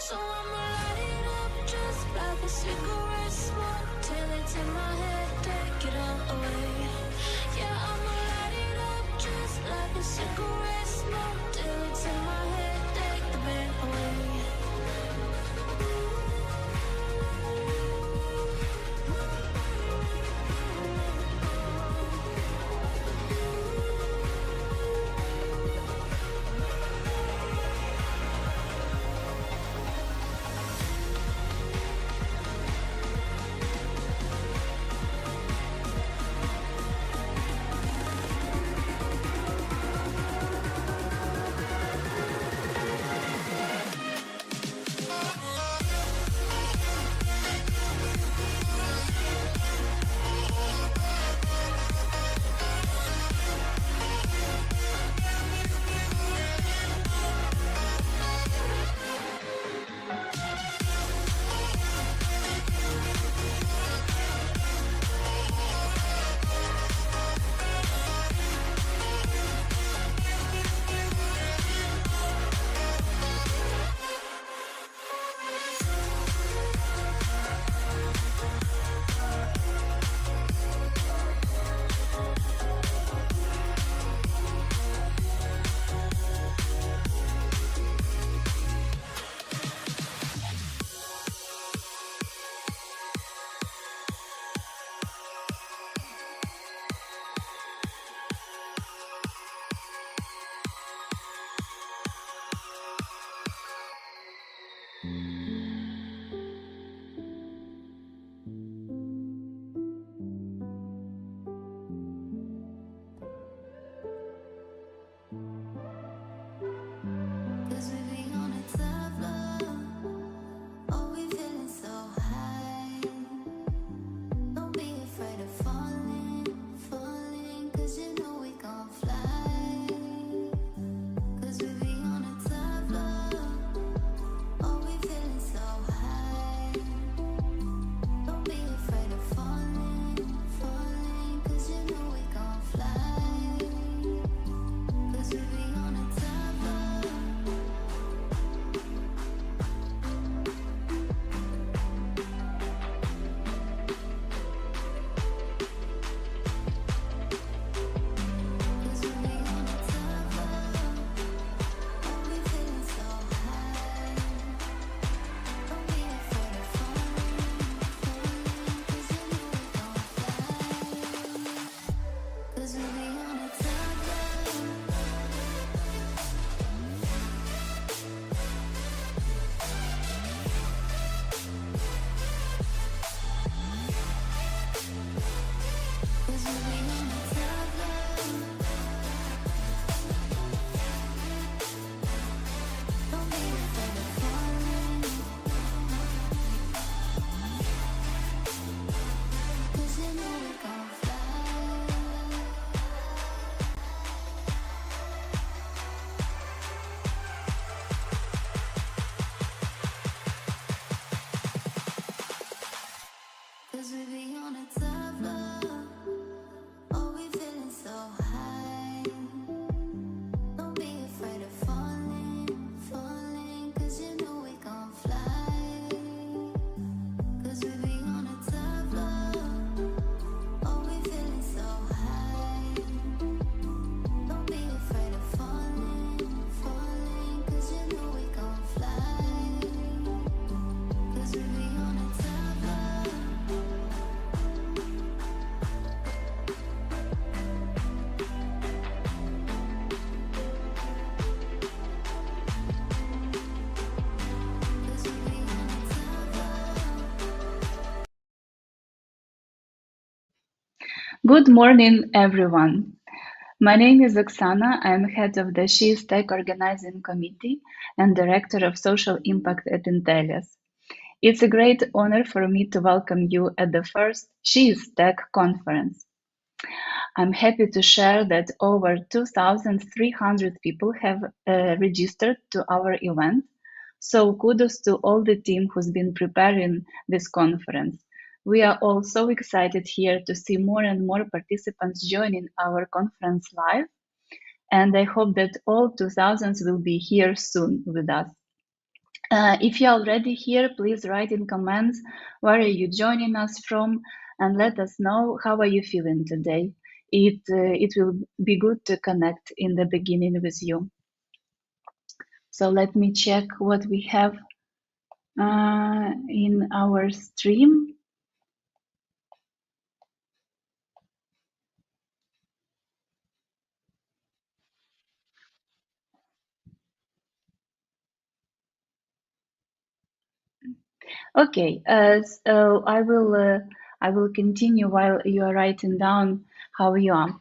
So I'ma light it up just like a cigarette smoke till it's in my head, take it all away. Yeah, I'ma light it up just like a cigarette smoke till it's in my head, take the pain away. Good morning, everyone. My name is Oksana. I'm head of the SheIsTech Organizing Committee and Director of Social Impact at Intellias. It's a great honor for me to welcome you at the first SheIsTech conference. I'm happy to share that over 2,300 people have registered to our event, so kudos to all the team who's been preparing this conference. We are all so excited here to see more and more participants joining our conference live, and I hope that all 2000s will be here soon with us. If you're already here, please write in comments where are you joining us from, and let us know how are you feeling today. It will be good to connect in the beginning with you. So let me check what we have in our stream. Okay, so I will continue while you are writing down how you are.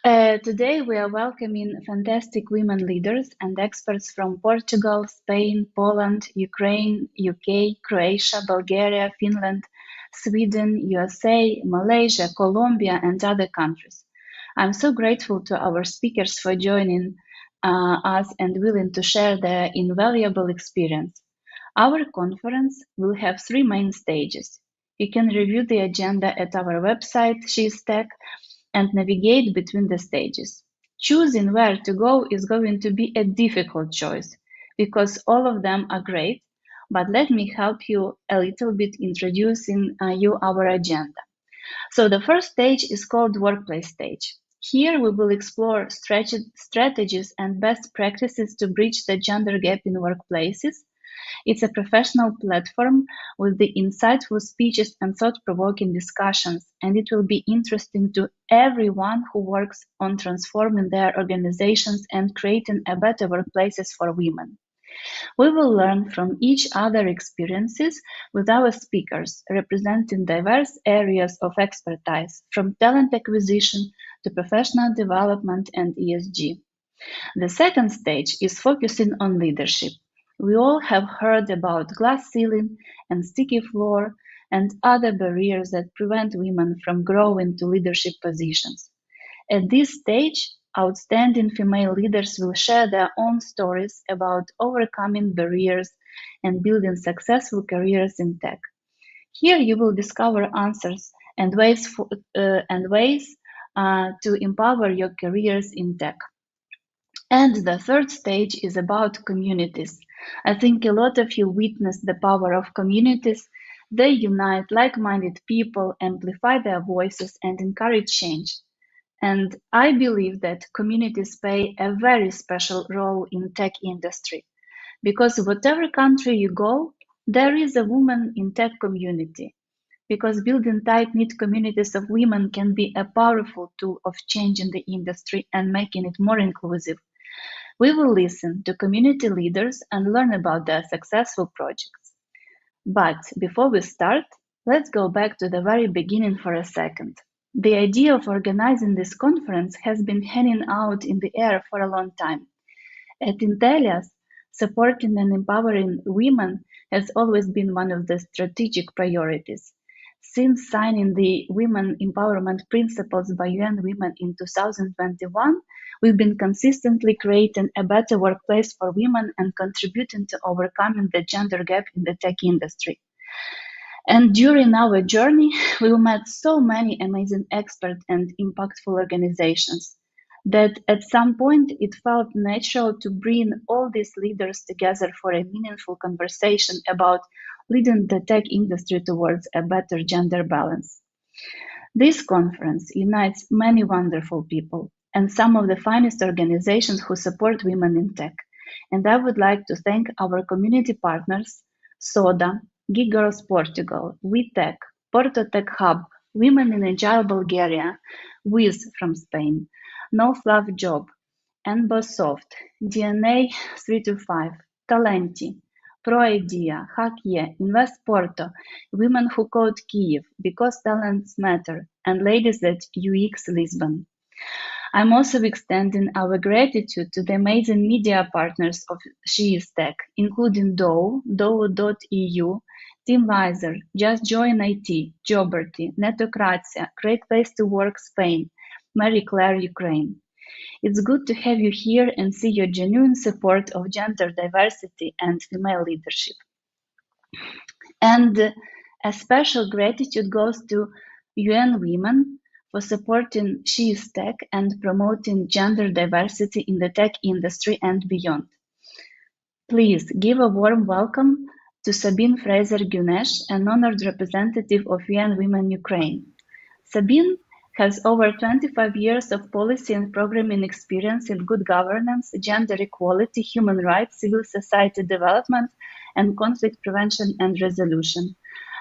Today we are welcoming fantastic women leaders and experts from Portugal, Spain, Poland, Ukraine, UK, Croatia, Bulgaria, Finland, Sweden, USA, Malaysia, Colombia, and other countries. I'm so grateful to our speakers for joining us and willing to share their invaluable experience. Our conference will have three main stages. You can review the agenda at our website, SheIsTech, and navigate between the stages. Choosing where to go is going to be a difficult choice because all of them are great, but let me help you a little bit introducing you our agenda. So the first stage is called workplace stage. Here we will explore strategies and best practices to bridge the gender gap in workplaces. It's a professional platform with the insightful speeches and thought-provoking discussions, and it will be interesting to everyone who works on transforming their organizations and creating a better workplaces for women. We will learn from each other experiences with our speakers, representing diverse areas of expertise, from talent acquisition to professional development and ESG. The second stage is focusing on leadership. We all have heard about glass ceiling and sticky floor and other barriers that prevent women from growing to leadership positions. At this stage, outstanding female leaders will share their own stories about overcoming barriers and building successful careers in tech. Here you will discover answers and ways to empower your careers in tech. And the third stage is about communities. I think a lot of you witnessed the power of communities. They unite like-minded people, amplify their voices, and encourage change. And I believe that communities play a very special role in tech industry because whatever country you go, there is a woman in tech community. Because building tight-knit communities of women can be a powerful tool of changing the industry and making it more inclusive. We will listen to community leaders and learn about their successful projects. But before we start, let's go back to the very beginning for a second. The idea of organizing this conference has been hanging out in the air for a long time. At Intellias, supporting and empowering women has always been one of the strategic priorities. Since signing the Women Empowerment Principles by UN Women in 2021, we've been consistently creating a better workplace for women and contributing to overcoming the gender gap in the tech industry. And during our journey, we met so many amazing experts and impactful organizations that at some point it felt natural to bring all these leaders together for a meaningful conversation about leading the tech industry towards a better gender balance. This conference unites many wonderful people and some of the finest organizations who support women in tech. And I would like to thank our community partners, SODA, Geek Girls Portugal, WeTech, Porto Tech Hub, Women in Agile Bulgaria, Wiz from Spain, No Fluff Job, NBOSoft, DNA 325, Talenti, ProIdea, Hackye, Invest Porto, Women Who Code Kyiv, Because Talents Matter, and Ladies at UX Lisbon. I'm also extending our gratitude to the amazing media partners of SheIsTech, including Dow, Dow.eu, TeamVisor, Just Join IT, Joberty, Netocratia, Great Place to Work Spain, Marie Claire Ukraine. It's good to have you here and see your genuine support of gender diversity and female leadership. And A special gratitude goes to UN Women for supporting SheIsTech and promoting gender diversity in the tech industry and beyond. Please give a warm welcome to Sabine Fraser-Gunesh, an honored representative of UN Women Ukraine. Sabine has over 25 years of policy and programming experience in good governance, gender equality, human rights, civil society development, and conflict prevention and resolution.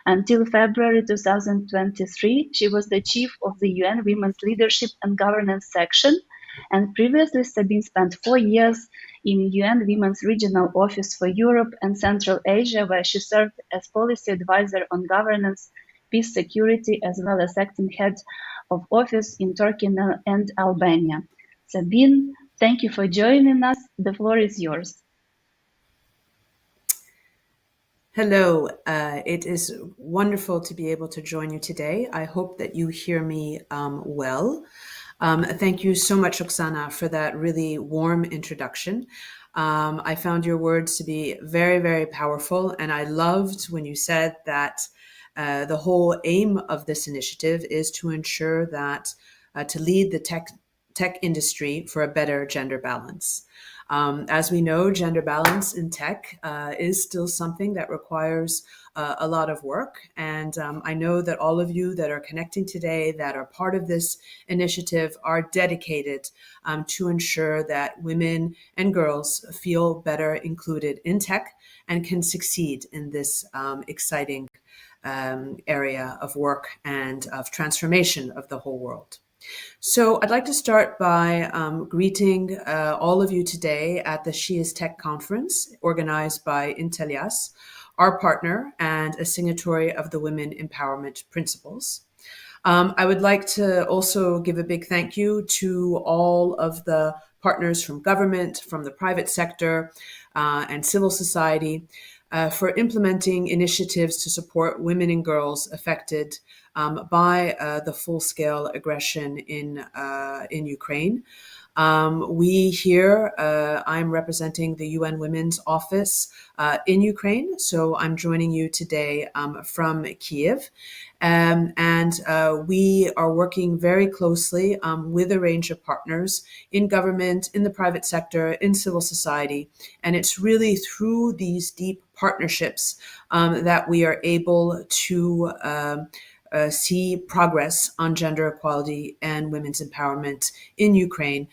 Until February 2023, she was the chief of the UN Women's Leadership and Governance section, and previously Sabine spent 4 years in UN Women's Regional Office for Europe and Central Asia, where she served as policy advisor on governance, peace, security, as well as acting head of office in Turkey and Albania. Sabine, thank you for joining us. The floor is yours. Hello, it is wonderful to be able to join you today. I hope that you hear me well. Thank you so much, Oksana, for that really warm introduction. I found your words to be very, very powerful, and I loved when you said that the whole aim of this initiative is to ensure that to lead the tech industry for a better gender balance. As we know, gender balance in tech is still something that requires a lot of work. And I know that all of you that are connecting today that are part of this initiative are dedicated to ensure that women and girls feel better included in tech and can succeed in this exciting area of work and of transformation of the whole world. So I'd like to start by greeting all of you today at the SheIsTech conference organized by Intelias, our partner and a signatory of the Women Empowerment Principles. I would like to also give a big thank you to all of the partners from government, from the private sector, and civil society for implementing initiatives to support women and girls affected by the full-scale aggression in Ukraine. We here, I'm representing the UN Women's Office in Ukraine, so I'm joining you today from Kiev. And we are working very closely with a range of partners in government, in the private sector, in civil society. And it's really through these deep partnerships that we are able to see progress on gender equality and women's empowerment in Ukraine,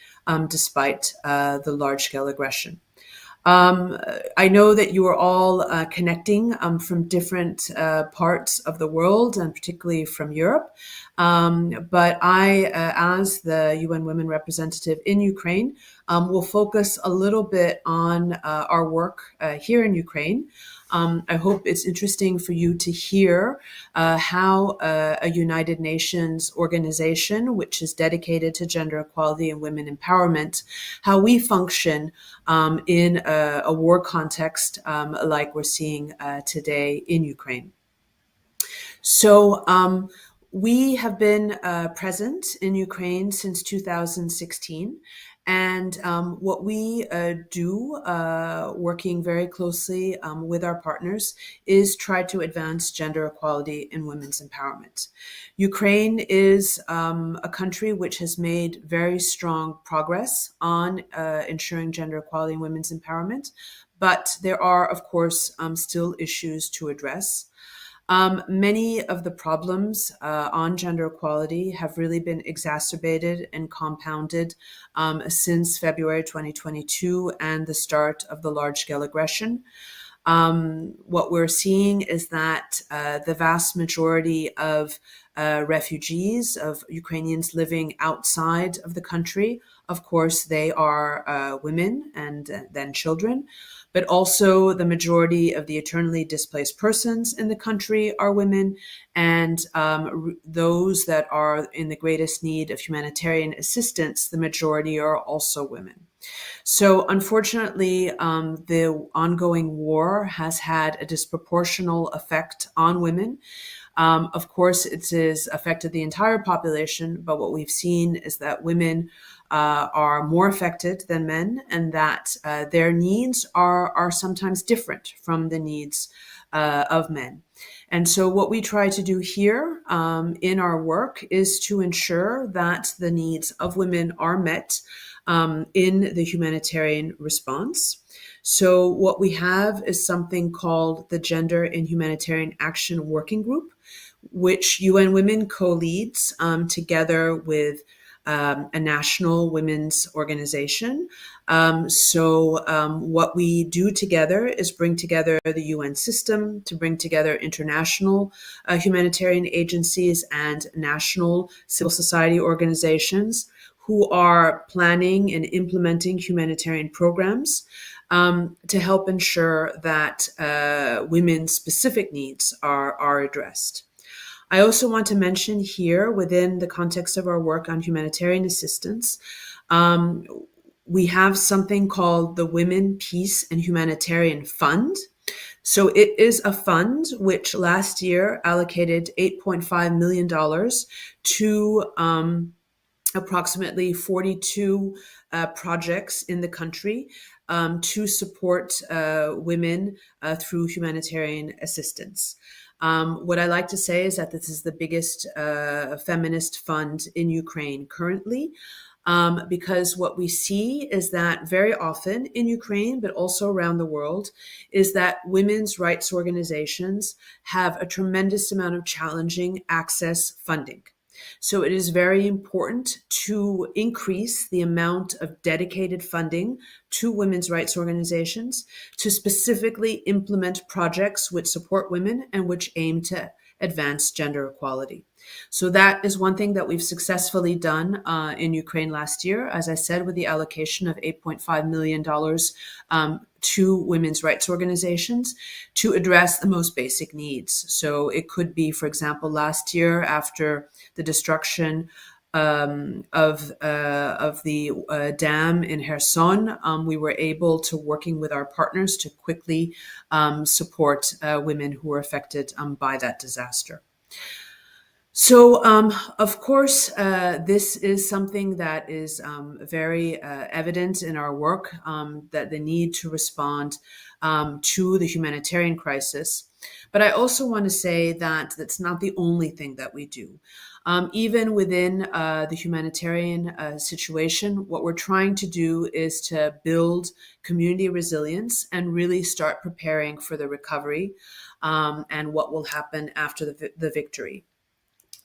despite the large-scale aggression. I know that you are all connecting from different parts of the world, and particularly from Europe. But I, as the UN Women representative in Ukraine, will focus a little bit on our work here in Ukraine. I hope it's interesting for you to hear how a United Nations organization, which is dedicated to gender equality and women empowerment, how we function in a war context like we're seeing today in Ukraine. So we have been present in Ukraine since 2016. And what we do, working very closely with our partners, is try to advance gender equality and women's empowerment. Ukraine is a country which has made very strong progress on ensuring gender equality and women's empowerment, but there are, of course, still issues to address. Many of the problems on gender equality have really been exacerbated and compounded since February 2022 and the start of the large-scale aggression. What we're seeing is that the vast majority of refugees, of Ukrainians living outside of the country, of course, they are women and then children. But also the majority of the internally displaced persons in the country are women, and those that are in the greatest need of humanitarian assistance, the majority are also women. So unfortunately, the ongoing war has had a disproportional effect on women. Of course, it has affected the entire population, but what we've seen is that women are more affected than men, and that their needs are sometimes different from the needs of men. And so what we try to do here in our work is to ensure that the needs of women are met in the humanitarian response. So what we have is something called the Gender and Humanitarian Action Working Group, which UN Women co-leads together with a national women's organization. What we do together is bring together the UN system to bring together international humanitarian agencies and national civil society organizations who are planning and implementing humanitarian programs to help ensure that women's specific needs are addressed. I also want to mention here, within the context of our work on humanitarian assistance, we have something called the Women, Peace, and Humanitarian Fund. So it is a fund which last year allocated $8.5 million to approximately 42 projects in the country to support women through humanitarian assistance. What I like to say is that this is the biggest feminist fund in Ukraine currently, because what we see is that very often in Ukraine, but also around the world, is that women's rights organizations have a tremendous amount of challenging access funding. So it is very important to increase the amount of dedicated funding to women's rights organizations to specifically implement projects which support women and which aim to advance gender equality. So that is one thing that we've successfully done in Ukraine last year, as I said, with the allocation of $8.5 million to women's rights organizations to address the most basic needs. So it could be, for example, last year after the destruction of the dam in Kherson, we were able to, working with our partners, to quickly support women who were affected by that disaster. So, of course, this is something that is very evident in our work, that the need to respond to the humanitarian crisis. But I also want to say that that's not the only thing that we do. Even within the humanitarian situation, what we're trying to do is to build community resilience and really start preparing for the recovery and what will happen after the victory.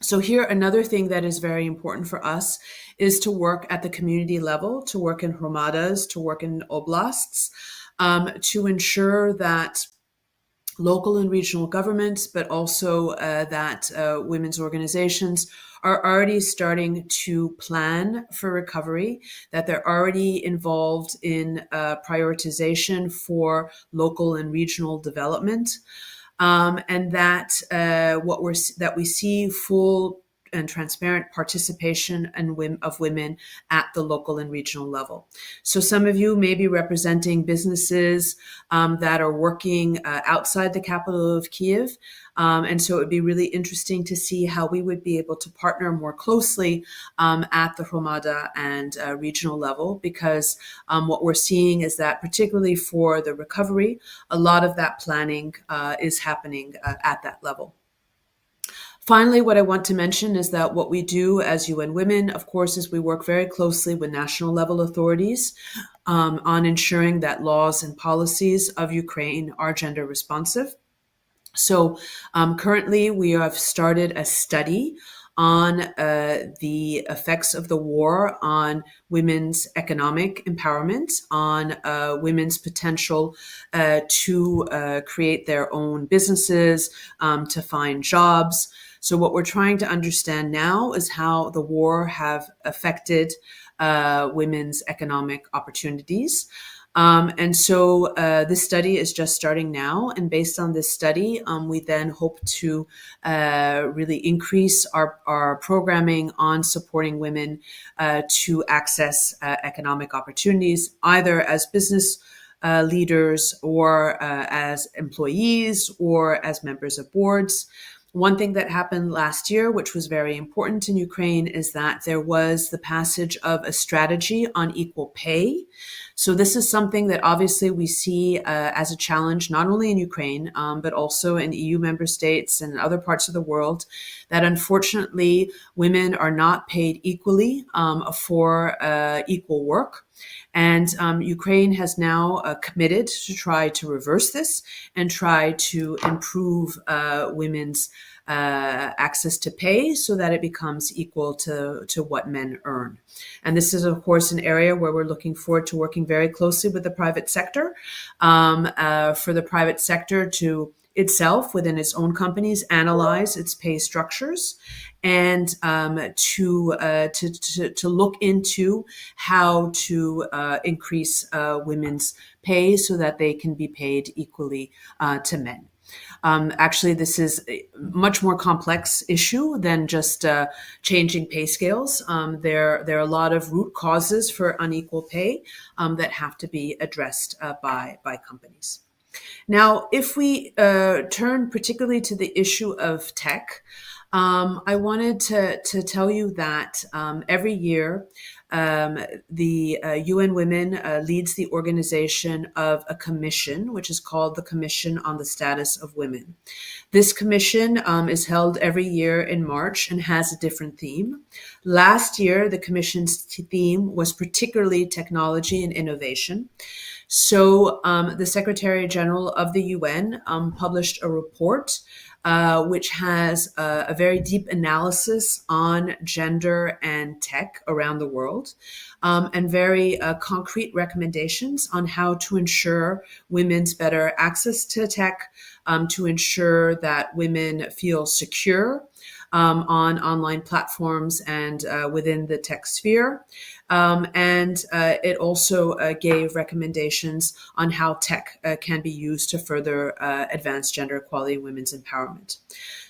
So here, another thing that is very important for us is to work at the community level, to work in hromadas, to work in oblasts, to ensure that local and regional governments, but also that women's organizations are already starting to plan for recovery, that they're already involved in prioritization for local and regional development. And that that we see full and transparent participation of women at the local and regional level. So some of you may be representing businesses that are working outside the capital of Kyiv. And so it would be really interesting to see how we would be able to partner more closely at the hromada and regional level, because what we're seeing is that particularly for the recovery, a lot of that planning is happening at that level. Finally, what I want to mention is that what we do as UN Women, of course, is we work very closely with national level authorities on ensuring that laws and policies of Ukraine are gender responsive. So currently we have started a study on the effects of the war on women's economic empowerment, on women's potential to create their own businesses, to find jobs. So what we're trying to understand now is how the war have affected women's economic opportunities. This study is just starting now. And based on this study, we then hope to really increase our programming on supporting women to access economic opportunities, either as business leaders or as employees or as members of boards. One thing that happened last year, which was very important in Ukraine, is that there was the passage of a strategy on equal pay. So this is something that obviously we see as a challenge, not only in Ukraine, but also in EU member states and other parts of the world, that unfortunately women are not paid equally for equal work. And Ukraine has now committed to try to reverse this and try to improve women's access to pay so that it becomes equal to what men earn. And this is, of course, an area where we're looking forward to working very closely with the private sector for the private sector to itself within its own companies analyze its pay structures and to look into how to increase women's pay so that they can be paid equally to men. Actually, this is a much more complex issue than just changing pay scales. There are a lot of root causes for unequal pay that have to be addressed by companies. Now, if we turn particularly to the issue of tech, I wanted to tell you that every year the UN Women leads the organization of a commission, which is called the Commission on the Status of Women. This commission is held every year in March and has a different theme. Last year, the commission's theme was particularly technology and innovation. So the Secretary General of the UN published a report which has a very deep analysis on gender and tech around the world, and very concrete recommendations on how to ensure women's better access to tech, to ensure that women feel secure on online platforms and within the tech sphere. And it also gave recommendations on how tech can be used to further advance gender equality and women's empowerment.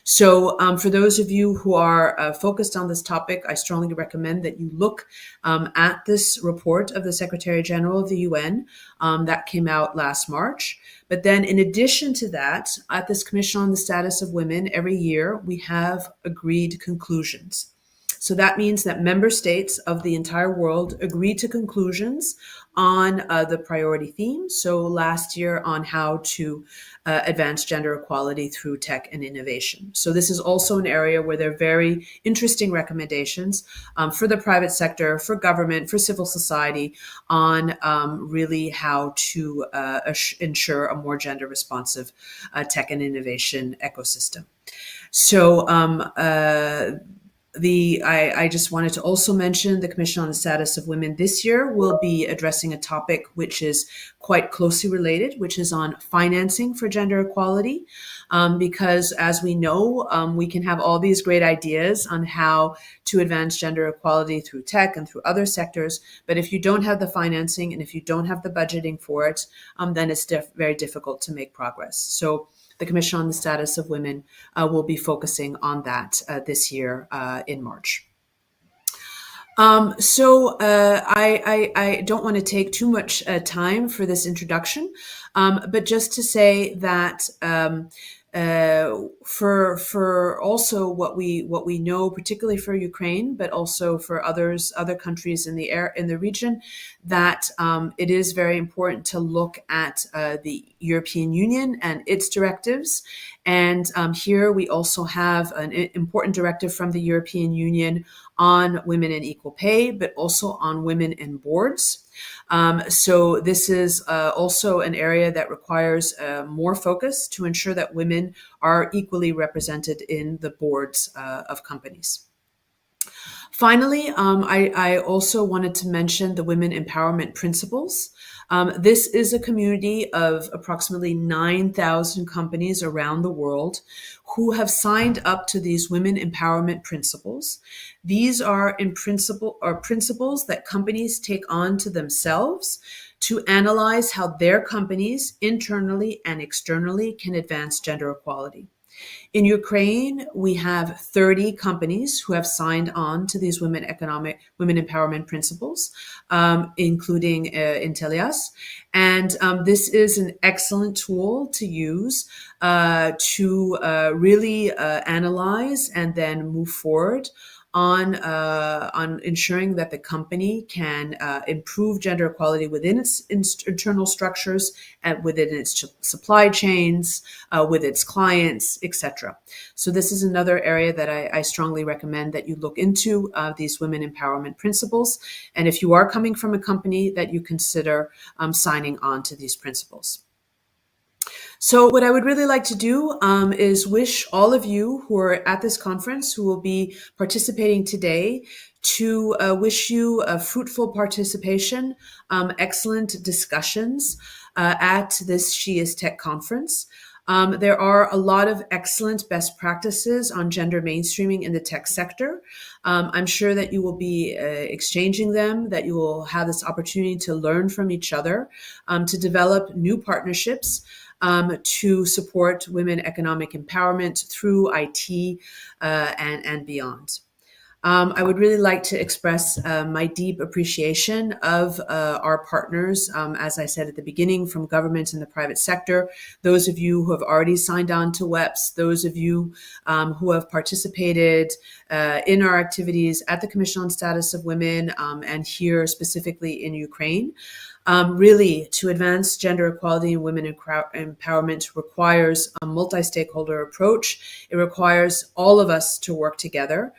So for those of you who are focused on this topic, I strongly recommend that you look at this report of the Secretary General of the UN that came out last March. But then in addition to that, at this Commission on the Status of Women, every year we have agreed conclusions. So that means that member states of the entire world agree to conclusions on the priority themes. So last year on how to advance gender equality through tech and innovation. So this is also an area where there are very interesting recommendations for the private sector, for government, for civil society on really how to ensure a more gender responsive tech and innovation ecosystem. So I just wanted to also mention the Commission on the Status of Women this year will be addressing a topic which is quite closely related, which is on financing for gender equality. Because as we know, we can have all these great ideas on how to advance gender equality through tech and through other sectors. But if you don't have the financing and if you don't have the budgeting for it, then it's very difficult to make progress. So the Commission on the Status of Women will be focusing on that this year in March. So I don't want to take too much time for this introduction, but just to say that for also what we know, particularly for Ukraine, but also for other countries in the region, that it is very important to look at the European Union and its directives. And here we also have an important directive from the European Union on women and equal pay, but also on women in boards. So this is also an area that requires more focus to ensure that women are equally represented in the boards of companies. Finally, I also wanted to mention the Women Empowerment Principles. This is a community of approximately 9,000 companies around the world who have signed up to these Women Empowerment Principles. These are principles that companies take on to themselves to analyze how their companies internally and externally can advance gender equality. In Ukraine, we have 30 companies who have signed on to these women empowerment principles, including Intelias. And this is an excellent tool to use to really analyze and then move forward on ensuring that the company can improve gender equality within its internal structures and within its supply chains, with its clients, etc. So this is another area that I strongly recommend that you look into, these women empowerment principles. And if you are coming from a company, that you consider signing on to these principles. So what I would really like to do is wish all of you who are at this conference, who will be participating today, to wish you a fruitful participation, excellent discussions at this SheIsTech conference. There are a lot of excellent best practices on gender mainstreaming in the tech sector. I'm sure that you will be exchanging them, that you will have this opportunity to learn from each other, to develop new partnerships, to support women economic empowerment through IT and beyond. I would really like to express my deep appreciation of our partners, as I said at the beginning, from government and the private sector, those of you who have already signed on to WEPS, those of you who have participated in our activities at the Commission on Status of Women and here specifically in Ukraine. Really, to advance gender equality and women empowerment requires a multi-stakeholder approach. It requires all of us to work together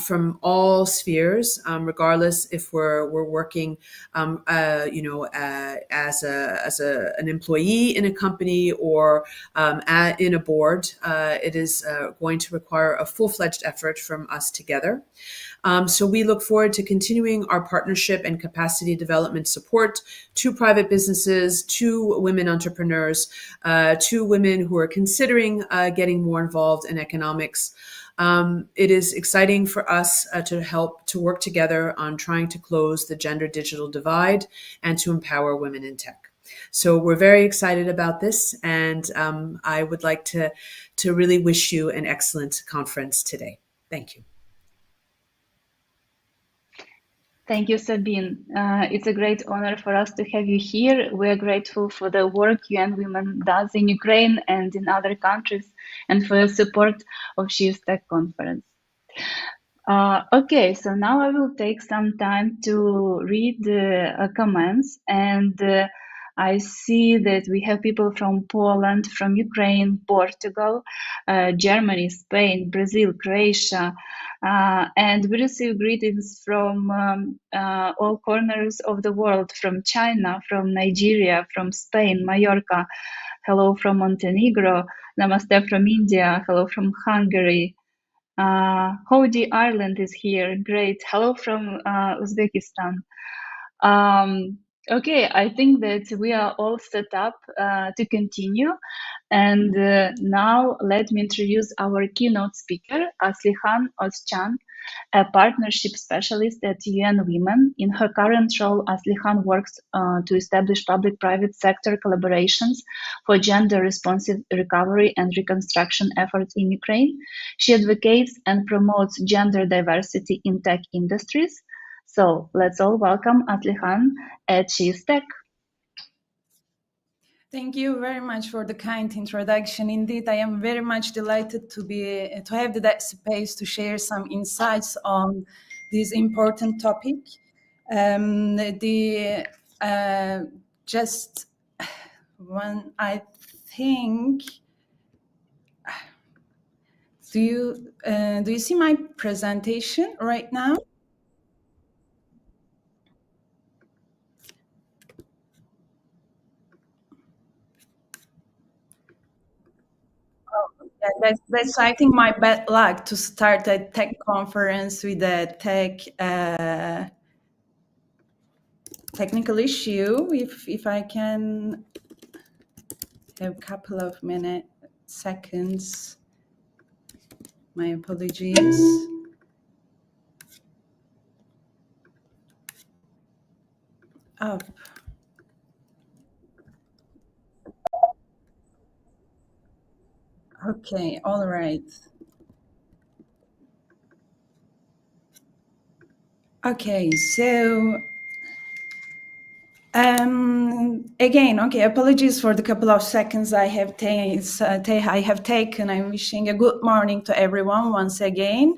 from all spheres, regardless if we're working, as an employee in a company or in a board. It is going to require a full-fledged effort from us together. So we look forward to continuing our partnership and capacity development support to private businesses, to women entrepreneurs, to women who are considering getting more involved in economics. It is exciting for us to help to work together on trying to close the gender digital divide and to empower women in tech. So we're very excited about this, and I would like to really wish you an excellent conference today. Thank you. Thank you, Sabine. It's a great honor for us to have you here. We are grateful for the work UN Women does in Ukraine and in other countries, and for your support of SheIsTech conference. Okay, so now I will take some time to read the comments, and I see that we have people from Poland, from Ukraine, Portugal, Germany, Spain, Brazil, Croatia, and we receive greetings from all corners of the world, from China, from Nigeria, from Spain, Mallorca. Hello from Montenegro. Namaste from India. Hello from Hungary. Howdy Ireland is here. Great. Hello from Uzbekistan. Okay, I think that we are all set up to continue. And now let me introduce our keynote speaker, Aslihan Özcan, a partnership specialist at UN Women. In her current role, Aslihan works to establish public-private sector collaborations for gender-responsive recovery and reconstruction efforts in Ukraine. She advocates and promotes gender diversity in tech industries. So let's all welcome Aslihan at SheIsTech. Thank you very much for the kind introduction. Indeed, I am very much delighted to have that space to share some insights on this important topic. Just one, I think. Do you see my presentation right now? Yeah, that's I think my bad luck to start a tech conference with a technical issue. If I can have a couple of seconds. My apologies. Oh. Okay, all right. Okay, so again, okay, apologies for the couple of seconds I have taken. I'm wishing a good morning to everyone once again.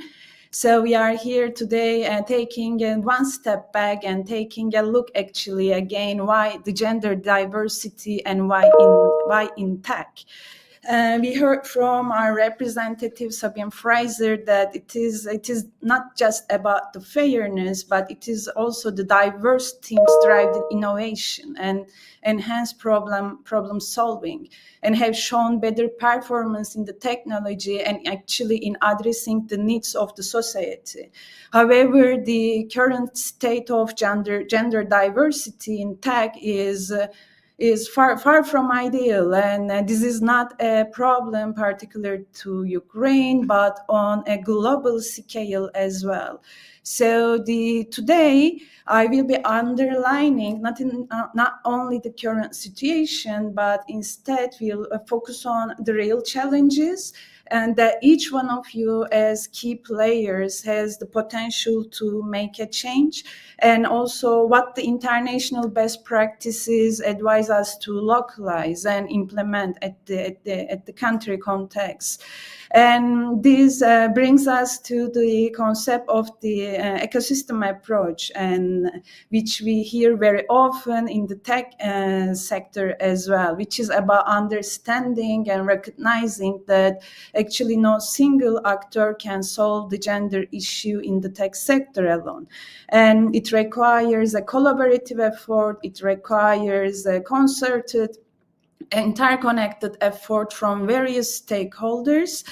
So we are here today taking one step back and taking a look actually again why the gender diversity and why in tech. We heard from our representative Sabine Fraser that it is not just about the fairness, but it is also the diverse teams driving innovation and enhance problem solving, and have shown better performance in the technology and actually in addressing the needs of the society. However, the current state of gender diversity in tech is far from ideal, and this is not a problem particular to Ukraine, but on a global scale as well. So today I will be underlining not only the current situation, but instead will focus on the real challenges, and that each one of you as key players has the potential to make a change, and also what the international best practices advise us to localize and implement at the country context. And this brings us to the concept of the ecosystem approach, and which we hear very often in the tech sector as well, which is about understanding and recognizing that actually no single actor can solve the gender issue in the tech sector alone. And it requires a collaborative effort, it requires a concerted, interconnected effort from various stakeholders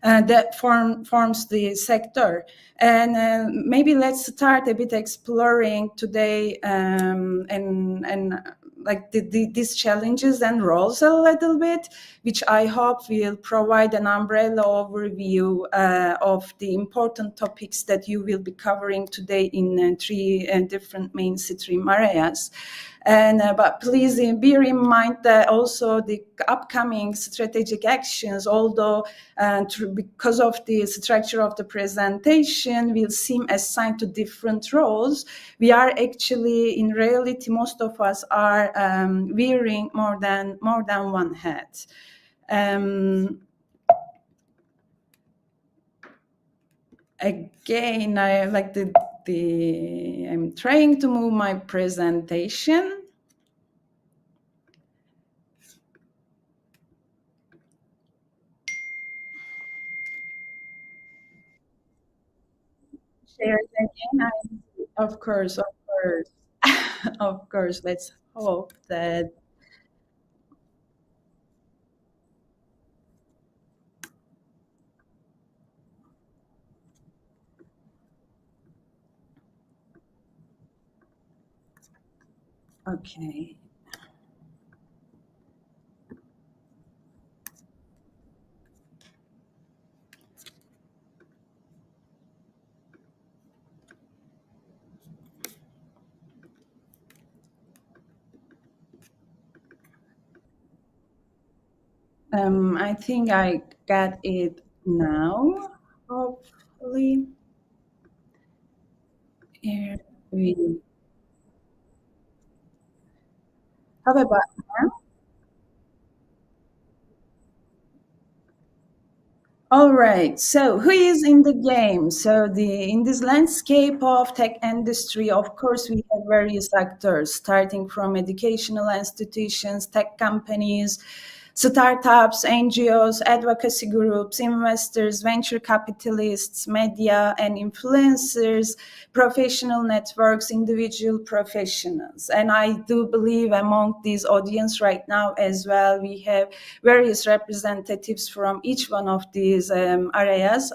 that forms the sector. And maybe let's start a bit exploring today and like these challenges and roles a little bit, which I hope will provide an umbrella overview of the important topics that you will be covering today in three different mainstream areas. And but please bear in mind that also the upcoming strategic actions, although because of the structure of the presentation will seem assigned to different roles, we are actually, in reality, most of us are wearing more than one hat. Again, I like I'm trying to move my presentation. Share it again. Of course. Of course. Let's hope that. Okay. I think I got it now. Hopefully, here we. How about now? All right. So, who is in the game? So, in this landscape of tech industry, of course, we have various actors, starting from educational institutions, tech companies, startups, NGOs, advocacy groups, investors, venture capitalists, media and influencers, professional networks, individual professionals. And I do believe among these audience right now as well, we have various representatives from each one of these areas,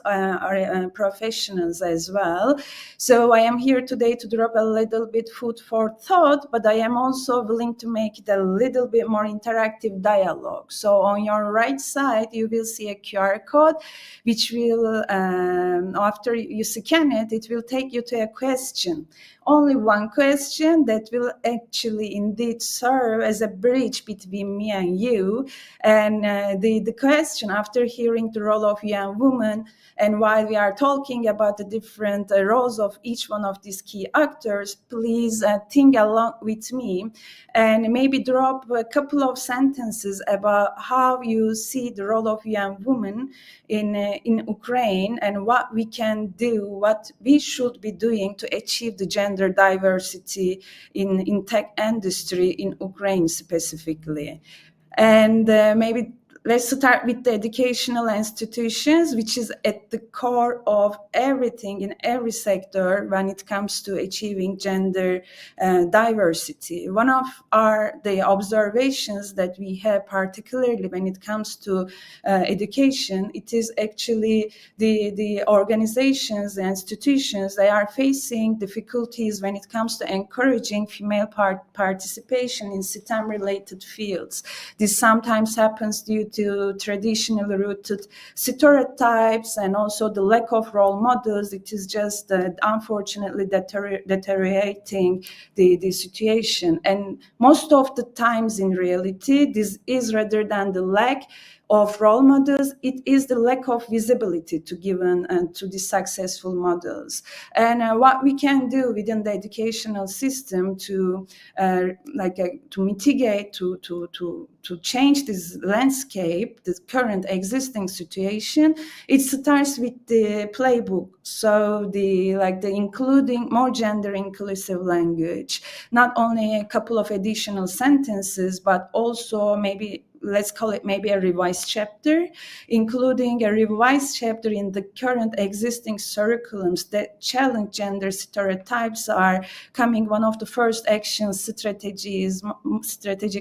professionals as well. So I am here today to drop a little bit food for thought, but I am also willing to make it a little bit more interactive dialogue. So on your right side, you will see a QR code, which will, after you scan it, it will take you to a question. only one question that will actually indeed serve as a bridge between me and you. And the question, after hearing the role of young women, and while we are talking about the different roles of each one of these key actors, please think along with me and maybe drop a couple of sentences about how you see the role of young women in Ukraine and what we can do, what we should be doing to achieve the gender diversity in tech industry in Ukraine specifically. And maybe let's start with the educational institutions, which is at the core of everything in every sector when it comes to achieving gender diversity. One of the observations that we have, particularly when it comes to education, it is actually the organizations, the institutions, they are facing difficulties when it comes to encouraging female participation in STEM-related fields. This sometimes happens due to traditionally rooted stereotypes and also the lack of role models. It is just unfortunately deteriorating the situation. And most of the times in reality, this is rather than the lack of role models, it is the lack of visibility to given to the successful models. And what we can do within the educational system to mitigate, to change this landscape, this current existing situation, it starts with the playbook. So the including more gender inclusive language, not only a couple of additional sentences, but also maybe let's call it maybe a revised chapter, including a revised chapter in the current existing curriculums that challenge gender stereotypes are coming one of the first strategic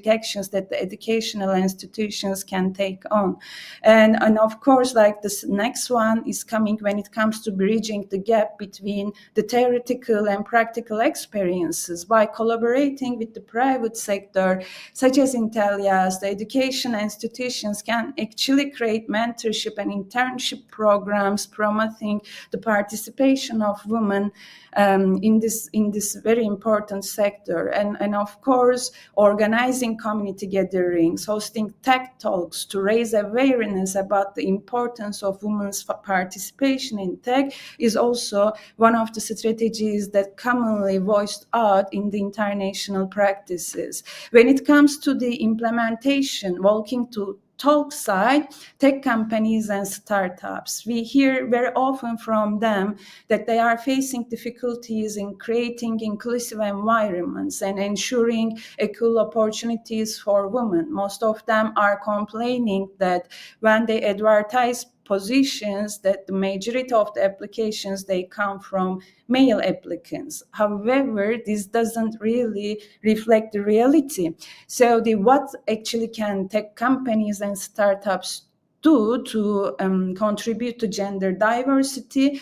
actions that the educational institutions can take on. And of course, like this next one is coming when it comes to bridging the gap between the theoretical and practical experiences by collaborating with the private sector, such as Intellias, the education institutions can actually create mentorship and internship programs promoting the participation of women in this very important sector. And of course, organizing community gatherings, hosting tech talks to raise awareness about the importance of women's participation in tech is also one of the strategies that commonly voiced out in the international practices. When it comes to the implementation, walking to talk side, tech companies and startups, we hear very often from them that they are facing difficulties in creating inclusive environments and ensuring equal opportunities for women. Most of them are complaining that when they advertise positions, that the majority of the applications, they come from male applicants. However, this doesn't really reflect the reality. So what actually can tech companies and startups do to contribute to gender diversity?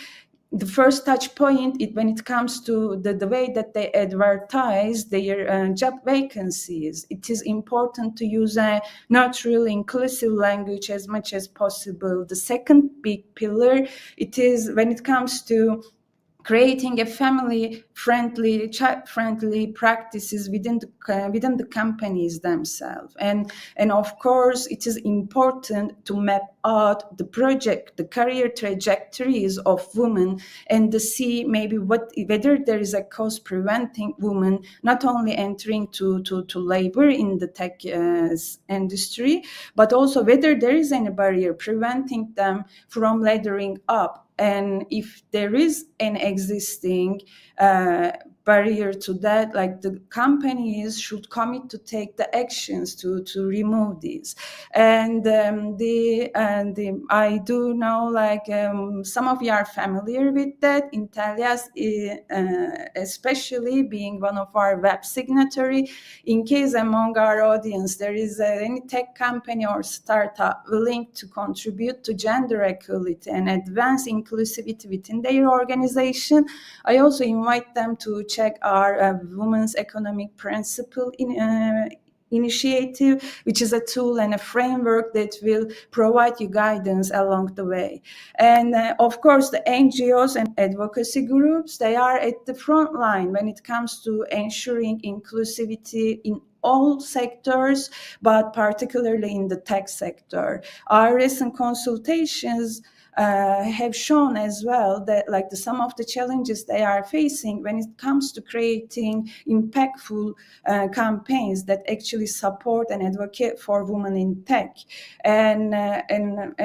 The first touch point when it comes to the way that they advertise their job vacancies, it is important to use a neutral, inclusive language as much as possible. The second big pillar, it is when it comes to creating a family-friendly, child-friendly practices within the companies themselves. And of course, it is important to map out the career trajectories of women and to see maybe whether there is a cause preventing women not only entering to labor in the tech industry, but also whether there is any barrier preventing them from laddering up. And if there is an existing barrier to that, like the companies should commit to take the actions to remove these. And I do know some of you are familiar with that. Intellias, especially being one of our web signatory, in case among our audience there is any tech company or startup willing to contribute to gender equality and advance inclusivity within their organization, I also invite them to check our Women's Economic Principle initiative, which is a tool and a framework that will provide you guidance along the way. And of course, the NGOs and advocacy groups, they are at the front line when it comes to ensuring inclusivity in all sectors, but particularly in the tech sector. Our recent consultations have shown as well that some of the challenges they are facing when it comes to creating impactful campaigns that actually support and advocate for women in tech, and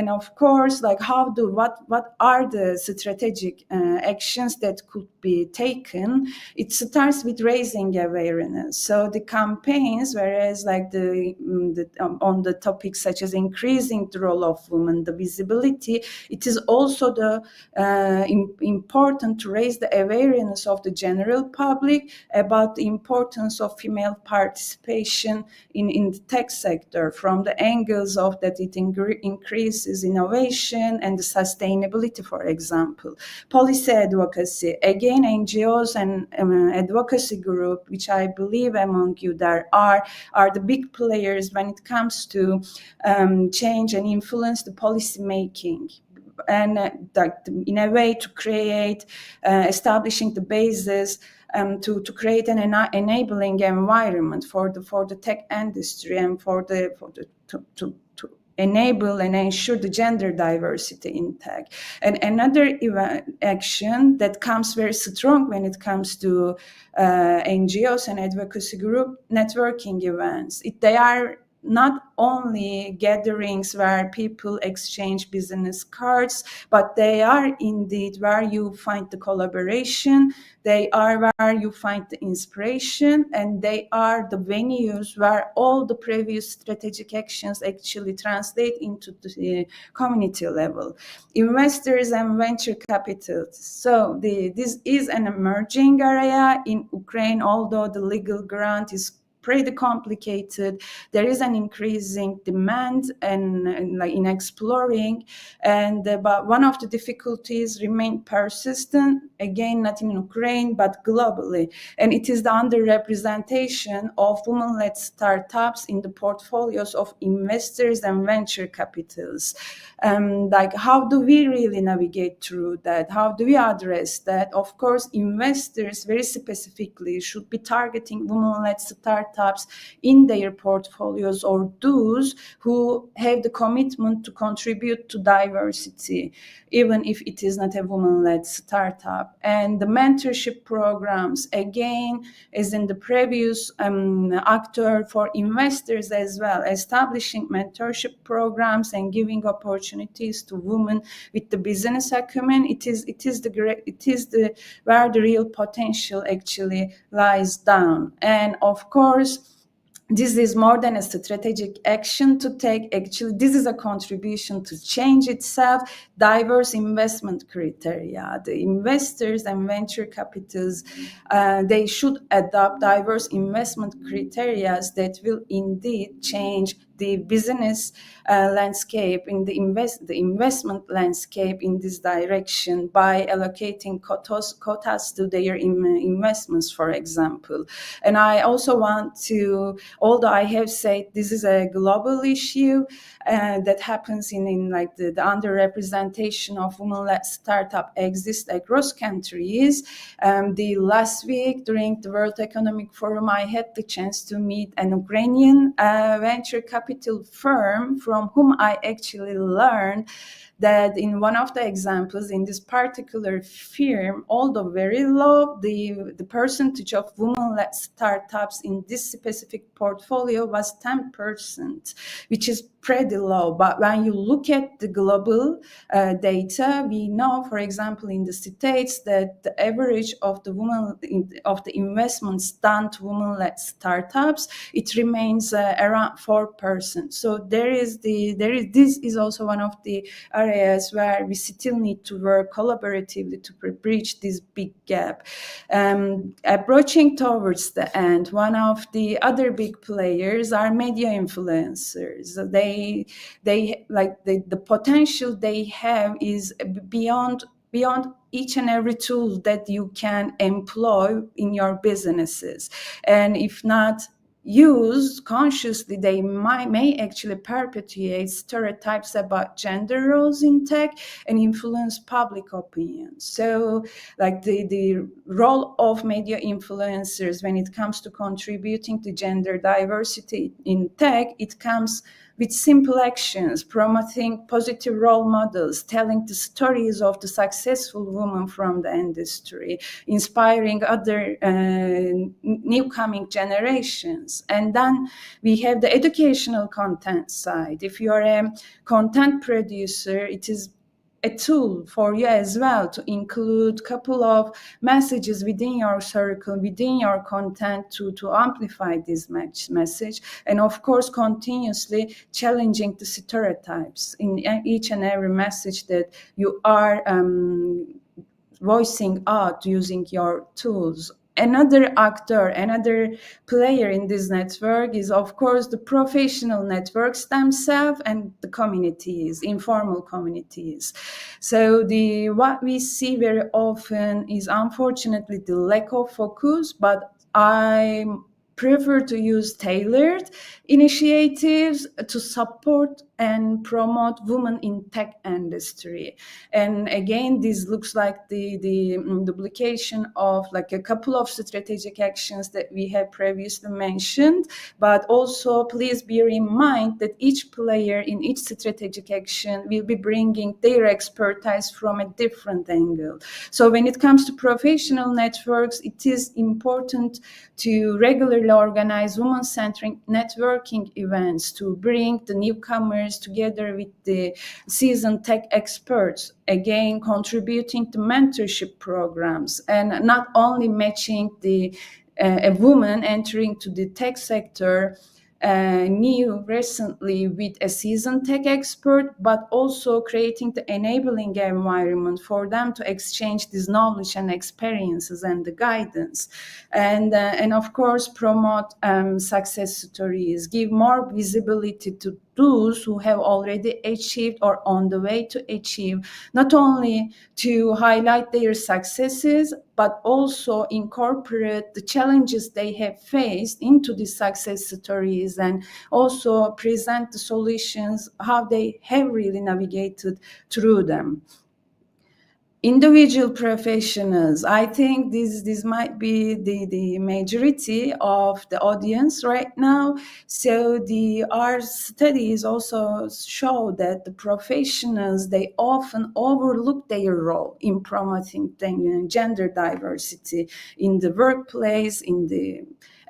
of course, what are the strategic actions that could be taken? It starts with raising awareness. So the campaigns, whereas on the topics such as increasing the role of women, the visibility, it is also important to raise the awareness of the general public about the importance of female participation in the tech sector, from the angles of that it increases innovation and the sustainability, for example. Policy advocacy, again, NGOs and advocacy group, which I believe among you there are the big players when it comes to change and influence the policy making. And in a way to create, establishing the basis to create an enabling environment for the tech industry and to enable and ensure the gender diversity in tech. And another action that comes very strong when it comes to NGOs and advocacy group, networking events. They are not only gatherings where people exchange business cards, but they are indeed where you find the collaboration, they are where you find the inspiration, and they are the venues where all the previous strategic actions actually translate into the community level. Investors and venture capital. So this is an emerging area in Ukraine, although the legal ground is pretty complicated. There is an increasing demand and in exploring, but one of the difficulties remain persistent, again, not in Ukraine, but globally. And it is the underrepresentation of women-led startups in the portfolios of investors and venture capitals. How do we really navigate through that? How do we address that? Of course, investors very specifically should be targeting women-led startups in their portfolios, or those who have the commitment to contribute to diversity, even if it is not a woman-led startup. And the mentorship programs, again, as in the previous actor, for investors as well, establishing mentorship programs and giving opportunities to women with the business acumen. It is where the real potential actually lies down. And of course, this is more than a strategic action to take. Actually, this is a contribution to change itself. Diverse investment criteria. The investors and venture capitals, they should adopt diverse investment criteria that will indeed change the business landscape, in the investment landscape in this direction, by allocating quotas to their investments, for example. And I also want to, although I have said this is a global issue that happens in the underrepresentation of women-led startup exists across countries. The last week during the World Economic Forum, I had the chance to meet an Ukrainian venture capital firm from whom I actually learned that in one of the examples in this particular firm, although very low, the percentage of women-led startups in this specific portfolio was 10%, which is pretty low. But when you look at the global data, we know, for example, in the States, that the average of the investments done to women-led startups, it remains around 4%. So this is also one of the areas where we still need to work collaboratively to bridge this big gap. Approaching towards the end, one of the other big players are media influencers. The potential they have is beyond each and every tool that you can employ in your businesses. And if not use consciously, they may actually perpetuate stereotypes about gender roles in tech and influence public opinion. So like the role of media influencers when it comes to contributing to gender diversity in tech, it comes with simple actions, promoting positive role models, telling the stories of the successful women from the industry, inspiring other new coming generations. And then we have the educational content side. If you are a content producer, it is a tool for you as well to include a couple of messages within your circle, within your content to amplify this message. And of course, continuously challenging the stereotypes in each and every message that you are voicing out using your tools. Another actor, another player in this network is, of course, the professional networks themselves and the communities, informal communities. So what we see very often is, unfortunately, the lack of focus, but I prefer to use tailored initiatives to support and promote women in tech industry. And again, this looks like the duplication of like a couple of strategic actions that we have previously mentioned, but also please bear in mind that each player in each strategic action will be bringing their expertise from a different angle. So when it comes to professional networks, it is important to regularly organize women-centric networking events to bring the newcomers together with the seasoned tech experts, again contributing to mentorship programs and not only matching a woman entering to the tech sector new recently with a seasoned tech expert, but also creating the enabling environment for them to exchange this knowledge and experiences and the guidance. And of course, promote success stories, give more visibility to those who have already achieved or on the way to achieve, not only to highlight their successes, but also incorporate the challenges they have faced into the success stories and also present the solutions, how they have really navigated through them. Individual professionals, I think this might be the majority of the audience right now. So our studies also show that the professionals, they often overlook their role in promoting gender diversity in the workplace, in the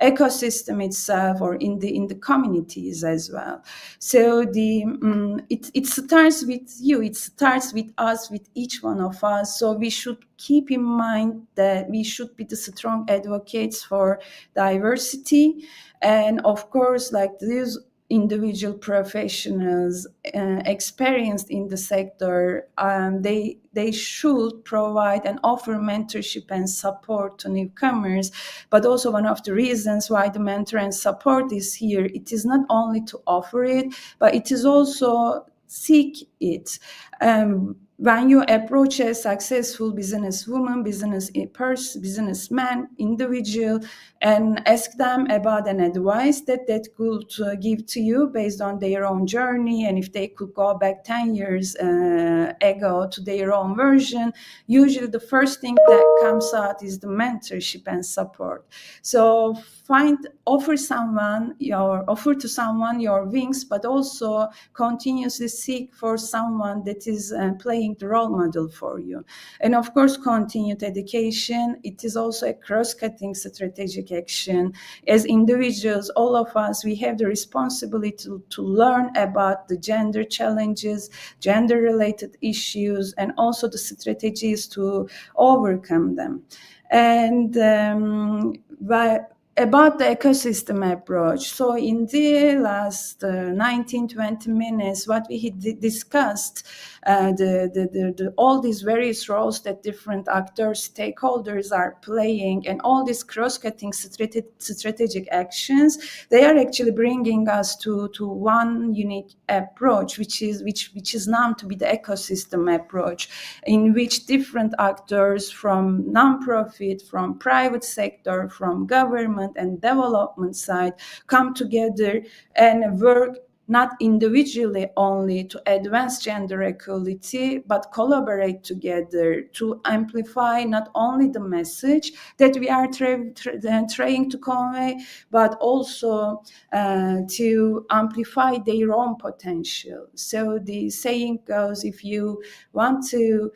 ecosystem itself, or in the communities as well. So it starts with you, it starts with us, with each one of us. So we should keep in mind that we should be the strong advocates for diversity. And of course, like these individual professionals experienced in the sector, they should provide and offer mentorship and support to newcomers. But also one of the reasons why the mentor and support is here, it is not only to offer it, but it is also seek it. When you approach a successful businesswoman, businessman, individual, and ask them about an advice that could give to you based on their own journey, and if they could go back 10 years ago to their own version, usually the first thing that comes out is the mentorship and support. So offer to someone your wings, but also continuously seek for someone that is playing the role model for you. And of course, continued education. It is also a cross-cutting strategic action. As individuals, all of us, we have the responsibility to learn about the gender challenges, gender-related issues, and also the strategies to overcome them. And about the ecosystem approach. So in the last 19-20 minutes, what we had discussed, all these various roles that different actors, stakeholders are playing, and all these cross-cutting strategic actions, they are actually bringing us to one unique approach, which is known to be the ecosystem approach, in which different actors from non-profit, from private sector, from government, empowerment and development side come together and work not individually only to advance gender equality, but collaborate together to amplify not only the message that we are trying to convey, but also to amplify their own potential. So the saying goes, if you want to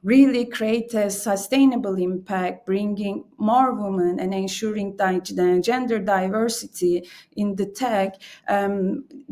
really create a sustainable impact, bringing more women and ensuring gender diversity in the tech,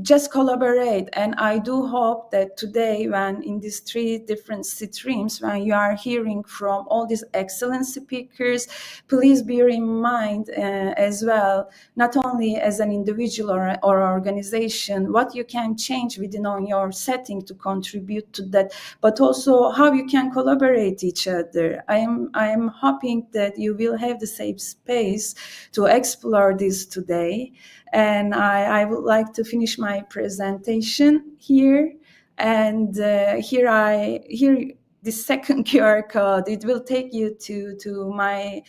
just collaborate. And I do hope that today, when in these three different streams, when you are hearing from all these excellent speakers, please bear in mind as well, not only as an individual or organization, what you can change within on your setting to contribute to that, but also how you can collaborate each other. I am hoping that you will have the safe space to explore this today. And I would like to finish my presentation here. And here the second QR code. It will take you to my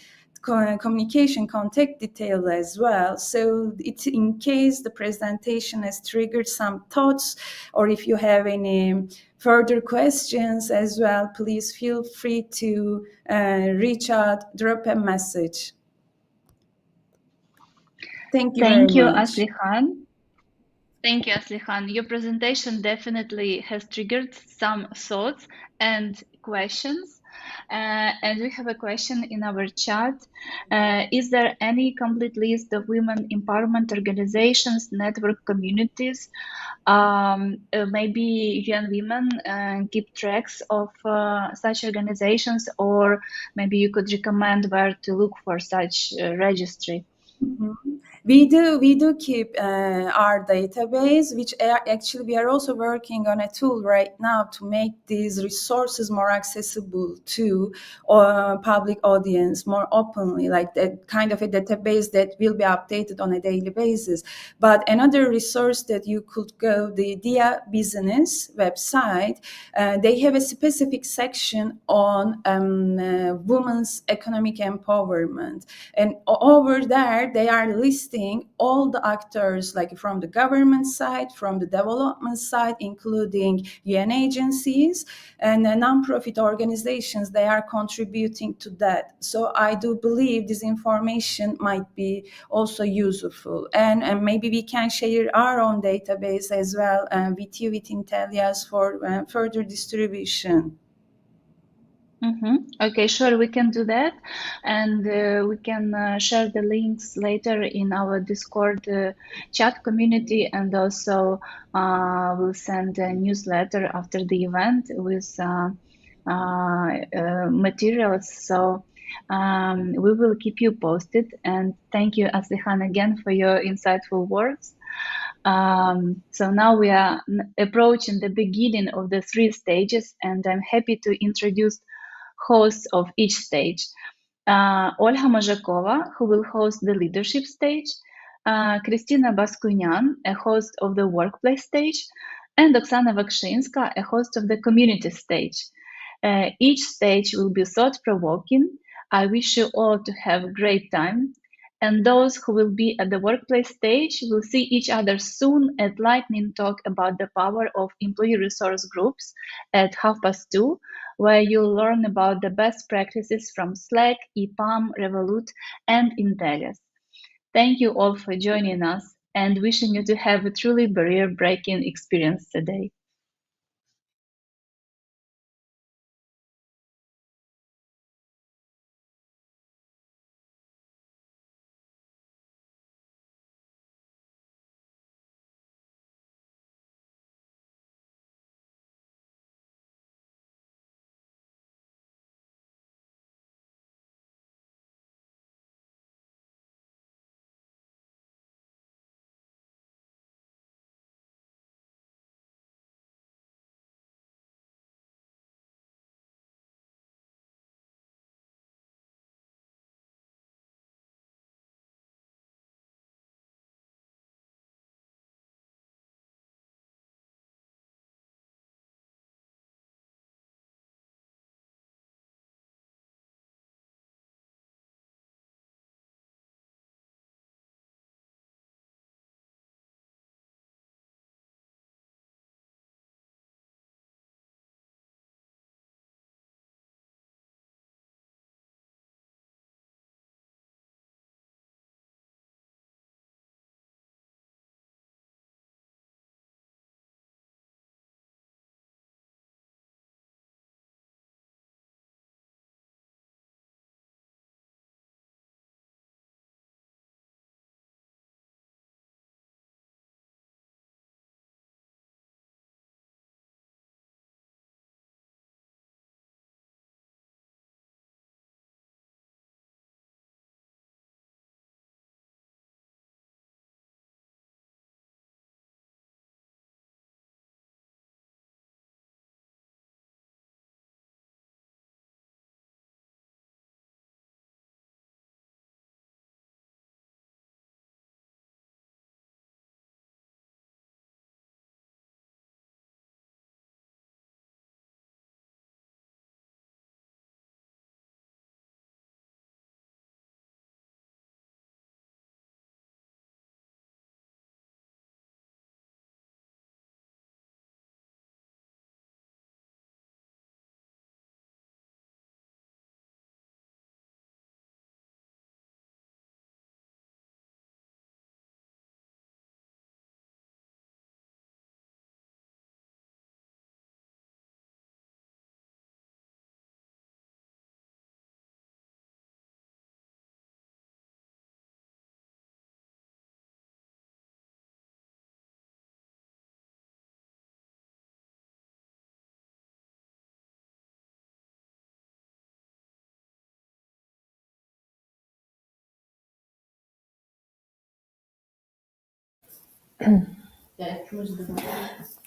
communication contact detail as well. So it's in case the presentation has triggered some thoughts, or if you have any further questions as well, please feel free to reach out, drop a message. Thank you very much. Aslihan. Thank you, Aslihan. Your presentation definitely has triggered some thoughts and questions. And we have a question in our chat. Is there any complete list of women empowerment organizations, network communities? Maybe UN Women keep tracks of such organizations, or maybe you could recommend where to look for such registry. Mm-hmm. We do keep our database, which actually we are also working on a tool right now to make these resources more accessible to public audience more openly, like that kind of a database that will be updated on a daily basis. But another resource that you could go, the Dia Business website, they have a specific section on women's economic empowerment, and over there they are listing all the actors, like from the government side, from the development side, including UN agencies and non-profit organizations. They are contributing to that. So I do believe this information might be also useful, and maybe we can share our own database as well with you, with Intellias, for further distribution. Okay, sure, we can do that, and we can share the links later in our Discord chat community, and also we'll send a newsletter after the event with materials. So we will keep you posted, and thank you, Aslihan, again for your insightful words. So now we are approaching the beginning of the 3 stages, and I'm happy to introduce hosts of each stage. Olga Mazhakova, who will host the leadership stage, Kristina Baskunyan, a host of the workplace stage, and Oksana Vakshynska, a host of the community stage. Each stage will be thought-provoking. I wish you all to have a great time. And those who will be at the workplace stage will see each other soon at lightning talk about the power of employee resource groups at 2:30, where you'll learn about the best practices from Slack, EPAM, Revolut, and Intellias. Thank you all for joining us, and wishing you to have a truly barrier-breaking experience today.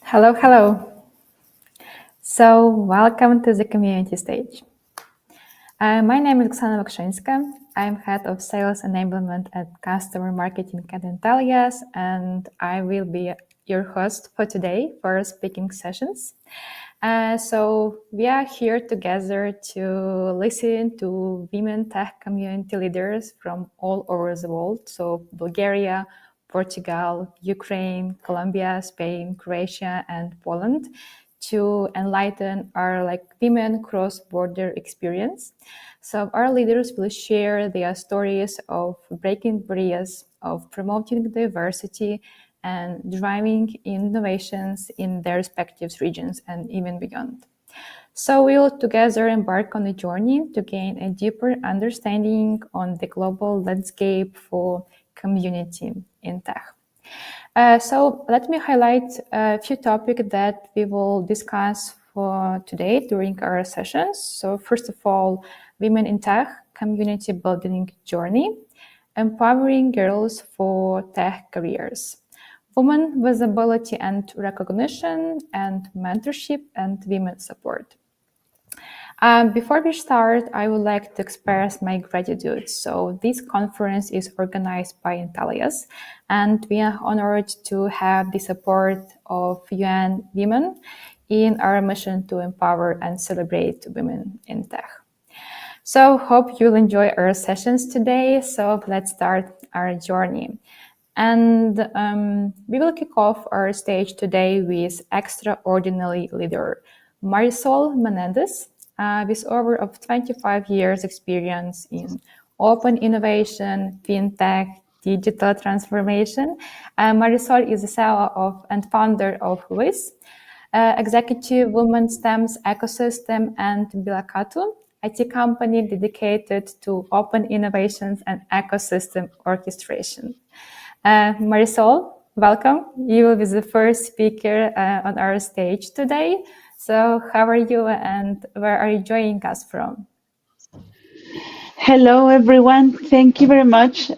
Hello, hello. So, welcome to the community stage. My name is Oksana Wakshinska. I'm head of sales enablement at customer marketing at Intelias, and I will be your host for today for speaking sessions. So we are here together to listen to women tech community leaders from all over the world. So Bulgaria, Portugal, Ukraine, Colombia, Spain, Croatia, and Poland, to enlighten our women cross-border experience. So our leaders will share their stories of breaking barriers, of promoting diversity, and driving innovations in their respective regions and even beyond. So we'll together embark on a journey to gain a deeper understanding on the global landscape for community in tech. So let me highlight a few topics that we will discuss for today during our sessions. So first of all, Women in Tech community building journey, empowering girls for tech careers, women visibility and recognition, and mentorship and women support. Before we start, I would like to express my gratitude. So this conference is organized by Intelias, and we are honored to have the support of UN Women in our mission to empower and celebrate women in tech. So hope you'll enjoy our sessions today. So let's start our journey. And we will kick off our stage today with extraordinary leader, Marisol Menendez, with over of 25 years experience in open innovation, fintech, digital transformation. Marisol is the CEO of and founder of WIS, Executive Women STEM's Ecosystem, and Bilakatu, IT company dedicated to open innovations and ecosystem orchestration. Marisol, welcome. You will be the first speaker on our stage today. So how are you and where are you joining us from? Hello, everyone. Thank you very much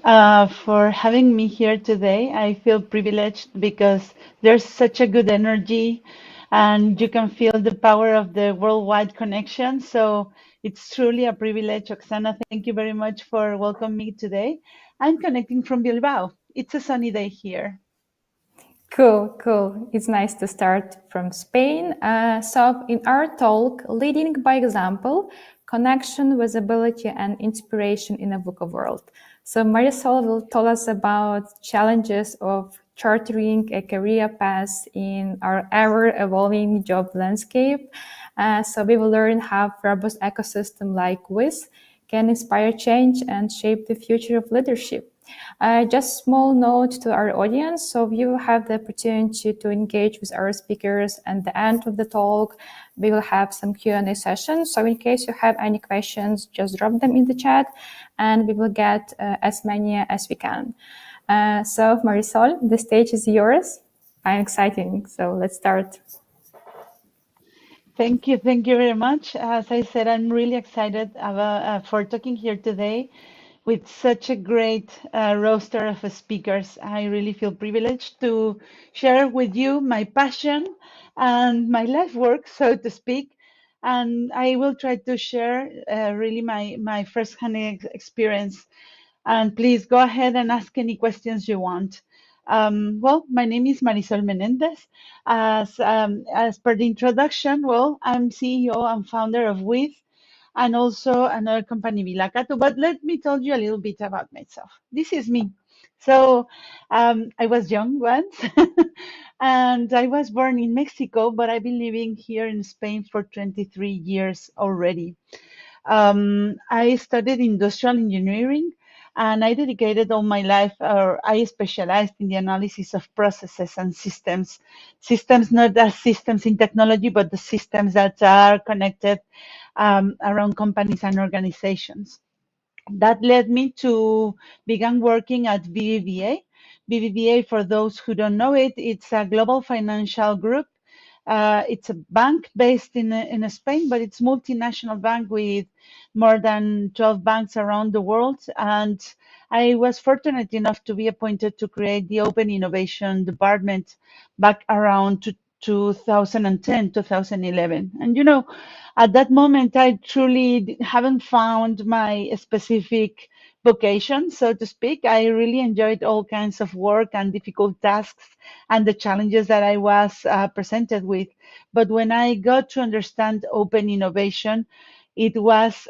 for having me here today. I feel privileged because there's such a good energy and you can feel the power of the worldwide connection. So it's truly a privilege. Oksana, thank you very much for welcoming me today. I'm connecting from Bilbao. It's a sunny day here. Cool. It's nice to start from Spain. So in our talk, leading by example, connection, visibility, and inspiration in a VUCA world. So Marisol will tell us about challenges of chartering a career path in our ever-evolving job landscape. So we will learn how robust ecosystem like WIS can inspire change and shape the future of leadership. Just small note to our audience. So you will have the opportunity to engage with our speakers. At the end of the talk, we will have some Q&A sessions. So in case you have any questions, just drop them in the chat and we will get as many as we can. So Marisol, the stage is yours. I'm excited. So let's start. Thank you very much. As I said, I'm really excited for talking here today with such a great roster of speakers. I really feel privileged to share with you my passion and my life work, so to speak. And I will try to share really my first-hand experience. And please go ahead and ask any questions you want. Well, my name is Marisol Menendez. As per the introduction, well, I'm CEO and founder of WIS, and also another company, Bilakatu. But let me tell you a little bit about myself. This is me. So I was young once, and I was born in Mexico, but I've been living here in Spain for 23 years already. I studied industrial engineering, and I dedicated all my life, or I specialized in the analysis of processes and systems. Systems, not as systems in technology, but the systems that are connected around companies and organizations. That led me to begin working at BBVA. BBVA, for those who don't know it, it's a global financial group It's a bank based in Spain, but it's multinational bank with more than 12 banks around the world. And I was fortunate enough to be appointed to create the Open Innovation Department back around 2010, 2011. And at that moment, I truly haven't found my specific vocation, so to speak. I really enjoyed all kinds of work and difficult tasks and the challenges that I was presented with. But when I got to understand open innovation, it was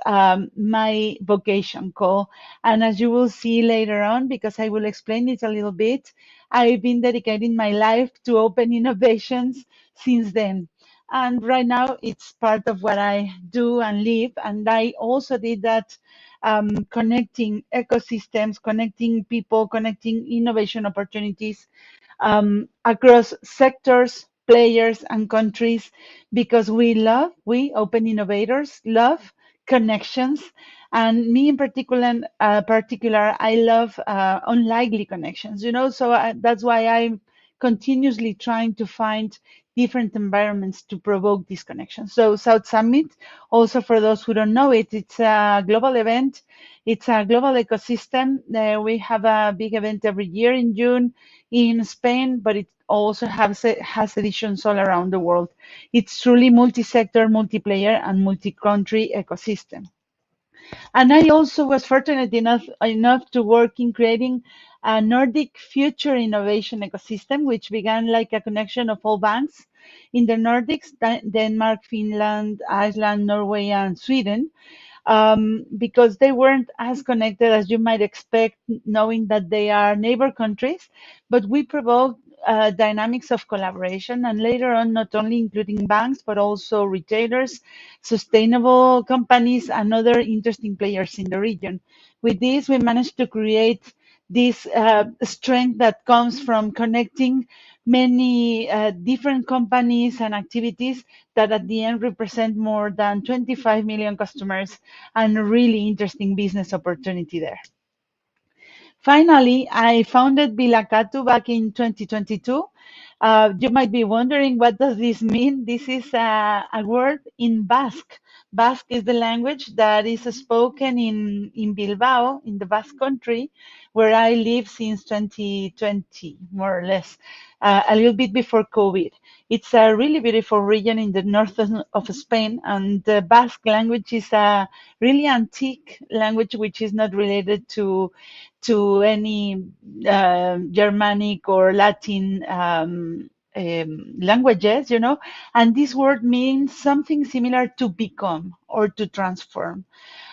my vocation call. And as you will see later on, because I will explain it a little bit, I've been dedicating my life to open innovations since then. And right now, it's part of what I do and live. And I also did that connecting ecosystems, connecting people, connecting innovation opportunities across sectors, players, and countries, because we open innovators love connections. And me in particular, I love unlikely connections, so that's why I'm continuously trying to find different environments to provoke these connections. So South Summit, also for those who don't know it, it's a global event. It's a global ecosystem. We have a big event every year in June in Spain, but it also has editions all around the world. It's truly multi-sector, multiplayer, and multi-country ecosystem. And I also was fortunate enough to work in creating a Nordic future innovation ecosystem, which began like a connection of all banks in the Nordics, Denmark, Finland, Iceland, Norway, and Sweden, because they weren't as connected as you might expect, knowing that they are neighbor countries. But we provoked dynamics of collaboration, and later on, not only including banks, but also retailers, sustainable companies, and other interesting players in the region. With this, we managed to create this strength that comes from connecting many different companies and activities that at the end represent more than 25 million customers and a really interesting business opportunity there. Finally, I founded Bilakatu back in 2022. You might be wondering, what does this mean? This is a word in Basque. Basque is the language that is spoken in Bilbao, in the Basque country, where I live since 2020, more or less, a little bit before COVID. It's a really beautiful region in the north of Spain, and the Basque language is a really antique language which is not related to any Germanic or Latin languages, and this word means something similar to become or to transform.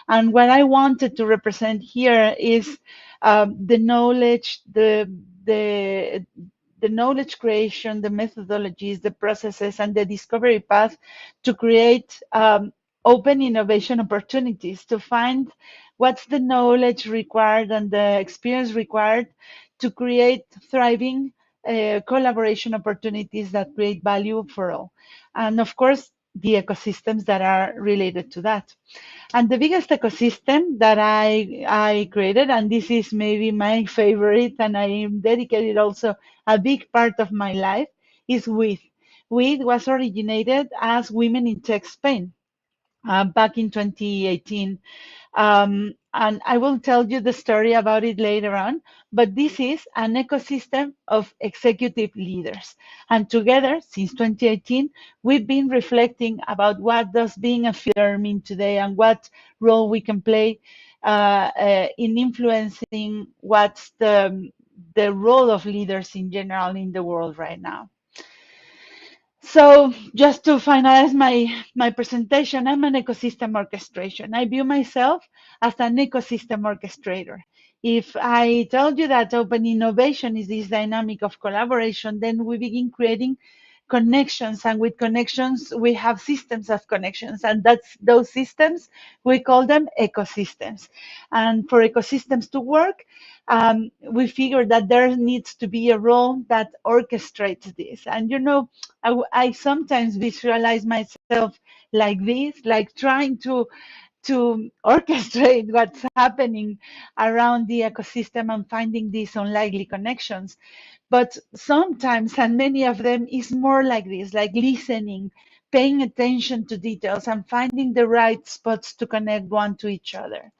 And what I wanted to represent here is the knowledge, the knowledge creation, the methodologies, the processes, and the discovery path to create open innovation opportunities, to find what's the knowledge required and the experience required to create thriving collaboration opportunities that create value for all. And of course, the ecosystems that are related to that. And the biggest ecosystem that I created, and this is maybe my favorite, and I am dedicated also a big part of my life, is WITH. WITH was originated as WomenInTech Spain back in 2018. And I will tell you the story about it later on, but this is an ecosystem of executive leaders. And together, since 2018, we've been reflecting about what does being a leader mean today and what role we can play in influencing what's the role of leaders in general in the world right now. So just to finalize my presentation, I'm an ecosystem orchestration. I view myself as an ecosystem orchestrator. If I told you that open innovation is this dynamic of collaboration, then we begin creating connections, and with connections we have systems of connections, and those systems we call them ecosystems. And for ecosystems to work, we figure that there needs to be a role that orchestrates this. And I sometimes visualize myself like this, like trying to to orchestrate what's happening around the ecosystem and finding these unlikely connections. But sometimes, and many of them, is more like this, like listening, paying attention to details, and finding the right spots to connect one to each other.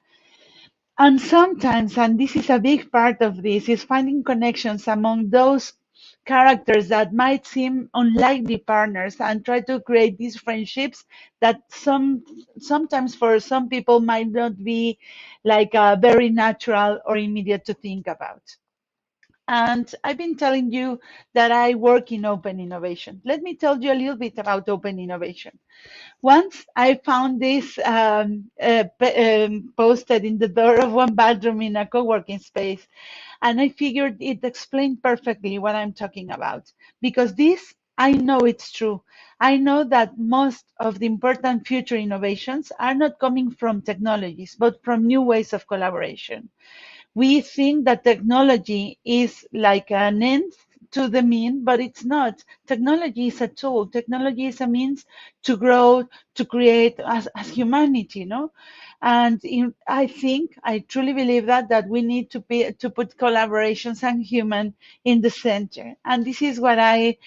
And sometimes, and this is a big part of this, is finding connections among those characters that might seem unlikely partners and try to create these friendships that sometimes for some people might not be like very natural or immediate to think about. And I've been telling you that I work in open innovation. Let me tell you a little bit about open innovation. Once I found this posted in the door of one bathroom in a co-working space, and I figured it explained perfectly what I'm talking about. Because this, I know it's true. I know that most of the important future innovations are not coming from technologies, but from new ways of collaboration. We think that technology is like an end to the mean, but it's not. Technology is a tool. Technology is a means to grow, to create as humanity, And I think, I truly believe that we need to put collaborations and human in the center. And this is what I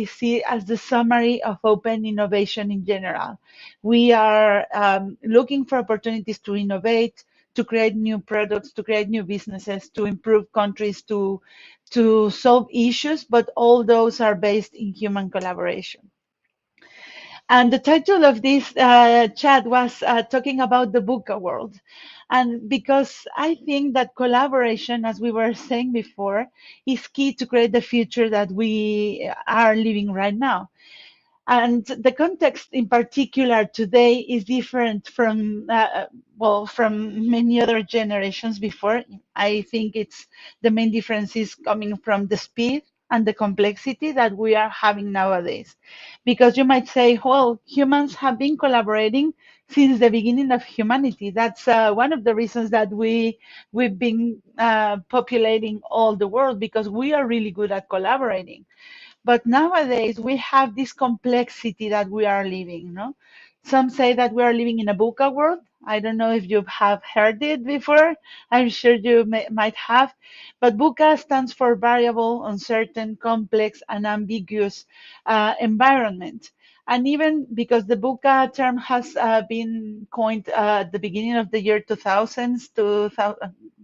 see as the summary of open innovation in general. We are looking for opportunities to innovate, to create new products, to create new businesses, to improve countries, to solve issues, but all those are based in human collaboration. And the title of this chat was talking about the VUCA world. And because I think that collaboration, as we were saying before, is key to create the future that we are living right now. And the context in particular today is different from many other generations before. I think the main difference is coming from the speed and the complexity that we are having nowadays. Because you might say, well, humans have been collaborating since the beginning of humanity. That's one of the reasons that we've been populating all the world, because we are really good at collaborating. But nowadays we have this complexity that we are living, no? Some say that we are living in a VUCA world. I don't know if you have heard it before. I'm sure you might have. But VUCA stands for variable, uncertain, complex, and ambiguous environment. And even because the VUCA term has been coined at the beginning of the year 2000s,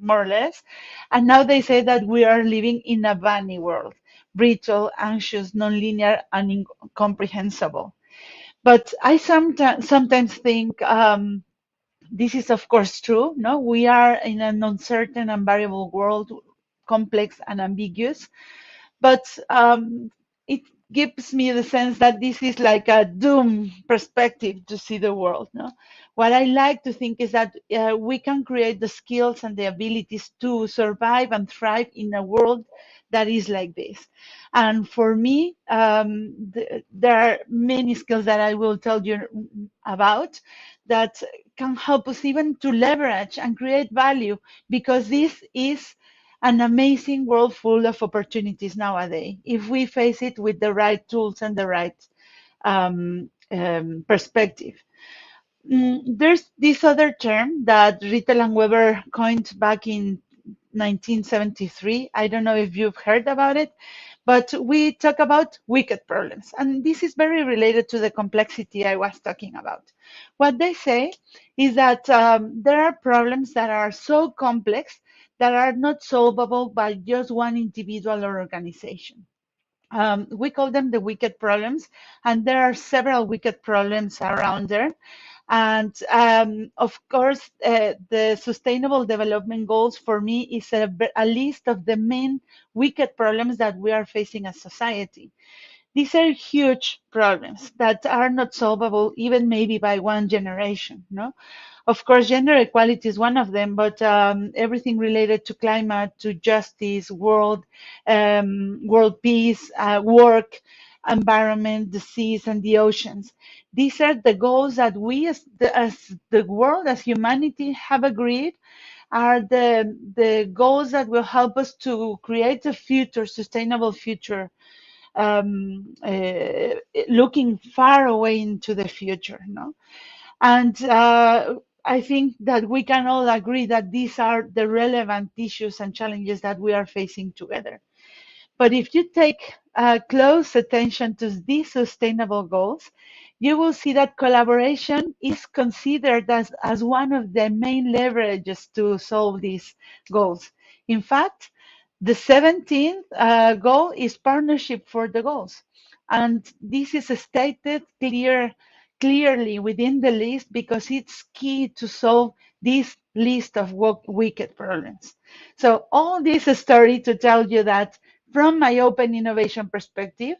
more or less, and now they say that we are living in a VANI world, brittle, anxious, nonlinear, and incomprehensible. But I sometimes think this is, of course, true. No, we are in an uncertain and variable world, complex and ambiguous. But it gives me the sense that this is like a doom perspective to see the world. No, what I like to think is that we can create the skills and the abilities to survive and thrive in a world that is like this. And for me, there are many skills that I will tell you about that can help us even to leverage and create value, because this is an amazing world full of opportunities nowadays if we face it with the right tools and the right perspective. There's this other term that Rittel and Weber coined back in 1973. I don't know if you've heard about it, but we talk about wicked problems. And this is very related to the complexity I was talking about. What they say is that there are problems that are so complex that are not solvable by just one individual or organization. We call them the wicked problems, and there are several wicked problems around there. And of course, the Sustainable Development Goals for me is a list of the main wicked problems that we are facing as society. These are huge problems that are not solvable even maybe by one generation. No, of course, gender equality is one of them, but everything related to climate, to justice, world peace, work, environment, the seas, and the oceans. These are the goals that we, as the world, as humanity, have agreed are the goals that will help us to create a future, sustainable future, looking far away into the future. No. And I think that we can all agree that these are the relevant issues and challenges that we are facing together. But if you take close attention to these sustainable goals, you will see that collaboration is considered as one of the main leverages to solve these goals. In fact, the 17th goal is partnership for the goals. And this is stated clearly within the list because it's key to solve this list of wicked problems. So all this story to tell you that from my open innovation perspective,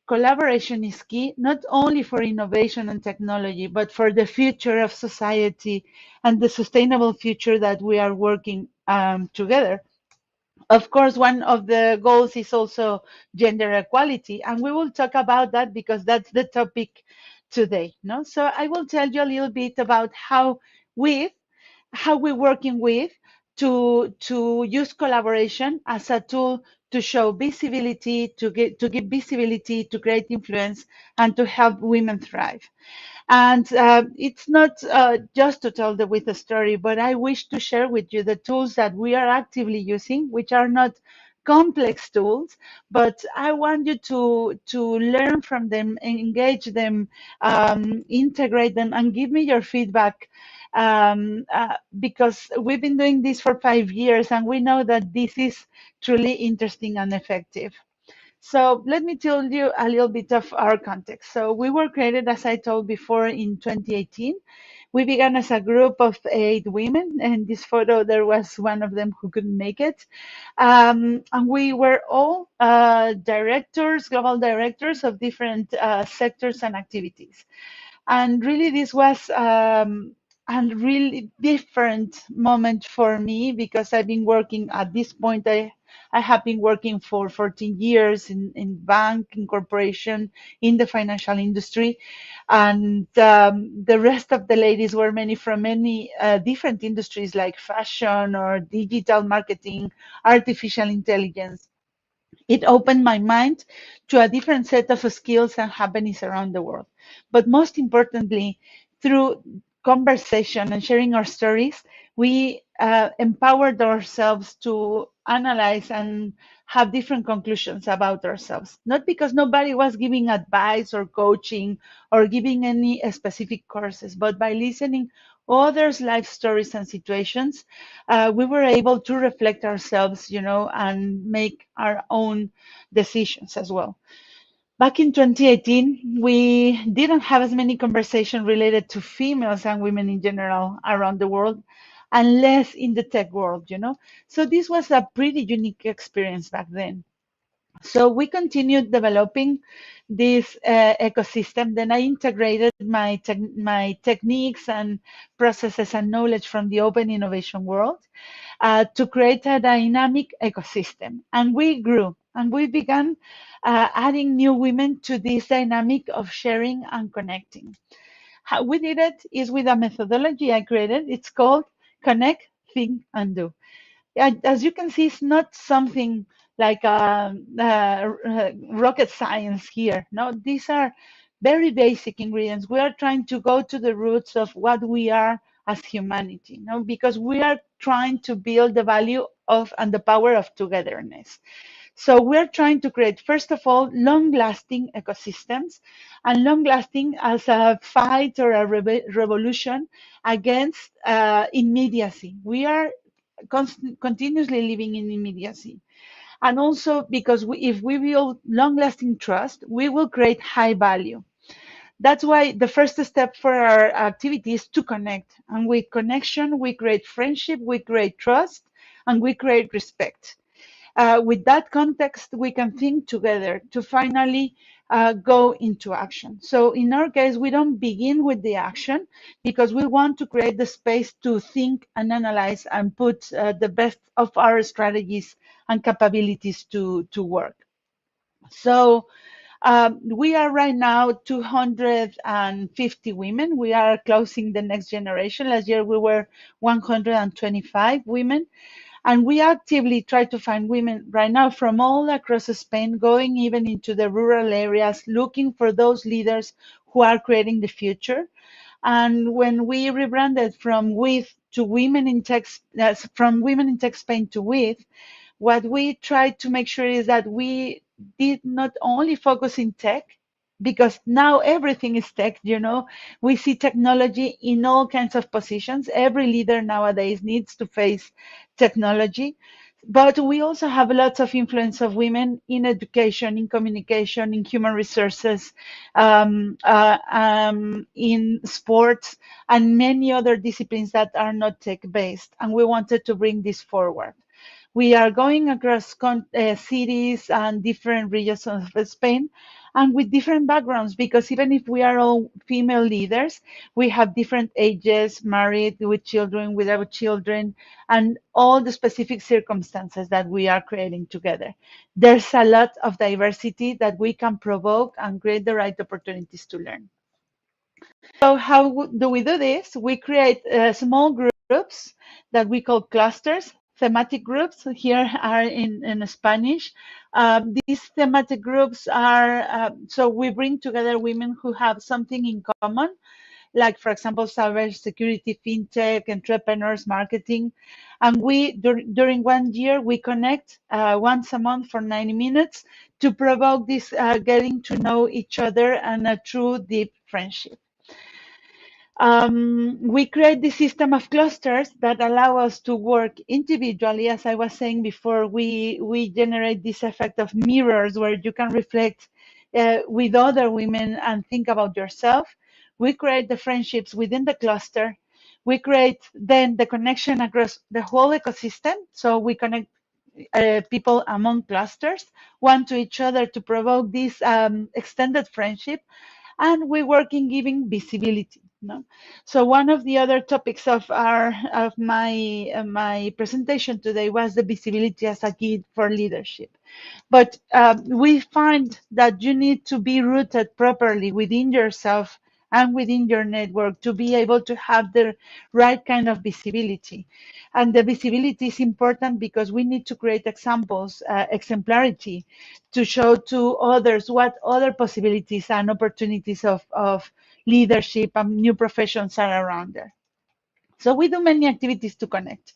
collaboration is key, not only for innovation and technology, but for the future of society and the sustainable future that we are working together. Of course, one of the goals is also gender equality, and we will talk about that because that's the topic today. No, so I will tell you a little bit about how we're working with to use collaboration as a tool to show visibility, to give visibility, to create influence, and to help women thrive. And it's not just to tell the with a story, but I wish to share with you the tools that we are actively using, which are not complex tools, but I want you to learn from them, engage them, integrate them, and give me your feedback. Because we've been doing this for 5 years, and we know that this is truly interesting and effective. So let me tell you a little bit of our context. So we were created, as I told before, in 2018. We began as a group of 8 women. And this photo, there was one of them who couldn't make it. And we were all directors, global directors of different sectors and activities. And really, this was a really different moment for me because I've been working at this point. I have been working for 14 years in bank, in corporation, in the financial industry. And the rest of the ladies were many from many different industries like fashion or digital marketing, artificial intelligence. It opened my mind to a different set of skills and happenings around the world. But most importantly, through conversation and sharing our stories, we empowered ourselves to analyze and have different conclusions about ourselves. Not because nobody was giving advice or coaching or giving any specific courses, but by listening others' life stories and situations, we were able to reflect ourselves, and make our own decisions as well. Back in 2018, we didn't have as many conversations related to females and women in general around the world, and less in the tech world. So this was a pretty unique experience back then. So we continued developing this ecosystem. Then I integrated my techniques and processes and knowledge from the open innovation world to create a dynamic ecosystem. And we grew and we began adding new women to this dynamic of sharing and connecting. How we did it is with a methodology I created. It's called Connect, Think, and Do. As you can see, it's not something like rocket science here. No, these are very basic ingredients. We are trying to go to the roots of what we are as humanity, because we are trying to build the value of and the power of togetherness. So we're trying to create, first of all, long-lasting ecosystems, and long-lasting as a fight or a revolution against immediacy. We are continuously living in immediacy. And also because if we build long-lasting trust, we will create high value. That's why the first step for our activity is to connect. And with connection, we create friendship, we create trust, and we create respect. With that context, we can think together to finally go into action. So in our case, we don't begin with the action because we want to create the space to think and analyze and put the best of our strategies and capabilities to work. So we are right now 250 women. We are closing the next generation. Last year, we were 125 women. And we actively try to find women right now from all across Spain, going even into the rural areas, looking for those leaders who are creating the future. And when we rebranded from With to Women in Tech, from Women in Tech Spain to With, what we tried to make sure is that we did not only focus in tech, because now everything is tech, we see technology in all kinds of positions. Every leader nowadays needs to face technology. But we also have lots of influence of women in education, in communication, in human resources, in sports, and many other disciplines that are not tech-based. And we wanted to bring this forward. We are going across cities and different regions of Spain, and with different backgrounds, because even if we are all female leaders, we have different ages, married, with children, without children, and all the specific circumstances that we are creating together. There's a lot of diversity that we can provoke and create the right opportunities to learn. So how do we do this? We create small groups that we call clusters, thematic groups. Here are in Spanish. These thematic groups are, so we bring together women who have something in common, like, for example, cybersecurity, fintech, entrepreneurs, marketing. And we, during 1 year, we connect once a month for 90 minutes to provoke this getting to know each other and a true deep friendship. We create this system of clusters that allow us to work individually. As I was saying before, we generate this effect of mirrors where you can reflect with other women and think about yourself. We create the friendships within the cluster. We create then the connection across the whole ecosystem. So we connect people among clusters, one to each other, to provoke this extended friendship. And we work in giving visibility. No? So one of the other topics of my presentation today was the visibility as a key for leadership. But we find that you need to be rooted properly within yourself and within your network to be able to have the right kind of visibility. And the visibility is important because we need to create examples, exemplarity, to show to others what other possibilities and opportunities of leadership and new professions are around there. So we do many activities to connect.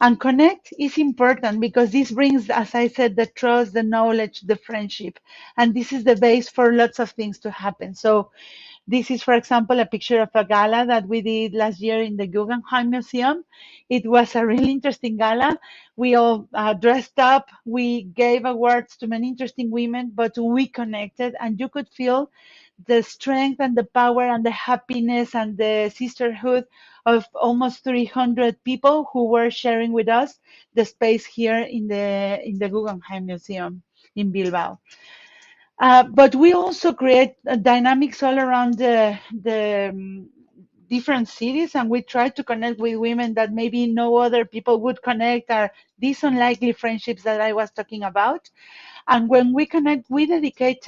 And connect is important because this brings, as I said, the trust, the knowledge, the friendship. And this is the base for lots of things to happen. So this is, for example, a picture of a gala that we did last year in the Guggenheim Museum. It was a really interesting gala. We all dressed up. We gave awards to many interesting women, but we connected, and you could feel the strength and the power and the happiness and the sisterhood of almost 300 people who were sharing with us the space here in the Guggenheim Museum in Bilbao. But we also create dynamics all around the different cities, and we try to connect with women that maybe no other people would connect, or these unlikely friendships that I was talking about. And when we connect, we dedicate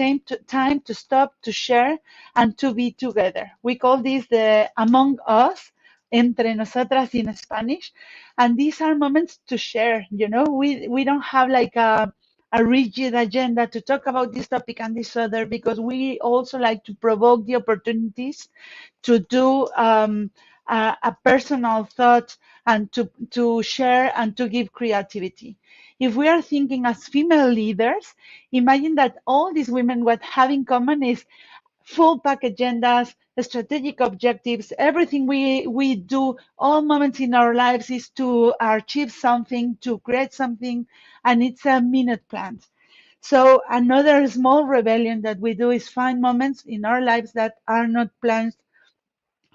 time to stop, to share, and to be together. We call this the among us, entre nosotras in Spanish. And these are moments to share. We don't have like a rigid agenda to talk about this topic and this other, because we also like to provoke the opportunities to do a personal thought and to share and to give creativity. If we are thinking as female leaders, imagine that all these women, what have in common is full pack agendas, strategic objectives. Everything we do, all moments in our lives, is to achieve something, to create something, and it's a minute plan. So another small rebellion that we do is find moments in our lives that are not planned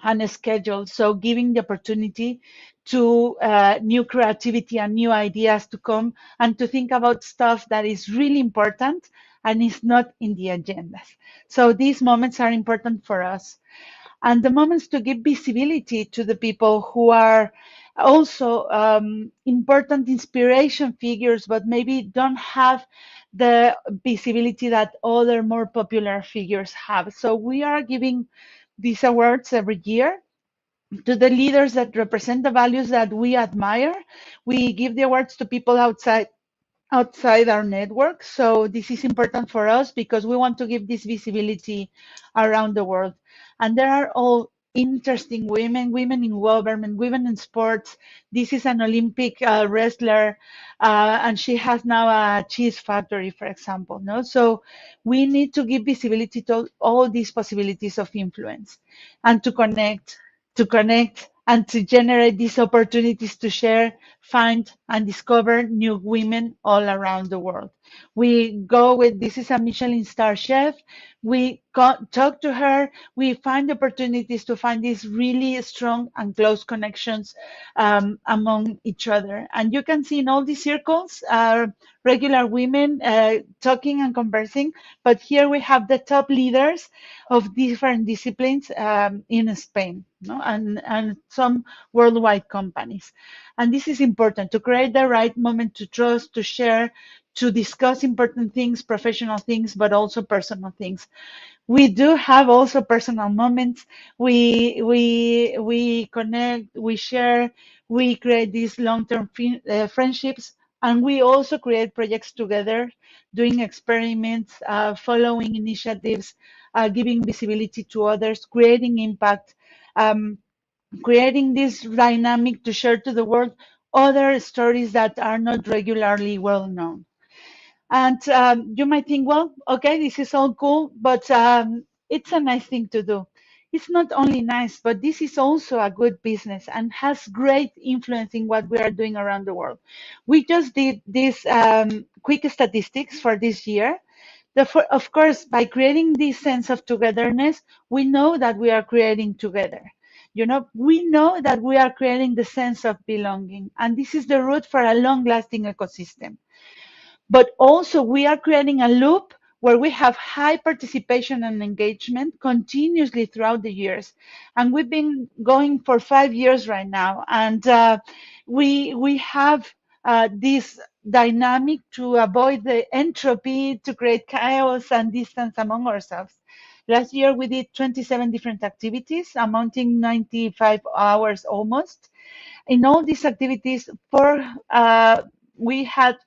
and scheduled. So giving the opportunity to new creativity and new ideas to come and to think about stuff that is really important and is not in the agendas. So these moments are important for us. And the moments to give visibility to the people who are also important inspiration figures, but maybe don't have the visibility that other more popular figures have. So we are giving these awards every year to the leaders that represent the values that we admire. We give the awards to people outside our network. So this is important for us because we want to give this visibility around the world. And there are all interesting women, women in government, women in sports. This is an Olympic wrestler, and she has now a cheese factory, for example. No, so we need to give visibility to all these possibilities of influence, and to connect, and to generate these opportunities to share, find, and discover new women all around the world. We go with this is a Michelin star chef. We talk to her. We find opportunities to find these really strong and close connections among each other. And you can see in all these circles regular women talking and conversing. But here we have the top leaders of different disciplines in Spain, no? And some worldwide companies. And this is important to create the right moment to trust, to share, to discuss important things, professional things, but also personal things. We do have also personal moments. We connect, we share, we create these long-term friendships, and we also create projects together, doing experiments, following initiatives, giving visibility to others, creating impact, um, creating this dynamic to share to the world other stories that are not regularly well known. And you might think, well, okay, this is all cool, but it's a nice thing to do. It's not only nice, but this is also a good business and has great influence in what we are doing around the world. We just did this quick statistics for this year. Of course, by creating this sense of togetherness, we know that we are creating together. You know, we know that we are creating the sense of belonging, and this is the root for a long-lasting ecosystem. But also we are creating a loop where we have high participation and engagement continuously throughout the years. And we've been going for 5 years right now. And we have this dynamic to avoid the entropy, to create chaos and distance among ourselves. Last year, we did 27 different activities, amounting 95 hours almost. In all these activities, we had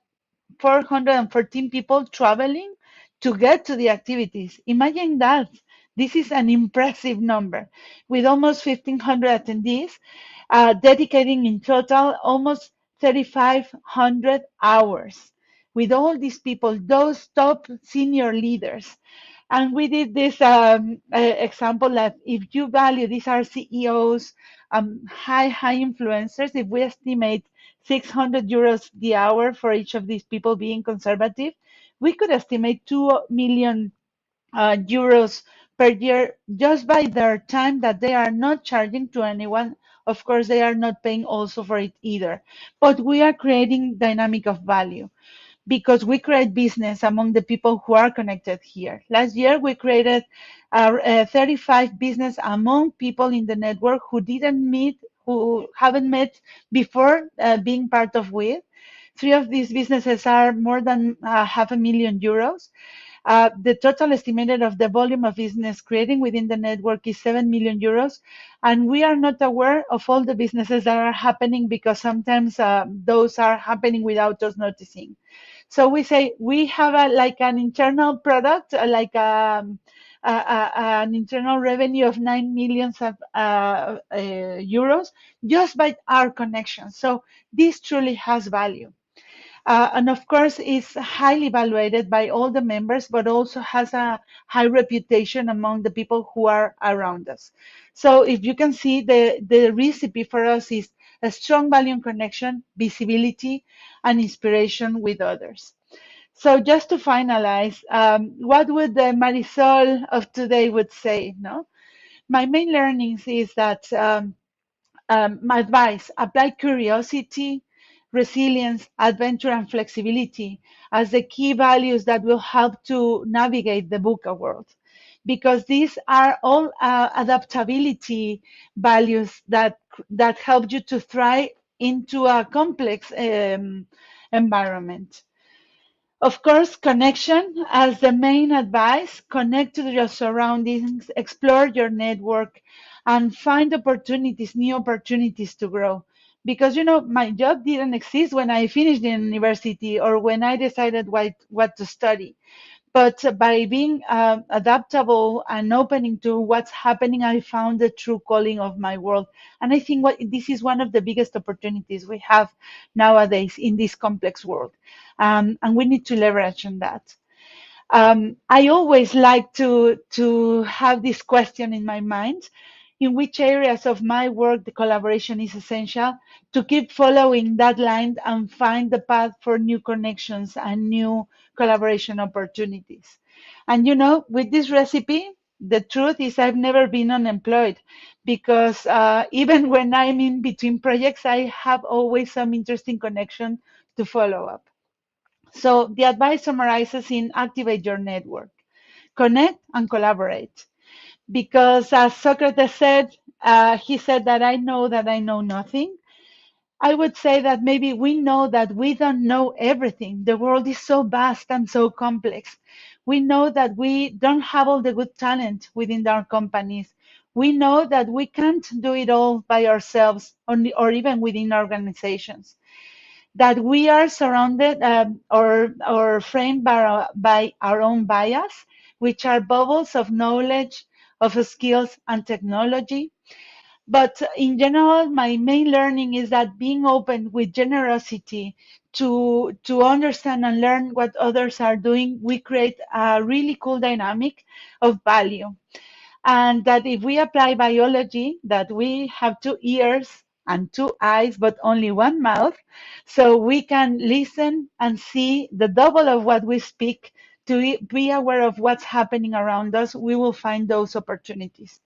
414 people traveling to get to the activities. Imagine that. This is an impressive number, with almost 1,500 attendees, dedicating in total almost 3,500 hours with all these people, those top senior leaders. And we did this example that if you value, these are CEOs, high influencers, if we estimate 600 euros the hour for each of these people being conservative, we could estimate 2 million euros per year just by their time that they are not charging to anyone. Of course, they are not paying also for it either. But we are creating dynamic of value, because we create business among the people who are connected here. Last year, we created 35 business among people in the network who haven't met before being part of WIT. 3 of these businesses are more than €500,000. The total estimated of the volume of business creating within the network is €7 million, and we are not aware of all the businesses that are happening because sometimes those are happening without us noticing. So we say we have an internal product, an internal revenue of 9 million euros just by our connection. So this truly has value. And of course, it's highly evaluated by all the members, but also has a high reputation among the people who are around us. So if you can see, the recipe for us is a strong value and connection, visibility, and inspiration with others. So just to finalize, what would the Marisol of today would say? No, my main learnings is that my advice: apply curiosity, resilience, adventure, and flexibility as the key values that will help to navigate the VUCA world, because these are all adaptability values that help you to thrive into a complex environment. Of course, connection as the main advice. Connect to your surroundings, explore your network, and find opportunities, new opportunities to grow. Because, my job didn't exist when I finished in university or when I decided what to study. But by being adaptable and opening to what's happening, I found the true calling of my world. And I think this is one of the biggest opportunities we have nowadays in this complex world. And we need to leverage on that. I always like to have this question in my mind: in which areas of my work the collaboration is essential, to keep following that line and find the path for new connections and new collaboration opportunities. And with this recipe, the truth is I've never been unemployed, because even when I'm in between projects, I have always some interesting connection to follow up. So the advice summarizes in: activate your network, connect and collaborate. Because as Socrates said, he said that I know nothing. I would say that maybe we know that we don't know everything. The world is so vast and so complex. We know that we don't have all the good talent within our companies. We know that we can't do it all by ourselves, or even within organizations. That we are surrounded or framed by our own bias, which are bubbles of knowledge, of skills and technology. But in general, my main learning is that being open with generosity to understand and learn what others are doing, we create a really cool dynamic of value. And that if we apply biology, that we have 2 ears and 2 eyes, but only one mouth, so we can listen and see the double of what we speak, to be aware of what's happening around us, we will find those opportunities.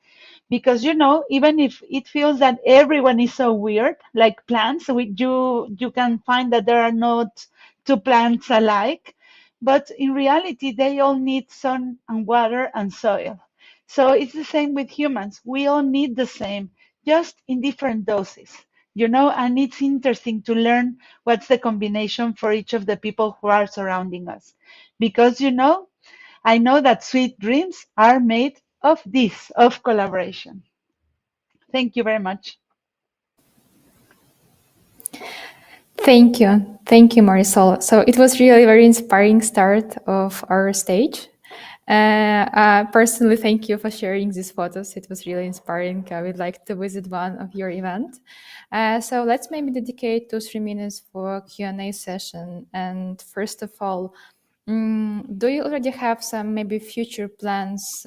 Because even if it feels that everyone is so weird, like plants, you can find that there are not two plants alike, but in reality they all need sun and water and soil. So it's the same with humans. We all need the same, just in different doses. And it's interesting to learn what's the combination for each of the people who are surrounding us. Because I know that sweet dreams are made of this, of collaboration. Thank you very much. Thank you, Marisol. So it was really a very inspiring start of our stage. Personally, thank you for sharing these photos. It was really inspiring. I would like to visit one of your events. So let's maybe dedicate 2-3 minutes for Q&A session. And first of all, do you already have some maybe future plans,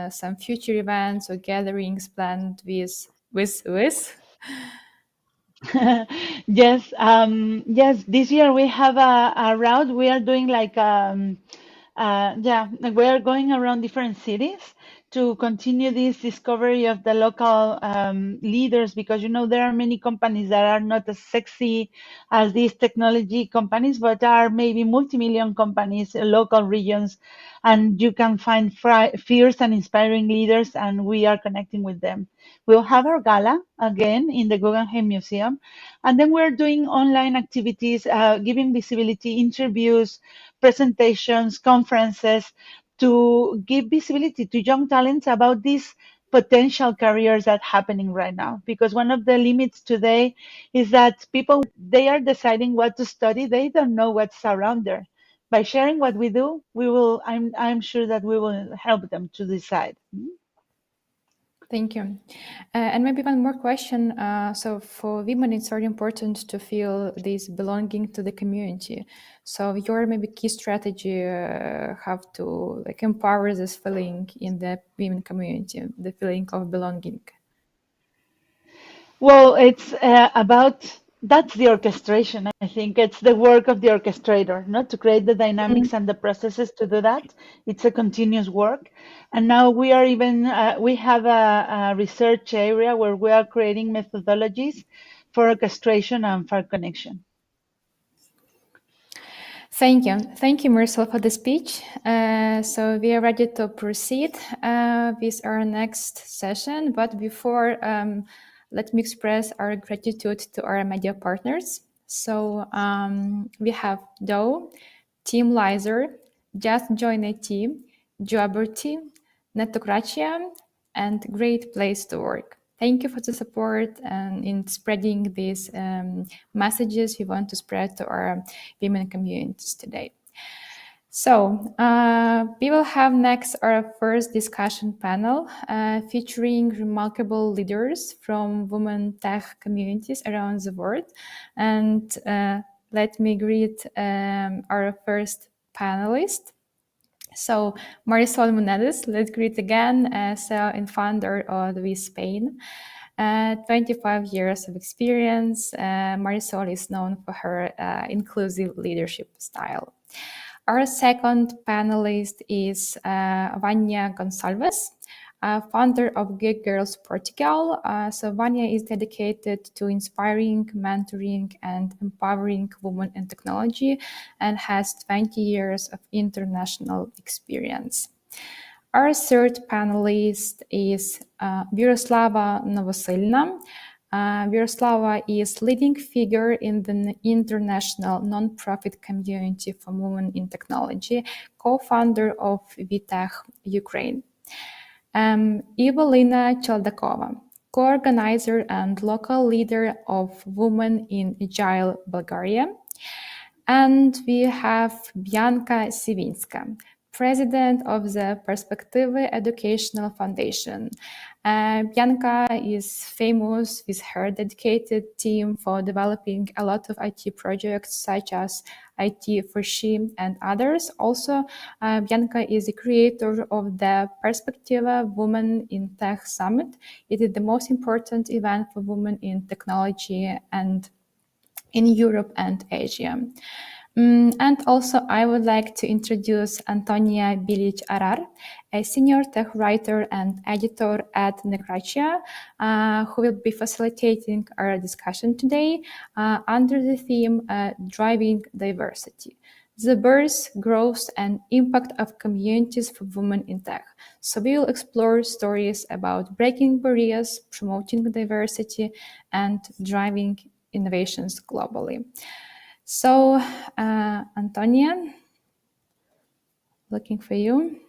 some future events or gatherings planned with? Yes. This year we have a route. We are doing like we are going around different cities to continue this discovery of the local leaders, because there are many companies that are not as sexy as these technology companies, but are maybe multi-million companies, local regions, and you can find fierce and inspiring leaders, and we are connecting with them. We'll have our gala again in the Guggenheim Museum, and then we're doing online activities, giving visibility, interviews, presentations, conferences, to give visibility to young talents about these potential careers that are happening right now. Because one of the limits today is that people, they are deciding what to study. They don't know what's around there. By sharing what we do, I'm sure that we will help them to decide. Thank you. And maybe one more question. So for women, it's very important to feel this belonging to the community. So your maybe key strategy have to empower this feeling in the women community, the feeling of belonging. Well, it's that's the orchestration. I think it's the work of the orchestrator, not to create the dynamics and the processes to do that. It's a continuous work. And now we are we have a research area where we are creating methodologies for orchestration and for connection. Thank you. Thank you, Marisol, for the speech. So we are ready to proceed with our next session. But before, let me express our gratitude to our media partners. So we have Dow, Team Lizer, Just Join IT, Joberty, Netocratia, and Great Place to Work. Thank you for the support and in spreading these messages we want to spread to our women communities today. So we will have next our first discussion panel featuring remarkable leaders from women tech communities around the world. And let me greet our first panelist. So Marisol Menendez, let's greet again, CEO and founder of Spain. 25 years of experience. Marisol is known for her inclusive leadership style. Our second panelist is Vânia Gonçalves, founder of Geek Girls Portugal. So Vânia is dedicated to inspiring, mentoring, and empowering women in technology and has 20 years of international experience. Our third panelist is Viroslava Novosylna. Viroslava is leading figure in the international non-profit community for women in technology, co-founder of VUCA Ukraine. Ivelina Chaldakova, co-organizer and local leader of Women in Agile Bulgaria. And we have Bianka Siwińska, president of the Perspective Educational Foundation. Bianka is famous with her dedicated team for developing a lot of IT projects such as IT for She and others. Also, Bianka is the creator of the Perspective Women in Tech Summit. It is the most important event for women in technology and in Europe and Asia. And also, I would like to introduce Antonija Bilić Arar, a senior tech writer and editor at Croatia, who will be facilitating our discussion today under the theme Driving Diversity: the birth, growth, and impact of communities for women in tech. So we will explore stories about breaking barriers, promoting diversity, and driving innovations globally. So, Antonija, looking for you.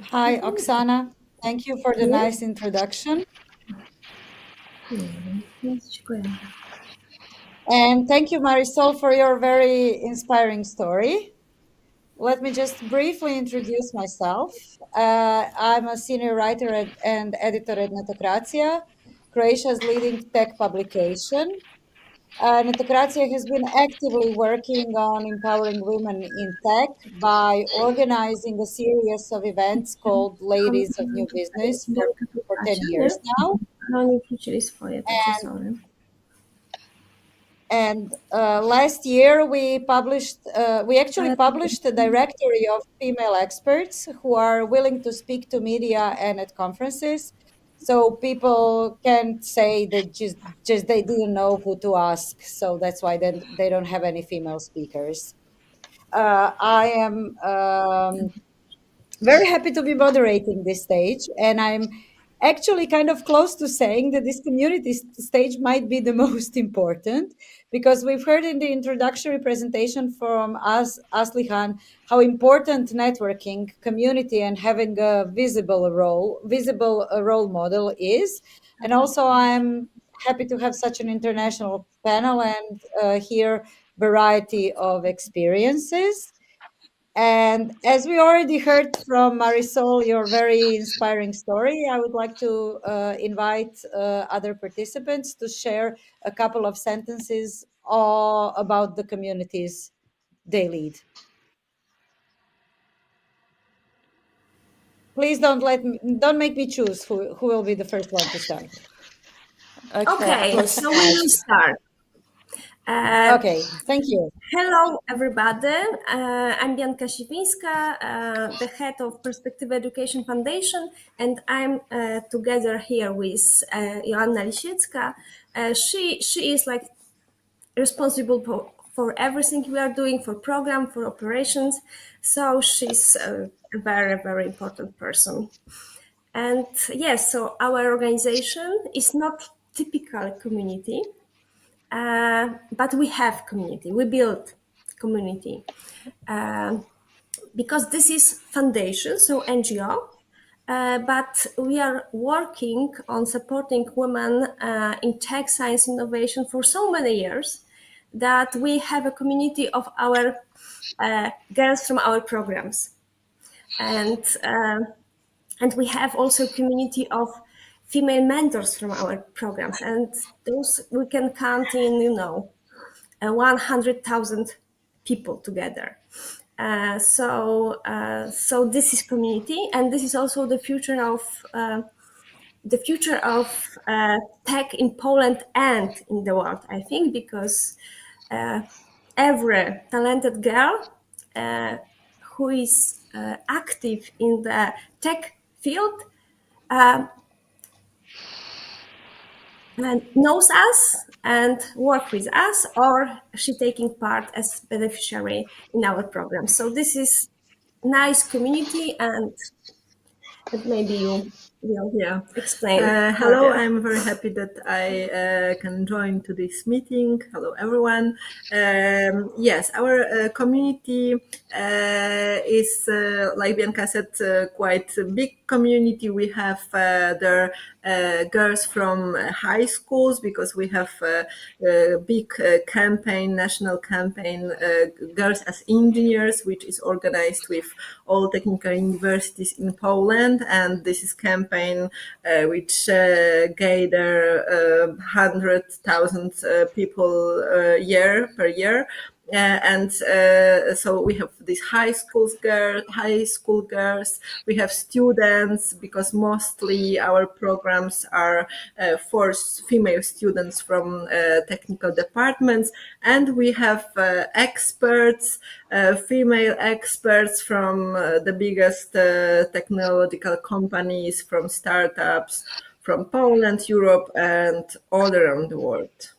Hi, Oksana. Thank you for the nice introduction. And thank you, Marisol, for your very inspiring story. Let me just briefly introduce myself. I'm a senior writer and editor at Netokracija, Croatia's leading tech publication. Netokracija has been actively working on empowering women in tech by organizing a series of events called Ladies of New Business for 10 years now. And last year we actually published a directory of female experts who are willing to speak to media and at conferences. So people can't say that just they didn't know who to ask. So that's why they don't have any female speakers. I am very happy to be moderating this stage, and I'm actually kind of close to saying that this community stage might be the most important, because we've heard in the introductory presentation from Aslihan how important networking, community, and having a visible role model is. And also I'm happy to have such an international panel and hear variety of experiences. And as we already heard from Marisol, your very inspiring story, I would like to invite other participants to share a couple of sentences about the communities they lead. Please don't make me choose who will be the first one to start. Okay, so we will start. Okay, thank you. Hello, everybody. I'm Bianka Siwińska, the head of Perspective Education Foundation, and I'm together here with Joanna Lisiecka. She is like responsible for everything we are doing, for program, for operations. So she's a very, very important person. And yes, so our organization is not typical community. But we have community, we build community because this is foundation, so NGO, but we are working on supporting women in tech, science, innovation for so many years that we have a community of our girls from our programs, and we have also a community of female mentors from our programs, and those we can count in 100,000 people together. So this is community, and this is also the future of tech in Poland and in the world, I think, because every talented girl who is active in the tech field and knows us and work with us, or she taking part as beneficiary in our program. So this is nice community, and maybe you will explain. Hello, I'm very happy that I can join to this meeting. Hello, everyone. Yes, our community is, like Bianka said, quite a big community. We have there girls from high schools, because we have a big campaign, national campaign, Girls as Engineers, which is organized with all technical universities in Poland. And this is campaign which gather 100,000 people year per year. So we have these high school girls, we have students, because mostly our programs are for female students from technical departments, and we have experts, female experts from the biggest technological companies, from startups, from Poland, Europe, and all around the world.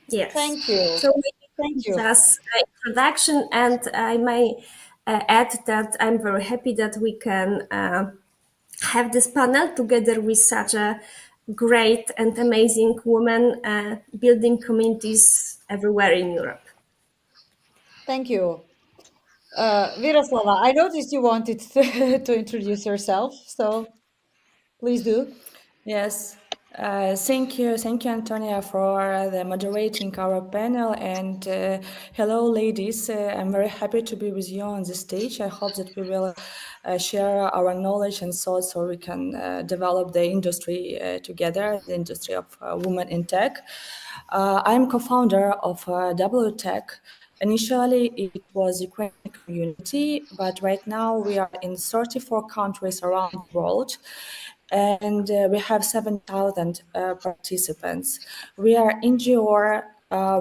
Yes. Thank you. So Thank you. Just an introduction, and I may add that I'm very happy that we can have this panel together with such a great and amazing women building communities everywhere in Europe. Thank you. Viroslava, I noticed you wanted to introduce yourself, so please do. Yes, thank you, Antonia, for the moderating our panel. And hello, ladies. I'm very happy to be with you on the stage. I hope that we will share our knowledge and thoughts, so we can develop the industry together, the industry of women in tech. I'm co-founder of WTech. Initially, it was Ukrainian community, but right now we are in 34 countries around the world. And we have 7,000 participants. We are NGO,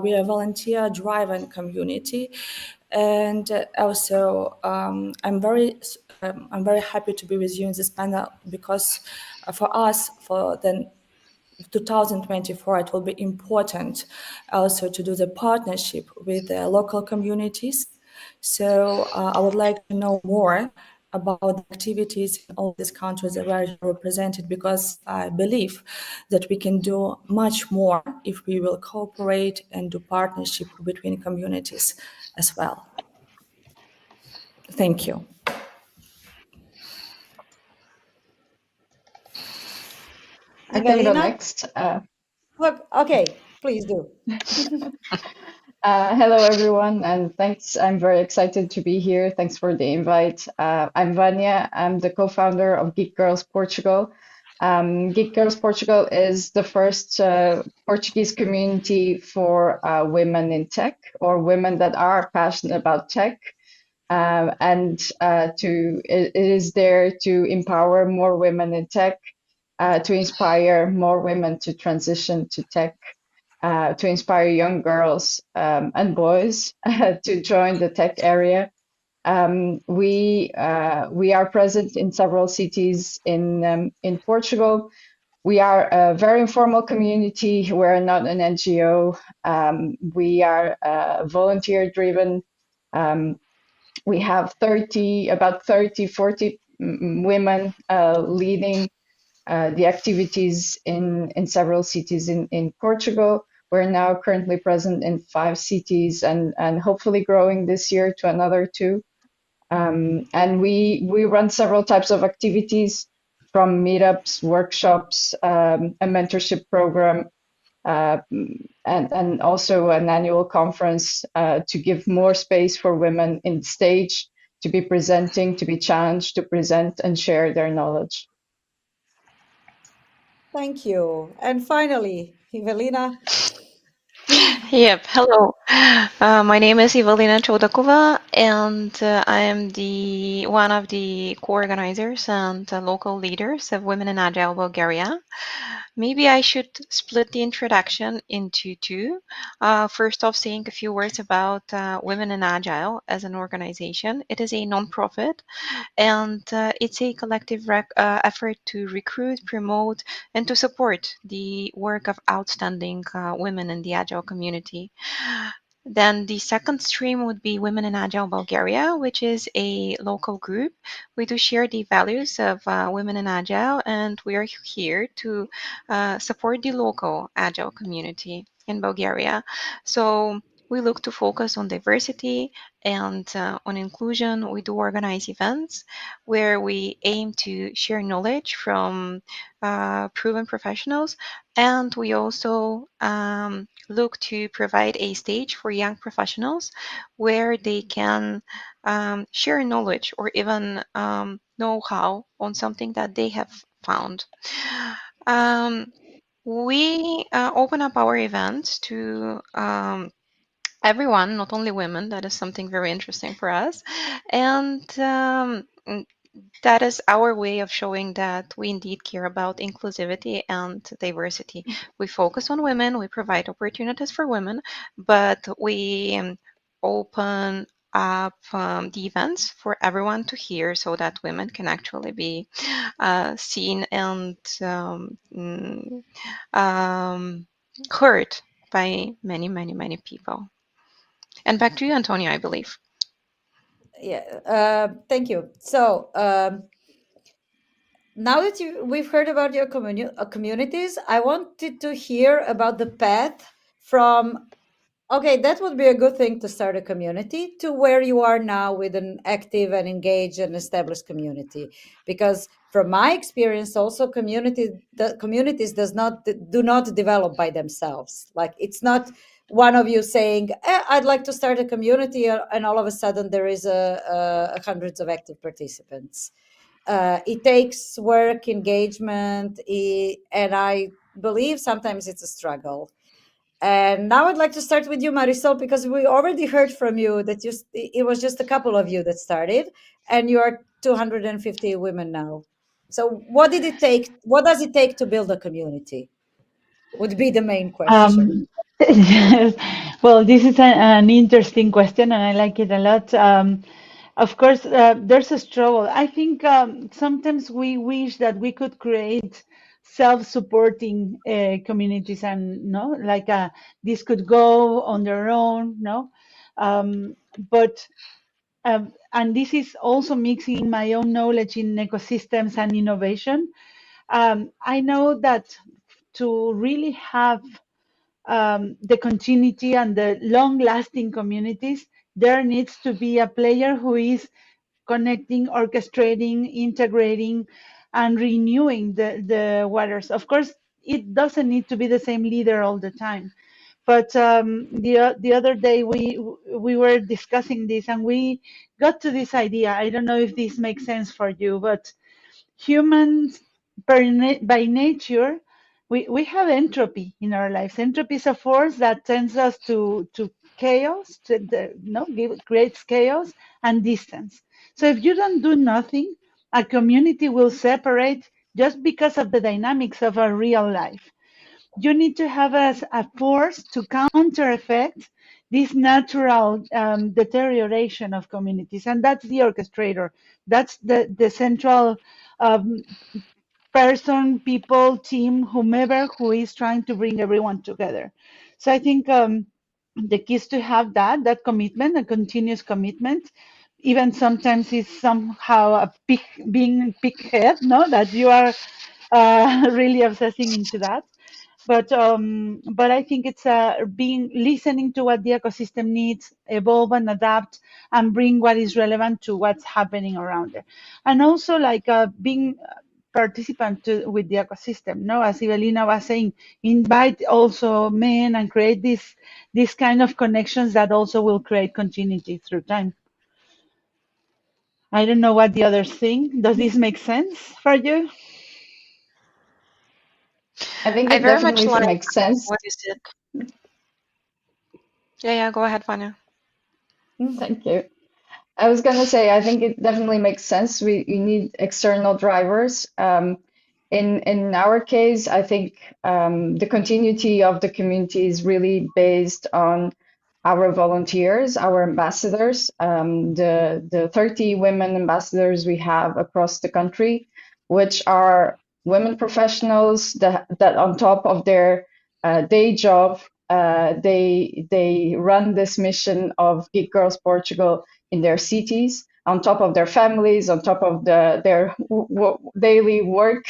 we are volunteer-driven community, and also I'm very happy to be with you in this panel, because for us, for the 2024, it will be important also to do the partnership with the local communities. So I would like to know more about the activities in all these countries that are represented, because I believe that we can do much more if we will cooperate and do partnership between communities as well. Thank you. I can go next. Look, okay, please do. Hello, everyone, and thanks. I'm very excited to be here. Thanks for the invite. I'm Vânia. I'm the co-founder of Geek Girls Portugal. Geek Girls Portugal is the first Portuguese community for women in tech, or women that are passionate about tech. It is there to empower more women in tech, to inspire more women to transition to tech, to inspire young girls and boys to join the tech area. We are present in several cities in Portugal. We are a very informal community. We're not an NGO. We are volunteer driven. We have 40 women leading the activities in several cities in Portugal. We're now currently present in 5 cities and hopefully growing this year to another 2. And we run several types of activities, from meetups, workshops, a mentorship program, and also an annual conference to give more space for women in stage to be presenting, to be challenged, to present and share their knowledge. Thank you. And finally, Ivelina. Yep. Hello. My name is Ivelina Chaldakova, and I am one of the co-organizers and local leaders of Women in Agile Bulgaria. Maybe I should split the introduction into two. First off, saying a few words about Women in Agile as an organization. It is a non-profit, and it's a collective effort to recruit, promote, and to support the work of outstanding women in the Agile community. Then the second stream would be Women in Agile Bulgaria, which is a local group. We do share the values of Women in Agile, and we are here to support the local Agile community in Bulgaria. So we look to focus on diversity and on inclusion. We do organize events where we aim to share knowledge from proven professionals, and we also look to provide a stage for young professionals where they can share knowledge or even know-how on something that they have found. We open up our events to everyone, not only women. That is something very interesting for us. And that is our way of showing that we indeed care about inclusivity and diversity. We focus on women, we provide opportunities for women, but we open up the events for everyone to hear so that women can actually be seen and heard by many, many, many people. And back to you, Antonia, I believe. Yeah, thank you. So now that we've heard about your communities, I wanted to hear about the path from, okay, that would be a good thing to start a community, to where you are now with an active and engaged and established community. Because from my experience, also communities do not develop by themselves. Like, it's not one of you saying, I'd like to start a community, and all of a sudden there is hundreds of active participants. It takes work, engagement, and I believe sometimes it's a struggle. And now I'd like to start with you, Marisol, because we already heard from you that it was just a couple of you that started, and you are 250 women now. So what did it take? What does it take to build a community? Would be the main question. Yes. Well, this is an interesting question, and I like it a lot. Of course, there's a struggle. I think sometimes we wish that we could create self-supporting communities, and no, like this could go on their own, no. But and this is also mixing my own knowledge in ecosystems and innovation. I know that to really have the continuity and the long-lasting communities, there needs to be a player who is connecting, orchestrating, integrating, and renewing the waters. Of course, it doesn't need to be the same leader all the time. But the other day we were discussing this, and we got to this idea. I don't know if this makes sense for you, but humans by nature, we have entropy in our lives. Entropy is a force that tends us to chaos, creates chaos and distance. So if you don't do nothing, a community will separate just because of the dynamics of our real life. You need to have a force to counter effect this natural deterioration of communities, and that's the orchestrator. That's the central person, people, team, whomever who is trying to bring everyone together. So I think the key is to have that commitment, a continuous commitment. Even sometimes it's somehow being big head, no, that you are really obsessing into that. But I think it's listening to what the ecosystem needs, evolve and adapt, and bring what is relevant to what's happening around it. And also like being participant with the ecosystem. No, as Ivelina was saying, invite also men and create this kind of connections that also will create continuity through time. I don't know what the others think. Does this make sense for you? I think I it very much definitely like makes sense. what you said. Yeah, go ahead, Vânia. Thank you. I was going to say, I think it definitely makes sense. We need external drivers. In our case, I think the continuity of the community is really based on our volunteers, our ambassadors, the 30 women ambassadors we have across the country, which are women professionals that on top of their day job, they run this mission of Geek Girls Portugal in their cities, on top of their families, on top of their daily work.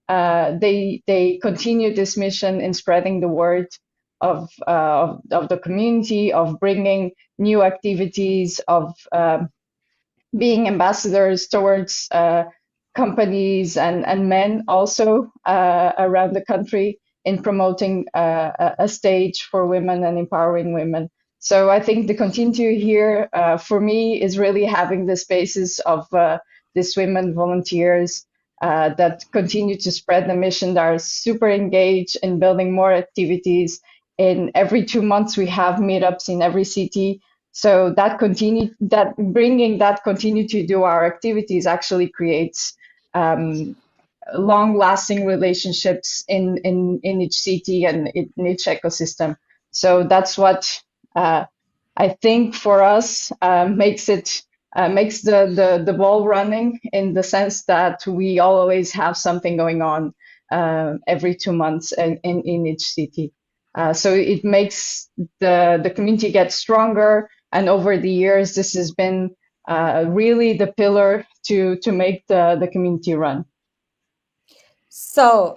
They continue this mission in spreading the word of the community, of bringing new activities, of being ambassadors towards companies and men also around the country in promoting a stage for women and empowering women. So I think the continuity here for me is really having the spaces of these women volunteers that continue to spread the mission, that are super engaged in building more activities. In every 2 months, we have meetups in every city. So that bringing that continuity to our activities actually creates long-lasting relationships in each city and in each ecosystem. So that's what I think for us makes the ball running, in the sense that we always have something going on every 2 months in each city. So it makes the community get stronger. And over the years, this has been really the pillar to make the community run. So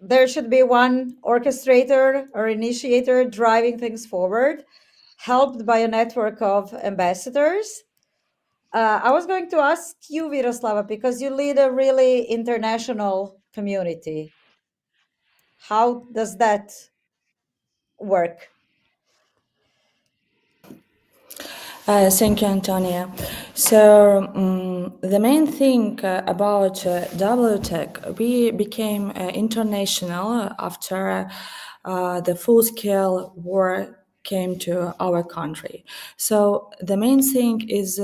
there should be one orchestrator or initiator driving things forward, helped by a network of ambassadors. I was going to ask you, Viroslava, because you lead a really international community. How does that work? Thank you, Antonia. So the main thing about WTech, we became international after the full-scale war came to our country. So the main thing is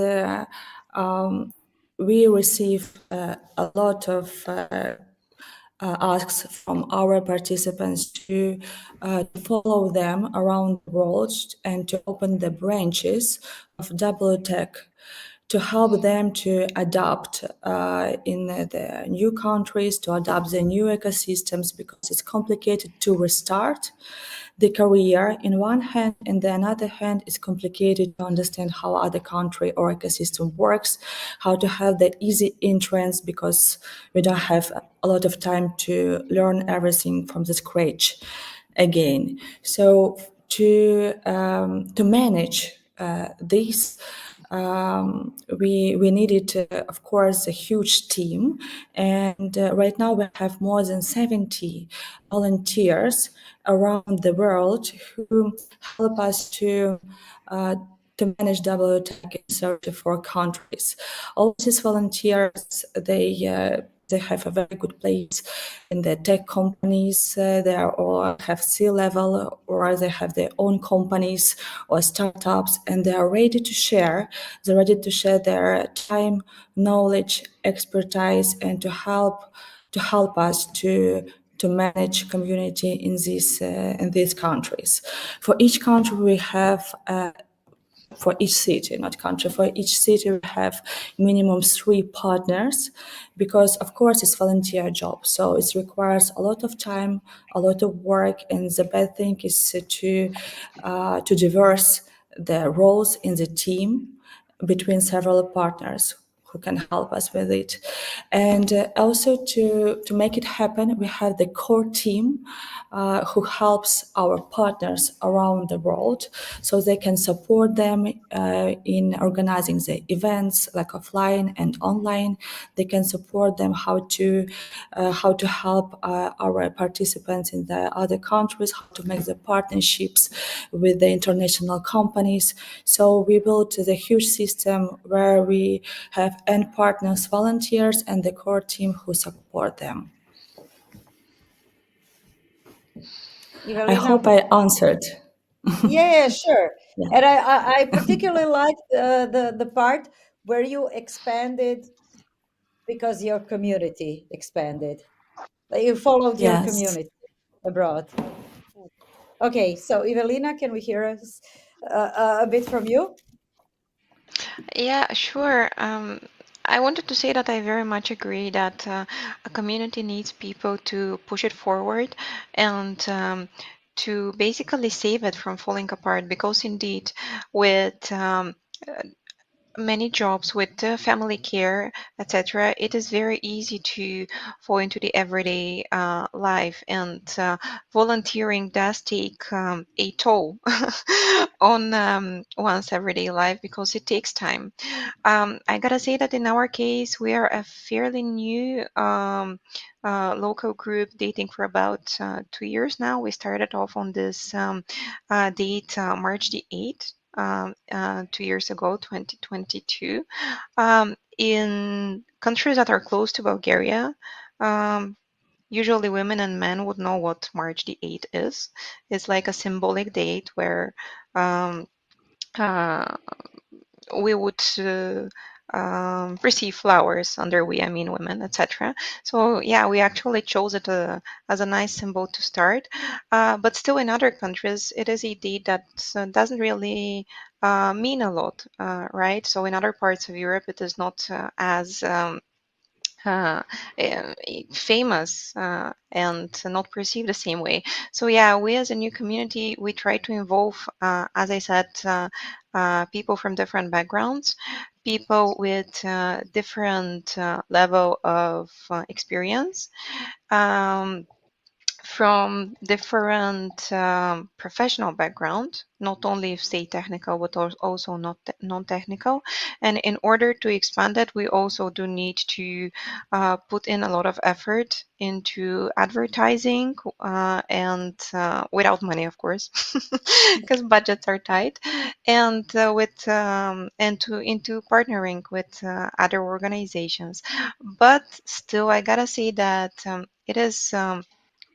we receive a lot of asks from our participants to follow them around the world and to open the branches of WTech to help them to adapt in the new countries, to adapt the new ecosystems, because it's complicated to restart the career in one hand, and the another hand it's complicated to understand how other country or ecosystem works, how to have the easy entrance, because we don't have a lot of time to learn everything from the scratch again. So to manage this, we needed, of course, a huge team, and right now we have more than 70 volunteers around the world who help us to manage WTech in 34 countries. All these volunteers, they have a very good place in the tech companies. They are all have C-level, or they have their own companies or startups, and they are ready to share. They're ready to share their time, knowledge, expertise, and to help us to manage community in these countries. For each country, we have. For each city, not country, for each city we have minimum 3 partners, because of course it's volunteer job, so it requires a lot of time, a lot of work, and the bad thing is to diverse the roles in the team between several partners who can help us with it. And also to make it happen, we have the core team who helps our partners around the world, so they can support them in organizing the events like offline and online. They can support them how to help our participants in the other countries, how to make the partnerships with the international companies. So we built the huge system where we have end partners, volunteers, and the core team who support them. Ivelina, I hope I answered. Yeah, sure. Yeah. And I particularly liked the part where you expanded because your community expanded. Like you followed your Yes. community abroad. Okay, so Ivelina, can we hear us a bit from you? Yeah, sure. I wanted to say that I very much agree that a community needs people to push it forward and to basically save it from falling apart. Because indeed, with many jobs with family care, etc., it is very easy to fall into the everyday life, and volunteering does take a toll on one's everyday life because it takes time. I gotta say that in our case, we are a fairly new local group dating for about 2 years now. We started off on this date, March the 8th. 2 years ago, 2022, in countries that are close to Bulgaria. Usually, women and men would know what March the 8th is. It's like a symbolic date where uh, we would receive flowers under we, I mean women, etc. So yeah, we actually chose it as a nice symbol to start. But still, in other countries, it is a date that doesn't really mean a lot, right? So in other parts of Europe, it is not as uh, famous and not perceived the same way. So yeah, we as a new community, we try to involve, as I said, people from different backgrounds, people with different level of experience. From different professional background, not only say technical, but also not non-technical. And in order to expand it, we also do need to put in a lot of effort into advertising and without money, of course, because budgets are tight, and with and to into partnering with other organizations. But still, I gotta say that it is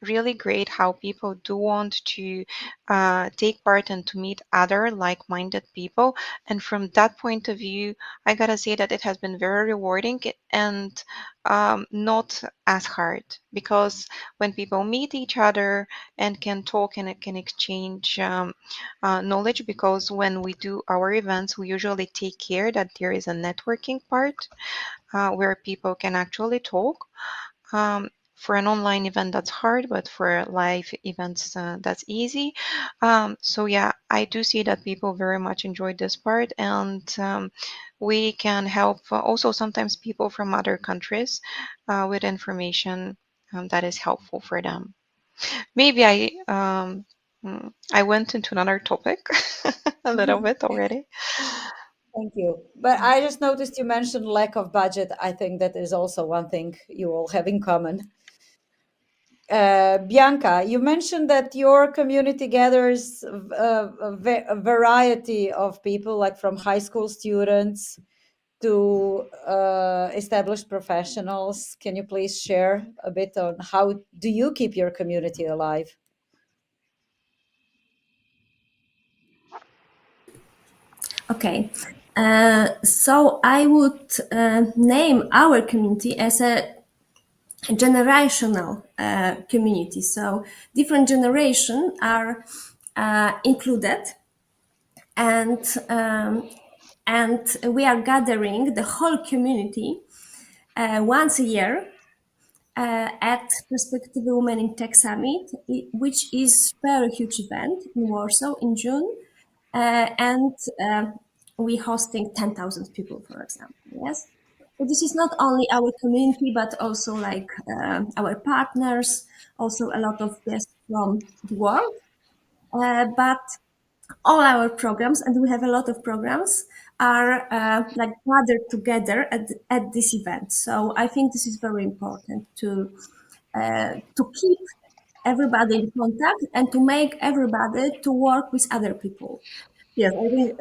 really great how people do want to take part and to meet other like-minded people. And from that point of view, I gotta say that it has been very rewarding and not as hard, because when people meet each other and can talk and can exchange knowledge, because when we do our events, we usually take care that there is a networking part where people can actually talk. For an online event, that's hard, but for live events, that's easy. So yeah, I do see that people very much enjoyed this part, and we can help also sometimes people from other countries with information that is helpful for them. Maybe I went into another topic a little bit already. Thank you. But I just noticed you mentioned lack of budget. I think that is also one thing you all have in common. Bianca, you mentioned that your community gathers a variety of people, like from high school students to established professionals. Can you please share a bit on how do you keep your community alive? Okay, so I would name our community as a generational community. So different generations are included, and we are gathering the whole community once a year at Perspective Women in Tech Summit, which is a very huge event in Warsaw in June, and we hosting 10,000 people, for example. Yes. So this is not only our community, but also like our partners, also a lot of guests from the world. But all our programs, and we have a lot of programs, are like gathered together at this event. So I think this is very important to keep everybody in contact and to make everybody to work with other people. Yes, I think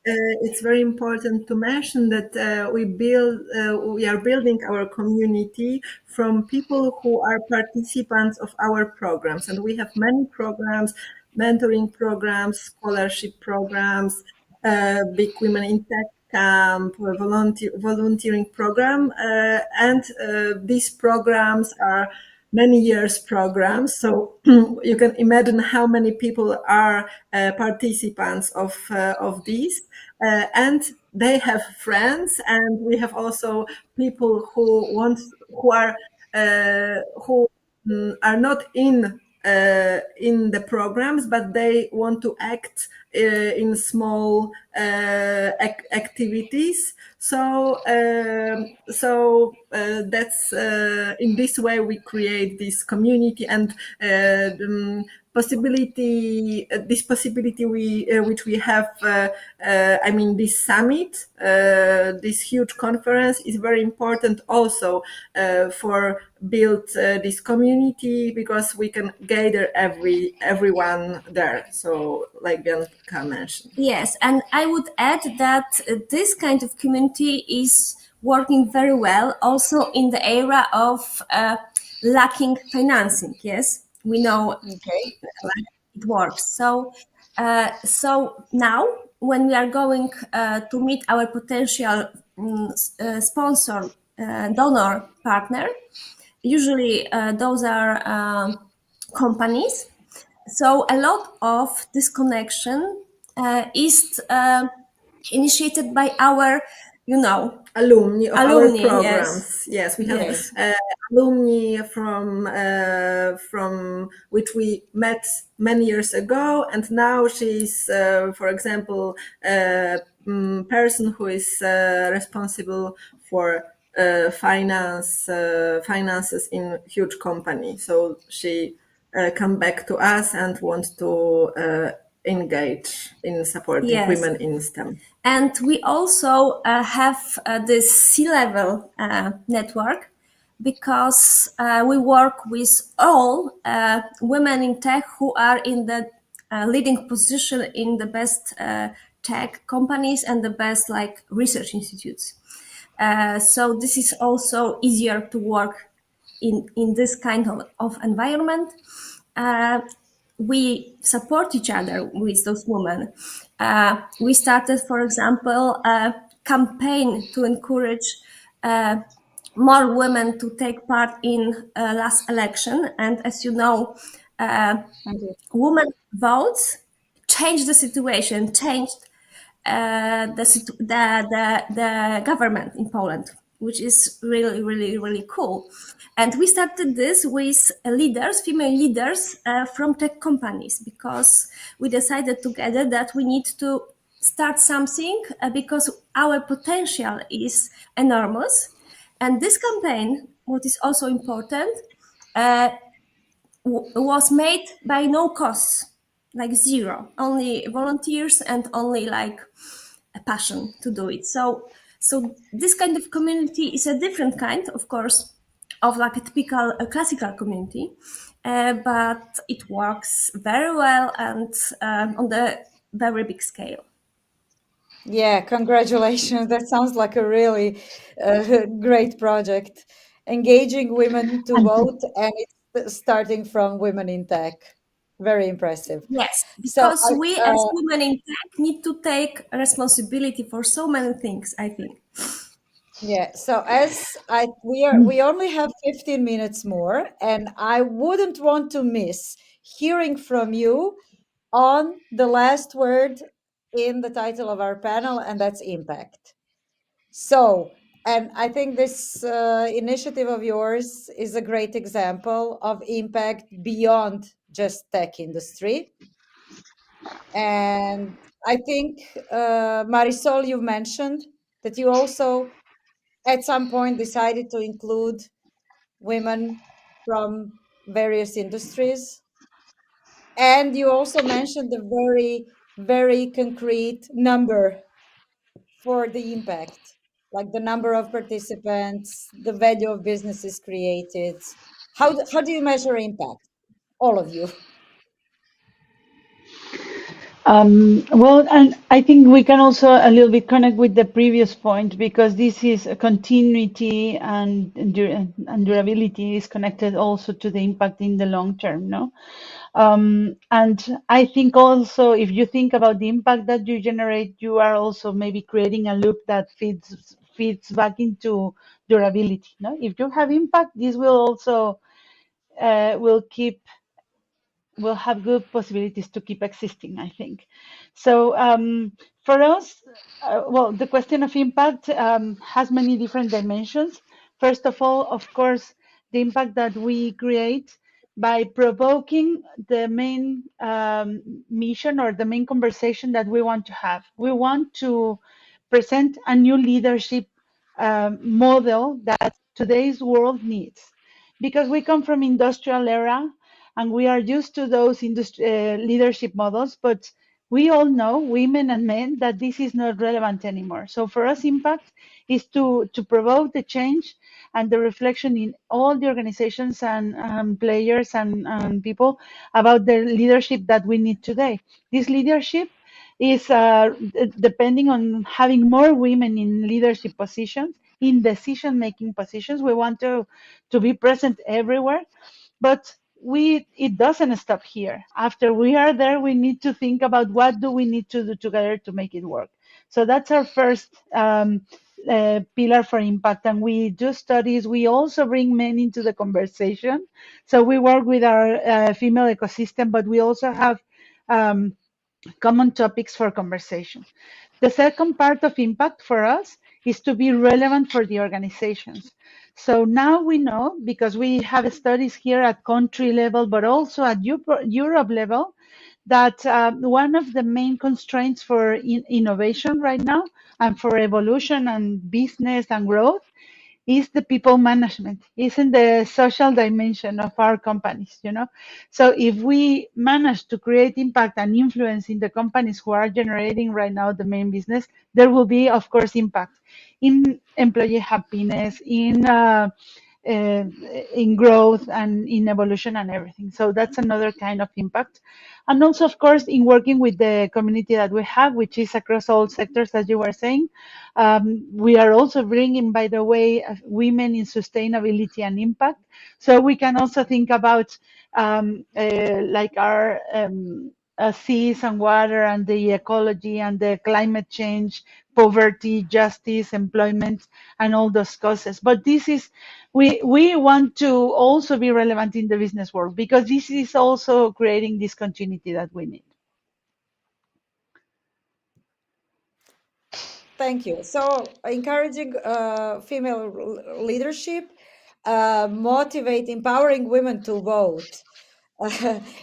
it's very important to mention that we are building our community from people who are participants of our programs, and we have many programs, mentoring programs, scholarship programs, big Women in Tech camp, volunteering program, and these programs are many years programs. So you can imagine how many people are participants of these, and they have friends, and we have also people who are not in the programs, but they want to act in small activities. So that's in this way we create this community, and this possibility which we have. I mean, this summit, this huge conference, is very important also for build this community, because we can gather everyone there. So, like Bianka mentioned. Yes, and I would add that this kind of community is working very well also in the area of lacking financing. Yes, we know it works. So now when we are going to meet our potential sponsor, donor partner, usually those are companies. So a lot of this connection is initiated by our, alumni of our programs. Yes, We have alumni from which we met many years ago, and now she's, for example, a person who is responsible for finances in huge company. So she come back to us and want to engage in supporting women in STEM. And we also have this C-level network, because we work with all women in tech who are in the leading position in the best tech companies and the best research institutes. So this is also easier to work in this kind of environment. We support each other with those women. We started, for example, a campaign to encourage more women to take part in last election. And as you know, women votes changed the situation, changed the government in Poland, which is really, really, really cool. And we started this with leaders, female leaders from tech companies, because we decided together that we need to start something because our potential is enormous. And this campaign, what is also important, was made by no cost, like zero, only volunteers and only a passion to do it. So this kind of community is a different kind, of course, of a typical classical community, but it works very well and on the very big scale. Yeah, congratulations. That sounds like a really great project. Engaging women to vote, and it's starting from Women in Tech. Very impressive. Yes, because we as women in tech need to take responsibility for so many things, I think. Yeah, so we only have 15 minutes more, and I wouldn't want to miss hearing from you on the last word in the title of our panel, and that's impact. So, and I think this initiative of yours is a great example of impact beyond just tech industry. And I think, Marisol, you've mentioned that you also at some point decided to include women from various industries. And you also mentioned a very, very concrete number for the impact, like the number of participants, the value of businesses created. How do you measure impact? All of you. Well, and I think we can also a little bit connect with the previous point, because this is a continuity, and durability is connected also to the impact in the long term, no? And I think also, if you think about the impact that you generate, you are also maybe creating a loop that feeds back into durability, no? If you have impact, this will also will have good possibilities to keep existing, I think. So for us, well, the question of impact has many different dimensions. First of all, of course, the impact that we create by provoking the main mission, or the main conversation that we want to have. We want to present a new leadership model that today's world needs, because we come from industrial era, and we are used to those leadership models, but we all know, women and men, that this is not relevant anymore. So for us, impact is to provoke the change and the reflection in all the organizations and players and people about the leadership that we need today. This leadership is depending on having more women in leadership positions, in decision-making positions. We want to be present everywhere, but it doesn't stop here. After we are there, we need to think about what do we need to do together to make it work. So that's our first pillar for impact. And we do studies. We also bring men into the conversation. So we work with our female ecosystem, but we also have common topics for conversation. The second part of impact for us is to be relevant for the organizations. So now we know, because we have studies here at country level, but also at Europe level, that one of the main constraints for innovation right now, and for evolution and business and growth, is the people management, isn't the social dimension of our companies, you know? So if we manage to create impact and influence in the companies who are generating right now the main business, there will be, of course, impact in employee happiness, in growth, and in evolution and everything. So that's another kind of impact. And also, of course, in working with the community that we have, which is across all sectors, as you were saying. We are also bringing, by the way, women in sustainability and impact. So we can also think about like our seas and water, and the ecology, and the climate change, poverty, justice, employment, and all those causes. But this is, we want to also be relevant in the business world, because this is also creating this continuity that we need. Thank you. So encouraging female leadership, motivate, empowering women to vote.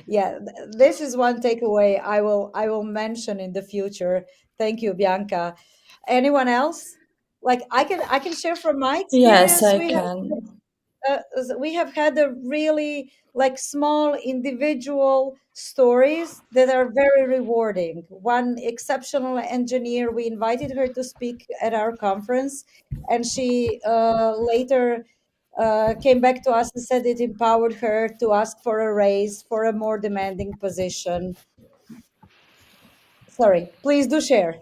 Yeah, this is one takeaway I will mention in the future. Thank you, Bianca. Anyone else? Like I can share from my Yes, experience. I can. We have had a really like small individual stories that are very rewarding. One exceptional engineer, we invited her to speak at our conference, and she later came back to us and said it empowered her to ask for a raise for a more demanding position. Sorry, please do share.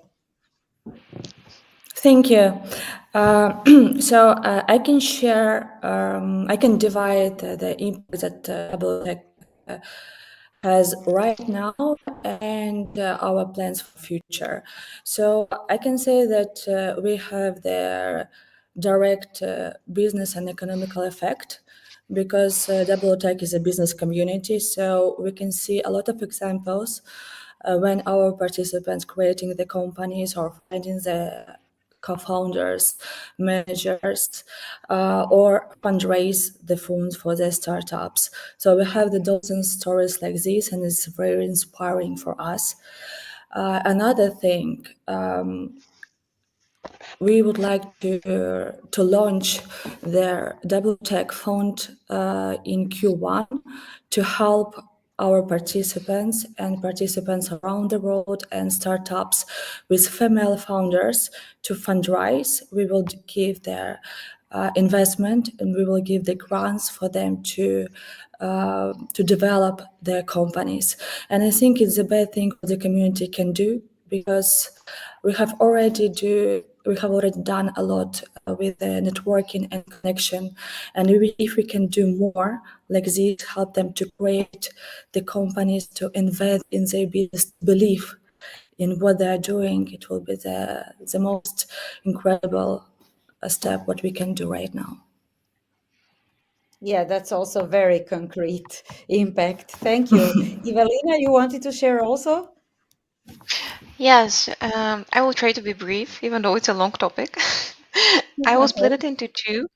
Thank you. So I can share, I can divide the impact that WomenInTech has right now and our plans for future. So I can say that we have the direct business and economical effect, because WomenInTech is a business community. So we can see a lot of examples when our participants creating the companies or finding the co-founders, managers, or fundraise the funds for their startups. So we have the dozen stories like this, and it's very inspiring for us. Another thing, we would like to launch their WTech fund in Q1 to help our participants and participants around the world and startups with female founders to fundraise. We will give their investment and we will give the grants for them to develop their companies. And I think it's a bad thing the community can do, because we have already done a lot with the networking and connection, and if we can do more like this, help them to create the companies, to invest in their business, believe in what they are doing, it will be the most incredible step what we can do right now. Yeah, that's also very concrete impact. Thank you. Ivelina, you wanted to share also? Yes, I will try to be brief, even though it's a long topic. I will split it into two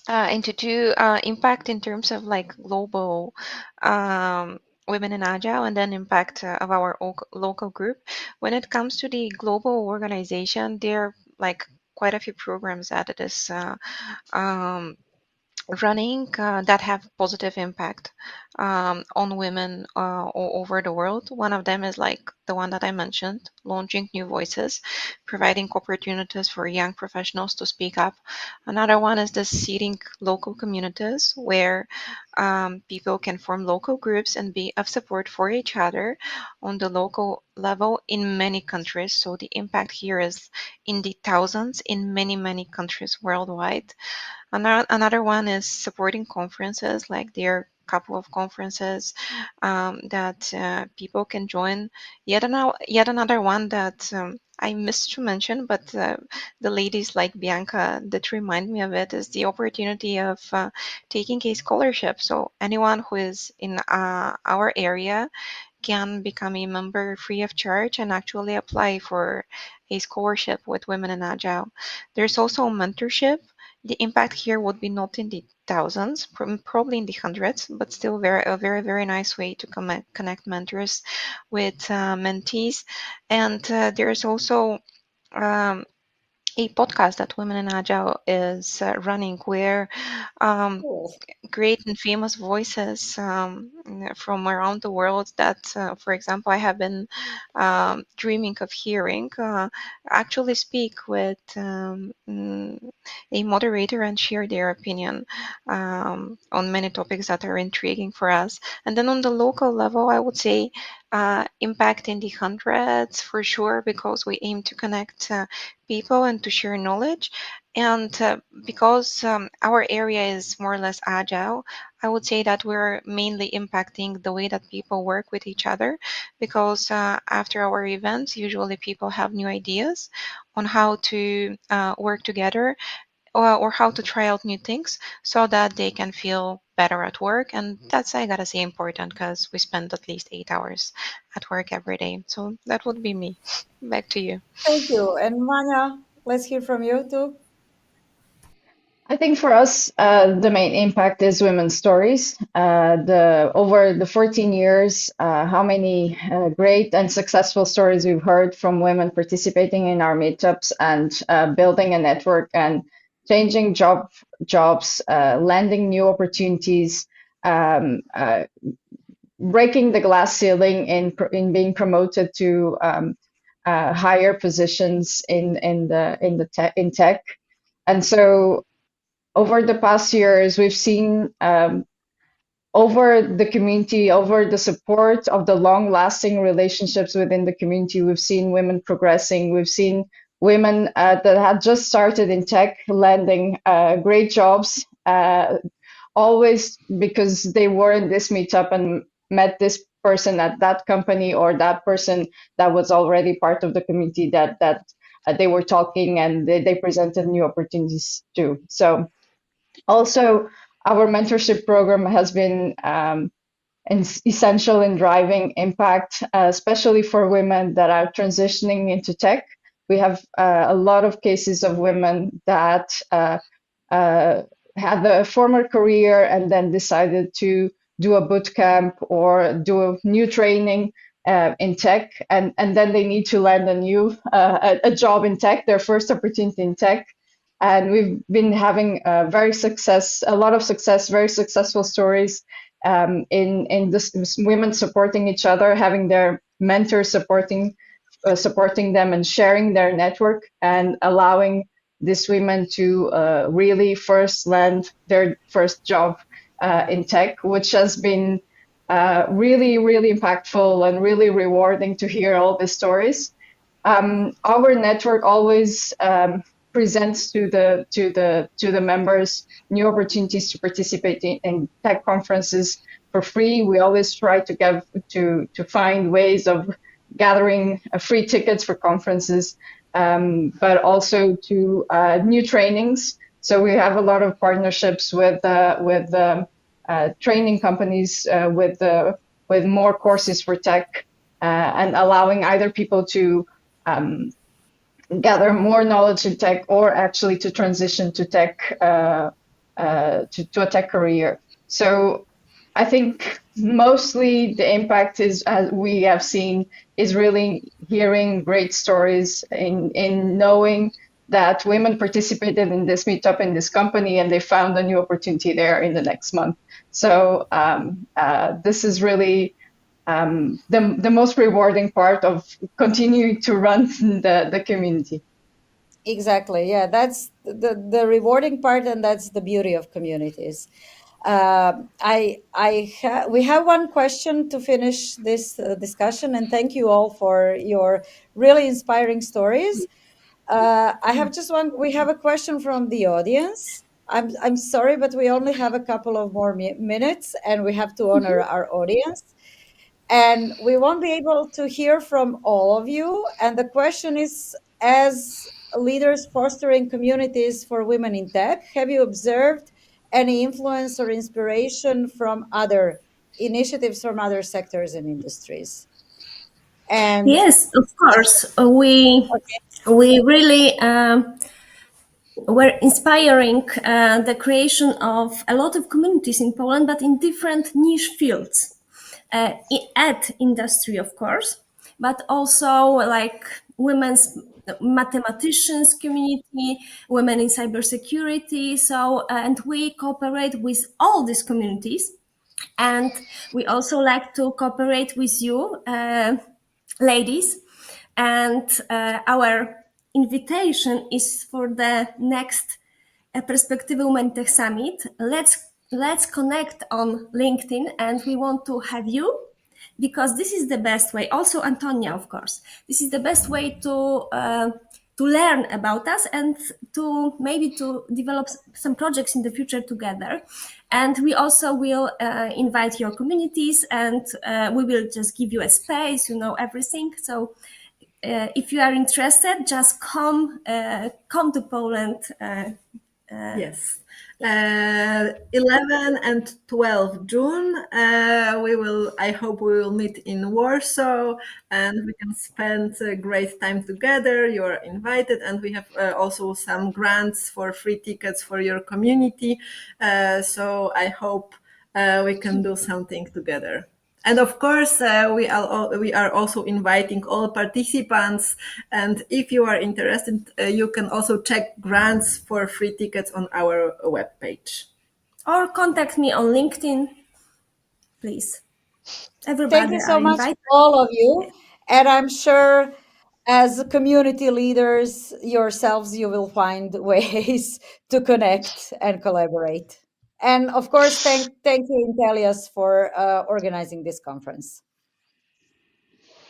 impact in terms of like global women in agile, and then impact of our local group. When it comes to the global organization, there are like quite a few programs that it is running that have positive impact on women all over the world. One of them is like the one that I mentioned, launching new voices, providing opportunities for young professionals to speak up. Another one is the seeding local communities where people can form local groups and be of support for each other on the local level in many countries. So the impact here is in the thousands in many, many countries worldwide. Another one is supporting conferences, like there are a couple of conferences that people can join. Yet another one that I missed to mention, but the ladies like Bianca that remind me of it, is the opportunity of taking a scholarship. So anyone who is in our area can become a member free of charge and actually apply for a scholarship with Women in Agile. There's also mentorship. The impact here would be not in the thousands, probably in the hundreds, but still a very, very nice way to connect mentors with mentees. And there's also a podcast that Women in Agile is running, where great and famous voices from around the world that, for example, I have been dreaming of hearing, actually speak with a moderator and share their opinion on many topics that are intriguing for us. And then on the local level, I would say impact in the hundreds for sure, because we aim to connect people and to share knowledge. And because our area is more or less agile, I would say that we're mainly impacting the way that people work with each other, because after our events, usually people have new ideas on how to work together, or how to try out new things so that they can feel better at work. And that's, I gotta say, important, because we spend at least 8 hours at work every day. So that would be me. Back to you. Thank you. And Vânia, let's hear from you too. I think for us, the main impact is women's stories. Over the 14 years, how many great and successful stories we've heard from women participating in our meetups and building a network and changing jobs, landing new opportunities, breaking the glass ceiling in being promoted to higher positions in tech. And so over the past years, we've seen over the community, over the support of the long-lasting relationships within the community, we've seen women progressing. We've seen women that had just started in tech landing great jobs, always because they were in this meetup and met this person at that company, or that person that was already part of the community that they were talking, and they presented new opportunities too. So also, our mentorship program has been essential in driving impact, especially for women that are transitioning into tech. We have a lot of cases of women that had a former career and then decided to do a boot camp or do a new training in tech, and then they need to land a job in tech, their first opportunity in tech. And we've been having a lot of success, very successful stories in this women supporting each other, having their mentors supporting them and sharing their network, and allowing these women to really first land their first job in tech, which has been really, really impactful and really rewarding to hear all these stories. Our network always presents to the members new opportunities to participate in tech conferences for free. We always try to find ways of gathering free tickets for conferences, but also to new trainings. So we have a lot of partnerships with training companies with more courses for tech, and allowing either people to gather more knowledge in tech, or actually to transition to tech, to a tech career. So I think mostly the impact is, as we have seen, is really hearing great stories, in knowing that women participated in this meetup in this company and they found a new opportunity there in the next month. So this is really the most rewarding part of continuing to run the community. Exactly. Yeah, that's the rewarding part, and that's the beauty of communities. We have one question to finish this discussion, and thank you all for your really inspiring stories. I have just one. We have a question from the audience. I'm sorry, but we only have a couple of more minutes, and we have to honor our audience. And we won't be able to hear from all of you. And the question is, as leaders fostering communities for women in tech, have you observed any influence or inspiration from other initiatives from other sectors and industries? And yes, of course, we really were inspiring the creation of a lot of communities in Poland, but in different niche fields. At industry, of course, but also like women's mathematicians community, women in cybersecurity. So, and we cooperate with all these communities. And we also like to cooperate with you, ladies. And our invitation is for the next Perspective WomenInTech Summit. Let's connect on LinkedIn, and we want to have you, because this is the best way. Also, Antonia, of course, this is the best way to learn about us and to maybe to develop some projects in the future together. And we also will invite your communities, and we will just give you a space, everything. So if you are interested, just come to Poland. Yes. 11 and 12 June, I hope we will meet in Warsaw, and we can spend a great time together. You are invited, and we have also some grants for free tickets for your community. So I hope we can do something together. And of course, we are also inviting all participants. And if you are interested, you can also check grants for free tickets on our webpage. Or contact me on LinkedIn, please. Everybody, thank you so much, all of you. And I'm sure as community leaders yourselves, you will find ways to connect and collaborate. And of course, thank you, Intelias, for organizing this conference.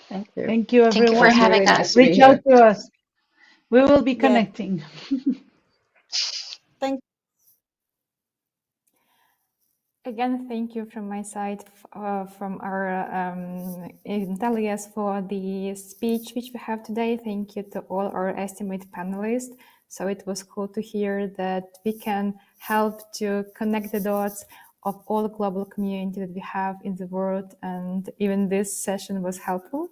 Thank you. Thank you, everyone. Thank you for having us. Reach out to us. We will be connecting. Thank you. Again, thank you from my side, from our Intelias, for the speech which we have today. Thank you to all our esteemed panelists. So it was cool to hear that we can help to connect the dots of all the global community that we have in the world, and even this session was helpful.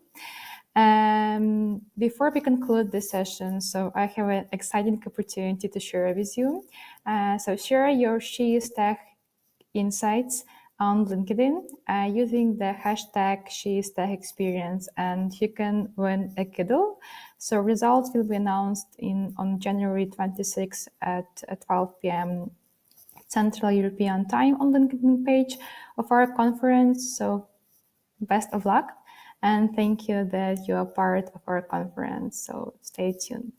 Before we conclude this session, so I have an exciting opportunity to share with you. So share your SheIsTech insights on LinkedIn using the hashtag SheIsTechExperience, and you can win a Kindle. So results will be announced on January 26 at 12 p.m. Central European Time on the LinkedIn page of our conference. So best of luck, and thank you that you are part of our conference. So stay tuned.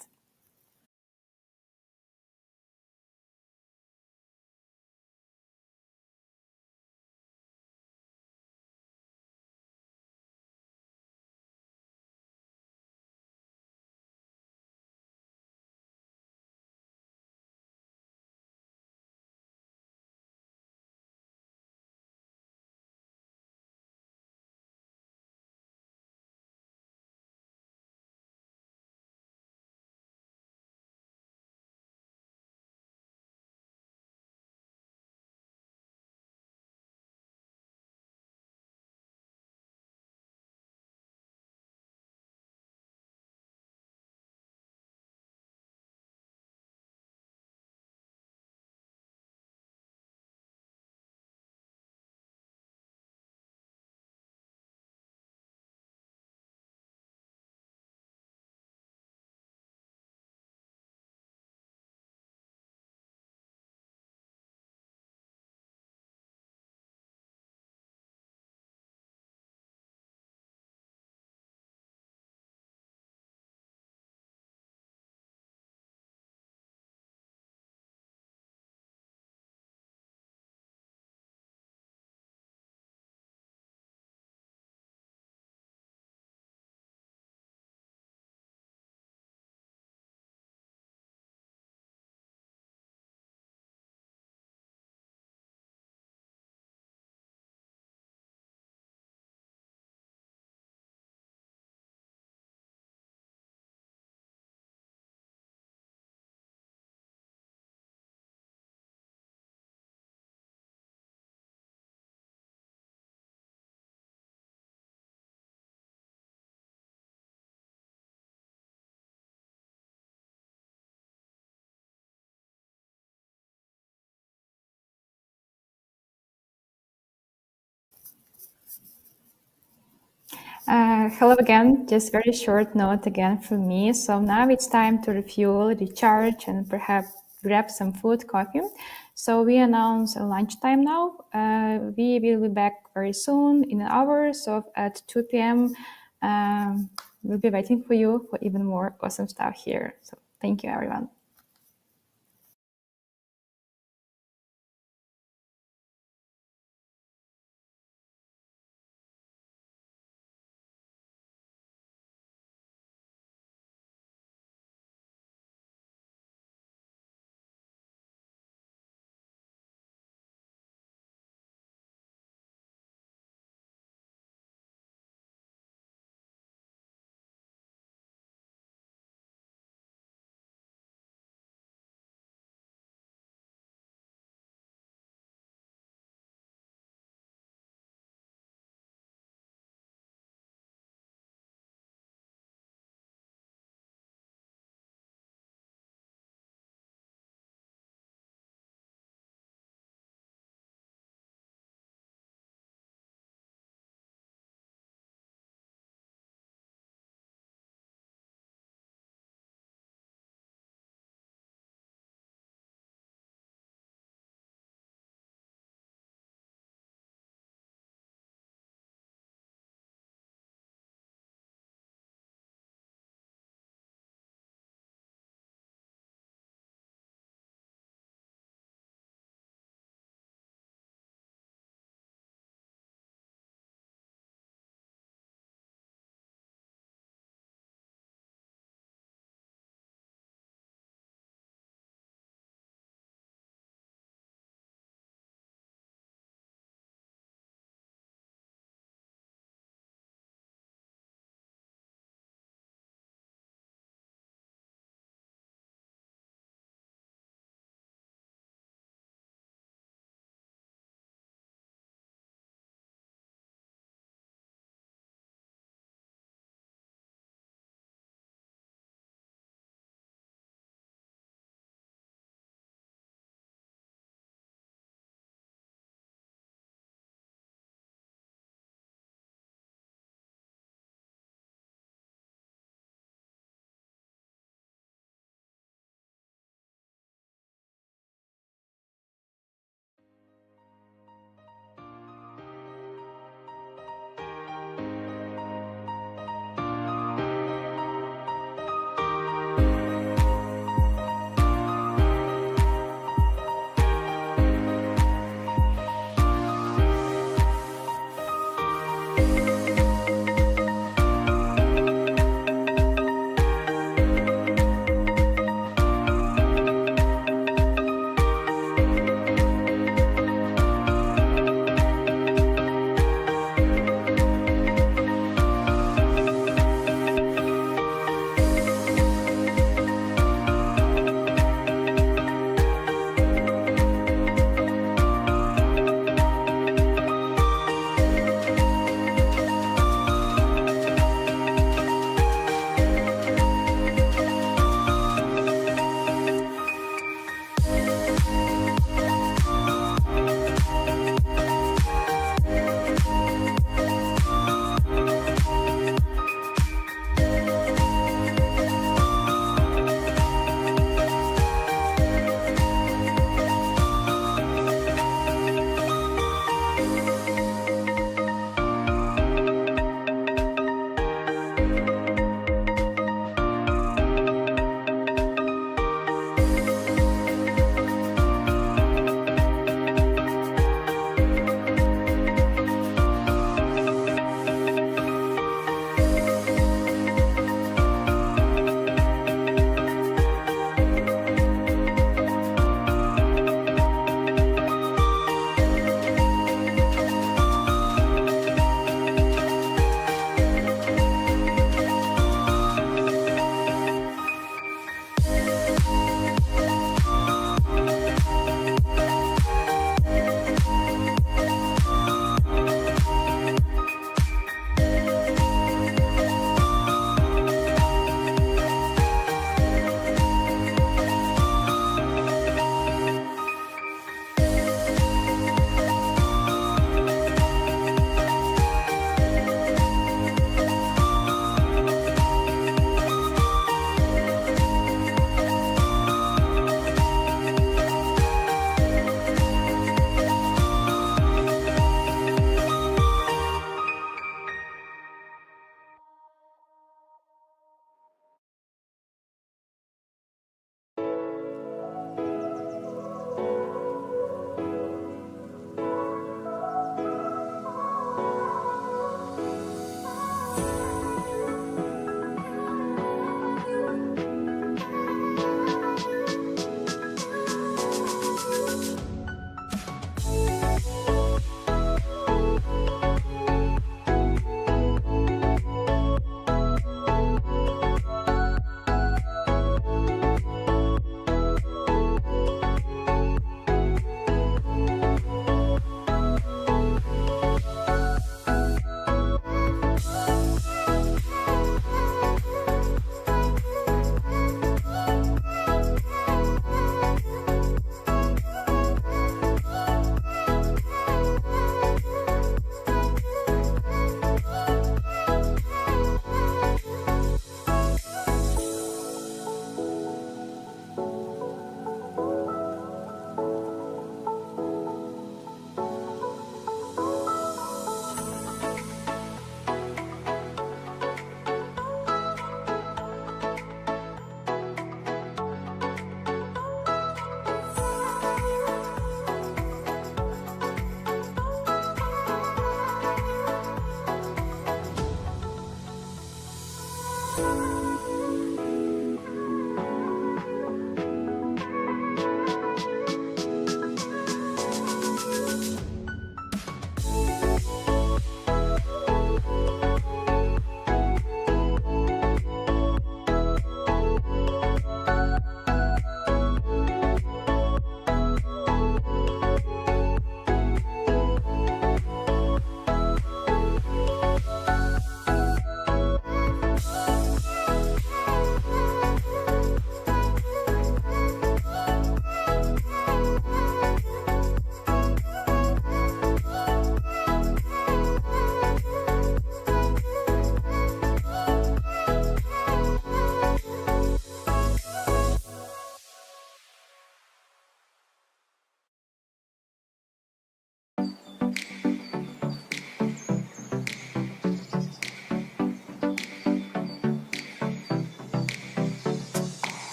Hello again, just very short note again from me. So now it's time to refuel, recharge, and perhaps grab some food, coffee. So we announce lunchtime now. We will be back very soon in an hour, so at 2 p.m. We'll be waiting for you for even more awesome stuff here. So thank you, everyone.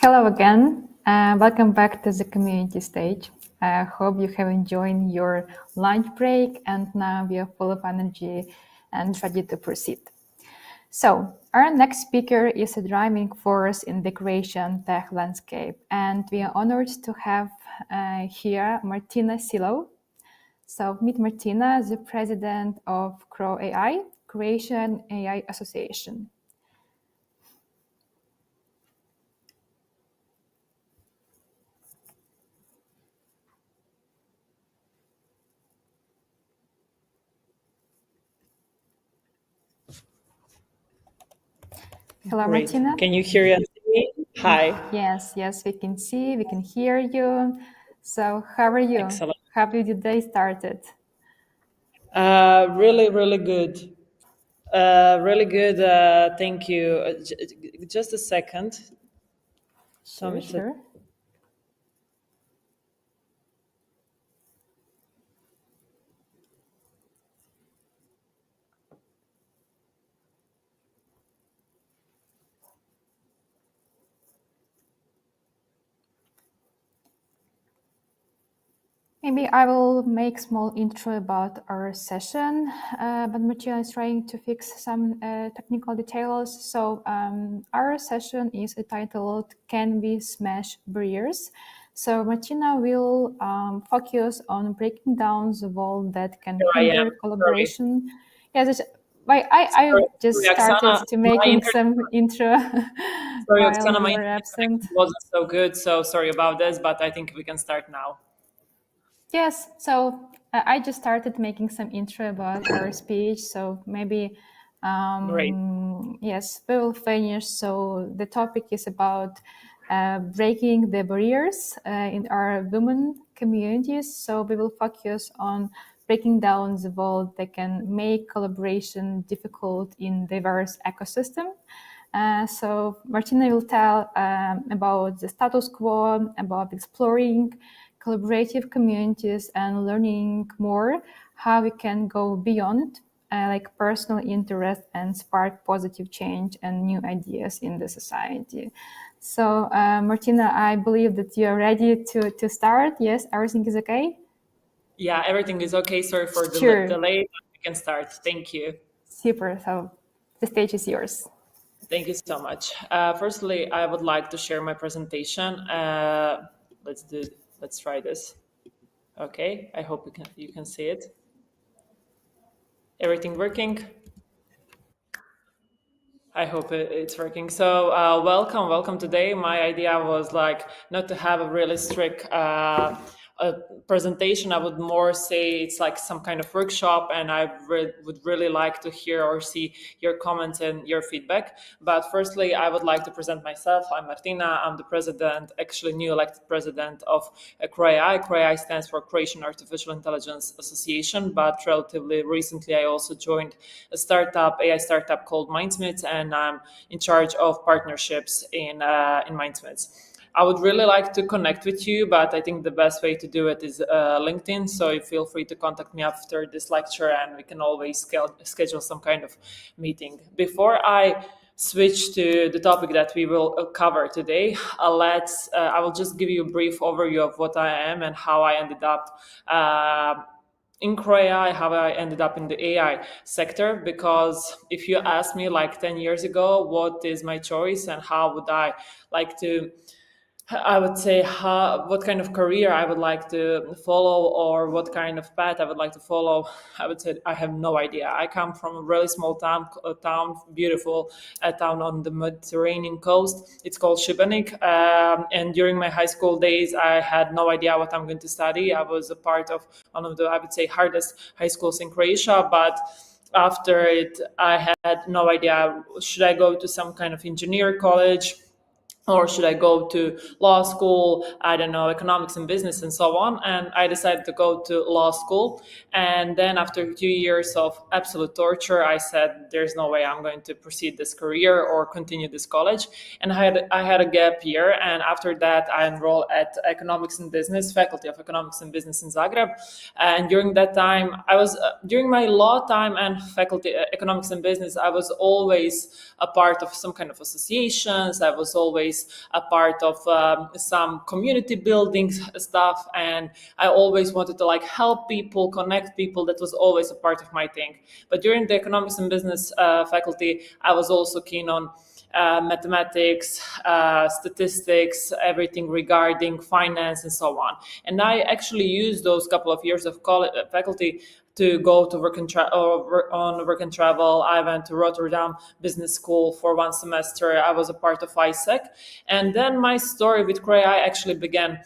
Hello again. Welcome back to the community stage. I hope you have enjoyed your lunch break and now we are full of energy and ready to proceed. So our next speaker is a driving force in the Croatian tech landscape, and we are honored to have here Martina Silo. So meet Martina, the president of CroAI, Croatian AI Association. Hello, Great. Martina. Can you hear and see me? Hi. Yes, we can see, we can hear you. So how are you? Excellent. How did your day started? Really, really good. Really good. Thank you. Just a second. Sure. Maybe I will make small intro about our session, but Martina is trying to fix some technical details. So our session is entitled "Can We Smash Barriers?" So Martina will focus on breaking down the wall that can hinder collaboration. Yes, I just started to making some intro Sorry, while Oksana, you my were absent. wasn't so good, so sorry about this, but I think we can start now. Yes, so I just started making some intro about our speech, so maybe, yes, we will finish. So the topic is about breaking the barriers in our women communities. So we will focus on breaking down the wall that can make collaboration difficult in diverse ecosystem. So Martina will tell about the status quo, about exploring collaborative communities and learning more how we can go beyond like personal interest and spark positive change and new ideas in the society. So Martina, I believe that you are ready to start. Yes, everything is okay? Yeah, everything is okay. Sorry for the delay, but we can start. Thank you. Super. So the stage is yours. Thank you so much. Firstly, I would like to share my presentation. Let's try this. Okay, I hope you can see it. Everything working? I hope it's working. So welcome today. My idea was like not to have a really strict a presentation. I would more say it's like some kind of workshop, and I would really like to hear or see your comments and your feedback. But firstly, I would like to present myself. I'm Martina. I'm the president, actually new elected president of CroAI. CroAI stands for Croatian Artificial Intelligence Association, but relatively recently I also joined a AI startup called Mindsmiths, and I'm in charge of partnerships in Mindsmiths. I would really like to connect with you, but I think the best way to do it is LinkedIn. So you feel free to contact me after this lecture, and we can always schedule some kind of meeting. Before I switch to the topic that we will cover today, I will just give you a brief overview of what I am and how I ended up in CroAI, how I ended up in the AI sector. Because if you ask me like 10 years ago, what is my choice and how would I like to, I would say what kind of career I would like to follow or what kind of path I would like to follow, I would say I have no idea. I come from a really small town, beautiful town on the Mediterranean coast. It's called Šibenik. And during my high school days, I had no idea what I'm going to study. I was a part of one of the, I would say, hardest high schools in Croatia, but after it, I had no idea, should I go to some kind of engineer college, or should I go to law school, I don't know, economics and business and so on. And I decided to go to law school. And then after 2 years of absolute torture, I said, there's no way I'm going to proceed this career or continue this college. And I had a gap year. And after that, I enrolled at economics and business, faculty of economics and business in Zagreb. And during that time, during my law time and faculty economics and business, I was always a part of some kind of associations. I was always always a part of some community building stuff, and I always wanted to like help people, connect people. That was always a part of my thing. But during the economics and business faculty, I was also keen on mathematics, statistics, everything regarding finance and so on. And I actually used those couple of years of faculty to go to work and travel. I went to Rotterdam Business School for 1 semester. I was a part of SheIsTech. And then my story with Croatia actually began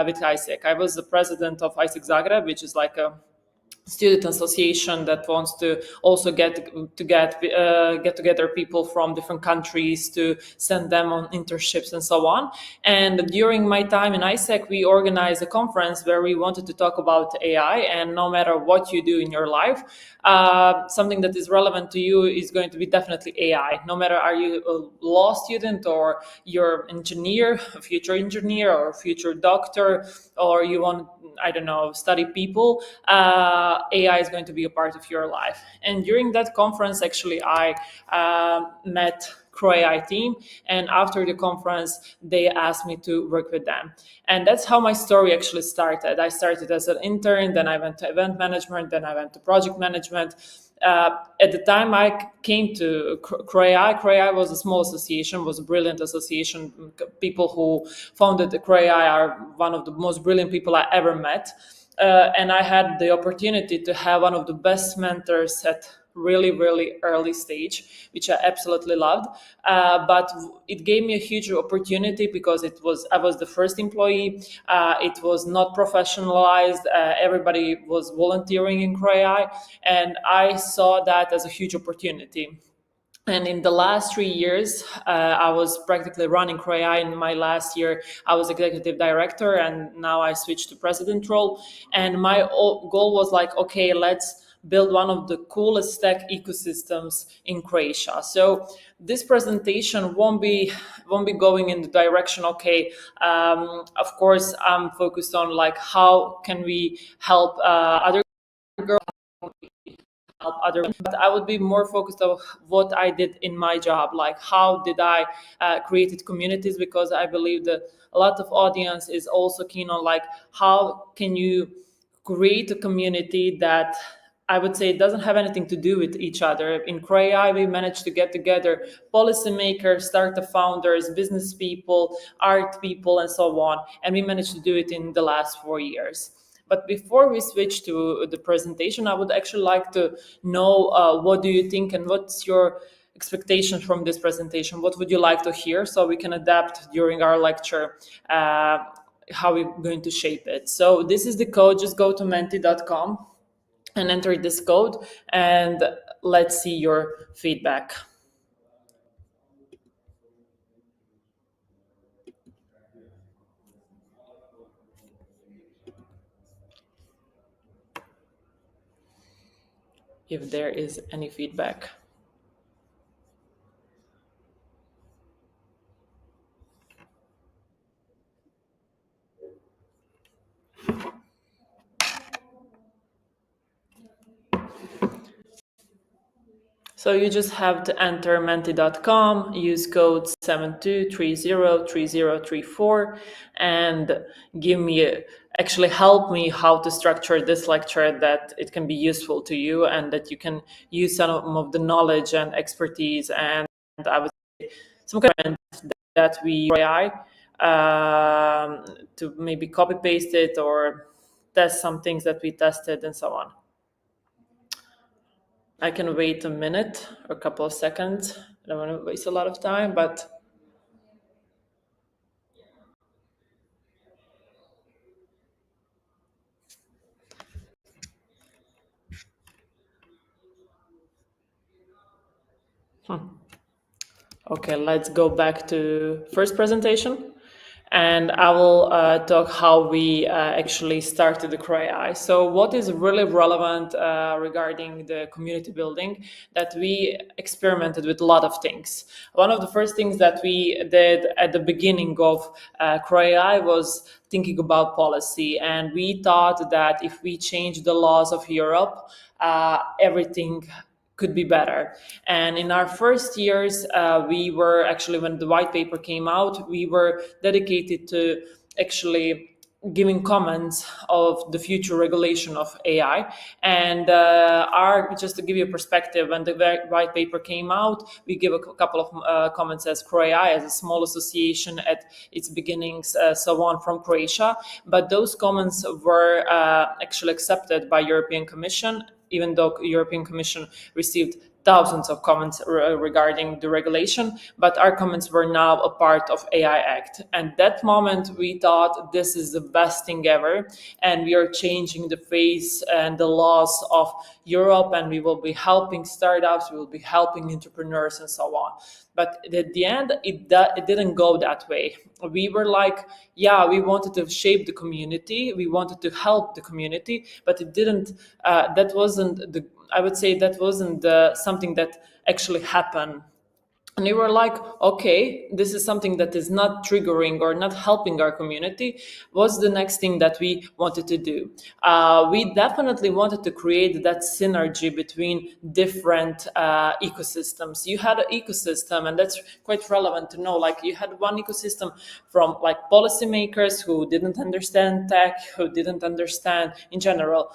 with SheIsTech. I was the president of SheIsTech Zagreb, which is like a student association that wants to also get together people from different countries to send them on internships and so on. And during my time in SheIsTech, we organized a conference where we wanted to talk about AI. And no matter what you do in your life, something that is relevant to you is going to be definitely AI. No matter are you a law student or you're engineer, a future engineer or a future doctor, or you want, I don't know, study people, AI is going to be a part of your life. And during that conference, actually, I met Croatia team, and after the conference, they asked me to work with them. And that's how my story actually started. I started as an intern, then I went to event management, then I went to project management. At the time I came to Croatia was a small association, was a brilliant association. People who founded the Croatia are one of the most brilliant people I ever met. And I had the opportunity to have one of the best mentors at really, really early stage, which I absolutely loved. But it gave me a huge opportunity because I was the first employee. It was not professionalized. Everybody was volunteering in Croatia, and I saw that as a huge opportunity. And in the last 3 years, I was practically running Croatia. In my last year, I was executive director, and now I switched to president role. And my goal was like, okay, let's build one of the coolest tech ecosystems in Croatia. So this presentation won't be going in the direction, okay, of course, I'm focused on like how can we help other girls, help other, but I would be more focused on what I did in my job, like how did I created communities, because I believe that a lot of audience is also keen on like how can you create a community that I would say it doesn't have anything to do with each other. In Croatia, we managed to get together policymakers, startup founders, business people, art people, and so on. And we managed to do it in the last 4 years. But before we switch to the presentation, I would actually like to know what do you think and what's your expectations from this presentation? What would you like to hear so we can adapt during our lecture how we're going to shape it. So this is the code. Just go to menti.com and enter this code, and let's see your feedback. If there is any feedback. So you just have to enter menti.com, use code 72303034, and give me, actually help me how to structure this lecture that it can be useful to you and that you can use some of the knowledge and expertise and I would say some content that we try to maybe copy paste it or test some things that we tested and so on. I can wait a minute or a couple of seconds. I don't want to waste a lot of time, but okay, let's go back to first presentation. And I will talk how we actually started the Croatia. So what is really relevant regarding the community building, that we experimented with a lot of things. One of the first things that we did at the beginning of Croatia was thinking about policy. And we thought that if we change the laws of Europe, everything could be better. And in our first years, we were actually, when the white paper came out, we were dedicated to actually giving comments of the future regulation of AI. And just to give you a perspective, when the white paper came out, we gave a couple of comments as CroAI, as a small association at its beginnings, so on, from Croatia. But those comments were actually accepted by European Commission, even though European Commission received thousands of comments regarding the regulation, but our comments were now a part of AI Act. And that moment we thought this is the best thing ever, and we are changing the face and the laws of Europe, and we will be helping startups, we will be helping entrepreneurs and so on. But at the end, it didn't go that way. We were like, yeah, we wanted to shape the community, we wanted to help the community, but it didn't, I would say that wasn't something that actually happened. And we were like, okay, this is something that is not triggering or not helping our community. What's the next thing that we wanted to do? We definitely wanted to create that synergy between different ecosystems. You had an ecosystem, and that's quite relevant to know. Like, you had one ecosystem from like policymakers who didn't understand tech, who didn't understand in general,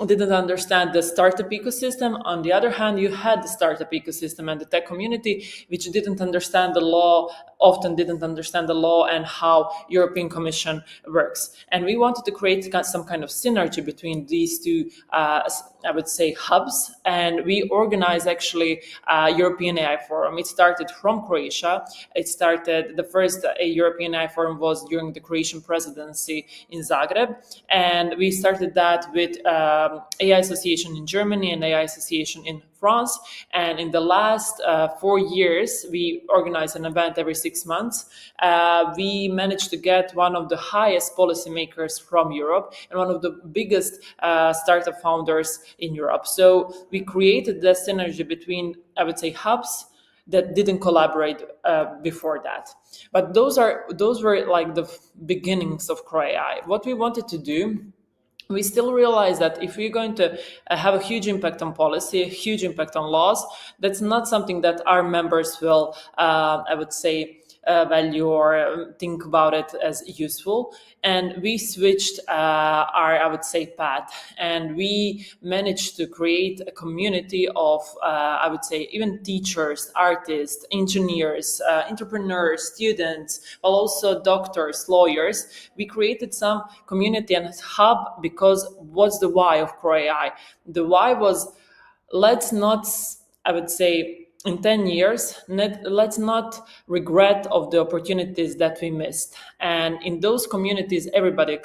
didn't understand the startup ecosystem. On the other hand, you had the startup ecosystem and the tech community, which didn't understand the law, often didn't understand the law and how European Commission works. And we wanted to create some kind of synergy between these two, I would say, hubs. And we organized actually a European AI Forum. It started from Croatia. The first European AI Forum was during the Croatian presidency in Zagreb. And we started that with AI Association in Germany and AI Association in France. And in the last 4 years, we organize an event every 6 months. We managed to get one of the highest policymakers from Europe and one of the biggest startup founders in Europe. So we created the synergy between, I would say, hubs that didn't collaborate before that. But those were like the beginnings of CroAI. What we wanted to do, we still realize that if we're going to have a huge impact on policy, a huge impact on laws, that's not something that our members will, I would say, value or think about it as useful. And we switched our, I would say, path, and we managed to create a community of, I would say, even teachers, artists, engineers, entrepreneurs, students, but also doctors, lawyers. We created some community and hub because what's the why of CroAI? The why was, let's not, I would say, in 10 years, let's not regret of the opportunities that we missed. And in those communities, everybody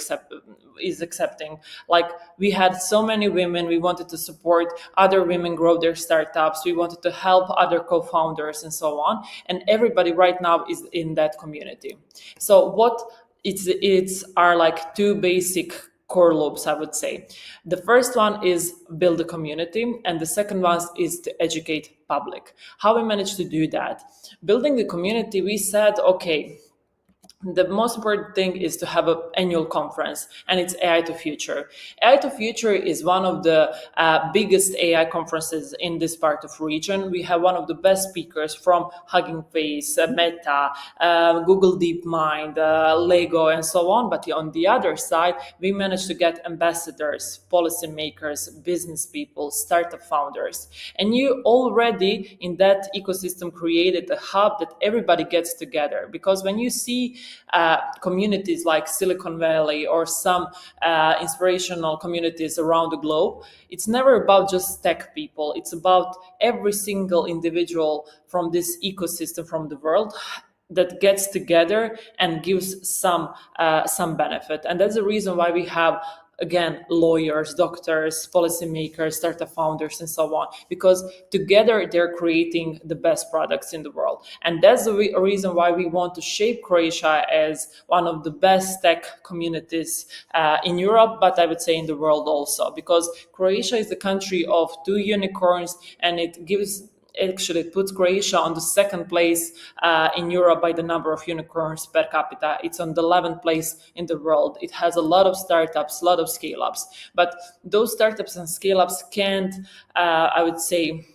is accepting. Like, we had so many women, we wanted to support other women grow their startups, we wanted to help other co-founders and so on. And everybody right now is in that community. So what it's are like two basic core loops, I would say. The first one is build a community, and the second one is to educate public. How we managed to do that? Building the community, we said, okay, the most important thing is to have an annual conference, and it's AI to Future. AI to Future is one of the biggest AI conferences in this part of region. We have one of the best speakers from Hugging Face, Meta, Google DeepMind, Lego, and so on. But on the other side, we managed to get ambassadors, policymakers, business people, startup founders. And you already in that ecosystem created a hub that everybody gets together. Because when you see communities like Silicon Valley or some inspirational communities around the globe, it's never about just tech people. It's about every single individual from this ecosystem from the world that gets together and gives some benefit. And that's the reason why we have, again, lawyers, doctors, policymakers, startup founders, and so on, because together they're creating the best products in the world. And that's the reason why we want to shape Croatia as one of the best tech communities in Europe, but I would say in the world also, because Croatia is the country of 2 unicorns, and it puts Croatia on the second place in Europe by the number of unicorns per capita. It's on the 11th place in the world. It has a lot of startups, a lot of scale-ups. But those startups and scale-ups can't, I would say,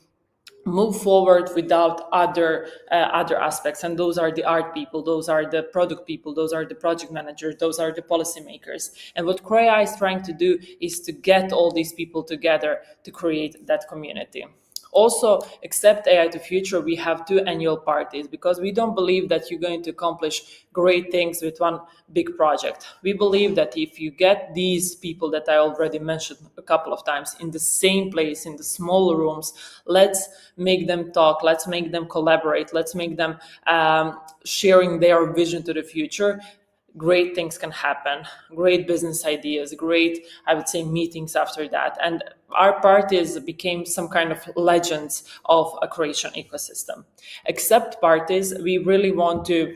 move forward without other aspects, and those are the art people, those are the product people, those are the project managers, those are the policymakers. And what CREA is trying to do is to get all these people together to create that community. Also, except AI to Future, we have 2 annual parties, because we don't believe that you're going to accomplish great things with one big project. We believe that if you get these people that I already mentioned a couple of times in the same place, in the small rooms, let's make them talk, let's make them collaborate, let's make them sharing their vision to the future, great things can happen, great business ideas, great, I would say, meetings after that. And our parties became some kind of legends of a Croatian ecosystem. Except parties, we really want to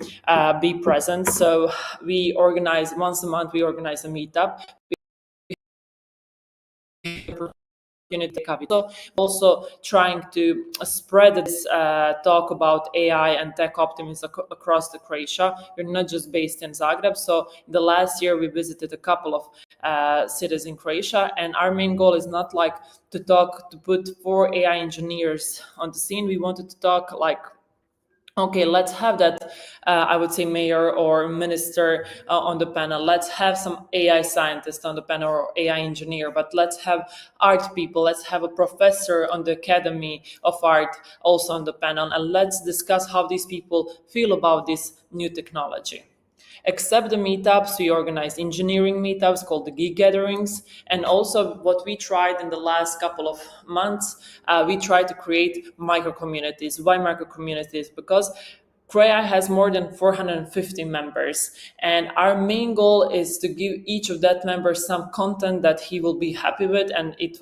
be present. So we organize, once a month, we organize a meetup. So also trying to spread this talk about AI and tech optimism across the Croatia. We're not just based in Zagreb. So in the last year, we visited a couple of cities in Croatia, and our main goal is not like to put 4 AI engineers on the scene. We wanted to talk like, okay, let's have that, I would say, mayor or minister on the panel. Let's have some AI scientist on the panel or AI engineer, but let's have art people. Let's have a professor on the Academy of Art also on the panel. And let's discuss how these people feel about this new technology. Except the meetups, we organize engineering meetups called the Geek Gatherings. And also what we tried in the last couple of months, we tried to create micro-communities. Why micro-communities? Because CREA has more than 450 members. And our main goal is to give each of that member some content that he will be happy with, and it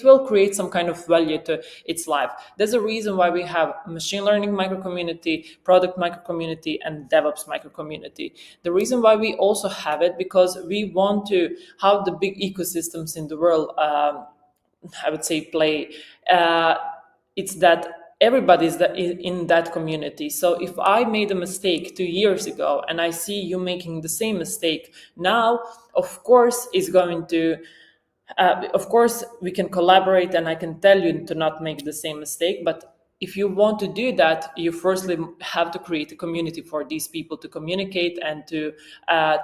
will create some kind of value to its life. There's a reason why we have machine learning micro-community, product micro-community, and DevOps micro-community. The reason why we also have it, because we want to have the big ecosystems in the world, I would say, play. It's that everybody's in that community. So if I made a mistake 2 years ago and I see you making the same mistake now, of course, it's going to of course, we can collaborate and I can tell you to not make the same mistake. But if you want to do that, you firstly have to create a community for these people to communicate and to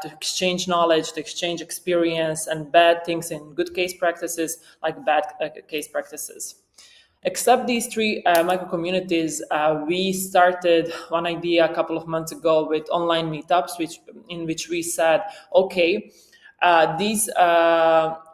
exchange knowledge, to exchange experience and bad things and good case practices like bad case practices. Except these 3 micro-communities, we started one idea a couple of months ago with online meetups, in which we said, okay,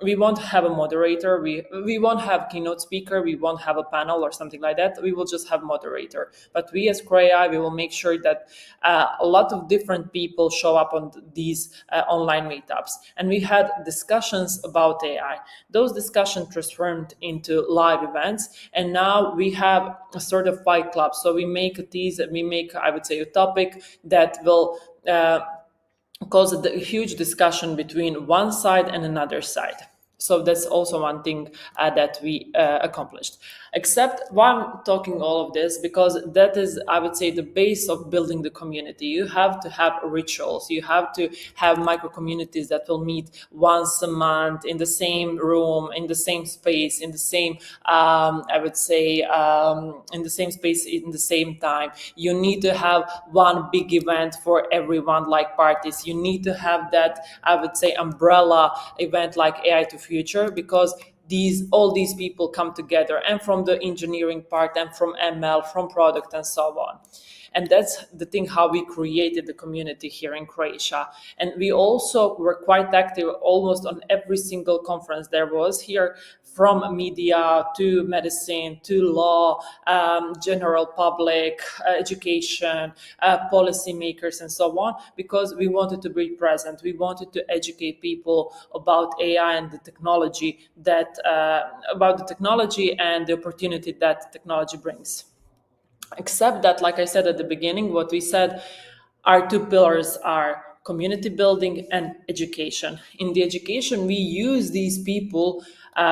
we won't have a moderator, we won't have keynote speaker, we won't have a panel or something like that. We will just have moderator. But we as CREA, we will make sure that a lot of different people show up on these online meetups. And we had discussions about AI. Those discussions transformed into live events, and now we have a sort of fight club. So we make I would say, a topic that will cause a huge discussion between one side and another side. So that's also one thing that we accomplished. Except why I'm talking all of this, because that is, I would say, the base of building the community. You have to have rituals. You have to have micro communities that will meet once a month in the same room, in the same space, in the same, I would say, in the same space, in the same time. You need to have one big event for everyone, like parties. You need to have that, I would say, umbrella event like AI to Future, because all these people come together, and from the engineering part, and from ML, from product, and so on. And that's the thing, how we created the community here in Croatia. And we also were quite active almost on every single conference there was here, from media to medicine to law, general public, education, policymakers, and so on, because we wanted to be present. We wanted to educate people about AI and the technology and the opportunity that technology brings. Except that, like I said at the beginning, what we said, our 2 pillars are community building and education. In the education, we use these people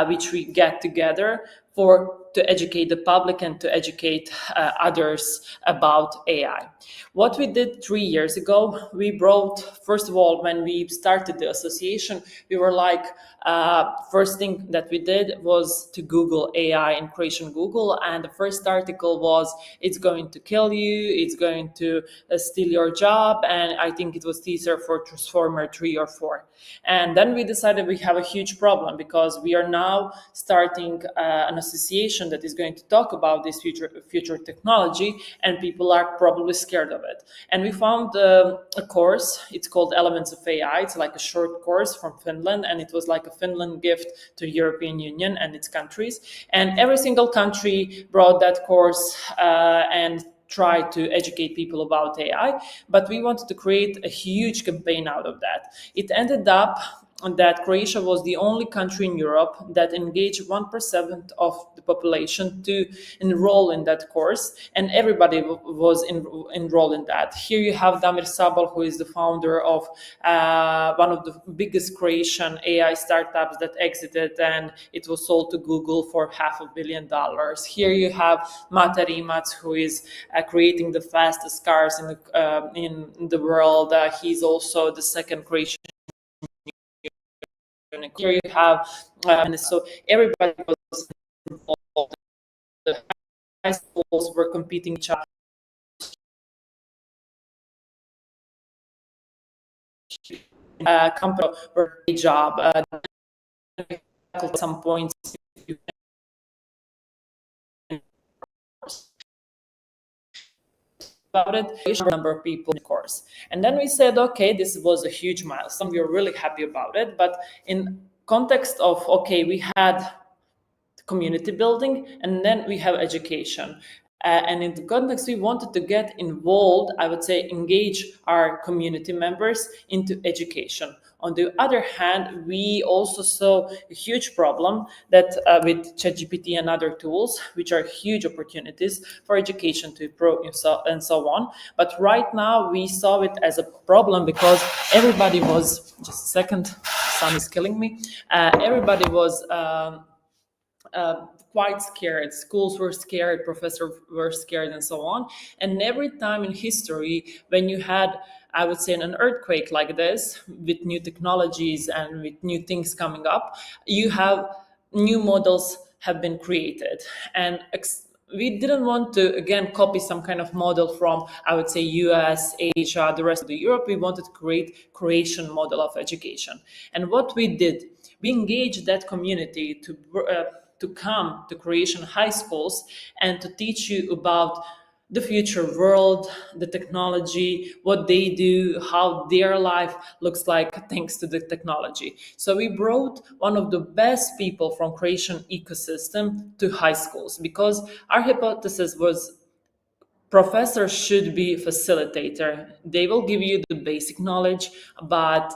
which we get together for to educate the public and to educate others about AI. What we did 3 years ago, we brought, first of all, when we started the association, we were like, first thing that we did was to Google AI in Croatian Google, and the first article was, it's going to kill you, it's going to steal your job, and I think it was teaser for Transformer 3 or 4. And then we decided we have a huge problem, because we are now starting an association that is going to talk about this future technology, and people are probably scared of it. And we found a course, it's called Elements of AI. It's like a short course from Finland, and it was like a Finland gift to European Union and its countries. And every single country brought that course and try to educate people about AI, but we wanted to create a huge campaign out of that. It ended up that Croatia was the only country in Europe that engaged 1% of the population to enroll in that course, and everybody was enrolled in that. Here you have Damir Sabal, who is the founder of one of the biggest Croatian AI startups that exited, and it was sold to Google for $500 million. Here you have Mate Rimac, who is creating the fastest cars in the world. He's also the second Croatian. Here you have, so everybody was involved. The high schools were competing each other. Company were a job. At some points, about it, a number of people in the course. And then we said, okay, this was a huge milestone. We were really happy about it. But in context of, okay, we had community building and then we have education. And in the context, we wanted to get involved, I would say, engage our community members into education. On the other hand, we also saw a huge problem that with ChatGPT and other tools, which are huge opportunities for education to improve and so on. But right now, we saw it as a problem because everybody was, just a second, sun is killing me. Everybody was quite scared. Schools were scared, professors were scared, and so on. And every time in history, when you had, I would say, an earthquake like this, with new technologies and with new things coming up, you have new models have been created. And we didn't want to, again, copy some kind of model from, I would say, US, Asia, the rest of the Europe. We wanted to create Croatian model of education. And what we did, we engaged that community to come to Croatian high schools and to teach you about the future world, the technology, what they do, how their life looks like thanks to the technology. So we brought one of the best people from Croatian ecosystem to high schools, because our hypothesis was professors should be facilitator. They will give you the basic knowledge, but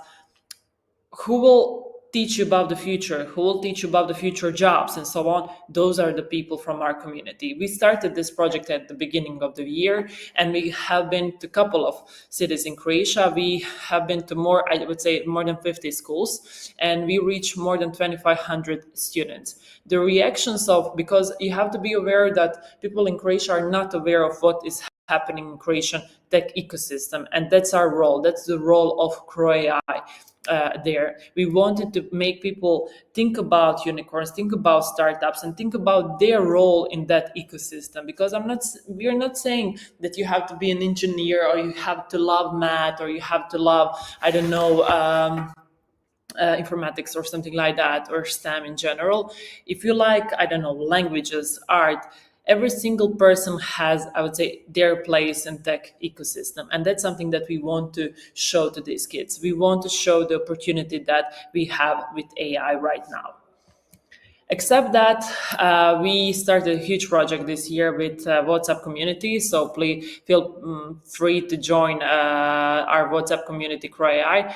who will teach you about the future, who will teach you about the future jobs and so on? Those are the people from our community. We started this project at the beginning of the year, and we have been to a couple of cities in Croatia. We have been to more, I would say, more than 50 schools, and we reach more than 2,500 students. The reactions of, because you have to be aware that people in Croatia are not aware of what is happening in Croatian tech ecosystem, and that's our role. That's the role of CroAI. There, we wanted to make people think about unicorns, think about startups, and think about their role in that ecosystem. Because we are not saying that you have to be an engineer, or you have to love math, or you have to love, I don't know, informatics or something like that, or STEM in general. If you like, I don't know, languages, art, every single person has, I would say, their place in tech ecosystem. And that's something that we want to show to these kids. We want to show the opportunity that we have with AI right now. Except that we started a huge project this year with WhatsApp community. So please feel free to join our WhatsApp community, CroAI.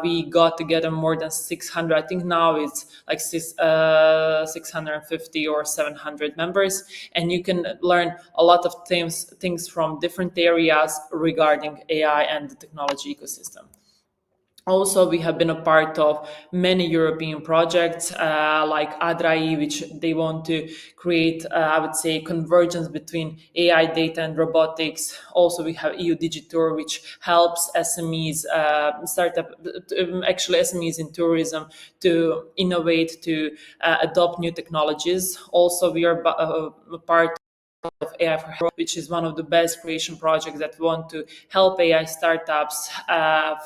We got together more than 600. I think now it's like 650 or 700 members. And you can learn a lot of things from different areas regarding AI and the technology ecosystem. Also, we have been a part of many European projects like ADRAI, which they want to create, I would say, convergence between AI, data, and robotics. Also, we have EU Digitur, which helps SMEs, actually SMEs in tourism, to innovate, to adopt new technologies. Also, we are a part of AI for Health, which is one of the best creation projects that want to help AI startups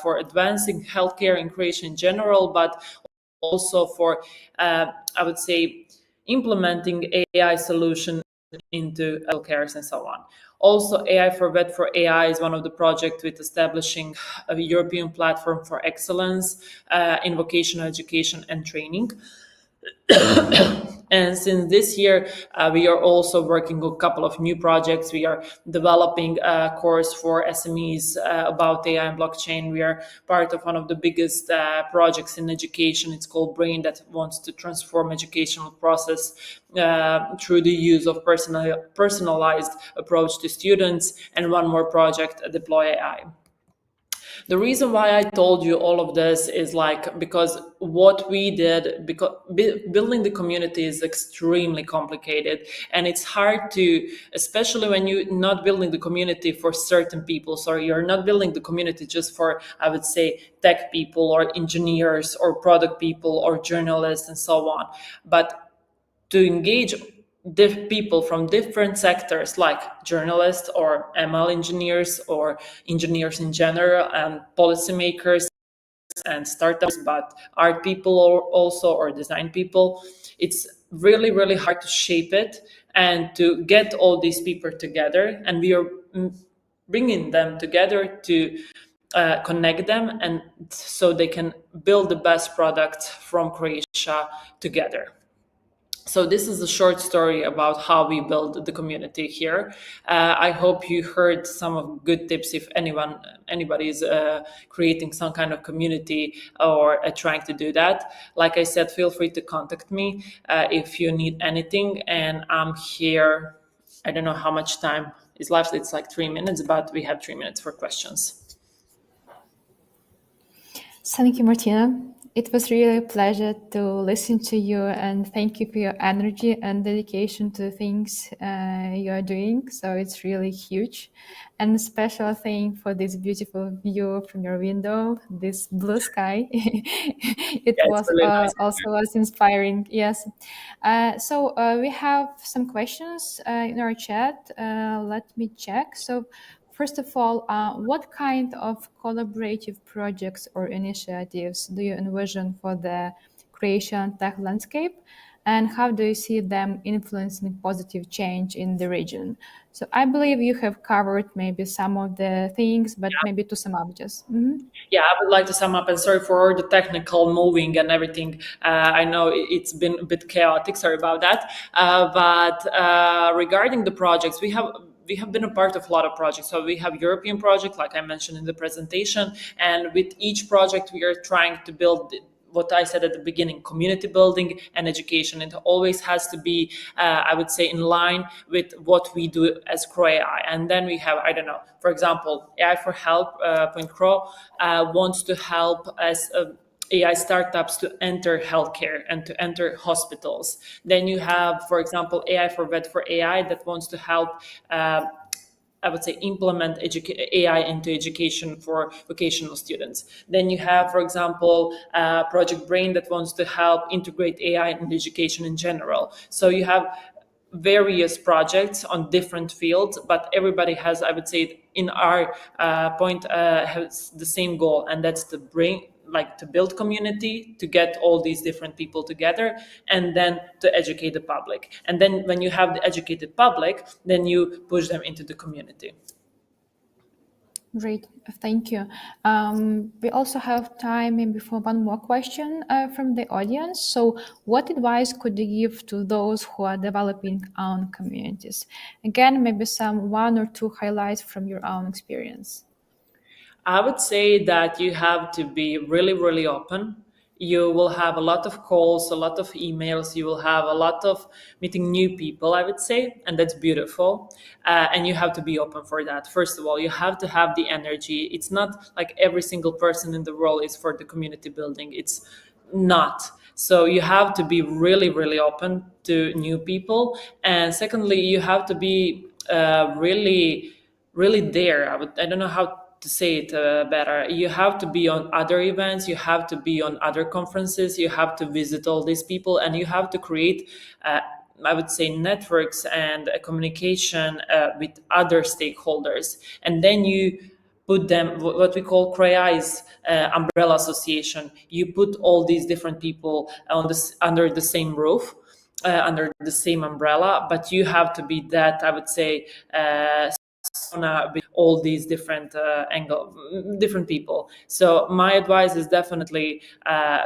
for advancing healthcare in Croatia in general, but also for, I would say, implementing AI solution into healthcare and so on. Also, AI for Vet for AI is one of the projects with establishing a European platform for excellence in vocational education and training. And since this year, we are also working on a couple of new projects. We are developing a course for SMEs about AI and blockchain. We are part of one of the biggest projects in education. It's called Brain, that wants to transform educational process through the use of personalized approach to students. And one more project, Deploy AI. The reason why I told you all of this is because what we did, because building the community is extremely complicated, and it's hard to, especially when you're not building the community for certain people. So you're not building the community just for, I would say, tech people or engineers or product people or journalists and so on, but to engage people from different sectors, like journalists or ML engineers or engineers in general, and policymakers and startups, but art people also, or design people. It's really, really hard to shape it and to get all these people together. And we are bringing them together to connect them, and so they can build the best product from Croatia together. So this is a short story about how we build the community here. I hope you heard some of good tips if anybody is creating some kind of community or trying to do that. Like I said, feel free to contact me if you need anything, and I'm here. I don't know how much time is left. It's like 3 minutes, but we have 3 minutes for questions. Thank you, Martina. It was really a pleasure to listen to you, and thank you for your energy and dedication to the things you are doing. So it's really huge. And a special thing for this beautiful view from your window, this blue sky. It was really nice. Also was inspiring. Yes. So we have some questions in our chat. Let me check. So first of all, what kind of collaborative projects or initiatives do you envision for the Croatian tech landscape, and how do you see them influencing positive change in the region? So I believe you have covered maybe some of the things, but maybe to sum up just. Yeah, I would like to sum up, and sorry for all the technical moving and everything. I know it's been a bit chaotic, sorry about that. But regarding the projects, we have been a part of a lot of projects. So we have European projects, like I mentioned in the presentation, and with each project we are trying to build what I said at the beginning, community building and education. It always has to be, I would say, in line with what we do as CroAI. And then we have, I don't know, for example, AI for Help, .cro wants to help as AI startups to enter healthcare and to enter hospitals. Then you have, for example, AI for Vet for AI that wants to help I would say, implement AI into education for vocational students. Then you have, for example, Project Brain that wants to help integrate AI in education in general. So you have various projects on different fields, but everybody has, I would say, in our point, has the same goal, and that's to build community, to get all these different people together, and then to educate the public. And then when you have the educated public, then you push them into the community. Great, thank you. We also have time maybe for one more question from the audience. So what advice could you give to those who are developing own communities? Again, maybe some 1 or 2 highlights from your own experience. I would say that you have to be really, really open. You will have a lot of calls, a lot of emails. You will have a lot of meeting new people, I would say, and that's beautiful. And you have to be open for that. First of all, you have to have the energy. It's not like every single person in the world is for the community building. It's not. So you have to be really, really open to new people. And secondly, you have to be really, really there. I don't know how to say it better. You have to be on other events, you have to be on other conferences, you have to visit all these people, and you have to create I would say networks and communication with other stakeholders. And then you put them what we call CREAI's umbrella association. You put all these different people on this under the same roof, under the same umbrella, but you have to be that, I would say, with all these different different people. So my advice is definitely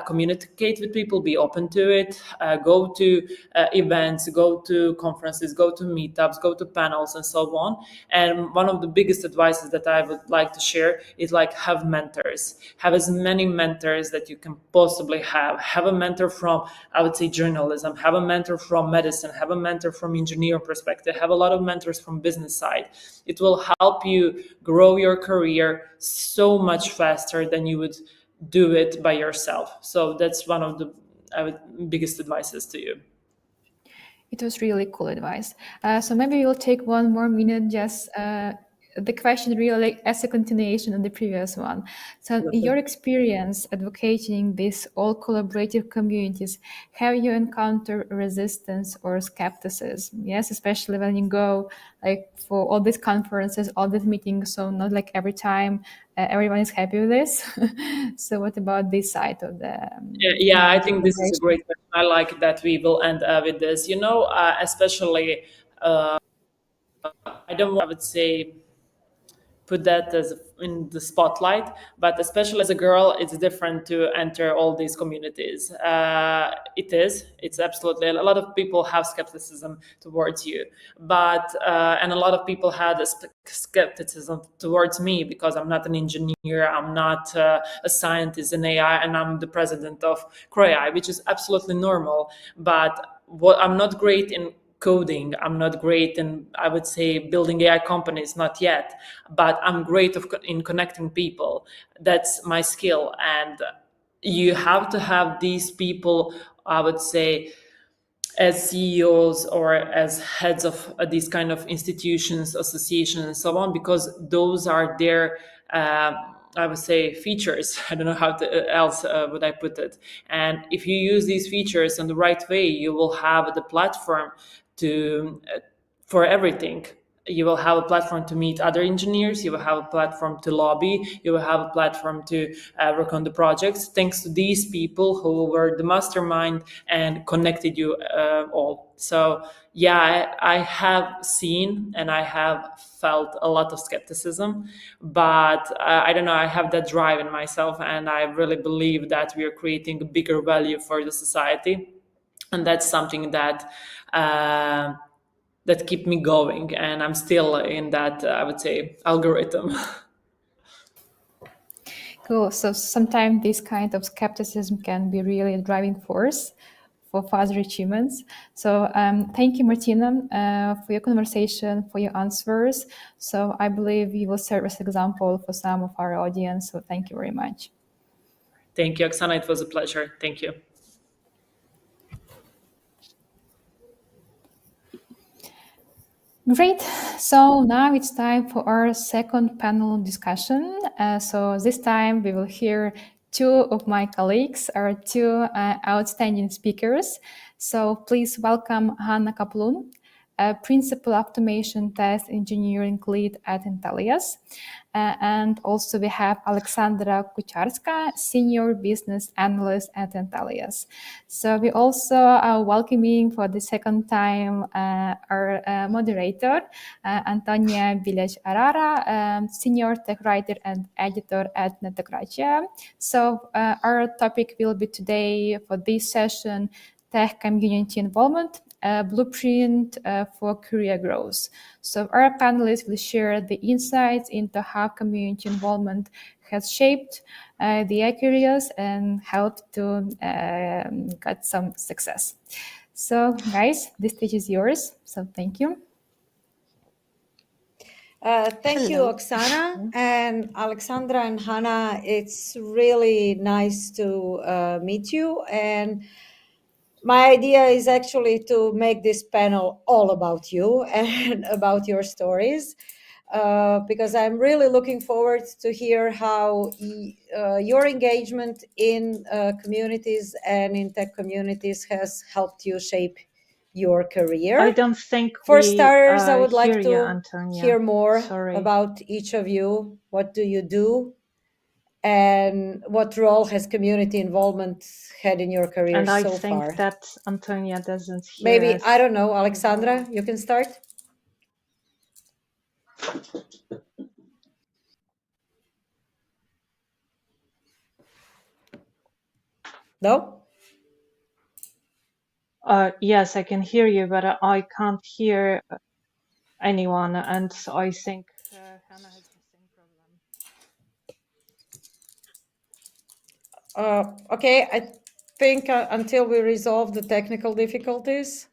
communicate with people, be open to it, go to events, go to conferences, go to meetups, go to panels, and so on. And one of the biggest advices that I would like to share is like have mentors. Have as many mentors that you can possibly have. Have a mentor from, I would say, journalism. Have a mentor from medicine. Have a mentor from engineering perspective. Have a lot of mentors from business side. It will help you grow your career so much faster than you would do it by yourself. So that's one of the biggest advices to you. It was really cool advice. So maybe we'll take one more minute, just the question really as a continuation of the previous one. So in your experience advocating these all collaborative communities, have you encountered resistance or skepticism? Yes, especially when you go like for all these conferences, all these meetings, so not like every time everyone is happy with this. So what about this side of the yeah, I think this is a great question. I like that we will end with this, especially I don't want, I would say, put that as in the spotlight, but especially as a girl, it's different to enter all these communities. It's absolutely, a lot of people have skepticism towards you, but and a lot of people had a skepticism towards me because I'm not an engineer, I'm not a scientist in AI, and I'm the president of CREAI, which is absolutely normal. But what I'm not great in coding, I'm not great in, I would say, building AI companies, not yet, but I'm great in connecting people. That's my skill. And you have to have these people, I would say, as CEOs or as heads of these kind of institutions, associations, and so on, because those are their I would say features. I don't know how else would I put it. And if you use these features in the right way, you will have the platform for everything. You will have a platform to meet other engineers. You will have a platform to lobby. You will have a platform to work on the projects. Thanks to these people who were the mastermind and connected you all. So yeah, I have seen and I have felt a lot of skepticism, but I don't know, I have that drive in myself, and I really believe that we are creating a bigger value for the society. And that's something that that keep me going, and I'm still in that I would say algorithm. Cool. So sometimes this kind of skepticism can be really a driving force for further achievements. So thank you, Martina, for your conversation, for your answers. So I believe you will serve as an example for some of our audience. So thank you very much. Thank you, Oksana. It was a pleasure. Thank you. Great. So now it's time for our second panel discussion. So this time we will hear two of my colleagues, our two outstanding speakers. So please welcome Hanna Kaplun, Principal Automation Test Engineering Lead at Intellias. And also we have Alexandra Kucharska, Senior Business Analyst at Intellias. So we also are welcoming for the second time our moderator, Antonija Bilić Arar, Senior Tech Writer and Editor at Netocracia. So our topic will be today for this session, Tech Community Involvement, blueprint for career growth. So our panelists will share the insights into how community involvement has shaped the careers and helped to get some success. So guys, this stage is yours. So thank you. Thank you, Oksana and Alexandra and Hannah. It's really nice to meet you. And my idea is actually to make this panel all about you and about your stories, because I'm really looking forward to hear how your engagement in communities and in tech communities has helped you shape your career. I don't think For starters, I would like hear to you, Antonia. hear more Sorry. about each of you. What do you do? And what role has community involvement had in your career And I so think far? that Antonia doesn't hear Maybe, us. I don't know, Alexandra, you can start. No? Yes, I can hear you, but I can't hear anyone, and I think Hannah has the same problem. Okay, I think until we resolve the technical difficulties,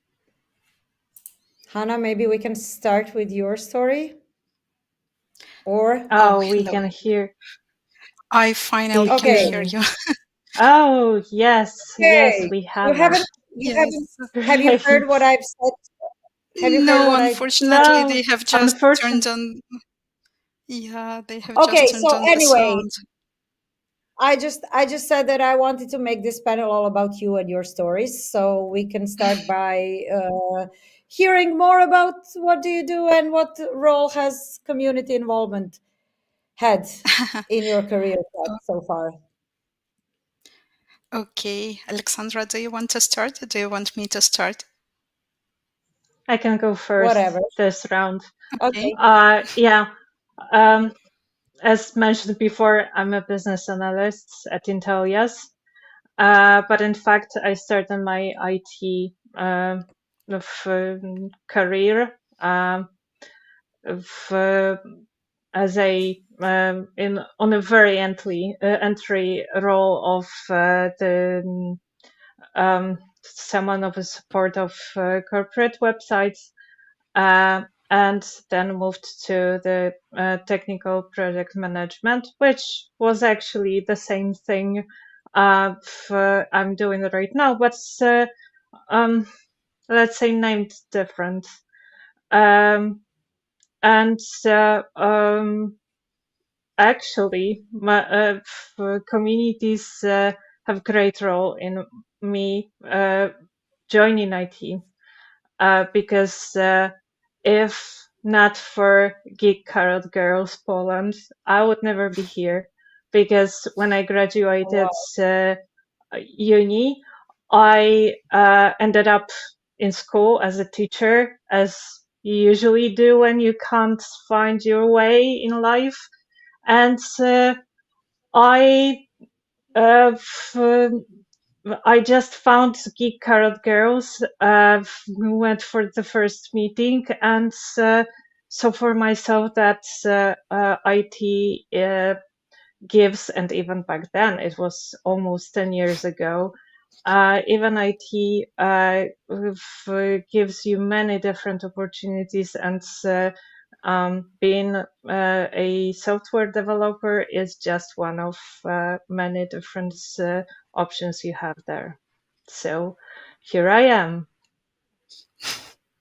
Hannah, maybe we can start with your story. Or we can hear. I finally can hear you. Oh yes, yes, we have. Have you heard what I've said? Have you heard what unfortunately, they have just turned on. Yeah, they have just turned on the sound. I just said that I wanted to make this panel all about you and your stories, so we can start by hearing more about what do you do and what role has community involvement had in your career so far. Okay, Alexandra, do you want to start or do you want me to start? I can go first. Whatever. This round. Okay. Yeah. As mentioned before, I'm a business analyst at Intellias. But in fact, I started my IT career as a on a very entry role of the someone of a support of corporate websites, and then moved to the technical project management, which was actually the same thing I'm doing right now, but let's say named different. Actually, communities have great role in me joining IT, because if not for Geek Carrot Girls Poland, I would never be here. Because when I graduated uni, I ended up in school as a teacher, as you usually do when you can't find your way in life. And I just found Geek Carrot Girls, went for the first meeting, and so for myself that IT gives, and even back then, it was almost 10 years ago, even IT gives you many different opportunities, and being a software developer is just one of many different options you have there. So here I am.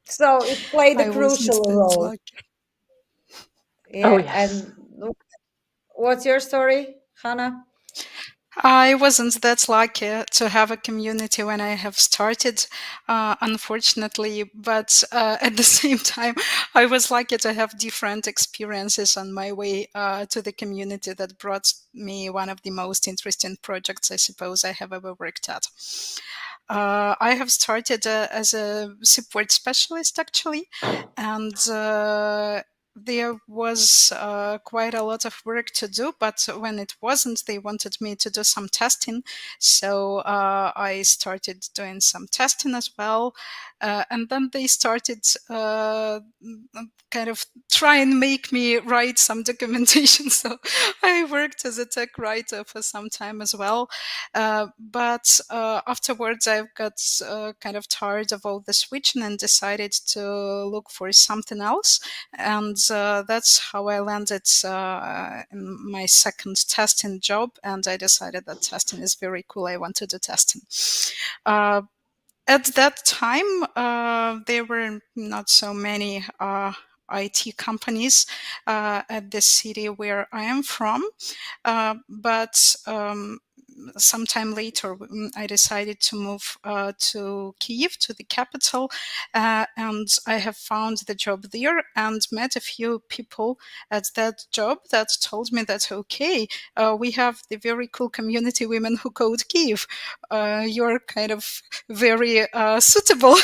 So it played a crucial role. Yeah. Oh, yes. And what's your story, Hannah? I wasn't that lucky to have a community when I have started, unfortunately, but at the same time, I was lucky to have different experiences on my way to the community that brought me one of the most interesting projects I suppose I have ever worked at. I have started as a support specialist, actually, and there was quite a lot of work to do, but when it wasn't, they wanted me to do some testing. So I started doing some testing as well. And then they started kind of try and make me write some documentation. So I worked as a tech writer for some time as well. But afterwards, I got kind of tired of all the switching and decided to look for something else. And that's how I landed in my second testing job. And I decided that testing is very cool. I want to do testing. At that time, there were not so many IT companies at the city where I am from, but sometime later I decided to move to Kyiv, to the capital, and I have found the job there and met a few people at that job that told me that, okay, we have the very cool community Women Who Code Kyiv. You're kind of very suitable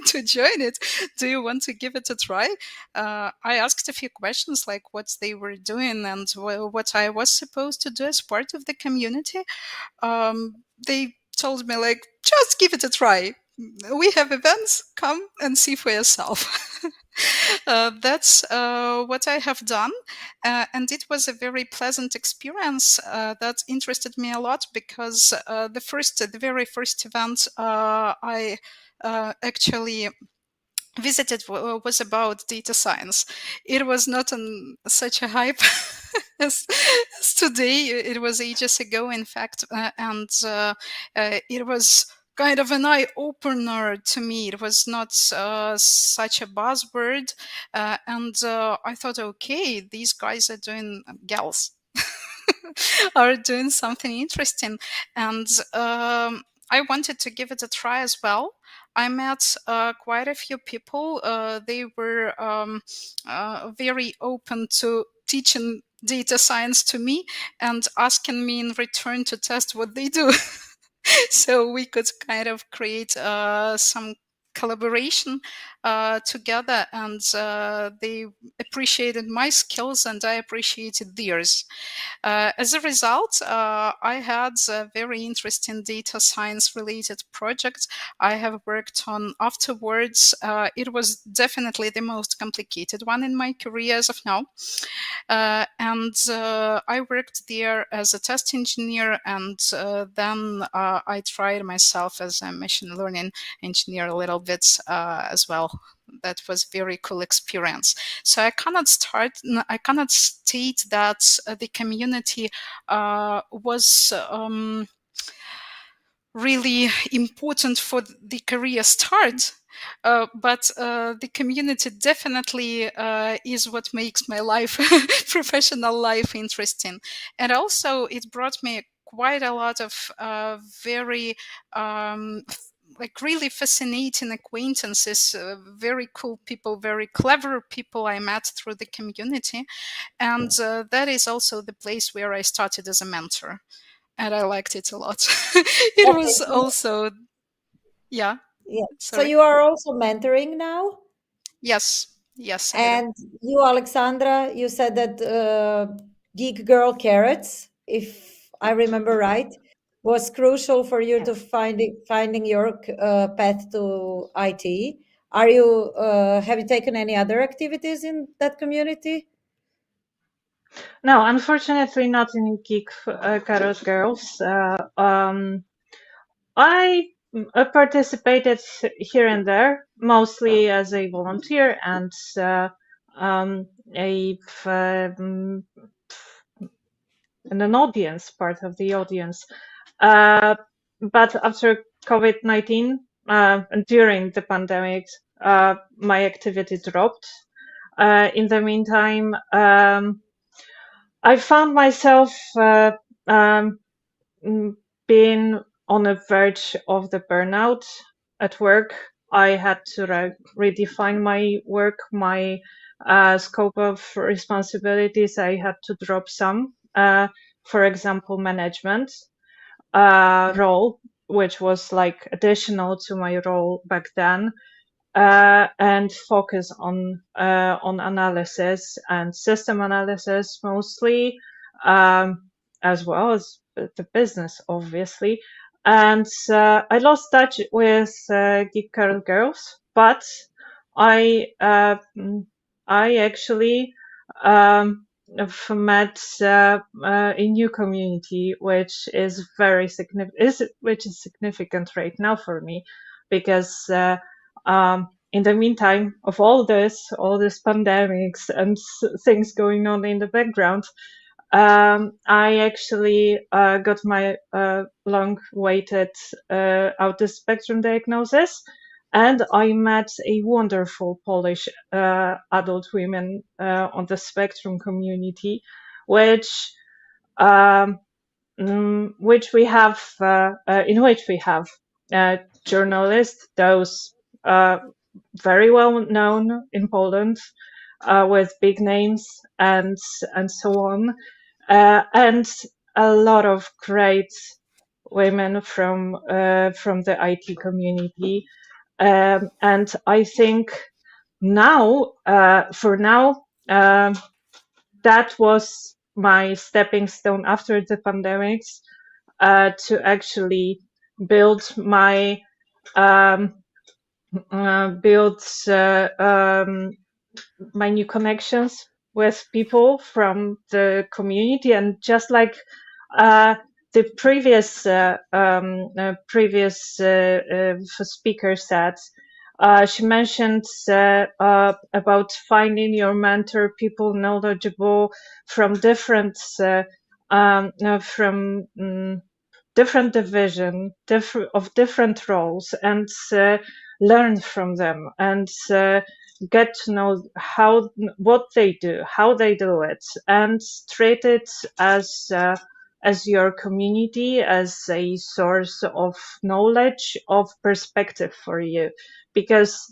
to join it. Do you want to give it a try? I asked a few questions like what they were doing and what I was supposed to do as part of the community. They told me like, just give it a try. We have events, come and see for yourself. That's what I have done. And it was a very pleasant experience that interested me a lot because the very first event I actually visited was about data science. It was not on such a hype as today. It was ages ago, in fact, and it was kind of an eye-opener to me. It was not such a buzzword, and I thought, okay, these guys are doing gals are doing something interesting, and I wanted to give it a try as well. I met quite a few people. They were very open to teaching data science to me and asking me in return to test what they do. So we could kind of create some collaboration together, and they appreciated my skills and I appreciated theirs. As a result, I had a very interesting data science related project I have worked on afterwards. It was definitely the most complicated one in my career as of now. And I worked there as a test engineer, and then I tried myself as a machine learning engineer a little bit as well. That was a very cool experience. So I cannot state that the community was really important for the career start. But the community definitely is what makes my life, professional life, interesting. And also it brought me quite a lot of very like really fascinating acquaintances, very cool people, very clever people I met through the community. And that is also the place where I started as a mentor. And I liked it a lot. It Okay, was also, yeah. yeah. So Sorry. you are also mentoring now? Yes, I do. And you, Alexandra, you said that Geek Girl Carrots, if I remember right, was crucial for you to finding your path to IT. Are you have you taken any other activities in that community? No, unfortunately, not in Geek Carrot Girls. I participated here and there, mostly as a volunteer and in an audience, part of the audience. But after COVID-19, during the pandemic, my activity dropped. In the meantime, I found myself being on the verge of the burnout at work. I had to redefine my work, my scope of responsibilities. I had to drop some, for example, management role, which was like additional to my role back then. and focus on analysis and system analysis mostly, as well as the business, obviously. And I lost touch with Geek Girl Girls, but I actually have met a new community, which is very significant right now for me, because in the meantime of all this pandemics and things going on in the background, I actually got my long-awaited autism spectrum diagnosis, and I met a wonderful Polish adult women on the spectrum community, which we have in which we have journalists, those very well known in Poland, with big names and so on, and a lot of great women from the IT community, and I think now, for now, that was my stepping stone after the pandemics, to actually build my my new connections with people from the community. And just like the previous speaker said, she mentioned about finding your mentor, people knowledgeable from different different division, different roles, and learn from them and get to know what they do, how they do it, and treat it as your community, as a source of knowledge, of perspective for you, because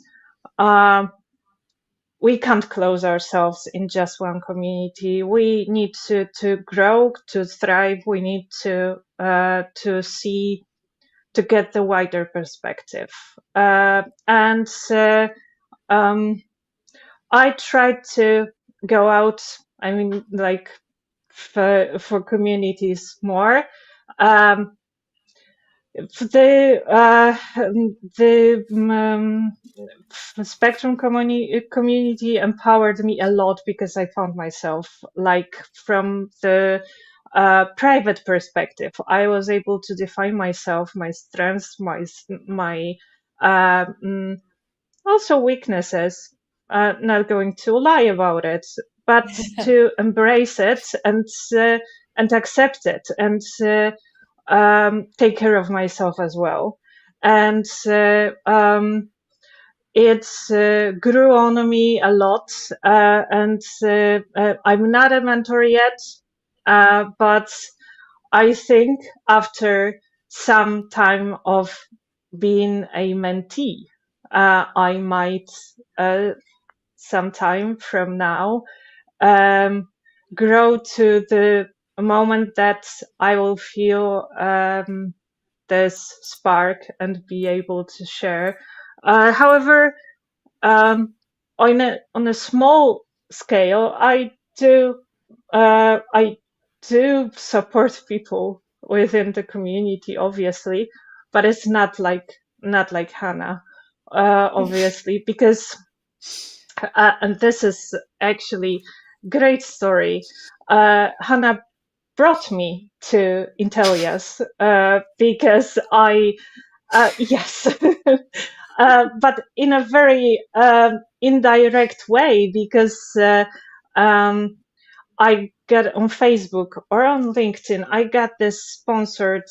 we can't close ourselves in just one community. We need to grow, to thrive. We need to get the wider perspective. And I tried to go out, I mean, like for communities more. The spectrum community empowered me a lot, because I found myself, like, from the private perspective, I was able to define myself, my strengths, my also weaknesses. Not going to lie about it, but to embrace it and accept it, and take care of myself as well. And it grew on me a lot, and I'm not a mentor yet, but I think after some time of being a mentee, I might sometime from now grow to the moment that I will feel this spark and be able to share. However, on a small scale, I do support people within the community, obviously, but it's not like Hannah, obviously, because and this is actually great story. Hannah brought me to Intellias because I yes. But in a very indirect way, because I got on Facebook or on LinkedIn, I got this sponsored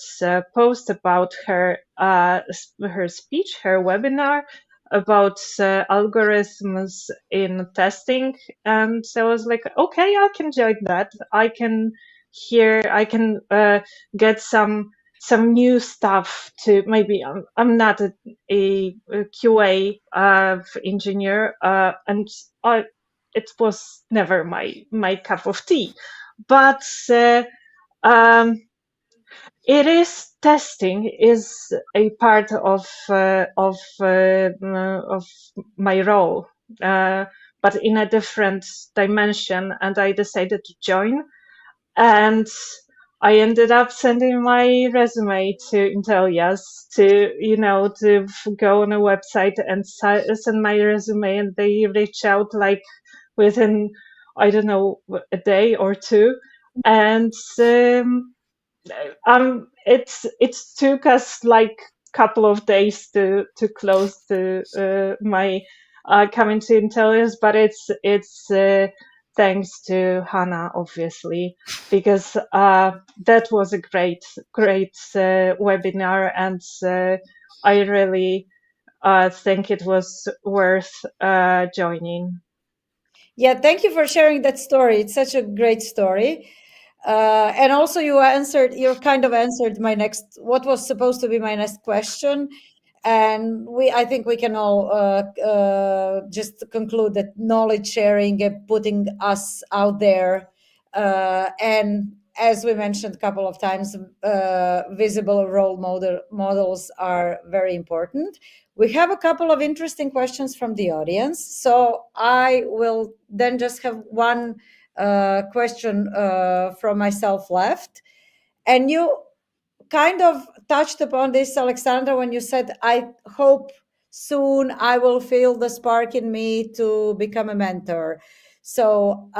post about her speech, her webinar about algorithms in testing, and so I was like, okay, I can join that. I can get some new stuff to maybe. I'm not a QA engineer, and it was never my cup of tea, but it is testing is a part of my role, but in a different dimension, and I decided to join, and I ended up sending my resume to Intelias to go on a website and send my resume, and they reach out like within, I don't know, a day or two, and it took us like couple of days to close my coming to Intelias, but it's thanks to Hannah, obviously, because that was a great webinar, and I really think it was worth joining. Yeah, thank you for sharing that story. It's such a great story. And also you kind of answered what was supposed to be my next question. And I think we can all just conclude that knowledge sharing and putting us out there, and as we mentioned a couple of times, visible role models are very important. We have a couple of interesting questions from the audience, so I will then just have one question from myself left. And you kind of touched upon this, Alexandra, when you said, I hope soon I will feel the spark in me to become a mentor. So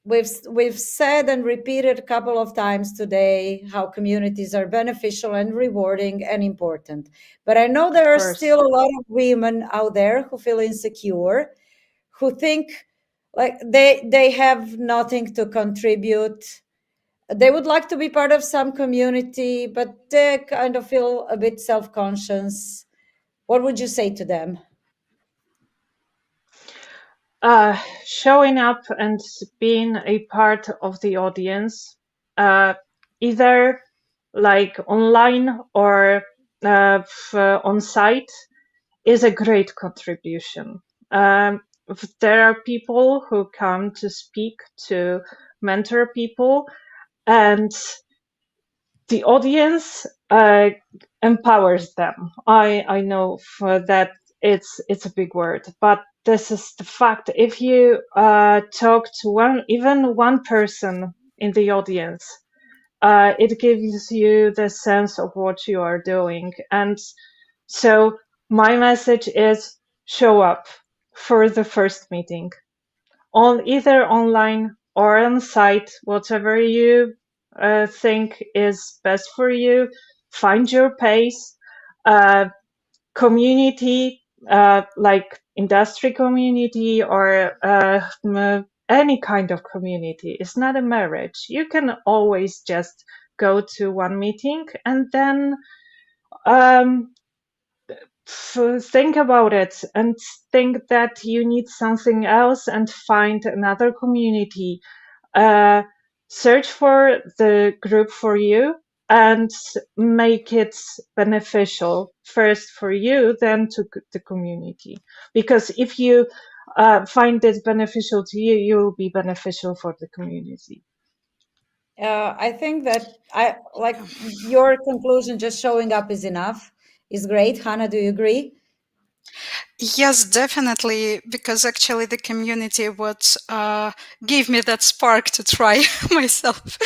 we've said and repeated a couple of times today how communities are beneficial and rewarding and important. But I know there are still a lot of women out there who feel insecure, who think like they have nothing to contribute. They would like to be part of some community, but they kind of feel a bit self-conscious. What would you say to them? Showing up and being a part of the audience, either like online or on site, is a great contribution. There are people who come to speak, to mentor people, and the audience empowers them. I know for that it's a big word, but this is the fact. If you talk to even one person in the audience, it gives you the sense of what you are doing. And so my message is show up for the first meeting, on either online or on site, whatever you think is best for you. Find your pace. Community, like industry community or any kind of community, is not a marriage. You can always just go to one meeting and then think about it and think that you need something else and find another community. Search for the group for you and make it beneficial first for you, then to the community. Because if you find it beneficial to you, you will be beneficial for the community. I think that I like your conclusion, just showing up is enough, is great. Hannah, do you agree? Yes, definitely, because actually the community what gave me that spark to try myself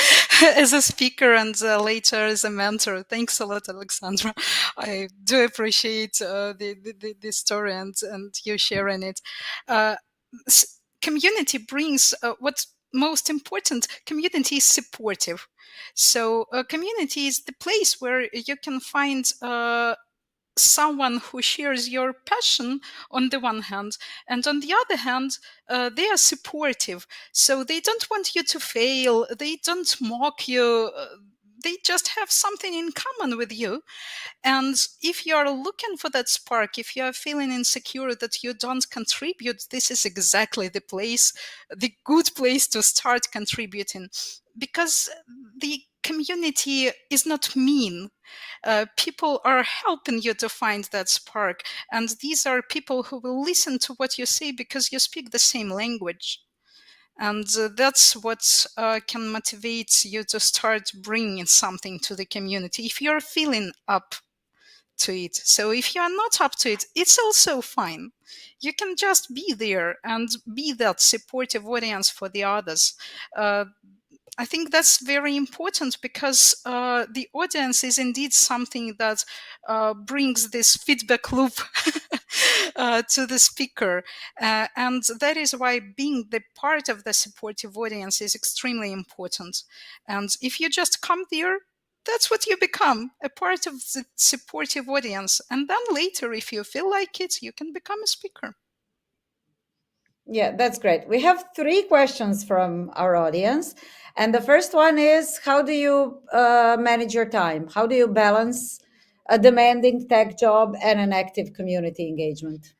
as a speaker and later as a mentor. Thanks a lot, Alexandra. I do appreciate the story and you sharing it. Community brings what's most important. Community is supportive. So community is the place where you can find someone who shares your passion on the one hand, and on the other hand they are supportive, so they don't want you to fail, they don't mock you, they just have something in common with you. And if you are looking for that spark, if you are feeling insecure that you don't contribute, this is exactly the place, the good place to start contributing, because the community is not mean. People are helping you to find that spark. And these are people who will listen to what you say because you speak the same language. And that's what can motivate you to start bringing something to the community if you're feeling up to it. So if you are not up to it, it's also fine. You can just be there and be that supportive audience for the others. I think that's very important because the audience is indeed something that brings this feedback loop to the speaker. And that is why being the part of the supportive audience is extremely important. And if you just come there, that's what you become, a part of the supportive audience. And then later, if you feel like it, you can become a speaker. Yeah, that's great. We have 3 questions from our audience. And the first one is, how do you manage your time? How do you balance a demanding tech job and an active community engagement?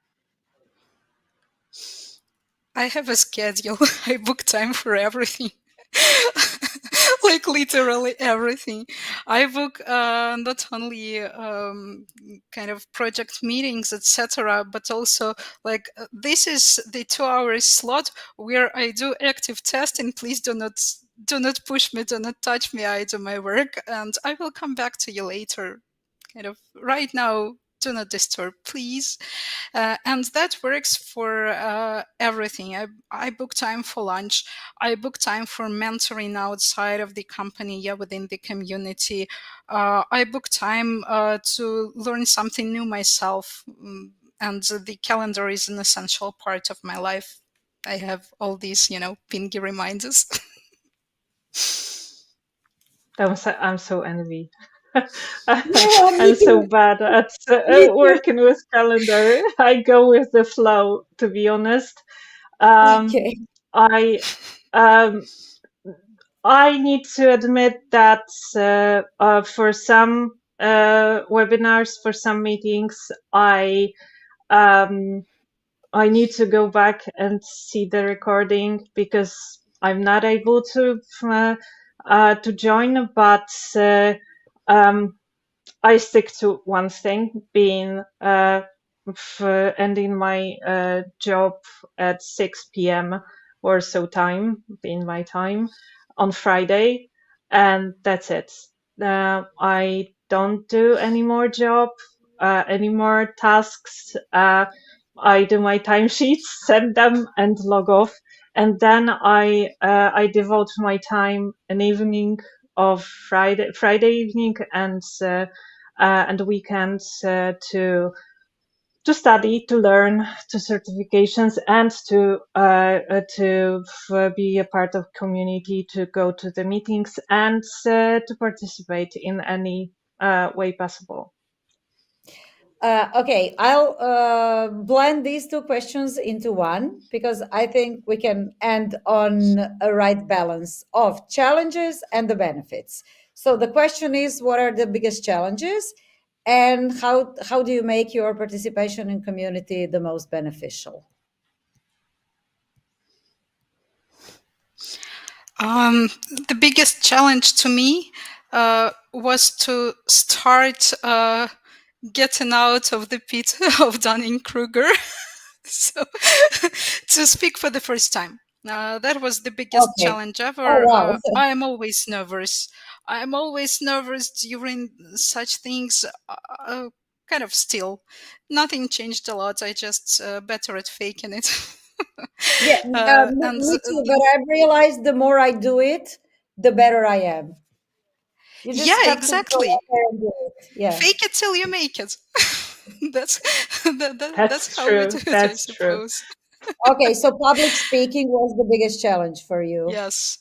I have a schedule. I book time for everything. Like literally everything. I book not only kind of project meetings, etc., but also like this is the 2 hours slot where I do active testing. Please do not push me, do not touch me. I do my work, and I will come back to you later. Kind of right now, do not disturb, please. And that works for everything. I book time for lunch. I book time for mentoring outside of the company, within the community. I book time to learn something new myself. And the calendar is an essential part of my life. I have all these, pingy reminders. I'm so envy. I'm so bad at working with calendar. I go with the flow, to be honest. Okay. I need to admit that for some webinars, for some meetings, I need to go back and see the recording because I'm not able to join. But I stick to one thing, being ending my job at 6 p.m. or so time, being my time on Friday, and that's it. I don't do any more job, any more tasks. I do my timesheets, send them, and log off. And then I devote my time an evening of Friday evening and weekends to study, to learn, to certifications, and to be a part of community, to go to the meetings, and to participate in any way possible. Okay, I'll blend these 2 questions into one because I think we can end on a right balance of challenges and the benefits. So the question is, what are the biggest challenges, and how do you make your participation in community the most beneficial? The biggest challenge to me was to start getting out of the pit of Dunning-Kruger. So to speak for the first time. That was the biggest challenge ever. Oh, wow. I am always nervous. I'm always nervous during such things. Kind of still. Nothing changed a lot. I just better at faking it. Yeah, me too. But I've realized the more I do it, the better I am. You just have exactly. To go out there and do it. Yeah. Fake it till you make it. that's how true. we do it, That's I suppose. Okay, so public speaking was the biggest challenge for you. Yes,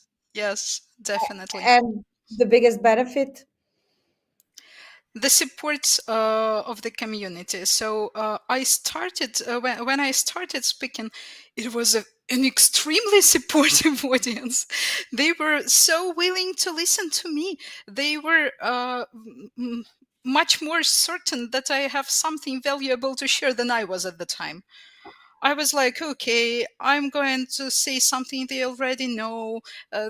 definitely. And the biggest benefit? The support of the community. So I started, when I started speaking, it was an extremely supportive audience. They were so willing to listen to me. They were much more certain that I have something valuable to share than I was at the time. I was like, okay, I'm going to say something they already know.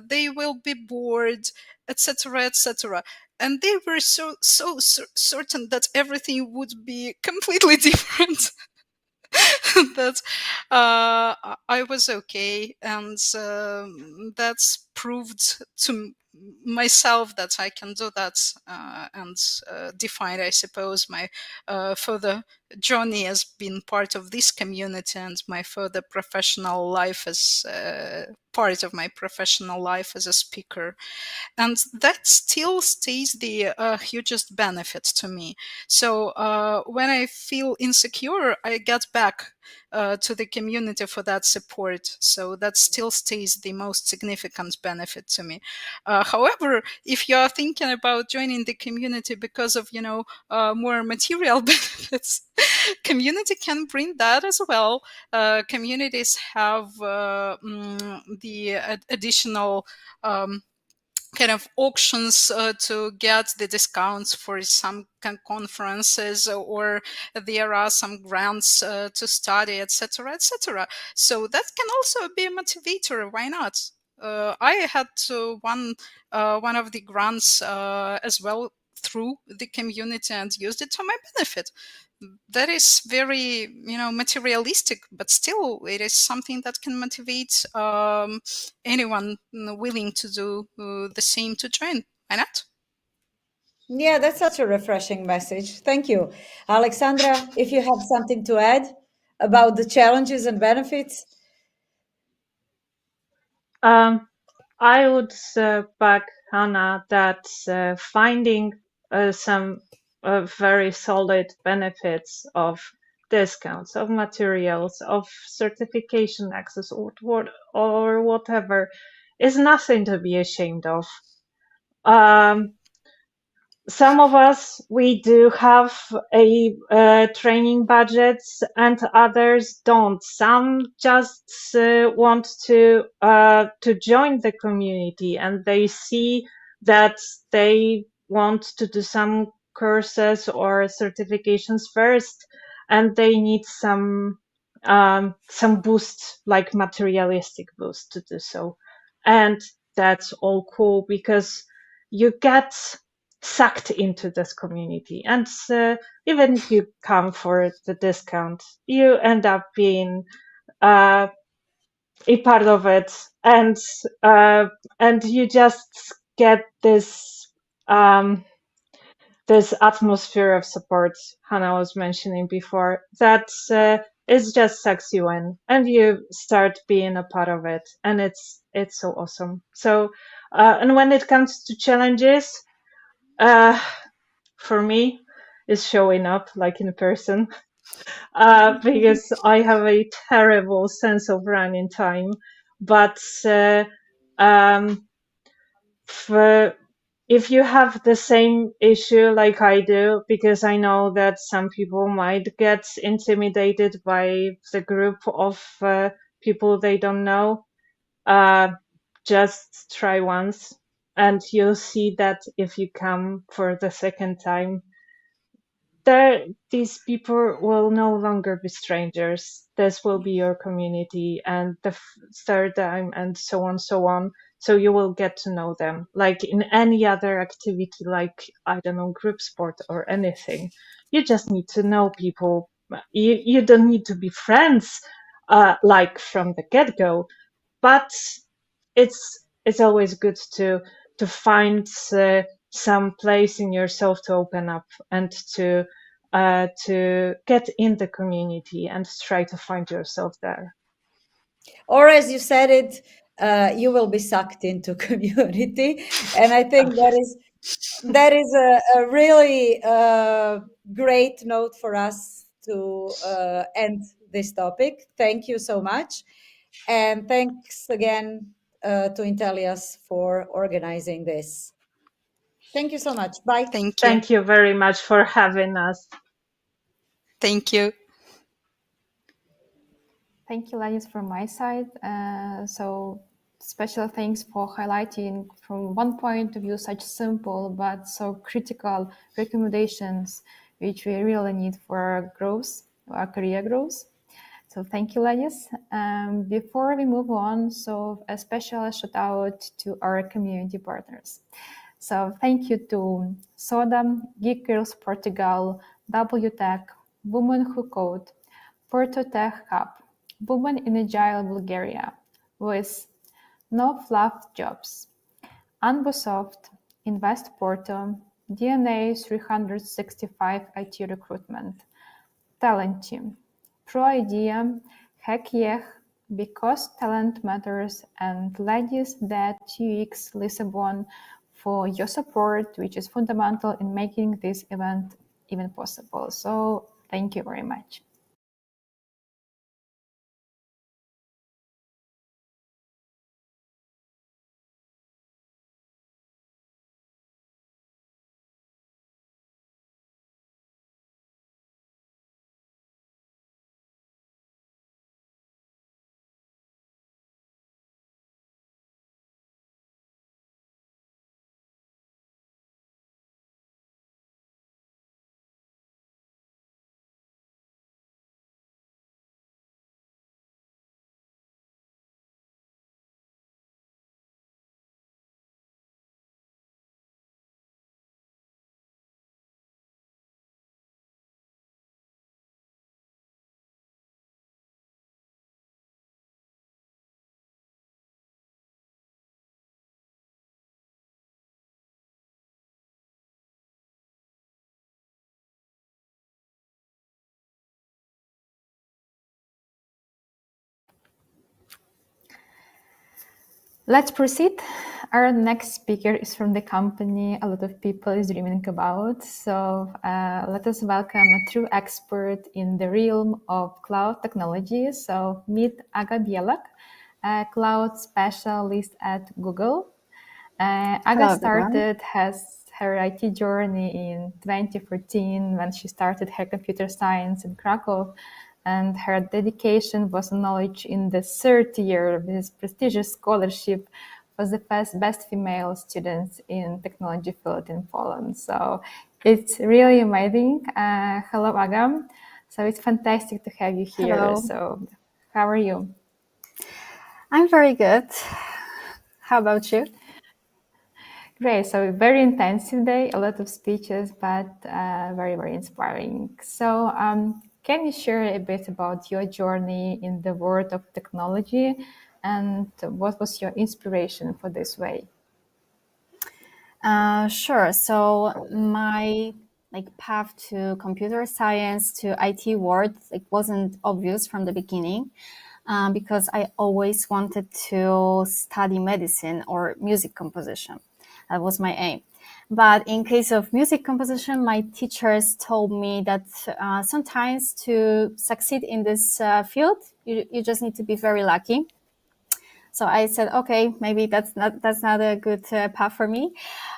They will be bored, etc., etc. And they were so certain that everything would be completely different. That I was okay, and that's proved to myself that I can do that, and defined, I suppose, my further journey as being part of this community and my further professional life as part of my professional life as a speaker. And that still stays the hugest benefit to me. So when I feel insecure, I get back to the community for that support. So that still stays the most significant benefit to me. However, if you are thinking about joining the community because of, more material benefits, community can bring that as well. Communities have the additional kind of auctions to get the discounts for some conferences, or there are some grants to study, etc., etc. So that can also be a motivator. Why not? I had one of the grants as well through the community and used it to my benefit. That is very, materialistic, but still it is something that can motivate anyone willing to do the same to join. Why not? Yeah, that's such a refreshing message. Thank you. Alexandra, if you have something to add about the challenges and benefits. I would back Hannah that finding some very solid benefits of discounts, of materials, of certification access, or whatever, is nothing to be ashamed of. Some of us, we do have a training budgets, and others don't. Some just want to join the community, and they see that they want to do some courses or certifications first, and they need some boost, like materialistic boost, to do so. And that's all cool, because you get sucked into this community, and even if you come for the discount, you end up being a part of it, and you just get this this atmosphere of support Hannah was mentioning before, that it just sucks you in, and you start being a part of it, and it's so awesome. So and when it comes to challenges, for me, is showing up, like, in person, because I have a terrible sense of running time. But if you have the same issue like I do, because I know that some people might get intimidated by the group of people they don't know, just try once, and you'll see that if you come for the second time, these people will no longer be strangers. This will be your community, and the third time, and so on, so on. So you will get to know them, like in any other activity, like, I don't know, group sport or anything. You just need to know people. You don't need to be friends, like, from the get-go, but it's always good to find some place in yourself to open up, and to get in the community and try to find yourself there. Or as you said it, you will be sucked into community, and I think that is a really great note for us to end this topic. Thank you so much, and thanks again to Intellias for organizing this. Thank you so much. Bye. Thank you very much for having us. Thank you. Thank you, ladies, from my side. So special thanks for highlighting from one point of view such simple but so critical recommendations which we really need for our growth, our career growth. So thank you, ladies. Before we move on, so a special shout out to our community partners. So thank you to SODA, Geek Girls Portugal, WTech, Women Who Code, Porto Tech Hub, Women in Agile Bulgaria with No Fluff Jobs, Anbosoft, Invest Porto, DNA 365 IT Recruitment, Talent Team, Pro Idea, Hack Yeh, Because Talent Matters, and Ladies That UX Lisbon for your support, which is fundamental in making this event even possible. So thank you very much. Let's proceed. Our next speaker is from the company a lot of people is dreaming about. So let us welcome a true expert in the realm of cloud technology. So meet Aga Bielak, a cloud specialist at Google. Aga started her IT journey in 2014 when she started her computer science in Krakow, and her dedication was acknowledged in the third year of this prestigious scholarship for the best female students in technology field in Poland. So it's really amazing. Hello, Aga. So it's fantastic to have you here. Hello. So how are you? I'm very good. How about you? Great. So very intensive day, a lot of speeches, but very, very inspiring. So can you share a bit about your journey in the world of technology and what was your inspiration for this way? Sure. So my path to computer science to IT world wasn't obvious from the beginning because I always wanted to study medicine or music composition. That was my aim. But in case of music composition, my teachers told me that sometimes to succeed in this field, you just need to be very lucky. So I said, okay, maybe that's not a good path for me.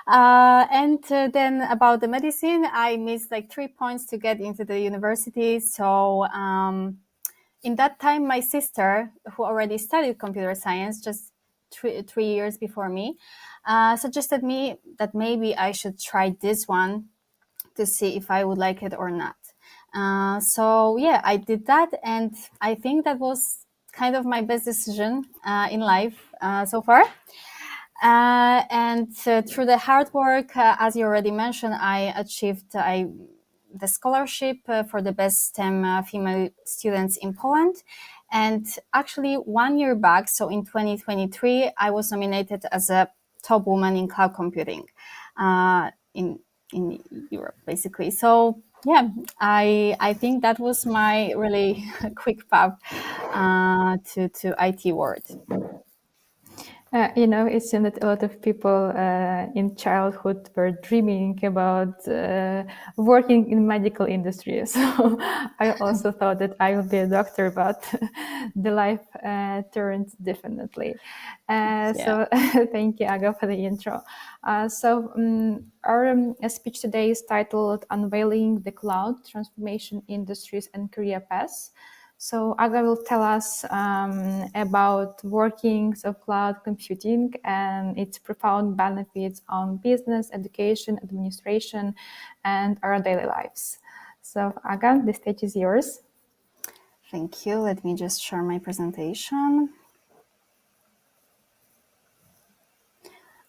And then about the medicine, I missed 3 points to get into the university. So in that time, my sister, who already studied computer science just 3 years before me, suggested me that maybe I should try this one to see if I would like it or not. So yeah, I did that, and I think that was kind of my best decision in life so far. And through the hard work, as you already mentioned, I achieved the scholarship for the best STEM female students in Poland. And actually 1 year back, so in 2023, I was nominated as a top woman in cloud computing in Europe, basically. So yeah, I think that was my really quick path to IT world. It seems that a lot of people in childhood were dreaming about working in medical industry. So I also thought that I would be a doctor, but the life turned differently. So thank you, Aga, for the intro. Our speech today is titled Unveiling the Cloud Transformation Industries and Career Paths. So Aga will tell us about workings of cloud computing and its profound benefits on business, education, administration, and our daily lives. So Aga, the stage is yours. Thank you. Let me just share my presentation.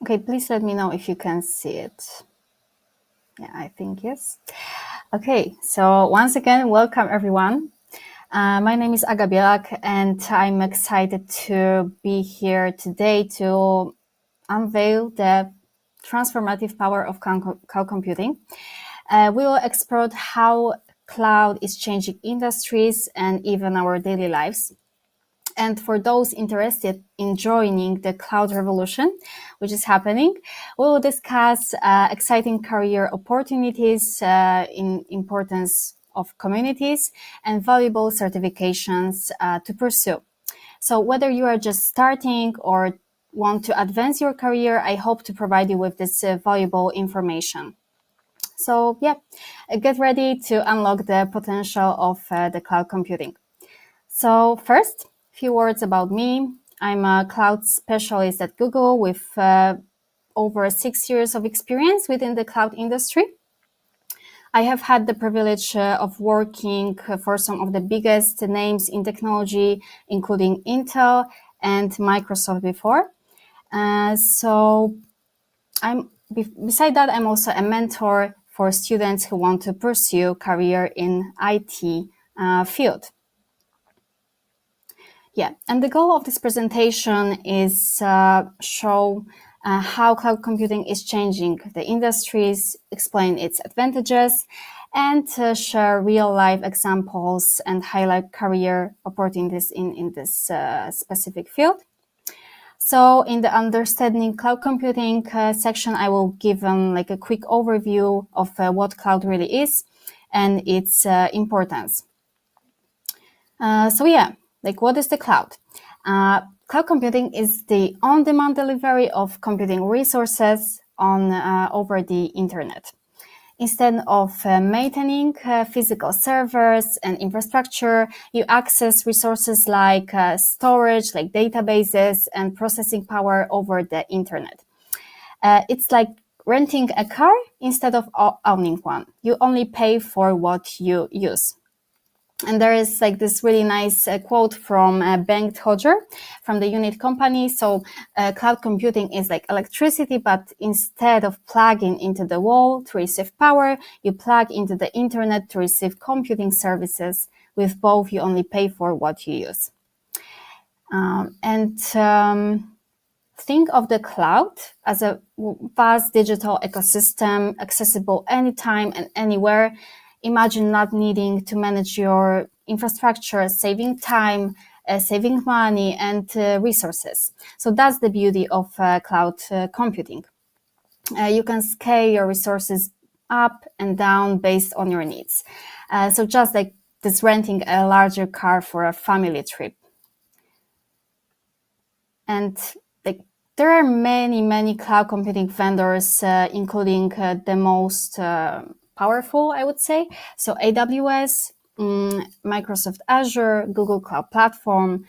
Okay, please let me know if you can see it. Yeah, I think yes. Okay, so once again, welcome everyone. My name is Aga Bielak, and I'm excited to be here today to unveil the transformative power of cloud computing. We will explore how cloud is changing industries and even our daily lives. And for those interested in joining the cloud revolution, which is happening, we will discuss exciting career opportunities, in importance of communities, and valuable certifications to pursue. So whether you are just starting or want to advance your career, I hope to provide you with this valuable information. So yeah, get ready to unlock the potential of the cloud computing. So first, a few words about me. I'm a cloud specialist at Google with over 6 years of experience within the cloud industry. I have had the privilege of working for some of the biggest names in technology, including Intel and Microsoft before. So beside that, I'm also a mentor for students who want to pursue career in IT field. Yeah, and the goal of this presentation is show how cloud computing is changing the industries, explain its advantages, and share real-life examples and highlight career opportunities in this specific field. So in the understanding cloud computing section, I will give like a quick overview of what cloud really is and its importance. So yeah, like what is the cloud? Cloud computing is the on-demand delivery of computing resources on over the internet. Instead of maintaining physical servers and infrastructure, you access resources like storage, like databases and processing power over the internet. It's like renting a car instead of owning one. You only pay for what you use. And there is like this really nice quote from Bengt Hodger from the Unit company. So cloud computing is like electricity, but instead of plugging into the wall to receive power, you plug into the internet to receive computing services. With both, you only pay for what you use. Think of the cloud as a vast digital ecosystem accessible anytime and anywhere. Imagine not needing to manage your infrastructure, saving time, saving money and resources. So that's the beauty of cloud computing. You can scale your resources up and down based on your needs. So just like this renting a larger car for a family trip. And there are many cloud computing vendors, including the most powerful, I would say. So AWS, Microsoft Azure, Google Cloud Platform.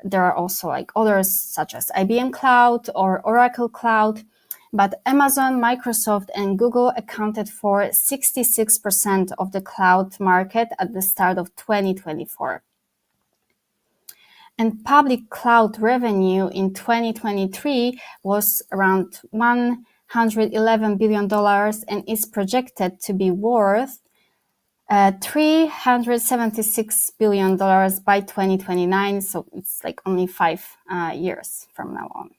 There are also like others such as IBM Cloud or Oracle Cloud. But Amazon, Microsoft, and Google accounted for 66% of the cloud market at the start of 2024. And public cloud revenue in 2023 was around $111 billion and is projected to be worth $376 billion by 2029. So it's like only 5 years from now on.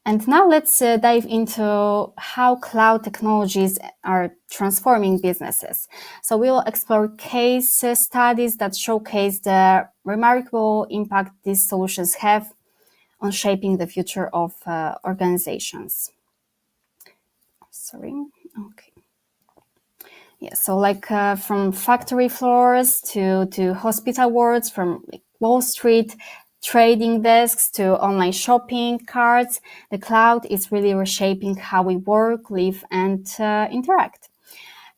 And now let's dive into how cloud technologies are transforming businesses. So we will explore case studies that showcase the remarkable impact these solutions have on shaping the future of organizations. Okay. Yeah, so like from factory floors to hospital wards, from Wall Street, trading desks to online shopping carts, the cloud is really reshaping how we work, live, and interact.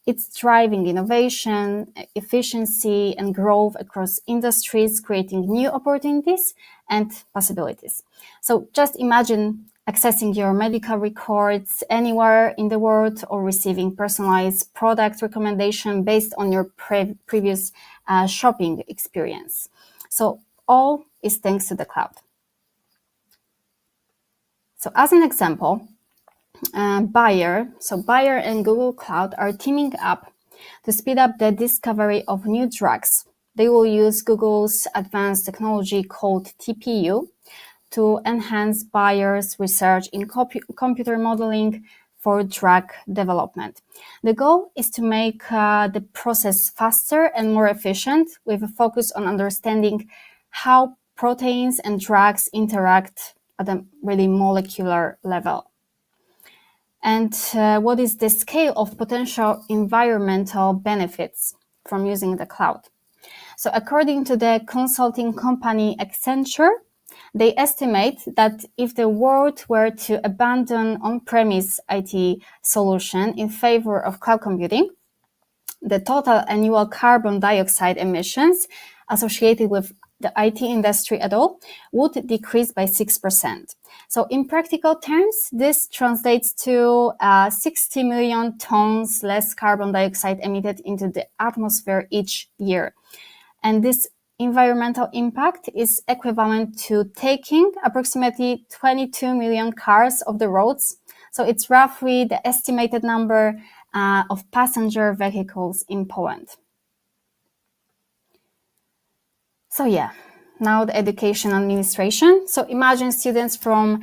It's driving innovation, efficiency, and growth across industries, creating new opportunities and possibilities. So just imagine accessing your medical records anywhere in the world or receiving personalized product recommendation based on your previous shopping experience. So all is thanks to the cloud. So as an example, Bayer and Google Cloud are teaming up to speed up the discovery of new drugs. They will use Google's advanced technology called TPU to enhance Bayer's research in computer modeling for drug development. The goal is to make the process faster and more efficient, with a focus on understanding how proteins and drugs interact at a really molecular level. And what is the scale of potential environmental benefits from using the cloud? So according to the consulting company Accenture, they estimate that if the world were to abandon on-premise IT solution in favor of cloud computing, the total annual carbon dioxide emissions associated with the IT industry at all would decrease by 6%. So in practical terms, this translates to 60 million tons less carbon dioxide emitted into the atmosphere each year. And this environmental impact is equivalent to taking approximately 22 million cars off the roads. So it's roughly the estimated number of passenger vehicles in Poland. So yeah, now the education administration. So imagine students from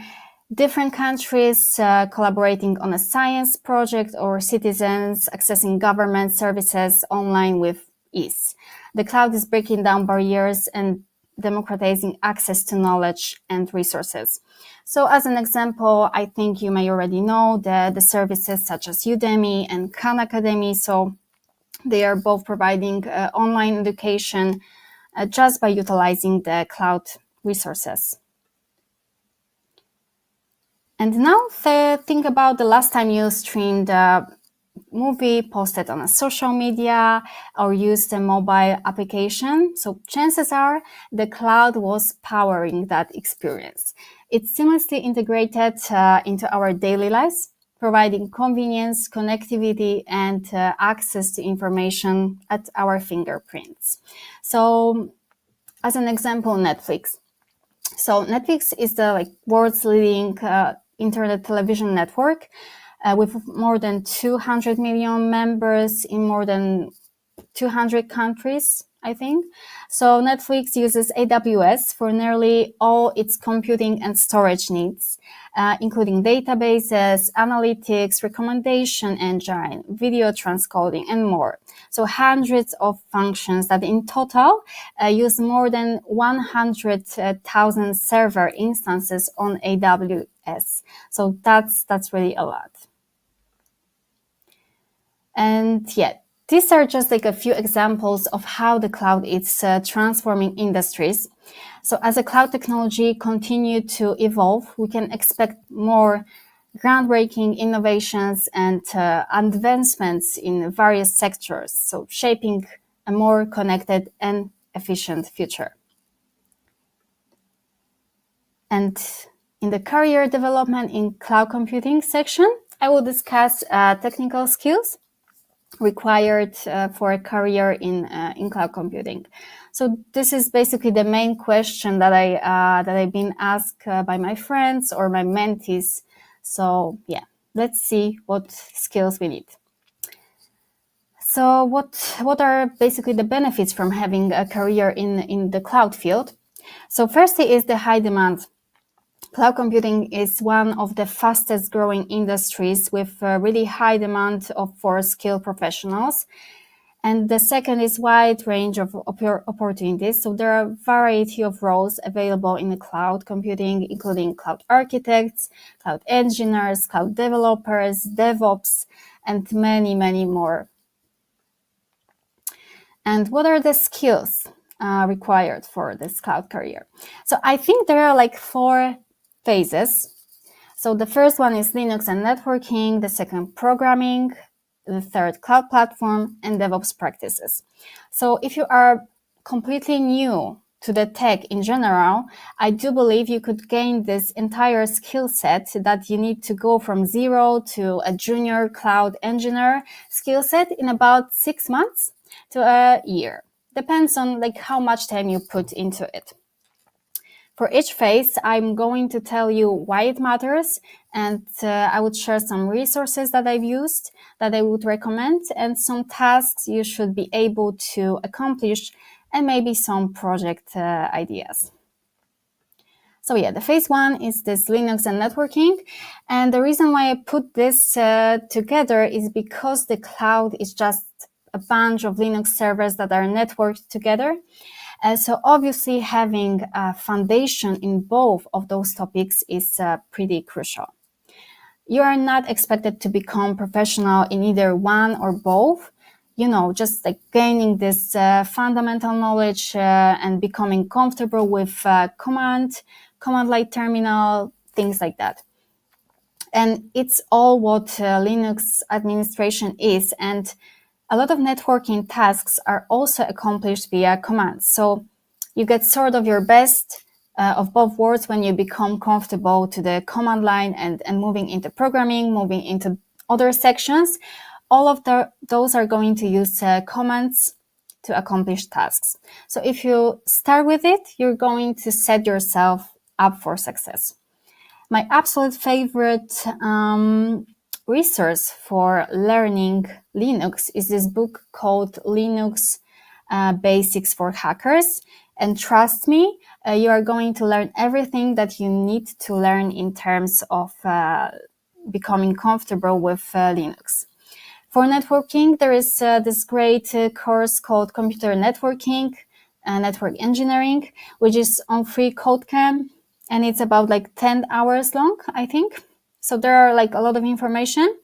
different countries collaborating on a science project, or citizens accessing government services online with ease. The cloud is breaking down barriers and democratizing access to knowledge and resources. So as an example, I think you may already know the services such as Udemy and Khan Academy. So they are both providing online education just by utilizing the cloud resources. And now think about the last time you streamed a movie, posted on a social media, or used a mobile application. So chances are the cloud was powering that experience. It's seamlessly integrated into our daily lives, providing convenience, connectivity, and access to information at our fingerprints. So as an example, Netflix. So Netflix is the world's leading internet television network with more than 200 million members in more than 200 countries, I think. So Netflix uses AWS for nearly all its computing and storage needs, including databases, analytics, recommendation engine, video transcoding, and more. So hundreds of functions that in total use more than 100,000 server instances on AWS. So that's really a lot. And yeah, these are just a few examples of how the cloud is transforming industries. So as the cloud technology continue to evolve, we can expect more groundbreaking innovations and advancements in various sectors, so shaping a more connected and efficient future. And in the career development in cloud computing section, I will discuss technical skills required for a career in cloud computing. So this is basically the main question that I've been asked by my friends or my mentees. So yeah, let's see what skills we need. So what are basically the benefits from having a career in the cloud field? So firstly is the high demand. Cloud computing is one of the fastest growing industries with a really high demand for skilled professionals. And the second is wide range of opportunities. So there are a variety of roles available in the cloud computing, including cloud architects, cloud engineers, cloud developers, DevOps, and many, many more. And what are the skills required for this cloud career? So I think there are 4 phases. So the first one is Linux and networking, the second programming, the third cloud platform, and DevOps practices. So if you are completely new to the tech in general, I do believe you could gain this entire skill set that you need to go from zero to a junior cloud engineer skill set in about 6 months to a year. Depends on how much time you put into it. For each phase, I'm going to tell you why it matters, and I would share some resources that I've used that I would recommend, and some tasks you should be able to accomplish, and maybe some project ideas. So yeah, the phase 1 is this Linux and networking. And the reason why I put this together is because the cloud is just a bunch of Linux servers that are networked together. So obviously having a foundation in both of those topics is pretty crucial. You are not expected to become professional in either one or both. You know, just like gaining this fundamental knowledge and becoming comfortable with command line terminal, things like that. And it's all what Linux administration is. And a lot of networking tasks are also accomplished via commands. So you get sort of your best of both worlds when you become comfortable to the command line and moving into programming, moving into other sections. All of those are going to use commands to accomplish tasks. So if you start with it, you're going to set yourself up for success. My absolute favorite resource for learning Linux is this book called Linux Basics for Hackers. And trust me, you are going to learn everything that you need to learn in terms of becoming comfortable with Linux. For networking, there is this great course called Computer Networking, Network Engineering, which is on free Codecamp, and it's about like 10 hours long, I think. So there are like a lot of information.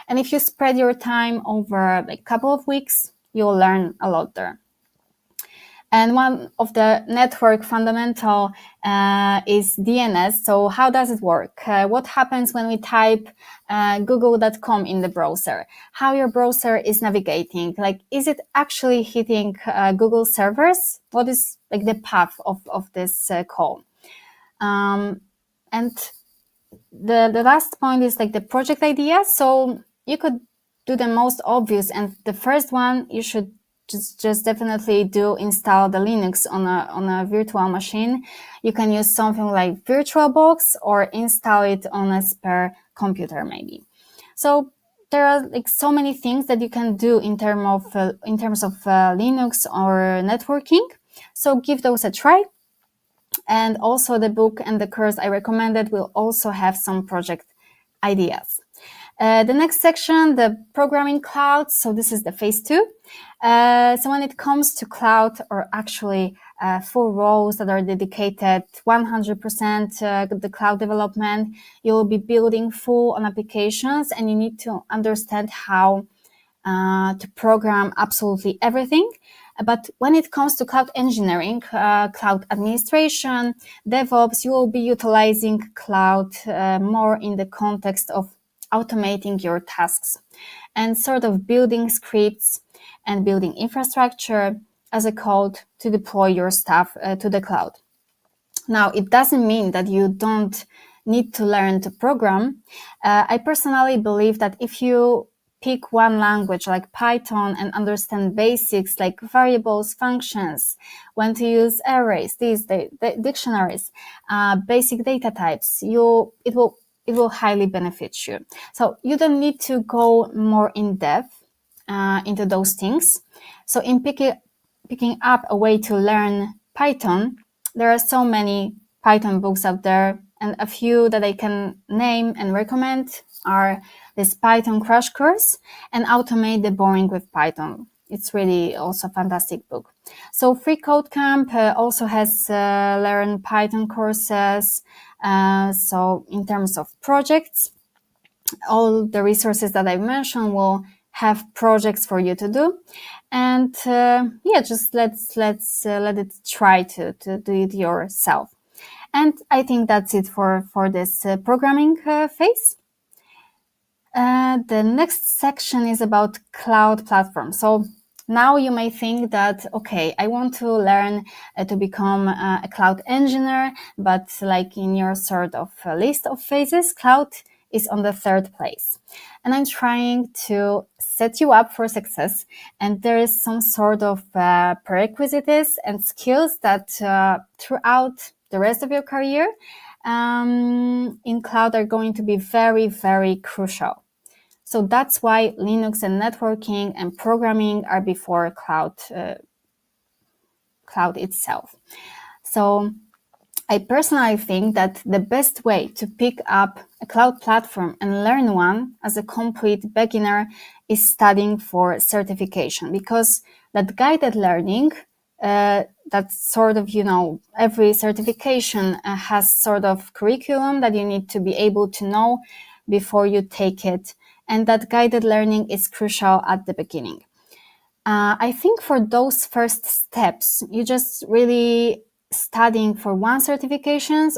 And if you spread your time over like a couple of weeks, you'll learn a lot there. And one of the network fundamental is DNS. So how does it work? What happens when we type google.com in the browser? How your browser is navigating? Like, is it actually hitting Google servers? What is like the path of this call? And the last point is like the project idea. So you could do the most obvious, and the first one you should just definitely do install the Linux on a virtual machine. You can use something like VirtualBox or install it on a spare computer maybe. So there are like so many things that you can do in terms of Linux or networking. So give those a try. And also the book and the course I recommended will also have some project ideas. The next section, the programming cloud. So this is the phase 2. So when it comes to cloud, or actually full roles that are dedicated 100% the cloud development, you will be building full on applications, and you need to understand how to program absolutely everything. But when it comes to cloud engineering, cloud administration, DevOps, you will be utilizing cloud more in the context of automating your tasks and sort of building scripts and building infrastructure as a code to deploy your stuff to the cloud. Now, it doesn't mean that you don't need to learn to program. I personally believe that if you pick one language like Python and understand basics like variables, functions, when to use arrays, the dictionaries, basic data types, it will highly benefit you. So you don't need to go more in depth into those things. So in picking up a way to learn Python, there are so many Python books out there, and a few that I can name and recommend are this Python Crash Course and Automate the Boring with Python. It's really also a fantastic book. So Free Codecamp also has Learn Python courses. So in terms of projects, all the resources that I mentioned will have projects for you to do. And just let it try to do it yourself. And I think that's it for this programming phase. The next section is about cloud platforms. So now you may think that, okay, I want to learn to become a cloud engineer, but like in your sort of list of phases, cloud is on the 3rd place. And I'm trying to set you up for success. And there is some sort of prerequisites and skills that throughout the rest of your career in cloud are going to be very, very crucial. So that's why Linux and networking and programming are before cloud itself. So I personally think that the best way to pick up a cloud platform and learn one as a complete beginner is studying for certification, because that guided learning, that's sort of, every certification has sort of curriculum that you need to be able to know before you take it. And that guided learning is crucial at the beginning. I think for those first steps, you just really studying for one certifications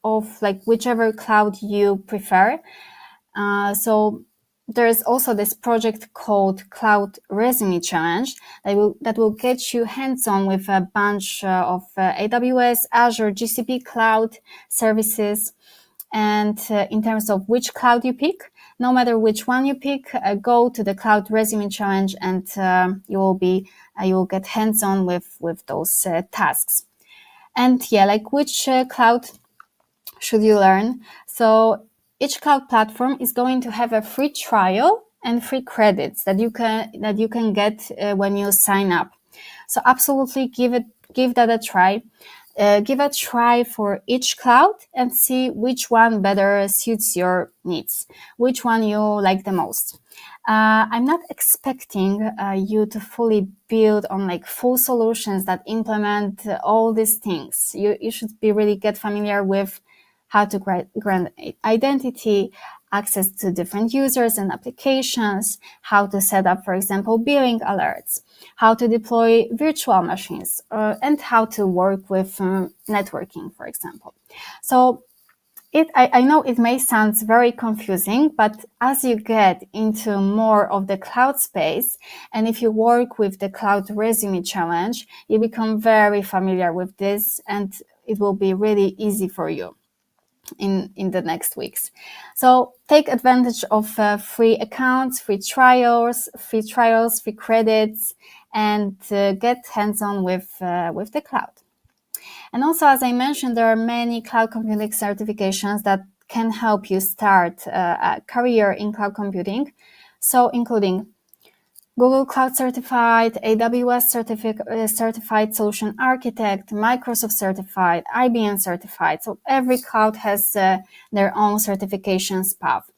of like whichever cloud you prefer. So there's also this project called Cloud Resume Challenge that will get you hands-on with a bunch of AWS, Azure, GCP cloud services. And in terms of which cloud you pick, no matter which one you pick, go to the Cloud Resume Challenge, and you will get hands-on with those tasks. And yeah, like which cloud should you learn? So each cloud platform is going to have a free trial and free credits that you can get when you sign up. So absolutely give that a try. Give a try for each cloud and see which one better suits your needs, which one you like the most. I'm not expecting you to fully build on like full solutions that implement all these things. You should be really get familiar with how to grant identity, access to different users and applications, how to set up, for example, billing alerts, how to deploy virtual machines, and how to work with networking, for example. So I know it may sound very confusing, but as you get into more of the cloud space, and if you work with the Cloud Resume Challenge, you become very familiar with this, and it will be really easy for you in the next weeks. So take advantage of free accounts, free trials, free credits, and get hands-on with the cloud. And also, as I mentioned, there are many cloud computing certifications that can help you start a career in cloud computing. So including Google Cloud Certified, AWS Certified Solution Architect, Microsoft Certified, IBM Certified. So every cloud has their own certifications path.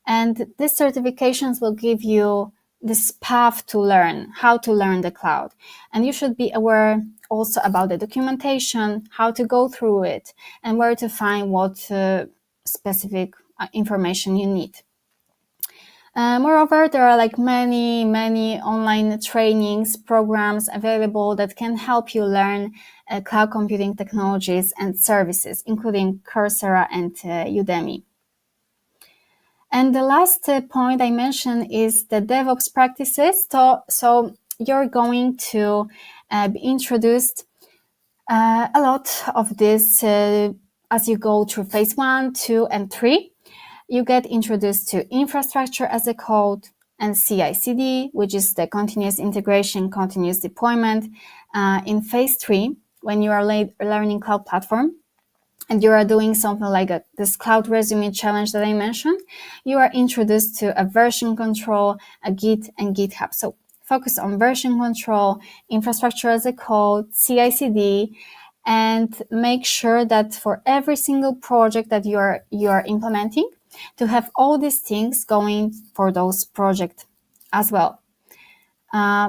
And these certifications will give you this path to learn, how to learn the cloud. And you should be aware also about the documentation, how to go through it, and where to find what specific information you need. Moreover, there are like many online trainings, programs available that can help you learn cloud computing technologies and services, including Coursera and Udemy. And the last point I mentioned is the DevOps practices. So you're going to be introduced a lot of this as you go through phase 1, 2, and 3. You get introduced to infrastructure as a code and CI/CD, which is the continuous integration, continuous deployment. In phase 3, when you are learning cloud platform, and you are doing something like this Cloud Resume Challenge that I mentioned, you are introduced to a version control, a Git, and GitHub. So focus on version control, infrastructure as a code, CI/CD, and make sure that for every single project that you are implementing, to have all these things going for those projects as well.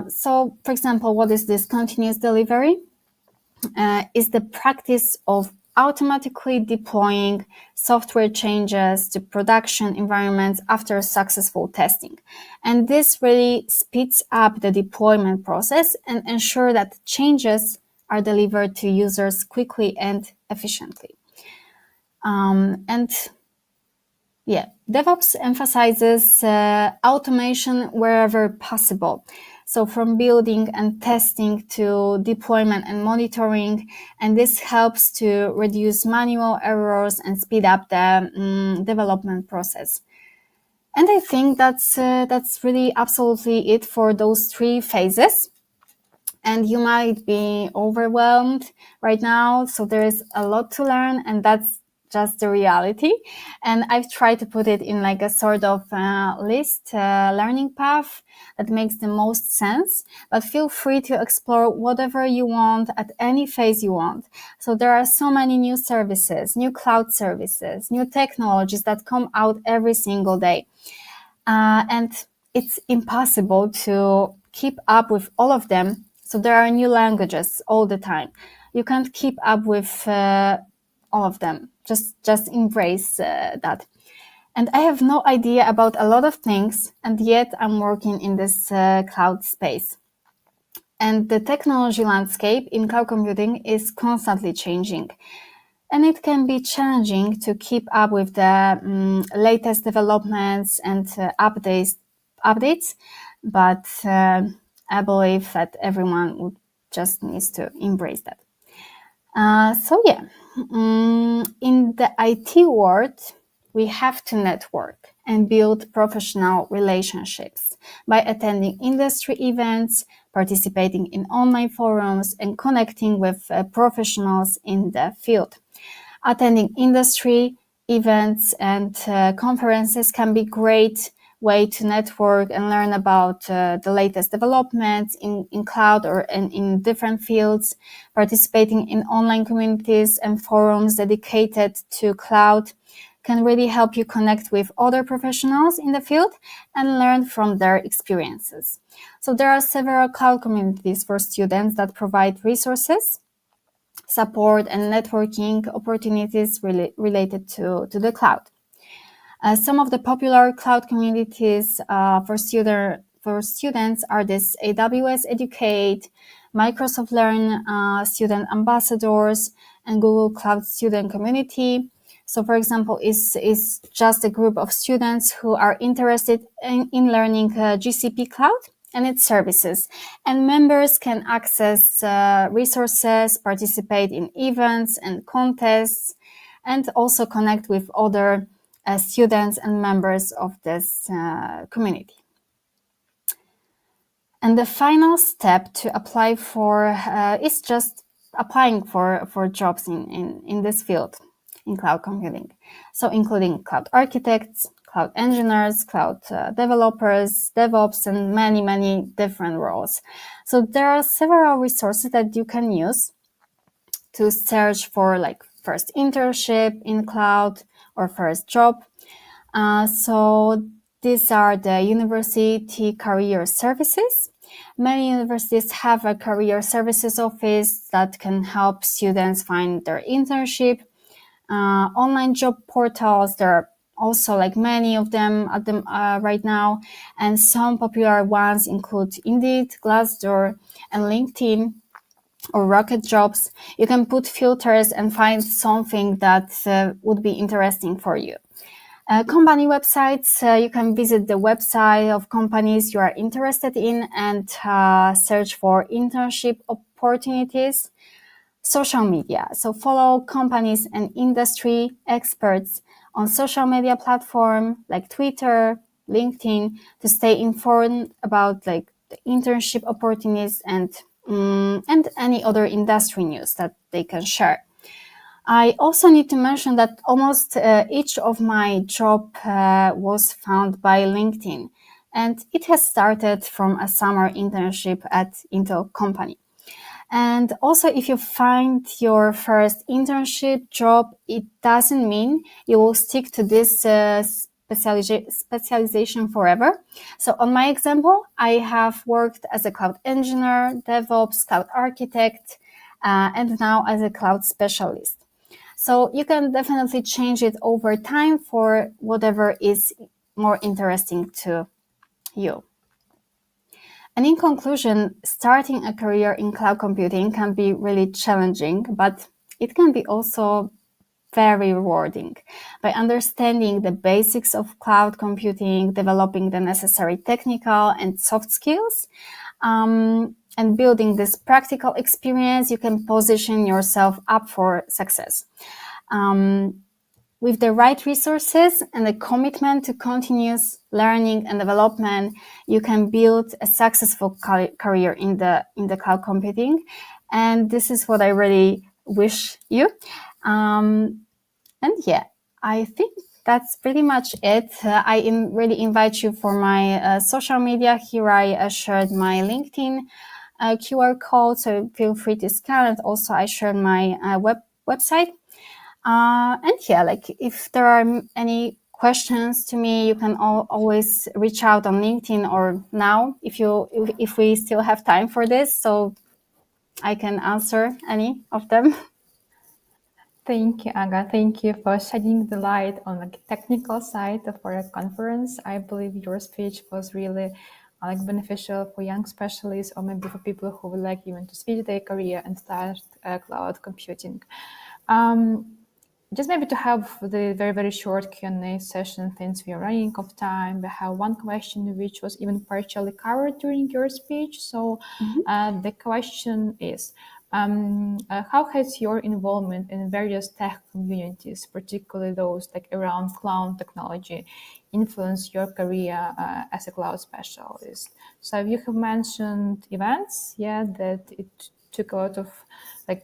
So, for example, what is this continuous delivery? Is the practice of automatically deploying software changes to production environments after successful testing. And this really speeds up the deployment process and ensure that changes are delivered to users quickly and efficiently. DevOps emphasizes automation wherever possible. So from building and testing to deployment and monitoring, and this helps to reduce manual errors and speed up the development process. And I think that's really absolutely it for those 3 phases. and you might be overwhelmed right now. So there is a lot to learn, and that's just the reality. And I've tried to put it in like a sort of list, learning path that makes the most sense, but feel free to explore whatever you want at any phase you want. So there are so many new services, new cloud services, new technologies that come out every single day. And it's impossible to keep up with all of them. So there are new languages all the time. You can't keep up with all of them. Just embrace that. And I have no idea about a lot of things, and yet I'm working in this cloud space. And the technology landscape in cloud computing is constantly changing. And it can be challenging to keep up with the latest developments and updates, but I believe that everyone would just needs to embrace that. In the IT world, we have to network and build professional relationships by attending industry events, participating in online forums, and connecting with professionals in the field. Attending industry events and conferences can be great way to network and learn about the latest developments in cloud or in different fields. Participating in online communities and forums dedicated to cloud can really help you connect with other professionals in the field and learn from their experiences. So there are several cloud communities for students that provide resources, support, and networking opportunities related to the cloud. Some of the popular cloud communities for students are this AWS Educate, Microsoft Learn Student Ambassadors, and Google Cloud Student Community. So, for example, is just a group of students who are interested in learning GCP Cloud and its services. And members can access resources, participate in events and contests, and also connect with other students and members of this community. And the final step to apply for is just applying for jobs in this field, in cloud computing. So including cloud architects, cloud engineers, cloud developers, DevOps, and many, many different roles. So there are several resources that you can use to search for like first internship in cloud or first job. So these are the university career services. Many universities have a career services office that can help students find their internship. Online job portals, there are also like many of them at them right now, and some popular ones include Indeed, Glassdoor, and LinkedIn or Rocket Jobs. You can put filters and find something that would be interesting for you. Company websites, you can visit the website of companies you are interested in and search for internship opportunities. Social media, so follow companies and industry experts on social media platforms like Twitter, LinkedIn to stay informed about like the internship opportunities and any other industry news that they can share. I also need to mention that almost each of my job was found by LinkedIn, and it has started from a summer internship at Intel company. And also, if you find your first internship job, it doesn't mean you will stick to this specialization forever. So on my example, I have worked as a cloud engineer, DevOps, cloud architect, and now as a cloud specialist. So you can definitely change it over time for whatever is more interesting to you. And in conclusion, starting a career in cloud computing can be really challenging, but it can be also very rewarding. By understanding the basics of cloud computing, developing the necessary technical and soft skills, and building this practical experience, you can position yourself up for success. with the right resources and the commitment to continuous learning and development, you can build a successful career in the cloud computing. And this is what I really wish you. And yeah, I think that's pretty much it. I really invite you for my social media. Here I shared my LinkedIn QR code, so feel free to scan it. Also, I shared my website. And yeah, like if there are any questions to me, you can always reach out on LinkedIn or now if we still have time for this, so I can answer any of them. Thank you, Aga. Thank you for shedding the light on the technical side of our conference. I believe your speech was really beneficial for young specialists, or maybe for people who would like even to switch their career and start cloud computing. Just maybe to have the very, very short Q&A session, since we are running out of time, we have one question which was even partially covered during your speech. So the question is, how has your involvement in various tech communities, particularly those like around cloud technology, influenced your career as a cloud specialist? So you have mentioned events, that it took a lot of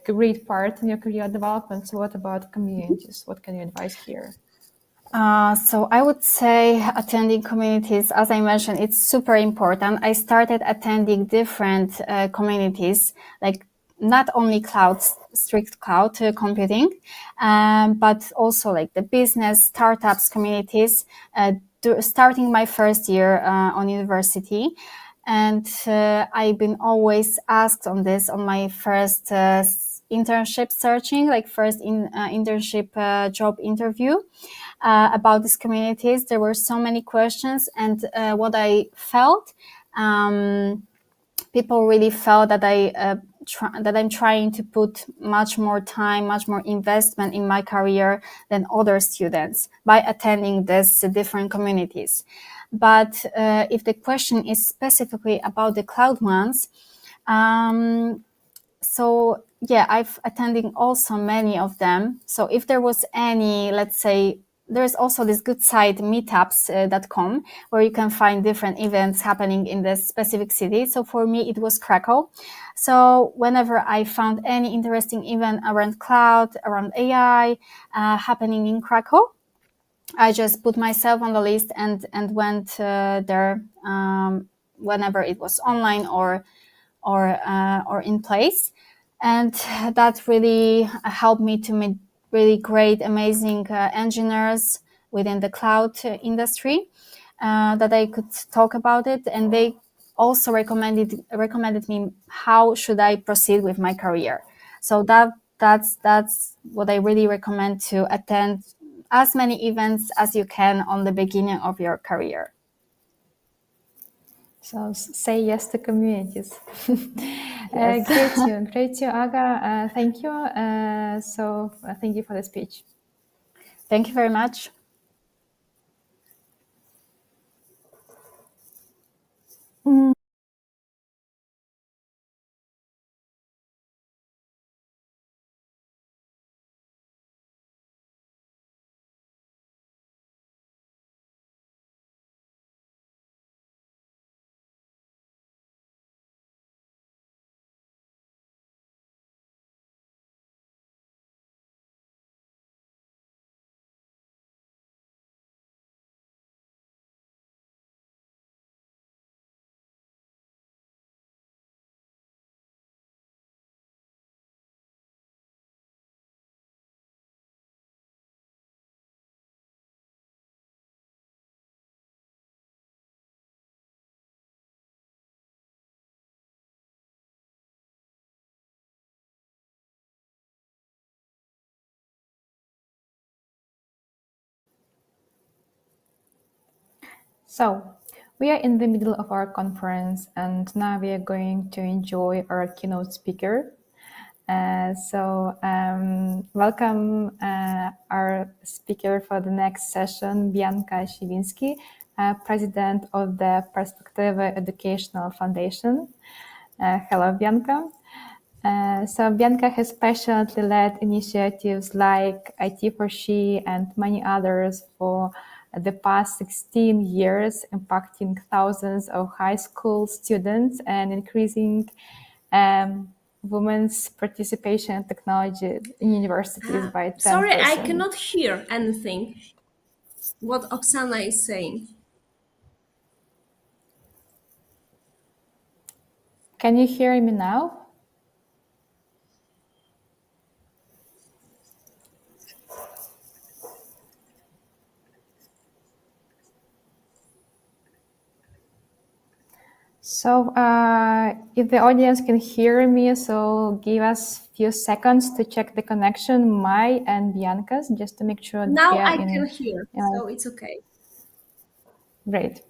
great part in your career development. So what about communities? What can you advise here? So I would say attending communities, as I mentioned, it's super important. I started attending different communities, like not only strict cloud computing, but also like the business startups communities, starting my first year on university. And I've been always asked on this on my first internship searching, like first internship job interview about these communities. There were so many questions, and what I felt, people really felt that I'm trying to put much more time, much more investment in my career than other students by attending these different communities. But if the question is specifically about the cloud ones, so yeah, I've attended also many of them. So if there was any, let's say, there's also this good site meetups.com where you can find different events happening in the specific city. So for me, it was Krakow. So whenever I found any interesting event around cloud, around AI happening in Krakow, I just put myself on the list and went there whenever it was online or in place. And that really helped me to meet really great, amazing engineers within the cloud industry that I could talk about it. And they also recommended me how should I proceed with my career. So that's what I really recommend, to attend as many events as you can on the beginning of your career. So say yes to communities. Yes. Great, Aga. Thank you. Thank you for the speech. Thank you very much. So we are in the middle of our conference, and now we are going to enjoy our keynote speaker. Welcome our speaker for the next session, Bianka Siwińska, President of the Perspective Educational Foundation. Hello, Bianka. So Bianka has passionately led initiatives like IT for She and many others for the past 16 years, impacting thousands of high school students and increasing women's participation in technology in universities by 10%. Sorry, I cannot hear anything. What Oksana is saying. Can you hear me now? So if the audience can hear me, so give us a few seconds to check the connection, my and Bianca's, just to make sure that Now we are I can hear, so it's okay. Great.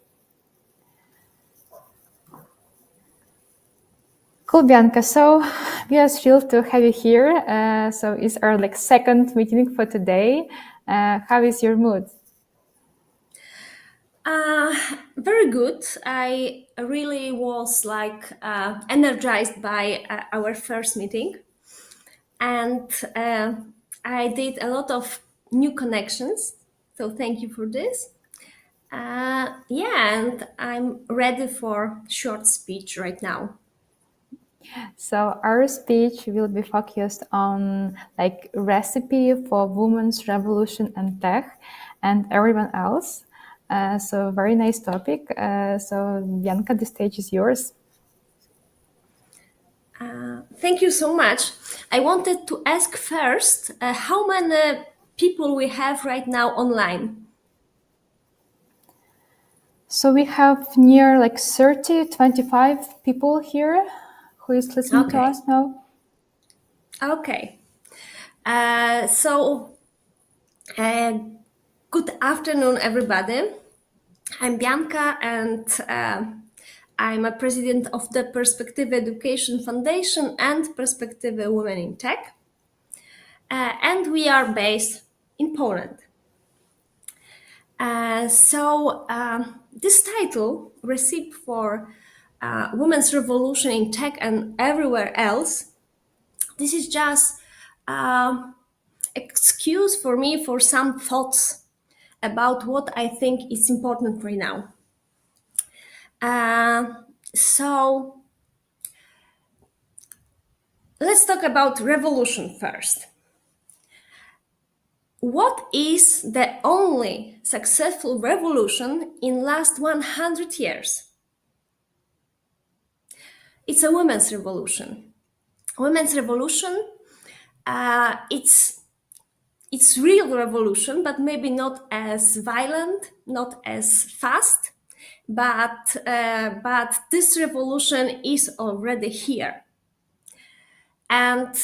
Cool, Bianca. So we are thrilled to have you here. So it's our second meeting for today. How is your mood? Very good. I really was energized by our first meeting, and I did a lot of new connections. So thank you for this. And I'm ready for short speech right now. So our speech will be focused on recipe for women's revolution and tech and everyone else. So very nice topic. So Bianca, the stage is yours. Thank you so much. I wanted to ask first, how many people we have right now online? So we have near 25 people here who is listening to us now. Okay. Good afternoon, everybody. I'm Bianka, and I'm a president of the Perspective Education Foundation and Perspective WomenInTech. And we are based in Poland. This title, Recipe for Women's Revolution in Tech and Everywhere Else, this is just excuse for me for some thoughts about what I think is important right now. Let's talk about revolution first. What is the only successful revolution in last 100 years? It's a women's revolution. Women's revolution, it's real revolution, but maybe not as violent, not as fast, but this revolution is already here. And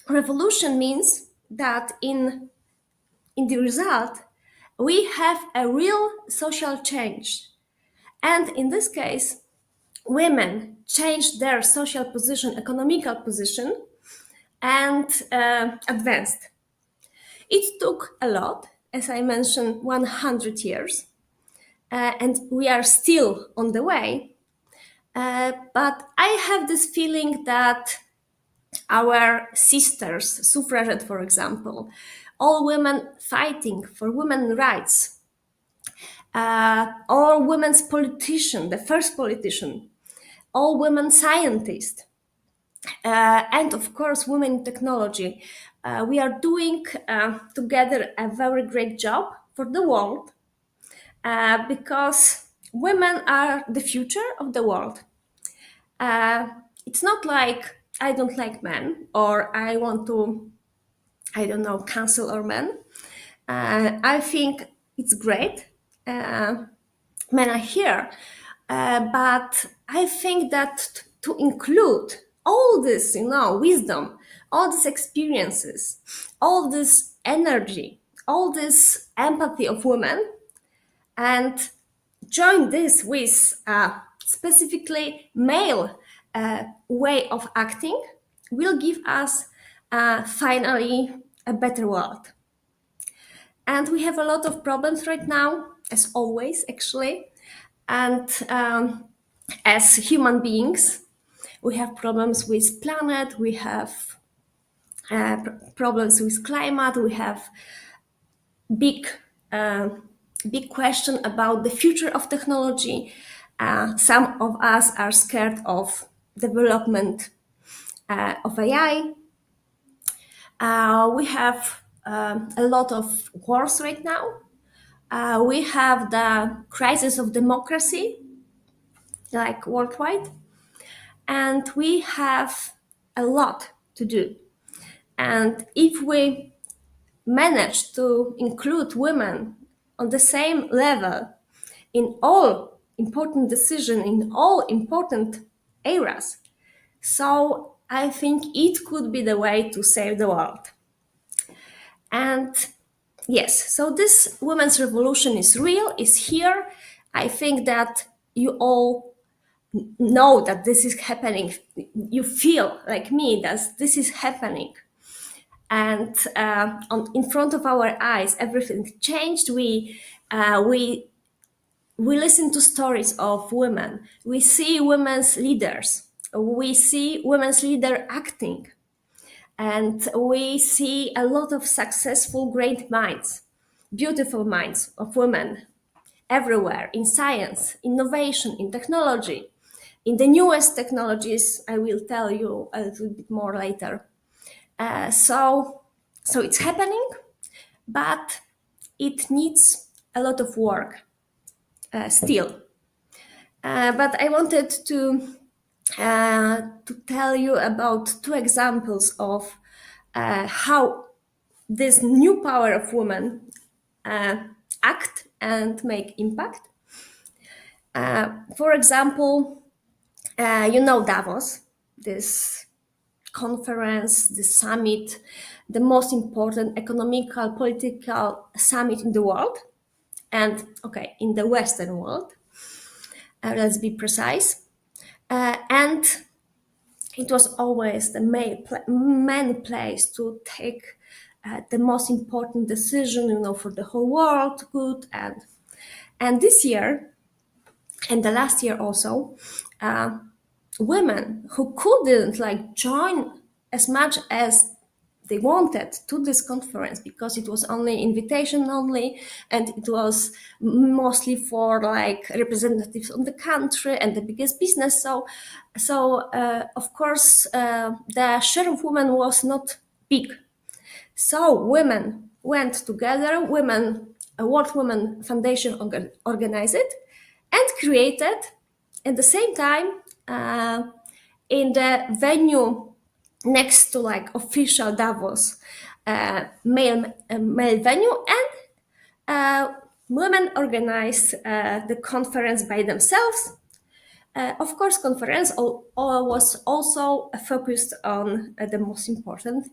revolution means that in the result, we have a real social change. And in this case, women changed their social position, economical position, and advanced. It took a lot, as I mentioned, 100 years, and we are still on the way. But I have this feeling that our sisters, suffragettes, for example, all women fighting for women's rights, all women's politician, the first politician, all women scientists, and of course, women in technology. We are doing together a very great job for the world because women are the future of the world. It's not like I don't like men or I want to, cancel our men. I think it's great. Men are here. But I think that to include all this, wisdom, all these experiences, all this energy, all this empathy of women, and join this with specifically male way of acting will give us finally a better world. And we have a lot of problems right now, as always, actually. And as human beings, we have problems with planet, we have problems with climate, we have big question about the future of technology. Some of us are scared of development of AI. We have a lot of wars right now. We have the crisis of democracy, like worldwide, and we have a lot to do. And if we manage to include women on the same level in all important decisions, in all important areas, so I think it could be the way to save the world. And yes, so this women's revolution is real, is here. I think that you all know that this is happening. You feel like me that this is happening. And in front of our eyes, everything changed. We listen to stories of women. We see women's leaders. We see women's leaders acting. And we see a lot of successful, great minds, beautiful minds of women everywhere in science, innovation, in technology, in the newest technologies. I will tell you a little bit more later. So it's happening, but it needs a lot of work still. But I wanted to tell you about two examples of how this new power of women act and make impact. For example, you know Davos, this conference, the summit, the most important economical, political summit in the world, and in the Western world, let's be precise. And it was always the main place to take the most important decision, for the whole world good. And this year, and the last year also, women who couldn't join as much as they wanted to this conference, because it was only invitation only, and it was mostly for representatives of the country and the biggest business. So of course the share of women was not big. So women went together. World Women Foundation organized it and created at the same time in the venue next to official Davos male venue, and women organized the conference by themselves. Of course, conference was also focused on the most important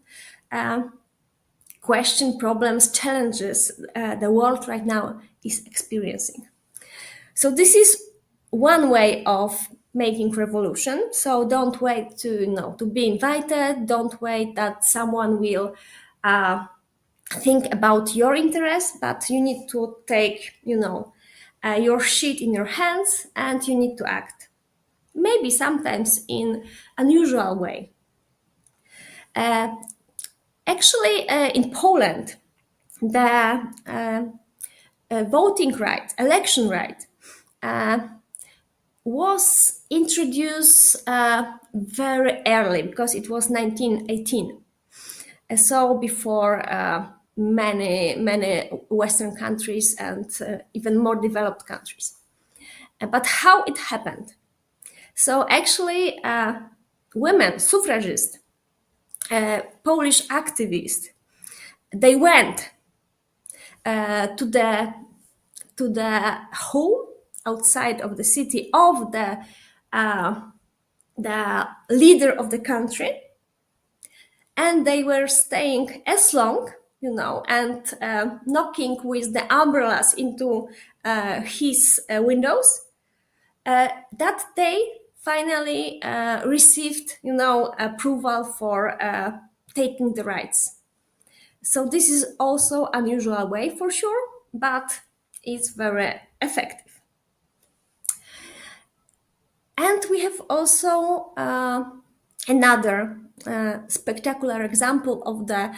question, problems, challenges the world right now is experiencing. So this is one way of making revolution. So don't wait to be invited. Don't wait that someone will think about your interests, but you need to take your shit in your hands, and you need to act. Maybe sometimes in unusual way. Actually, in Poland, the voting right, election right, was introduced very early, because it was 1918. So before many Western countries and even more developed countries. But how it happened? So actually, women suffragists, Polish activists, they went to the home outside of the city of the leader of the country, and they were staying as long, and knocking with the umbrellas into his windows. That they finally received, approval for taking the rights. So this is also unusual way for sure, but it's very effective. And we have also another spectacular example of the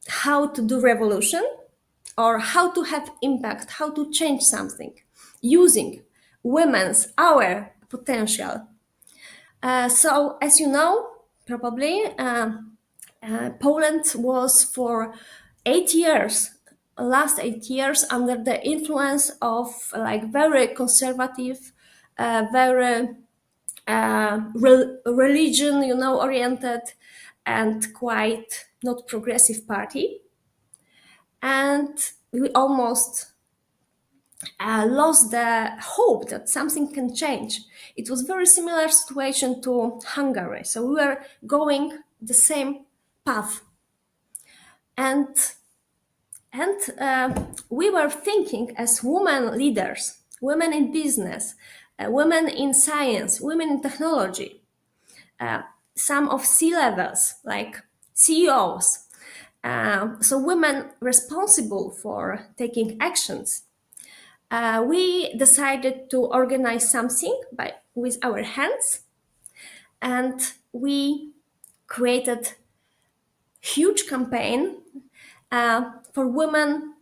how to do revolution or how to have impact, how to change something using our potential. So as you know, probably Poland was for 8 years, last 8 years, under the influence of like very conservative, very religion, oriented, and quite not progressive party. And we almost lost the hope that something can change. It was very similar situation to Hungary. So we were going the same path. And we were thinking as women leaders, women in business, women in science, women in technology, some of C-levels like CEOs, so women responsible for taking actions. We decided to organize something with our hands, and we created huge campaign for women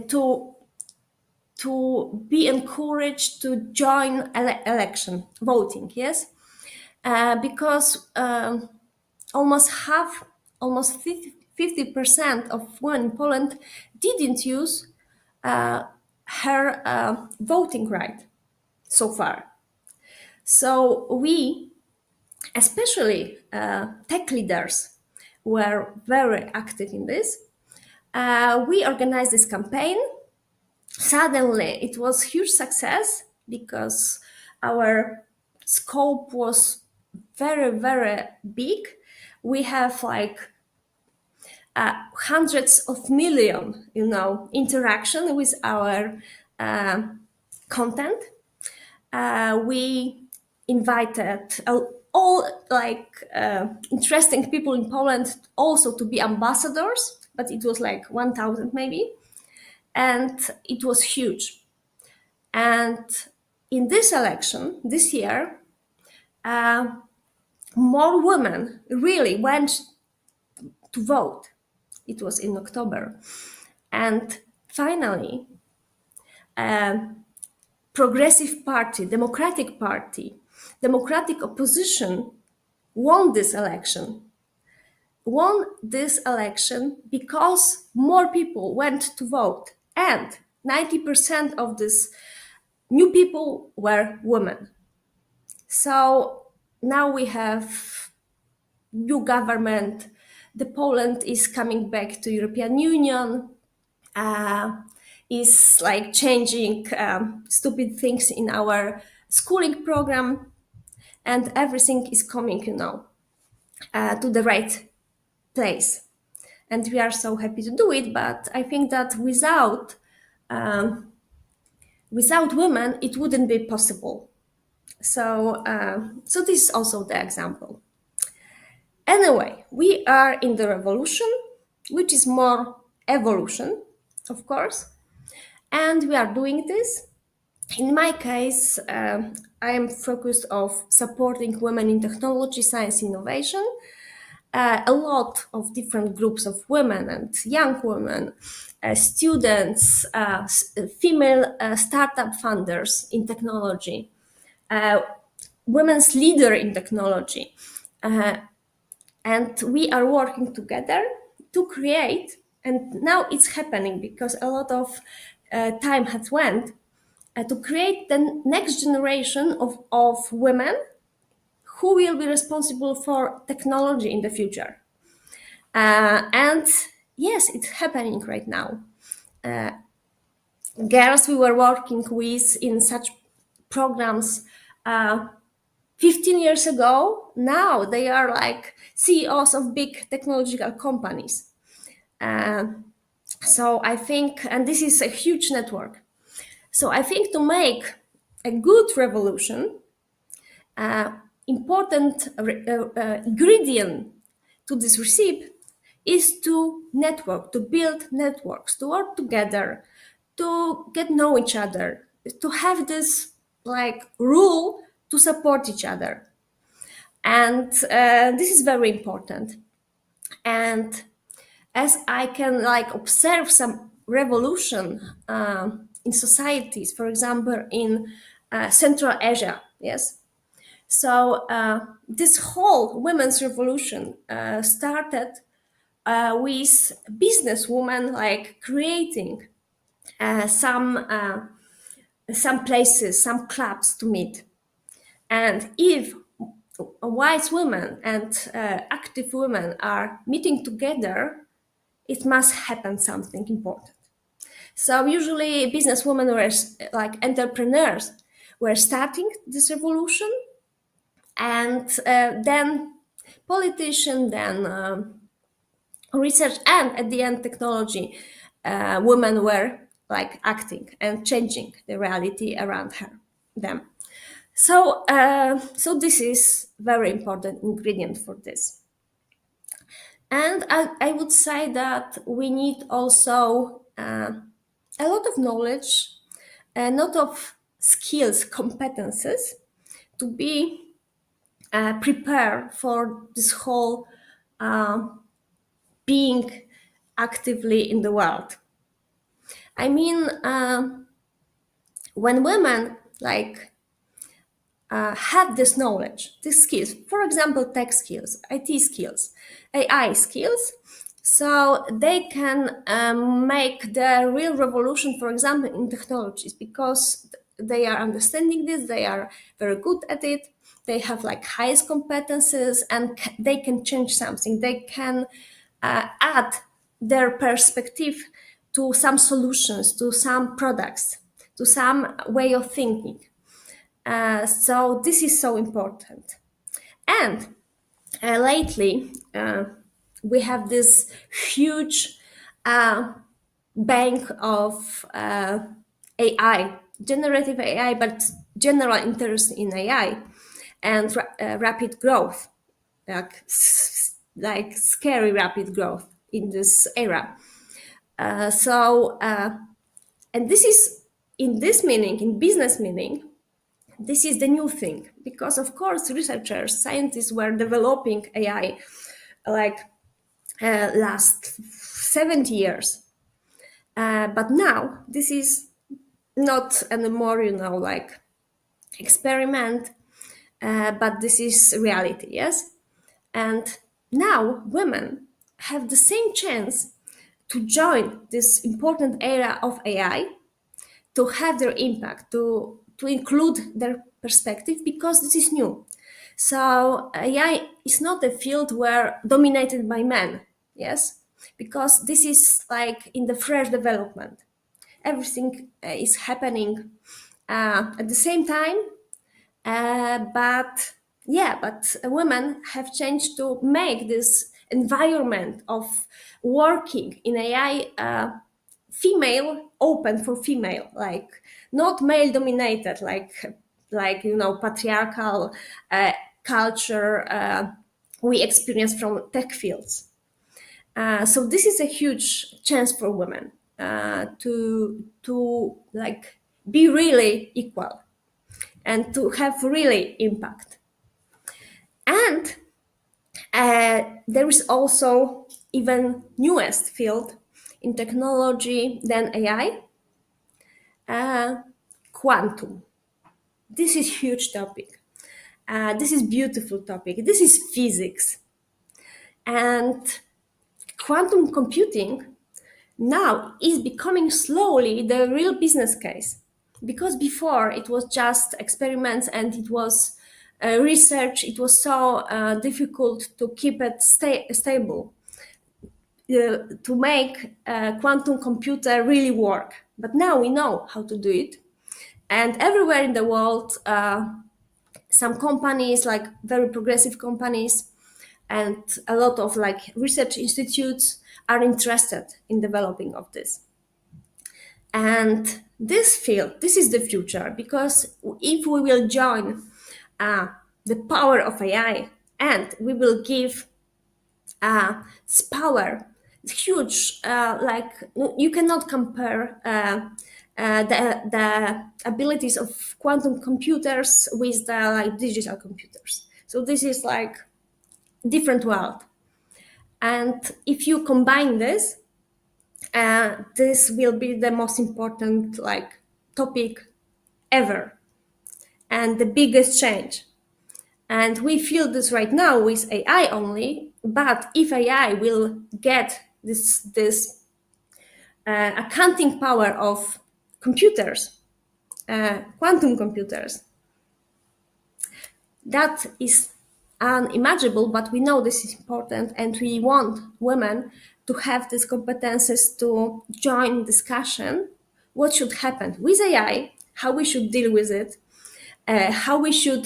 to be encouraged to join election voting. Yes, because almost 50% of women in Poland didn't use her voting right so far. So we, especially tech leaders, were very active in this. We organized this campaign. Suddenly, it was huge success because our scope was very, very big. We have like hundreds of million, interaction with our content. We invited all interesting people in Poland also to be ambassadors, but it was like 1,000 maybe, and it was huge. And in this election this year, more women really went to vote. It was in October. And finally, Progressive Party, Democratic Party, Democratic opposition won this election. Won this election because more people went to vote, and 90% of these new people were women. So now we have new government. The Poland is coming back to European Union, is like changing stupid things in our schooling program, and everything is coming, to the right place. And we are so happy to do it. But I think that without women, it wouldn't be possible. So this is also the example. Anyway, we are in the revolution, which is more evolution, of course, and we are doing this. In my case, I am focused on supporting women in technology, science, innovation. A lot of different groups of women and young women, students, female startup funders in technology, women's leader in technology. And we are working together to create, and now it's happening because a lot of time has went, to create the next generation of women who will be responsible for technology in the future. And yes, it's happening right now. Girls we were working with in such programs 15 years ago, now they are like CEOs of big technological companies. So I think, and this is a huge network. So I think to make a good revolution, important ingredient to this recipe is to network, to build networks, to work together, to get know each other, to have this like rule to support each other. And this is very important. And as I can like observe some revolution in societies, for example, in Central Asia, yes. So this whole women's revolution started with businesswomen like creating some places, some clubs to meet. And if wise women and active women are meeting together, it must happen something important. So usually businesswomen were like entrepreneurs were starting this revolution, and then politicians, then research, and at the end technology, women were like acting and changing the reality around them. So this is very important ingredient for this. And I would say that we need also a lot of knowledge, a lot of skills, competences to be prepared for this whole being actively in the world. I mean, when women like have this knowledge, these skills, for example, tech skills, IT skills, AI skills, so they can make the real revolution, for example, in technologies, because they are understanding this, they are very good at it, they have like highest competences, and they can change something. They can add their perspective to some solutions, to some products, to some way of thinking. So this is so important. And lately, we have this huge bank of AI, generative AI, but general interest in AI and rapid growth, like scary rapid growth in this era. And this is, in this meaning, in business meaning, this is the new thing, because of course researchers, scientists were developing AI like last 70 years. But now this is not anymore, like experiment, but this is reality, yes? And now women have the same chance to join this important era of AI, to have their impact, to include their perspective, because this is new. So AI is not a field where dominated by men, yes, because this is like in the fresh development. Everything is happening at the same time, but women have changed to make this environment of working in AI female, open for female, like not male dominated, like patriarchal culture we experience from tech fields. So this is a huge chance for women to like be really equal and to have really impact. And there is also even newest field in technology than AI, quantum. This is huge topic. This is beautiful topic. This is physics. And quantum computing now is becoming slowly the real business case, because before it was just experiments and it was research. It was so difficult to keep it stable, to make a quantum computer really work. But now we know how to do it. And everywhere in the world, some companies, like very progressive companies, and a lot of like research institutes are interested in developing of this. And this field, this is the future, because if we will join the power of AI, and we will give this power, it's huge, like you cannot compare the abilities of quantum computers with the digital computers. So this is like different world. And if you combine this, this will be the most important topic ever and the biggest change. And we feel this right now with AI only, but if AI will get this accounting power of computers, quantum computers, that is unimaginable, but we know this is important, and we want women to have these competences to join discussion. What should happen with AI, how we should deal with it, how we should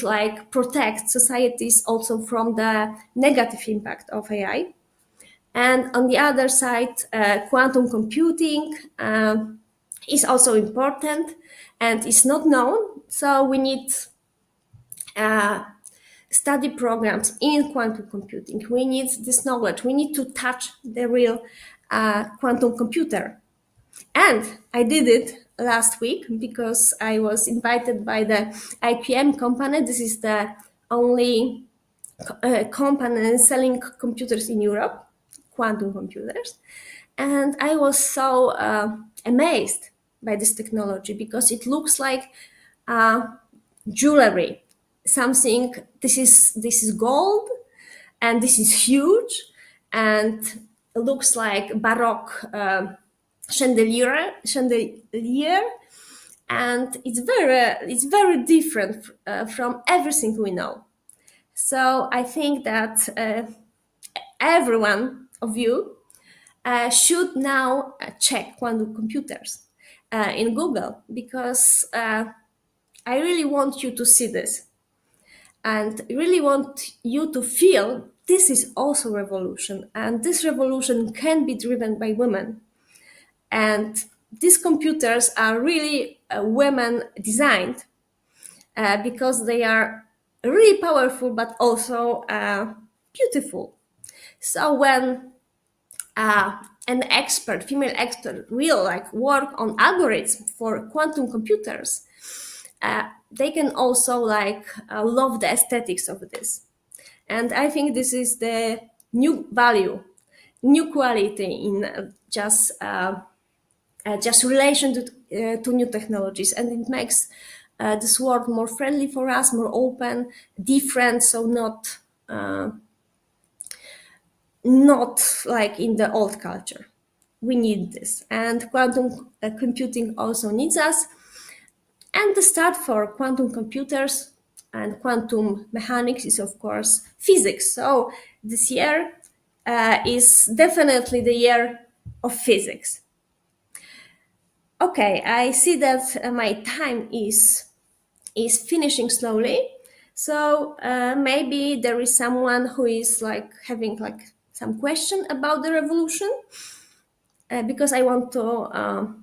protect societies also from the negative impact of AI. And on the other side, quantum computing is also important and is not known. So we need study programs in quantum computing. We need this knowledge. We need to touch the real quantum computer. And I did it last week because I was invited by the IQM company. This is the only company selling computers in Europe, quantum computers. And I was so amazed by this technology because it looks like jewelry. Something, this is gold, and this is huge, and it looks like Baroque chandelier, and it's very different from everything we know. So I think that every one of you should now check quantum computers in Google, because I really want you to see this, and really want you to feel this is also revolution, and this revolution can be driven by women. And these computers are really women designed because they are really powerful, but also beautiful. So when an expert, female expert, will work on algorithms for quantum computers, they can also love the aesthetics of this. And I think this is the new value, new quality in just relation to new technologies, and it makes this world more friendly for us, more open, different, so not like in the old culture. We need this, and quantum computing also needs us. And the start for quantum computers and quantum mechanics is, of course, physics. So this year is definitely the year of physics. Okay, I see that my time is finishing slowly. So maybe there is someone who is having some question about the revolution, because I want to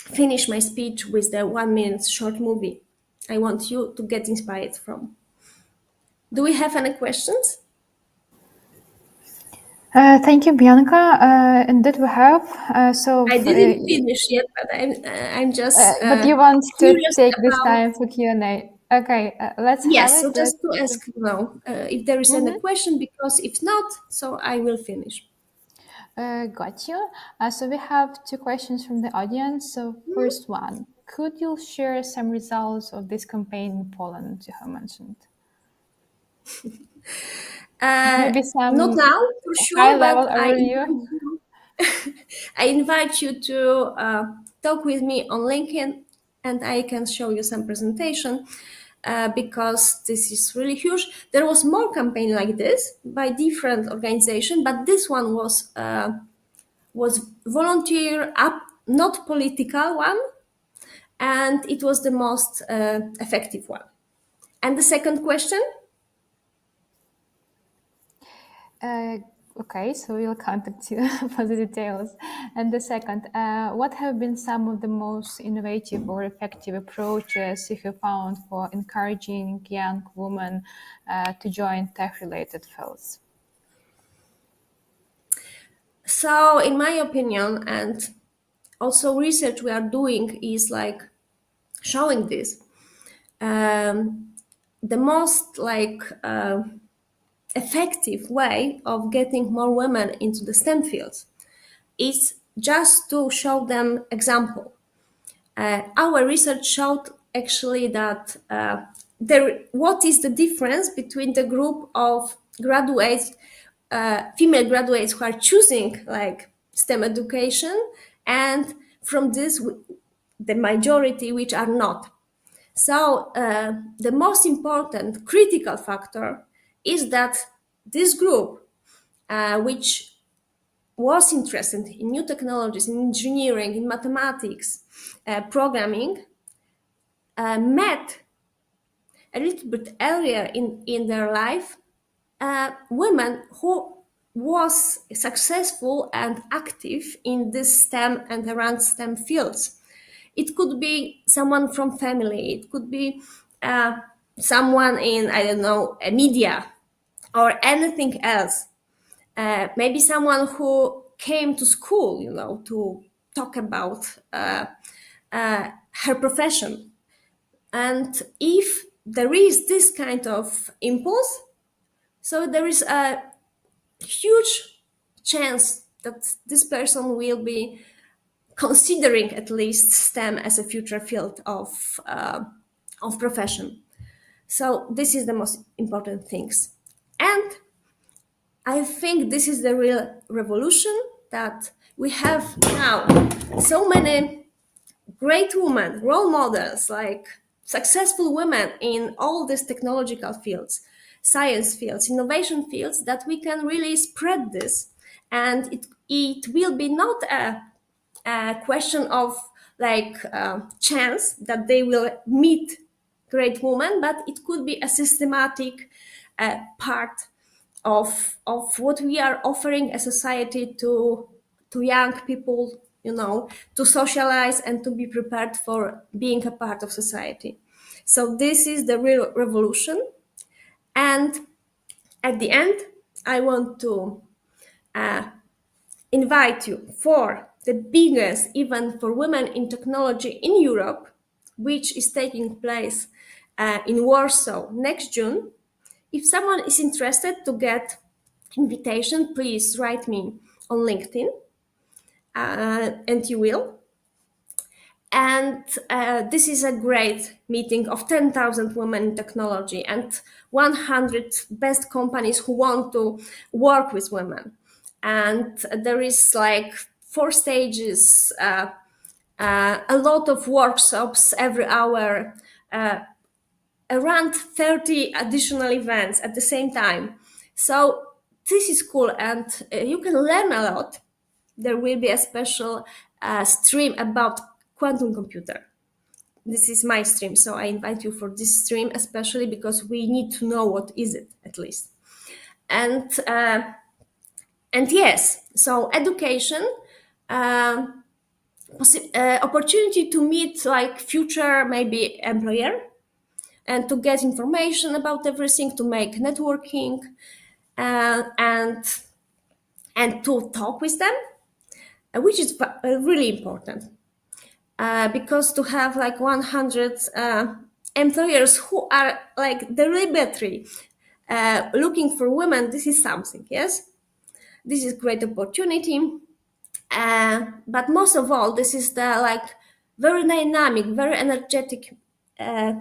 finish my speech with the 1 minute short movie I want you to get inspired from. Do we have any questions? Thank you, Bianca. Indeed, we have. So I didn't finish yet, but I'm just. But you want to take this about... time for Q&A? Okay, let's have it. So just to ask now if there is any question, because if not, so I will finish. Got you. So we have 2 questions from the audience. So first one, could you share some results of this campaign in Poland you have mentioned? Maybe some not now, for sure, high-level but overview. I invite you to talk with me on LinkedIn, and I can show you some presentation. Because this is really huge. There was more campaign like this by different organizations, but this one was volunteer, not political one, and it was the most effective one. And the second question? Okay, so we'll contact you for the details. And the second, what have been some of the most innovative or effective approaches you have found for encouraging young women to join tech-related fields? So, in my opinion, and also research we are doing is like showing this. The most effective way of getting more women into the STEM fields is just to show them example. Our research showed actually that what is the difference between the group of graduates, female graduates who are choosing like STEM education, and from this the majority which are not. So the most important critical factor is that this group, which was interested in new technologies, in engineering, in mathematics, programming, met a little bit earlier in their life women who was successful and active in this STEM and around STEM fields. It could be someone from family, it could be someone in, I don't know, media or anything else. Maybe someone who came to school, to talk about her profession. And if there is this kind of impulse, so there is a huge chance that this person will be considering at least STEM as a future field of profession. So this is the most important things. And I think this is the real revolution, that we have now so many great women, role models, like successful women in all these technological fields, science fields, innovation fields, that we can really spread this. And it will be not a question of chance that they will meet great women, but it could be a systematic part of what we are offering as a society to young people, to socialize and to be prepared for being a part of society. So this is the real revolution. And at the end, I want to invite you for the biggest event for women in technology in Europe, which is taking place in Warsaw next June. If someone is interested to get invitation, please write me on LinkedIn, and you will. And this is a great meeting of 10,000 women in technology and 100 best companies who want to work with women. And there is like 4 stages, a lot of workshops every hour, around 30 additional events at the same time. So this is cool, and you can learn a lot. There will be a special stream about quantum computer. This is my stream, so I invite you for this stream, especially because we need to know what is it, at least. And yes, so education, opportunity to meet like future maybe employer, and to get information about everything, to make networking, and to talk with them, which is really important. Because to have like 100 employers who are like deliberately looking for women, this is something, yes? This is great opportunity. But most of all, this is the like very dynamic, very energetic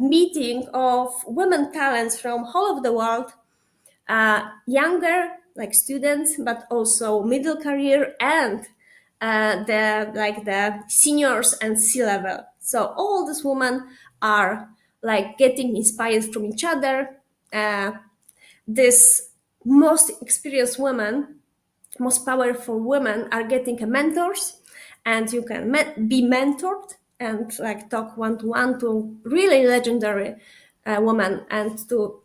meeting of women talents from all over the world, younger like students, but also middle career, and the seniors and C-level. So all these women are like getting inspired from each other. This most experienced women, most powerful women are getting mentors, and you can be mentored and like talk one-to-one to really legendary women, and to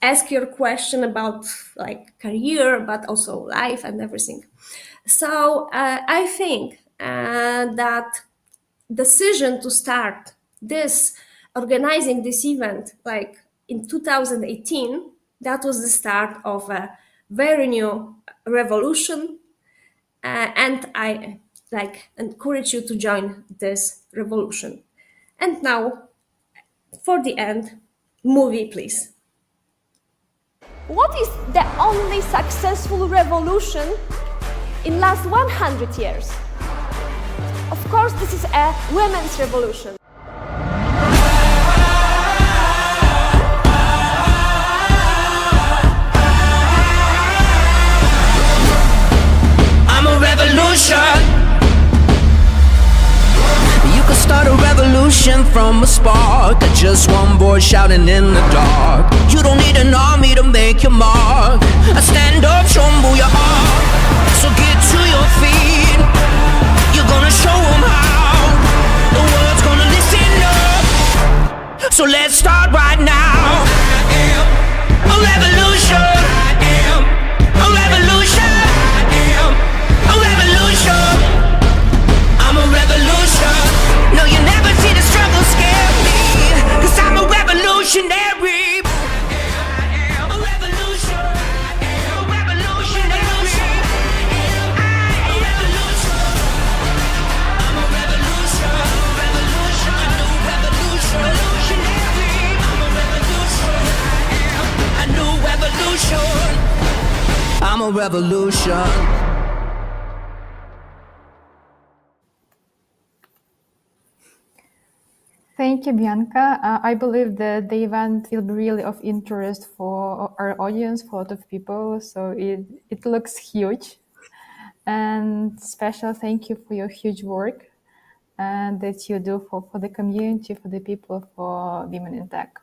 ask your question about like career, but also life and everything. So I think that decision to start organizing this event like in 2018, that was the start of a very new revolution. And I encourage you to join this revolution. And now, for the end, movie, please. What is the only successful revolution in last 100 years? Of course, this is a women's revolution. I'm a revolution. You could start a revolution from a spark, just one voice shouting in the dark. You don't need an army to make your mark. I stand up, tremble your heart. So get to your feet. You're gonna show them how. The world's gonna listen up. So let's start right now. I am a revolution. I am a revolution. I am a revolution. I'm a revolution. No, you never see the struggle scare me, 'cause I'm a revolutionary. A revolution. A revolutionary. I'm a revolution. Revolution. A new revolution. Revolutionary. I'm a revolution. A new revolution. I'm a revolution. Thank you, Bianca. I believe that the event will be really of interest for our audience, for a lot of people. So it looks huge. And special thank you for your huge work and that you do for the community, for the people, for Women in Tech.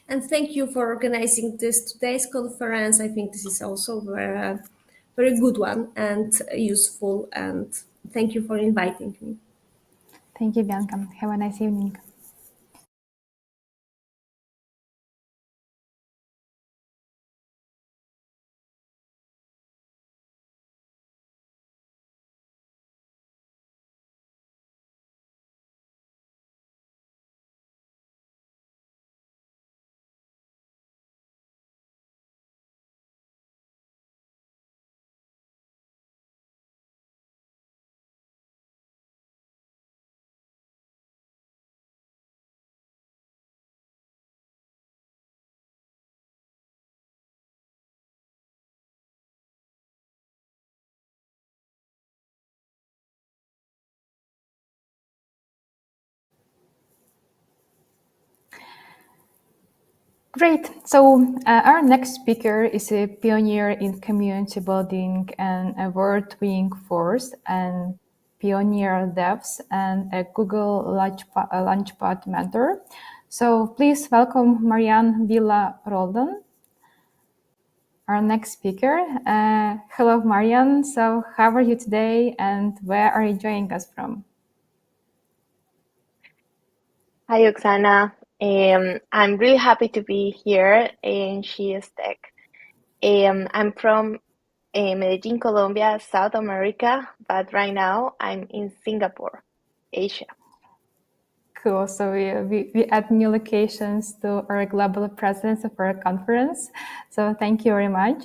And thank you for organizing today's conference. I think this is also a very good one and useful. And thank you for inviting me. Thank you, Bianca. Have a nice evening. Great. So our next speaker is a pioneer in community building and a award-winning force and pioneer devs and a Google Launchpad mentor. So please welcome Marianne Villa Roldan, our next speaker. Hello, Marianne. So how are you today and where are you joining us from? Hi, Oksana. I'm really happy to be here in SheIsTech. I'm from Medellin, Colombia, South America, but right now I'm in Singapore, Asia. Cool. So we add new locations to our global presence of our conference. So thank you very much.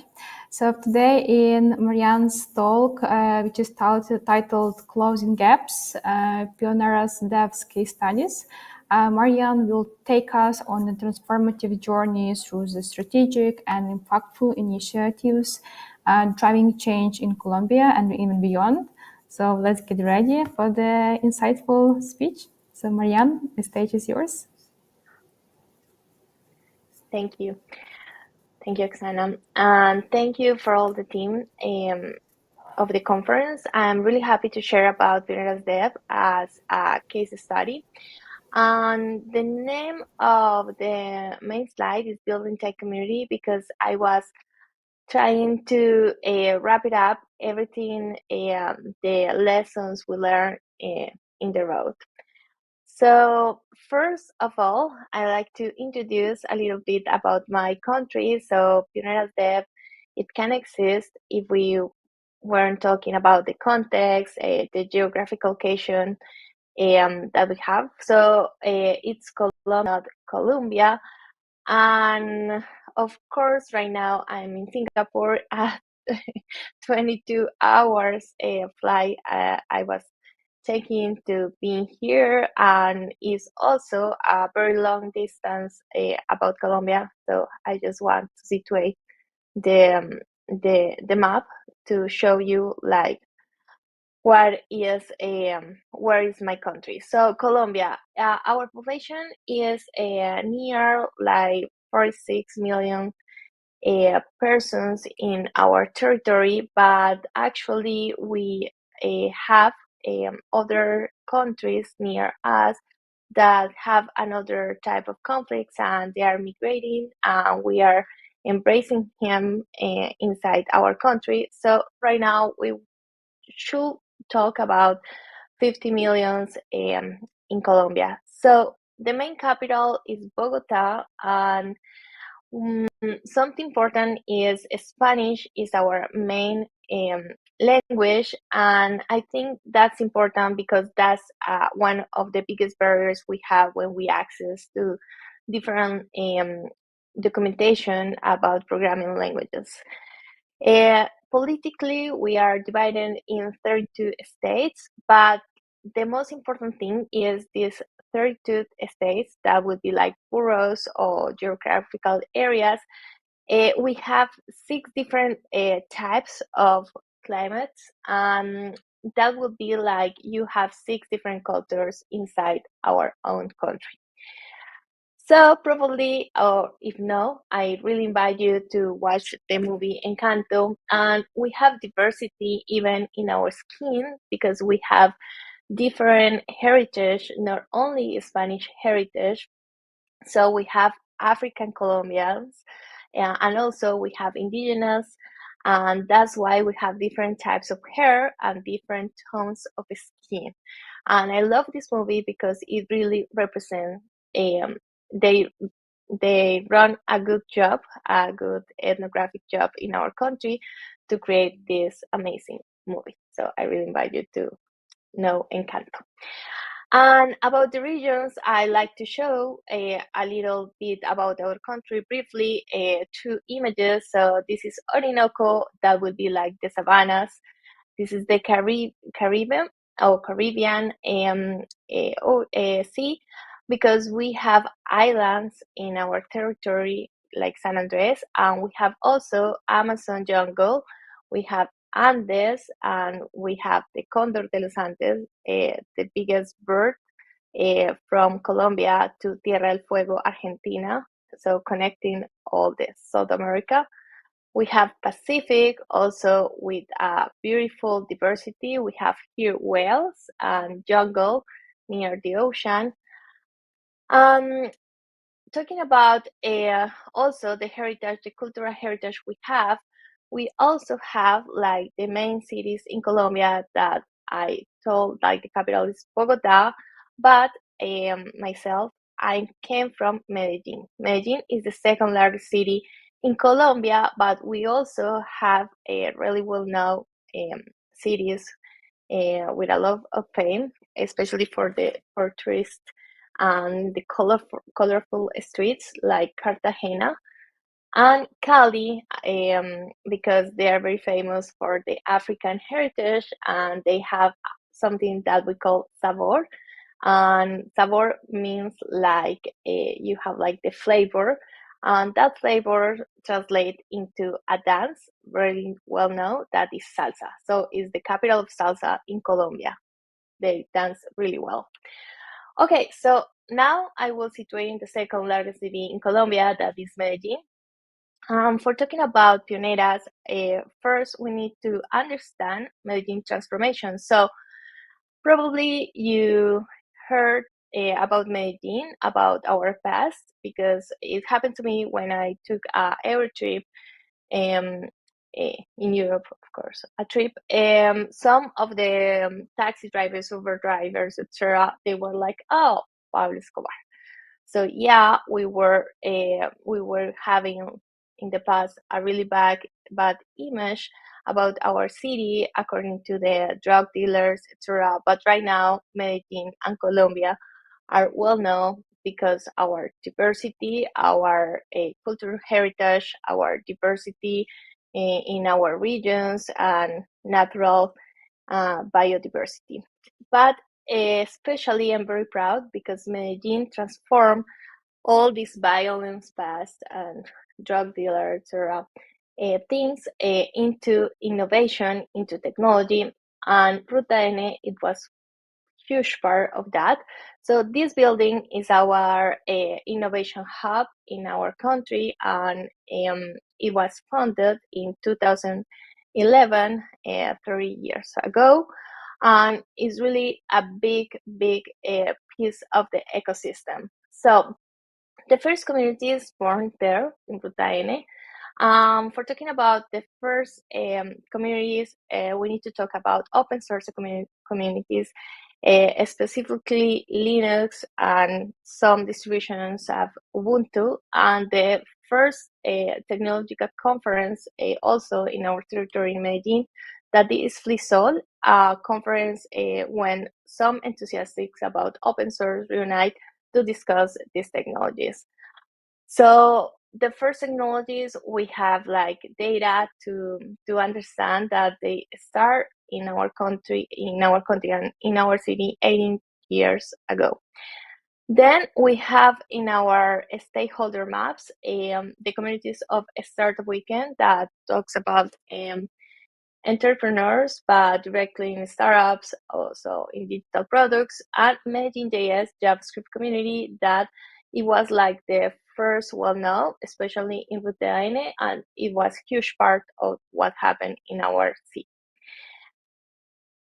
So today in Marianne's talk, which is titled Closing Gaps, Pioneers Devs Case Studies, Marianne will take us on a transformative journey through the strategic and impactful initiatives driving change in Colombia and even beyond. So let's get ready for the insightful speech. So Marianne, the stage is yours. Thank you. Thank you, Oksana. And thank you for all the team of the conference. I'm really happy to share about Pioneers Dev as a case study. And the name of the main slide is Building Tech Community because I was trying to wrap it up, everything, the lessons we learned in the road. So first of all, I like to introduce a little bit about my country. So Pioneers Dev, it can exist if we weren't talking about the context, the geographic location that we have. So it's Colombia. And of course, right now I'm in Singapore. 22 hours flight I was taking to being here, and is also a very long distance about Colombia. So I just want to situate the map to show you like what is where is my country. So Colombia, our population is near like 46 million persons in our territory, but actually we have other countries near us that have another type of conflicts, and they are migrating, and we are embracing him inside our country. So right now we should talk about 50 millions in Colombia. So the main capital is Bogota, and something important is Spanish is our main language, and I think that's important because that's one of the biggest barriers we have when we access to different documentation about programming languages. Politically, we are divided in 32 states, but the most important thing is these 32 states that would be like boroughs or geographical areas. We have 6 different types of climates, and that would be like you have 6 different cultures inside our own country. So probably, or if no, I really invite you to watch the movie Encanto. And we have diversity even in our skin because we have different heritage, not only Spanish heritage. So we have African Colombians, and also we have indigenous, and that's why we have different types of hair and different tones of skin. And I love this movie because it really represents they run a good job, a good ethnographic job in our country to create this amazing movie. So I really invite you to know Encanto. And about the regions, I like to show a little bit about our country briefly, 2 images. So this is Orinoco, that would be like the savannas. This is the Caribbean sea, because we have islands in our territory like San Andres, and we have also Amazon jungle, we have Andes, and we have the Condor de los Andes, the biggest bird from Colombia to Tierra del Fuego, Argentina, so connecting all the South America. We have Pacific also with a beautiful diversity. We have here whales and jungle near the ocean. Talking about also the heritage, the cultural heritage we also have like the main cities in Colombia that I told, like the capital is Bogota, but myself, I came from Medellin. Medellin is the second largest city in Colombia, but we also have a really well-known cities with a lot of fame, especially for tourists, and the colorful streets like Cartagena and Cali, because they are very famous for the African heritage, and they have something that we call sabor. And sabor means like you have like the flavor, and that flavor translates into a dance very well known that is salsa. So it's the capital of salsa in Colombia. They dance really well. Okay, so now I will situate in the second largest city in Colombia, that is Medellin. For talking about pioneras, first we need to understand Medellin transformation. So probably you heard about Medellin, about our past, because it happened to me when I took a Euro trip in Europe, of course, a trip. Some of the taxi drivers, Uber drivers, etc., they were like, "Oh, Pablo Escobar." So yeah, we were having in the past a really bad image about our city according to the drug dealers, etc. But right now, Medellin and Colombia are well known because our diversity, our cultural heritage, our diversity in our regions and natural biodiversity. But especially I'm very proud because Medellin transformed all this violence past and drug dealers, etc. Things into innovation, into technology, and Ruta N, it was huge part of that. So this building is our innovation hub in our country, and it was founded in 2011, 30 years ago, and is really a big piece of the ecosystem. So the first community is born there in Ruta N. For talking about the first communities, we need to talk about open source communities, specifically Linux and some distributions of Ubuntu. And the first technological conference also in our territory in Medellin, that is FLISOL, a conference when some enthusiasts about open source reunite to discuss these technologies. So the first technologies we have like data to understand that they start in our country and in our city 18 years ago. Then we have in our stakeholder maps the communities of Startup Weekend that talks about entrepreneurs, but directly in startups, also in digital products, and Medellin.js JavaScript community that it was like the first well-known, especially in Ruta N, and it was huge part of what happened in our city.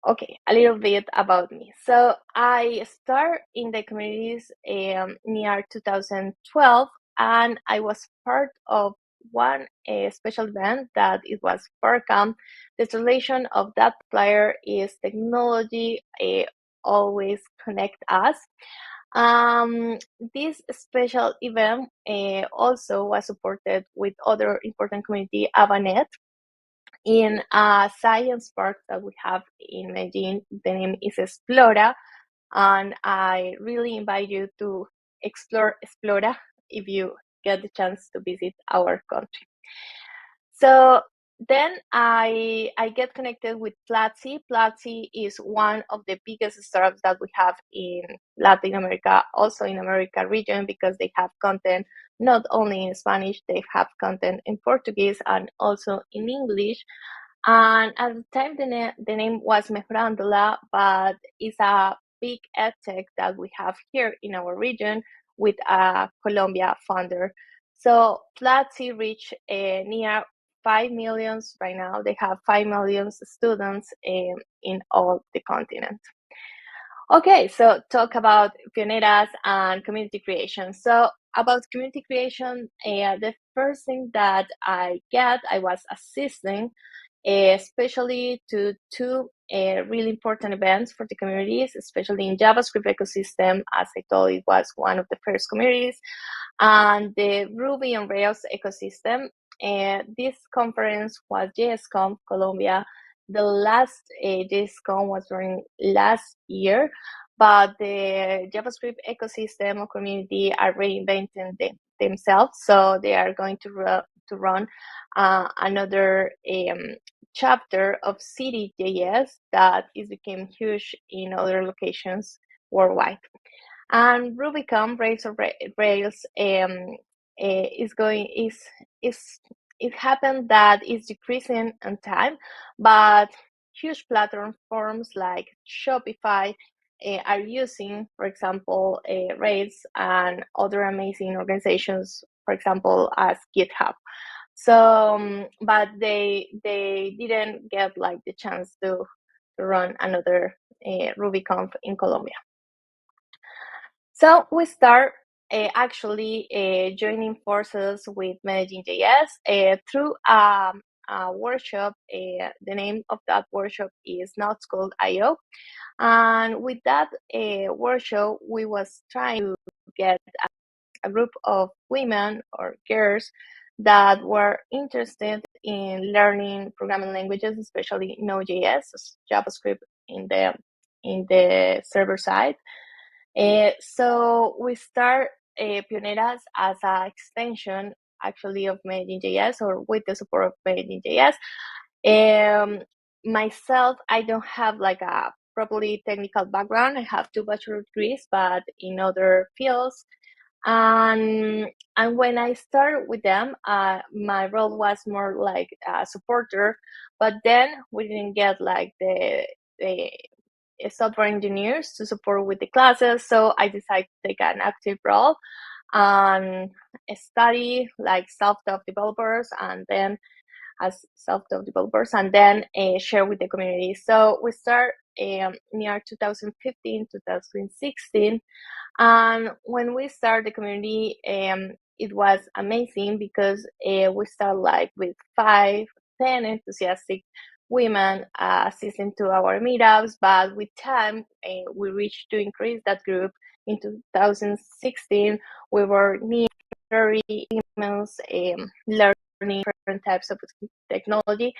Okay, a little bit about me. So I started in the communities near 2012, and I was part of one special event that it was WordCamp. The translation of that flyer is technology always connect us. This special event also was supported with other important community, Avanet, in a science park that we have in Medellin. The name is Explora, and I really invite you to explore Explora if you get the chance to visit our country. So then I get connected with Platzi. Platzi is one of the biggest startups that we have in Latin America, also in America region, because they have content not only in Spanish, they have content in Portuguese and also in English. And at the time, the name was Mejorándola, but it's a big edtech that we have here in our region with a Colombia founder. So Platzi reached near 5 million right now. They have 5 million students in all the continent. Okay, so talk about pioneras and community creation. So about community creation, the first thing that I was assisting, especially to two really important events for the communities, especially in JavaScript ecosystem, as I told, it was one of the first communities, and the Ruby on Rails ecosystem. This conference was JSConf Colombia. The last JSConf was during last year, but the JavaScript ecosystem or community are reinventing themselves, so they are going to run another chapter of City.js that is became huge in other locations worldwide. And RubyConf Rails or Rails it happened that it's decreasing in time, but huge platforms like Shopify are using, for example, Rails and other amazing organizations, for example, as GitHub. So, but they didn't get like the chance to run another RubyConf in Colombia. So we start actually joining forces with Medellin.js through a workshop. The name of that workshop is Notes.io. And with that workshop, we was trying to get a group of women or girls that were interested in learning programming languages, especially Node.js, JavaScript in the server side. So we start Pioneras as an extension actually of Made.in.js, or with the support of Made.in.js. Myself, I don't have like a properly technical background. I have 2 bachelor degrees, but in other fields. And when I started with them, my role was more like a supporter, but then we didn't get like the software engineers to support with the classes, so I decided to take an active role and study like self-taught developers, and then as self-taught developers, and then share with the community. So we start near 2015, 2016. And when we started the community, it was amazing because we started like with 5, 10 enthusiastic women assisting to our meetups, but with time, we reached to increase that group. In 2016, we were near 30 emails learning different types of technology.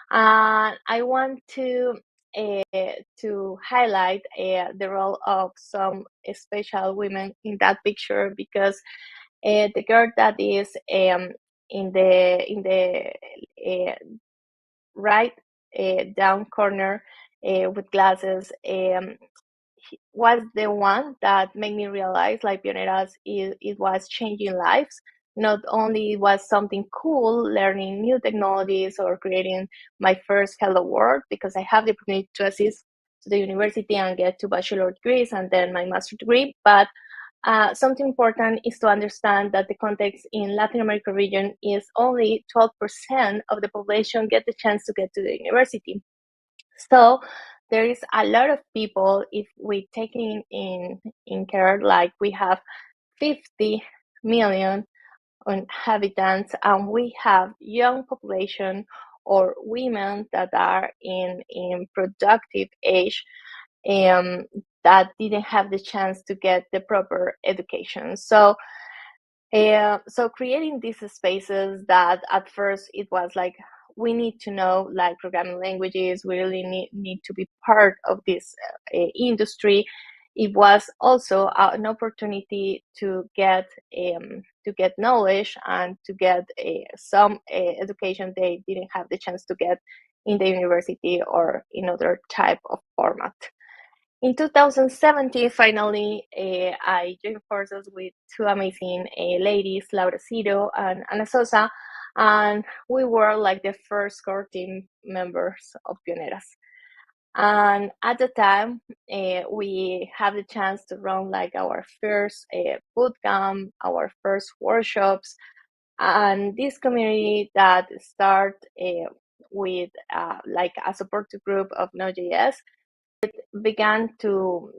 I want to highlight the role of some special women in that picture, because the girl that is in the right down corner with glasses was the one that made me realize like Pioneras, it was changing lives. Not only was something cool learning new technologies or creating my first Hello World, because I have the opportunity to assist to the university and get 2 bachelor degrees and then my master's degree, but something important is to understand that the context in Latin America region is only 12% of the population get the chance to get to the university. So there is a lot of people, if we take in care, like we have 50 million inhabitants, and we have young population or women that are in productive age that didn't have the chance to get the proper education. So creating these spaces that at first it was like, we need to know like programming languages, we really need to be part of this industry. It was also an opportunity to get knowledge and to get some education they didn't have the chance to get in the university or in other type of format. In 2017, finally, I joined forces with 2 amazing ladies, Laura Ciro and Ana Sosa, and we were like the first core team members of Pioneras. And at the time, we have the chance to run like our first bootcamp, our first workshops, and this community that start with like a supportive group of Node.js began to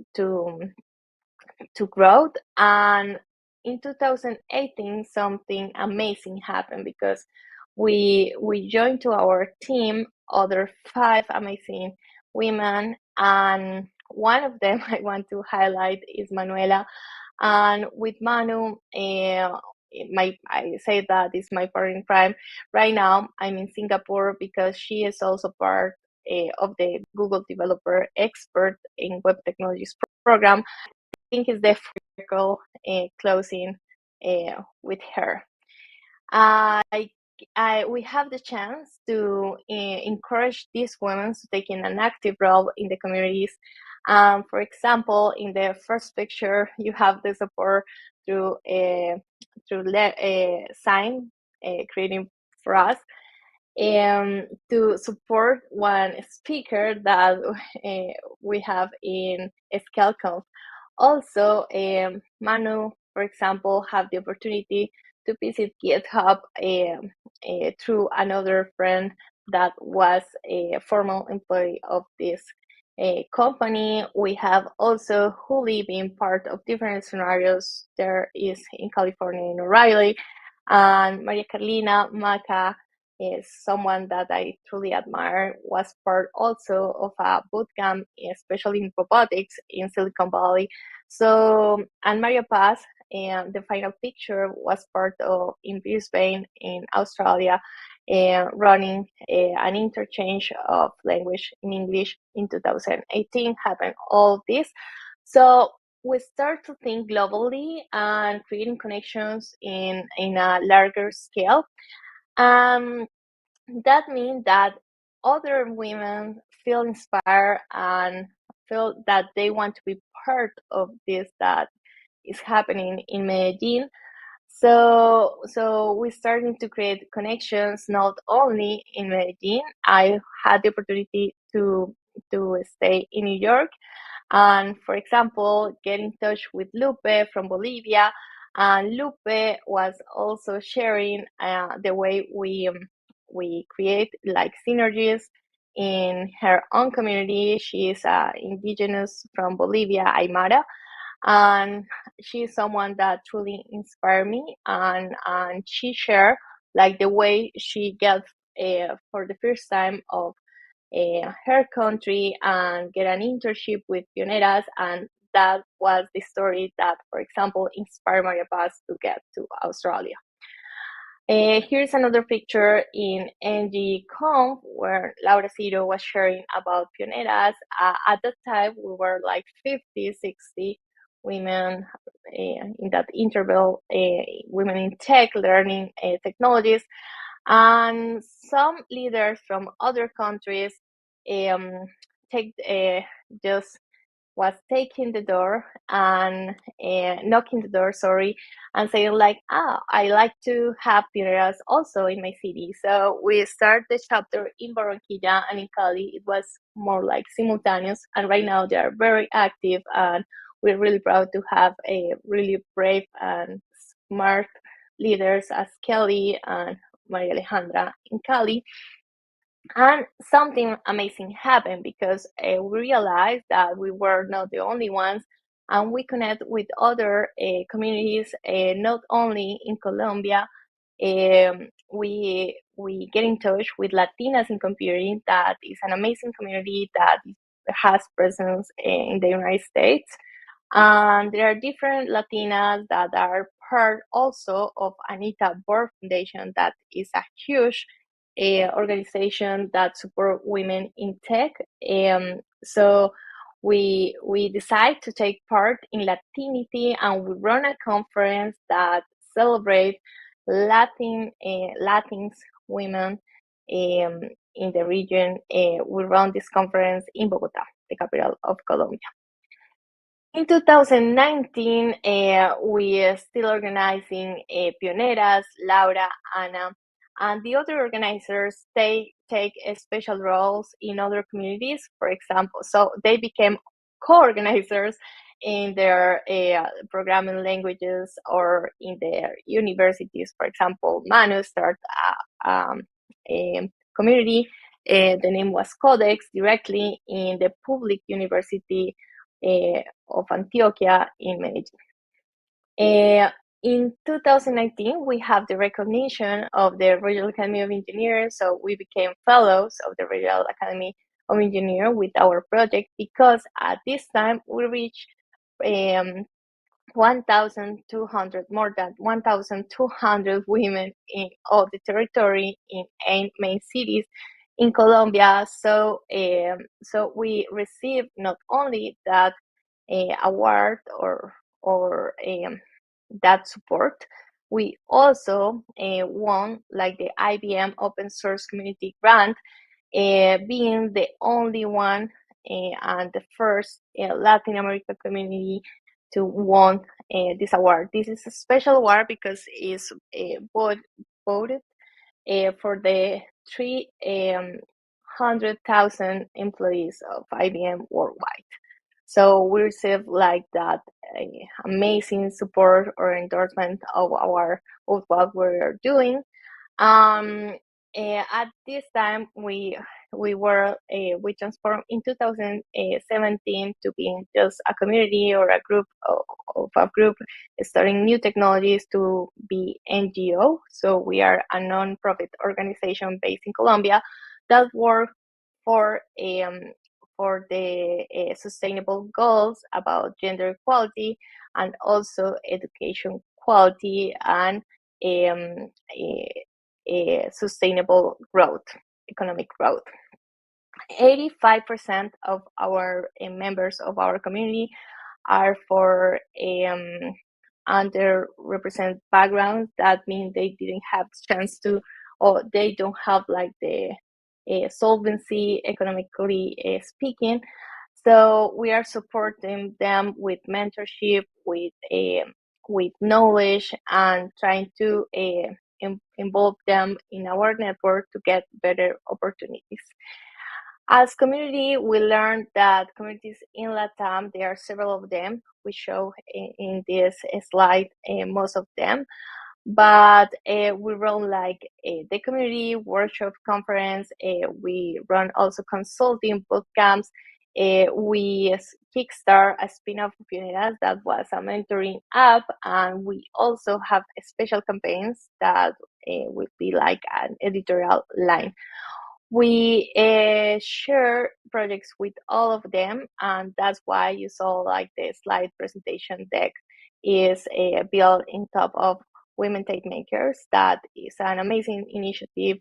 grow. And in 2018, something amazing happened, because we joined to our team other 5 amazing women, and one of them I want to highlight is Manuela. And with Manu, I say that is my partner in crime. Right now, I'm in Singapore because she is also part of the Google Developer Expert in Web Technologies program. I think it's the circle closing with her. We have the chance to encourage these women to take in an active role in the communities. For example, in the first picture, you have the support through sign creating for us to support one speaker that we have in ScaleConf. Also, Manu, for example, have the opportunity to visit GitHub through another friend that was a formal employee of this company. We have also Juli being part of different scenarios. There is in California in O'Reilly, and Maria Carlina Maca is someone that I truly admire, was part also of a bootcamp, especially in robotics in Silicon Valley. So, and Maria Paz, and the final picture was part of in Brisbane in Australia, running an interchange of language in English in 2018, happened all this. So we start to think globally and creating connections in a larger scale. That means that other women feel inspired and feel that they want to be part of this that is happening in Medellin. So we're starting to create connections not only in Medellin. I had the opportunity to stay in New York, and for example, get in touch with Lupe from Bolivia. And Lupe was also sharing the way we create like synergies in her own community. She is indigenous from Bolivia, Aymara, and she's someone that truly inspired me. And she shared like the way she got for the first time of her country and get an internship with Pioneras, and that was the story that, for example, inspired Maria Paz to get to Australia. Here's another picture in NGConf where Laura Ciro was sharing about Pioneras. At that time, we were like 50, 60 women in that interval, women in tech, learning technologies, and some leaders from other countries just was taking the door and knocking the door, and saying like, I like to have pioneers also in my city. So we started the chapter in Barranquilla and in Cali. It was more like simultaneous, and right now they are very active, and we're really proud to have a really brave and smart leaders as Kelly and Maria Alejandra in Cali. And something amazing happened because we realized that we were not the only ones, and we connect with other communities, not only in Colombia. We get in touch with Latinas in Computing. That is an amazing community that has presence in the United States. And there are different Latinas that are part also of Anita Borg Foundation, that is a huge organization that support women in tech. So we decide to take part in Latinity, and we run a conference that celebrate Latins women in the region. We run this conference in Bogota, the capital of Colombia. In 2019, we are still organizing Pioneras, Laura, Ana, and the other organizers, they take special roles in other communities, for example. So they became co-organizers in their programming languages or in their universities. For example, Manu started a community. The name was Codex, directly in the public university of Antioquia in Medellin. In 2019, we have the recognition of the Royal Academy of Engineers, so we became fellows of the Royal Academy of Engineers with our project, because at this time we reached 1,200, more than 1,200 women in all the territory in 8 main cities in Colombia. So we received not only that award or that support, we also won like the IBM Open Source Community Grant, being the only one and the first Latin American community to won this award. This is a special award because it's voted for the 300,000 employees of IBM worldwide. So we receive like that amazing support or endorsement of what we're doing. At this time, we transformed in 2017 to being just a community or a group of a group studying new technologies to be NGO. So we are a non-profit organization based in Colombia that work for the sustainable goals about gender equality and also education quality and sustainable growth, economic growth. 85% of our members of our community are for underrepresented backgrounds. That means they didn't have the chance to, or they don't have like the solvency economically speaking. So we are supporting them with mentorship, with knowledge, and trying to involve them in our network to get better opportunities. As community, we learned that communities in LATAM, there are several of them. We show in this slide most of them, but we run like the community workshop conference. We run also consulting boot camps. We kickstart a spin-off of Unidas that was a mentoring app, and we also have special campaigns that will be like an editorial line. We share projects with all of them, and that's why you saw like the slide presentation deck is built in top of WomenInTech Makers. That is an amazing initiative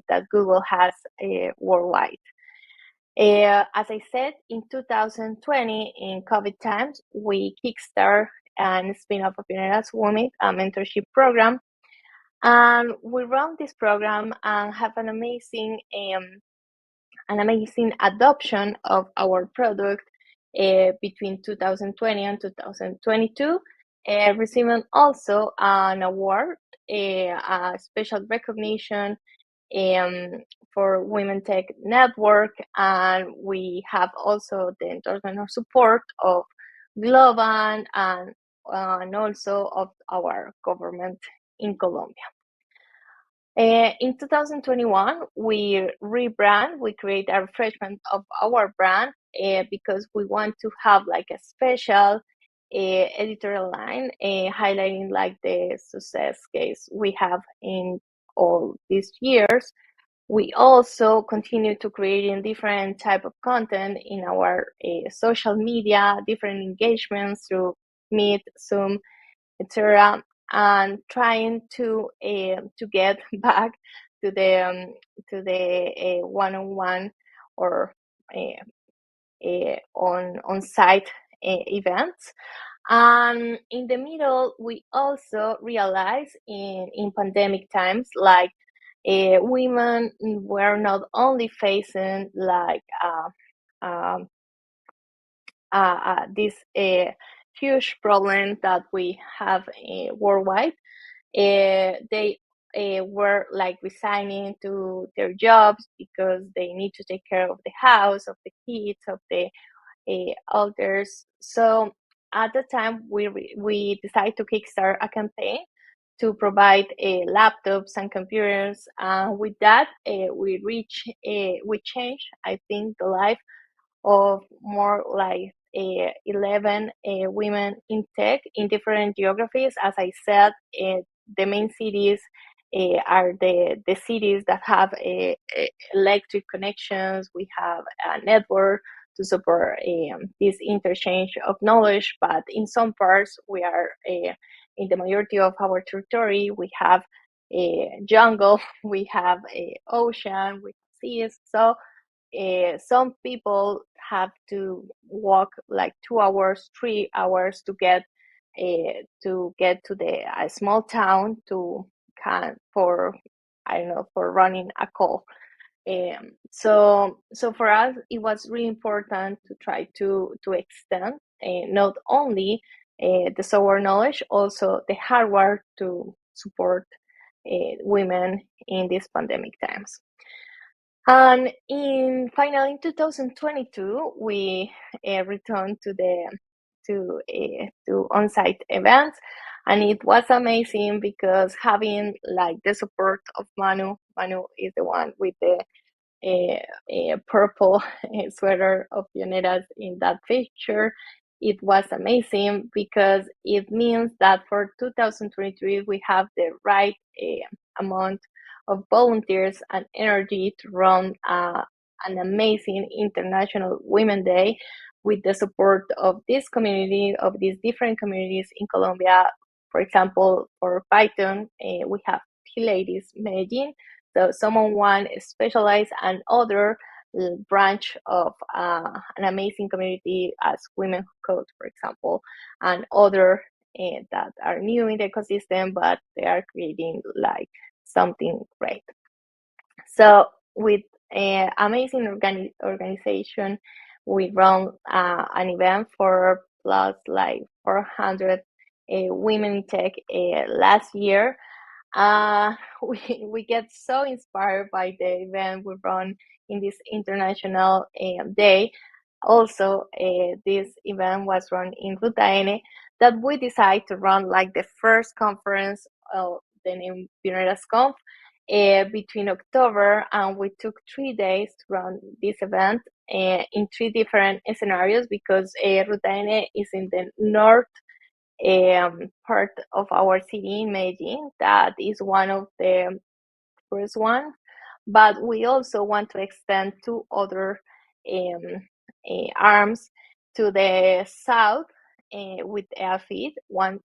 that Google has worldwide. As I said, in 2020, in COVID times, we kickstart and spin-off of Unidas Women, a mentorship program. And we run this program and have an amazing adoption of our product between 2020 and 2022, receiving also an award, a special recognition for WomenInTech Network, and we have also the endorsement or support of Globan and also of our government in Colombia. In 2021, we rebrand, we create a refreshment of our brand because we want to have like a special editorial line highlighting like the success case we have in all these years. We also continue to creating different type of content in our social media, different engagements through Meet, Zoom, etc., and trying to get back to the one-on-one or on-site events. And in the middle, we also realize in pandemic times, like women were not only facing like this huge problem that we have worldwide. They were like resigning to their jobs because they need to take care of the house, of the kids, of the elders. So at the time, we decided to kickstart a campaign to provide laptops and computers. With that, we changed, I think, the life of more like 11 women in tech in different geographies. As I said, the main cities are the cities that have electric connections. We have a network to support this interchange of knowledge, but in some parts we are in the majority of our territory, we have a jungle, we have a ocean, we have seas. So some people have to walk like 2 hours, 3 hours to get to the a small town for running a call. So for us, it was really important to try to extend not only the software knowledge, also the hardware to support women in these pandemic times. And finally, in 2022, we returned to on-site events, and it was amazing because having like the support of Manu is the one with the purple sweater of Unidas in that picture. It was amazing because it means that for 2023 we have the right amount of volunteers and energy to run an amazing International Women's Day with the support of this community, of these different communities in Colombia. For example, for Python, we have P Ladies Medellin. So someone one is specialized and other branch of an amazing community as Women Who Code, for example, and other that are new in the ecosystem, but they are creating like something great. So with an amazing organization, we run an event for plus like 400 women in tech last year. We get so inspired by the event we run in this international day. Also, this event was run in Ruta N, that we decided to run like the first conference of the name Pioneras Conf between October, and we took 3 days to run this event in 3 different scenarios, because Ruta N is in the north part of our city in Medellin. That is one of the first ones, but we also want to extend 2 other arms to the south with EAFIT, one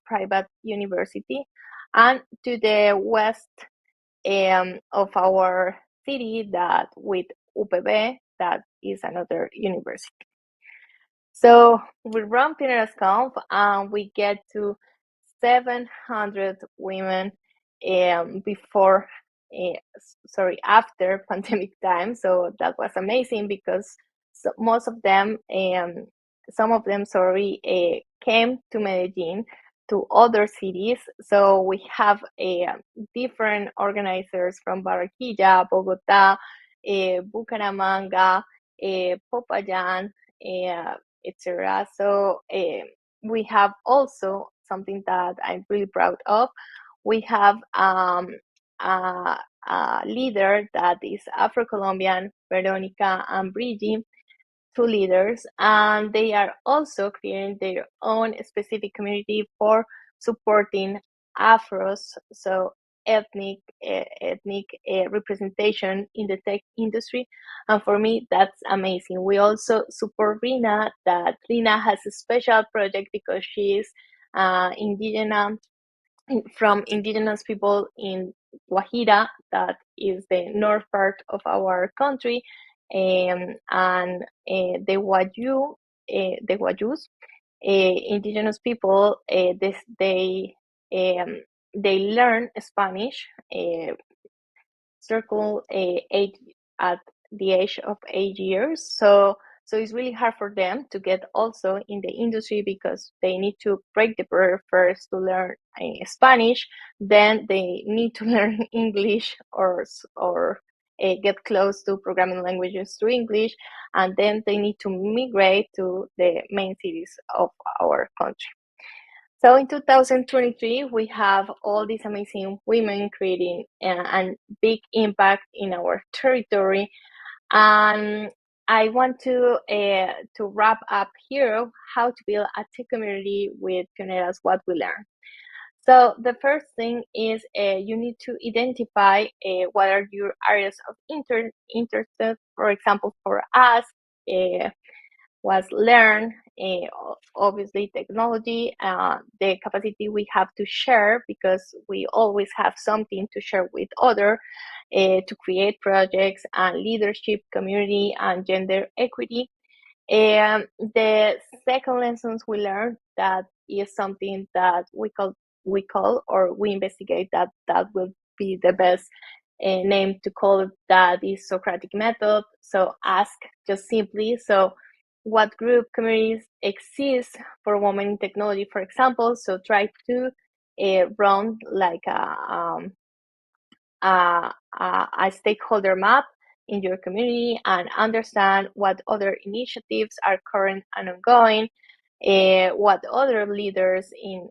private university, and to the west of our city, that with UPB, that is another university. So we run Pioneras Conf, and we get to 700 women after pandemic time. So that was amazing, because most of them, some of them, came to Medellin, to other cities. So we have different organizers from Barranquilla, Bogotá, Bucaramanga, Popayán, etc. So we have also something that I'm really proud of. We have a leader that is Afro-Colombian, Veronica and Brigitte, 2 leaders, and they are also creating their own specific community for supporting Afros, so ethnic representation in the tech industry. And for me, that's amazing. We also support Rina, that Rina has a special project because she is from indigenous people in Guajira, that is the north part of our country, and the Wayús, indigenous people, they learn Spanish at the age of 8 years. So it's really hard for them to get also in the industry, because they need to break the barrier first to learn Spanish, then they need to learn English or get close to programming languages through English, and then they need to migrate to the main cities of our country. So in 2023, we have all these amazing women creating a big impact in our territory. And I want to wrap up here how to build a tech community with Pioneras, what we learn. So the first thing is you need to identify what are your areas of interest. For example, for us, was learn, obviously, technology, the capacity we have to share, because we always have something to share with others, to create projects and leadership, community, and gender equity. The second lessons we learned, that is something that we call or we investigate, that will be the best name to call it, that is Socratic method. So ask just simply. So what group communities exist for women in technology, for example. So try to run like a stakeholder map in your community, and understand what other initiatives are current and ongoing, what other leaders in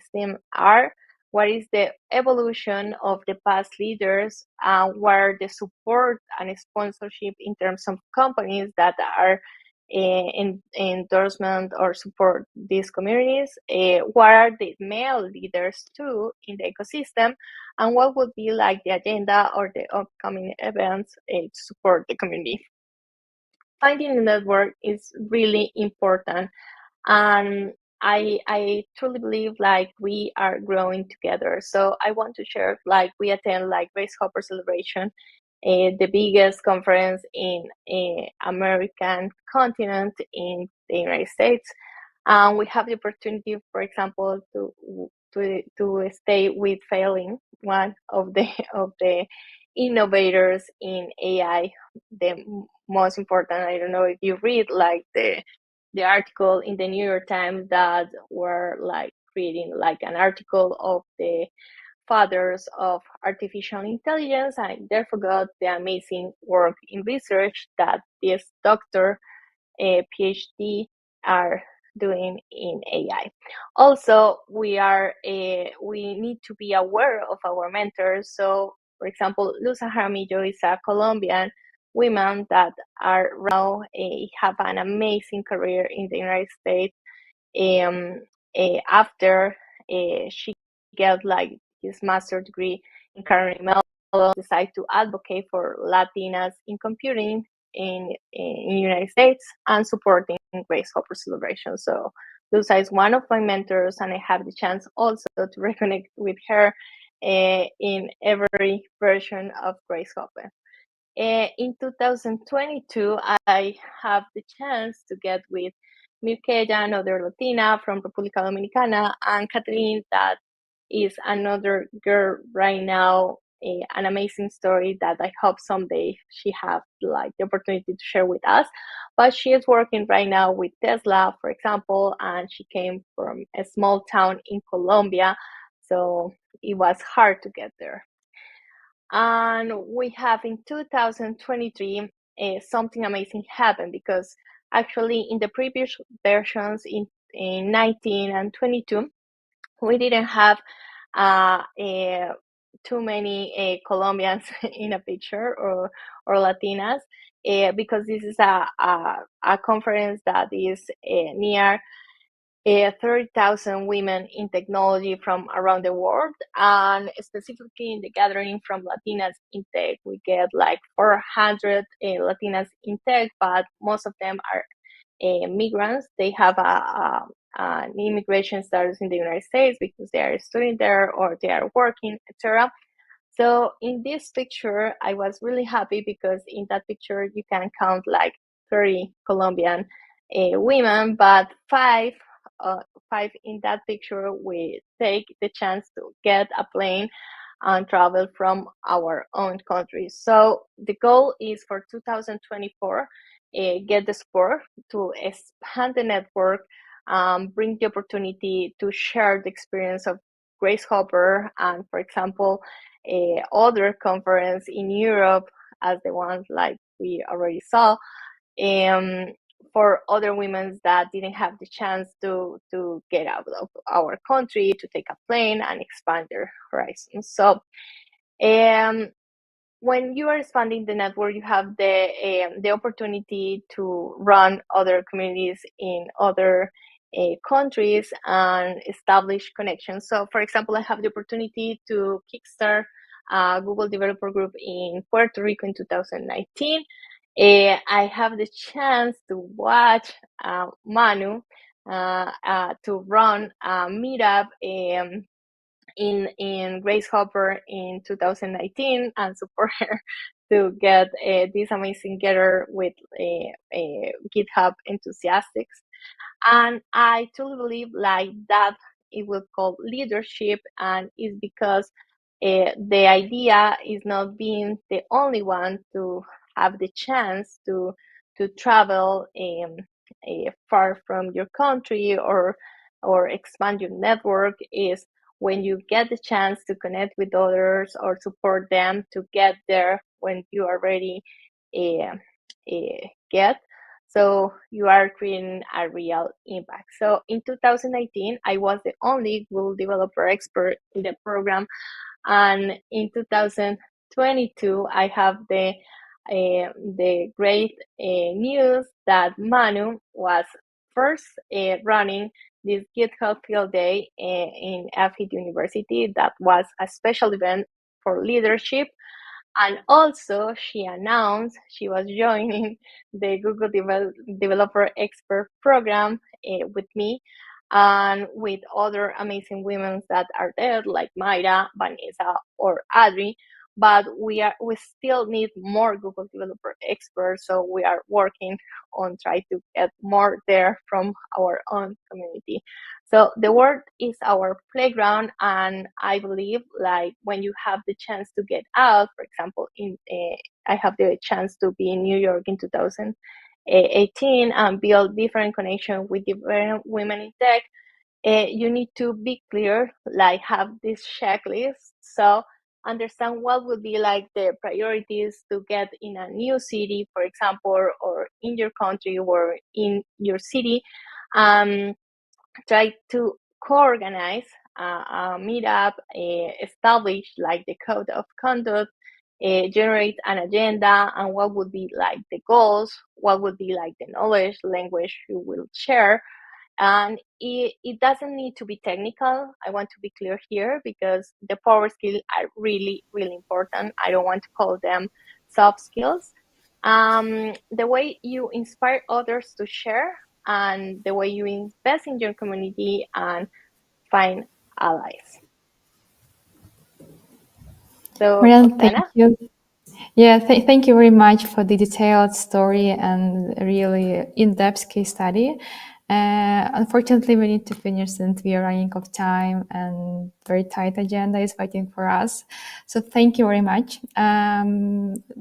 STEM are, what is the evolution of the past leaders, what are the support and sponsorship in terms of companies that are in endorsement or support these communities, what are the male leaders too in the ecosystem, and what would be like the agenda or the upcoming events to support the community. Finding a network is really important, and I truly believe like we are growing together. So I want to share, like we attend like Grace Hopper celebration the biggest conference in American continent in the United States. We have the opportunity, for example, to stay with Failing, one of the innovators in AI, the most important. I don't know if you read like the article in the New York Times that were like creating like an article of the fathers of artificial intelligence, and they forgot the amazing work in research that this doctor, PhD, are doing in AI. Also, we need to be aware of our mentors. So, for example, Luz Jaramillo is a Colombian woman that are now have an amazing career in the United States. After she got like his master's degree in Carnegie Mellon, decided to advocate for Latinas in computing in the United States and supporting Grace Hopper celebration. So Lusa is one of my mentors, and I have the chance also to reconnect with her in every version of Grace Hopper. In 2022, I have the chance to get with Mirkeya, another Latina from República Dominicana, and Kathleen, that is another girl right now, an amazing story that I hope someday she have like the opportunity to share with us. But she is working right now with Tesla, for example, and she came from a small town in Colombia, so it was hard to get there. And we have in 2023 something amazing happened, because actually in the previous versions in 19 and 22, we didn't have too many Colombians in a picture or Latinas, because this is a conference that is near 30,000 women in technology from around the world, and specifically in the gathering from Latinas in Tech, we get like 400 Latinas in Tech, but most of them are migrants. They have an immigration status in the United States because they are studying there or they are working, etc. So in this picture, I was really happy because in that picture you can count like 30 Colombian women, but five in that picture we take the chance to get a plane and travel from our own country. So the goal is for 2024, get the support to expand the network, bring the opportunity to share the experience of Grace Hopper and, for example, other conference in Europe as the ones like we already saw, for other women that didn't have the chance to get out of our country, to take a plane and expand their horizons. So when you are expanding the network, you have the opportunity to run other communities in other countries and establish connections. So, for example, I have the opportunity to kickstart a Google developer group in Puerto Rico in 2019. I have the chance to watch Manu to run a meetup in Grace Hopper in 2019 and support her to get this amazing getter with GitHub enthusiasts. And I truly believe like that it will call leadership, and it's because the idea is not being the only one to have the chance to travel far from your country or expand your network. Is when you get the chance to connect with others or support them to get there when you are ready get. So you are creating a real impact. So in 2019, I was the only Google developer expert in the program. And in 2022, I have the great news that Manu was first running this GitHub Field Day in FIT University. That was a special event for leadership. And also, she announced she was joining the Google Developer Expert Program with me and with other amazing women that are there, like Mayra, Vanessa, or Adri. but we still need more Google developer experts. So we are working on trying to get more there from our own community. So the world is our playground, and I believe like when you have the chance to get out, for example, I have the chance to be in New York in 2018 and build different connection with different women in tech. You need to be clear, like have this checklist. So understand what would be like the priorities to get in a new city, for example, or in your country or in your city. Try to co-organize a meetup, establish like the code of conduct, generate an agenda, and what would be like the goals, what would be like the knowledge, language you will share. And it doesn't need to be technical. I want to be clear here because the power skills are really, really important. I don't want to call them soft skills. The way you inspire others to share and the way you invest in your community and find allies. So, Marianne, thank Oksana? you. Yeah, thank you very much for the detailed story and really in-depth case study. Unfortunately, we need to finish since we are running out of time and very tight agenda is waiting for us. So thank you very much.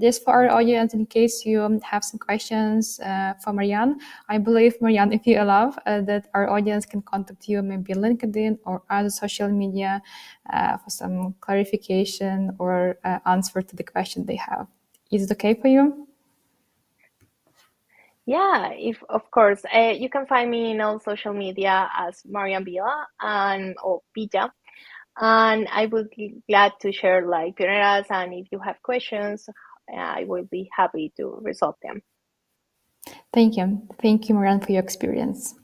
Just for our audience, in case you have some questions for Marianne, I believe, Marianne, if you allow, that our audience can contact you maybe LinkedIn or other social media for some clarification or answer to the question they have. Is it okay for you? Yeah, if of course. You can find me in all social media as Marian Bila or Bija. And I would be glad to share like pioneers, and if you have questions, I will be happy to resolve them. Thank you. Thank you, Marianne, for your experience.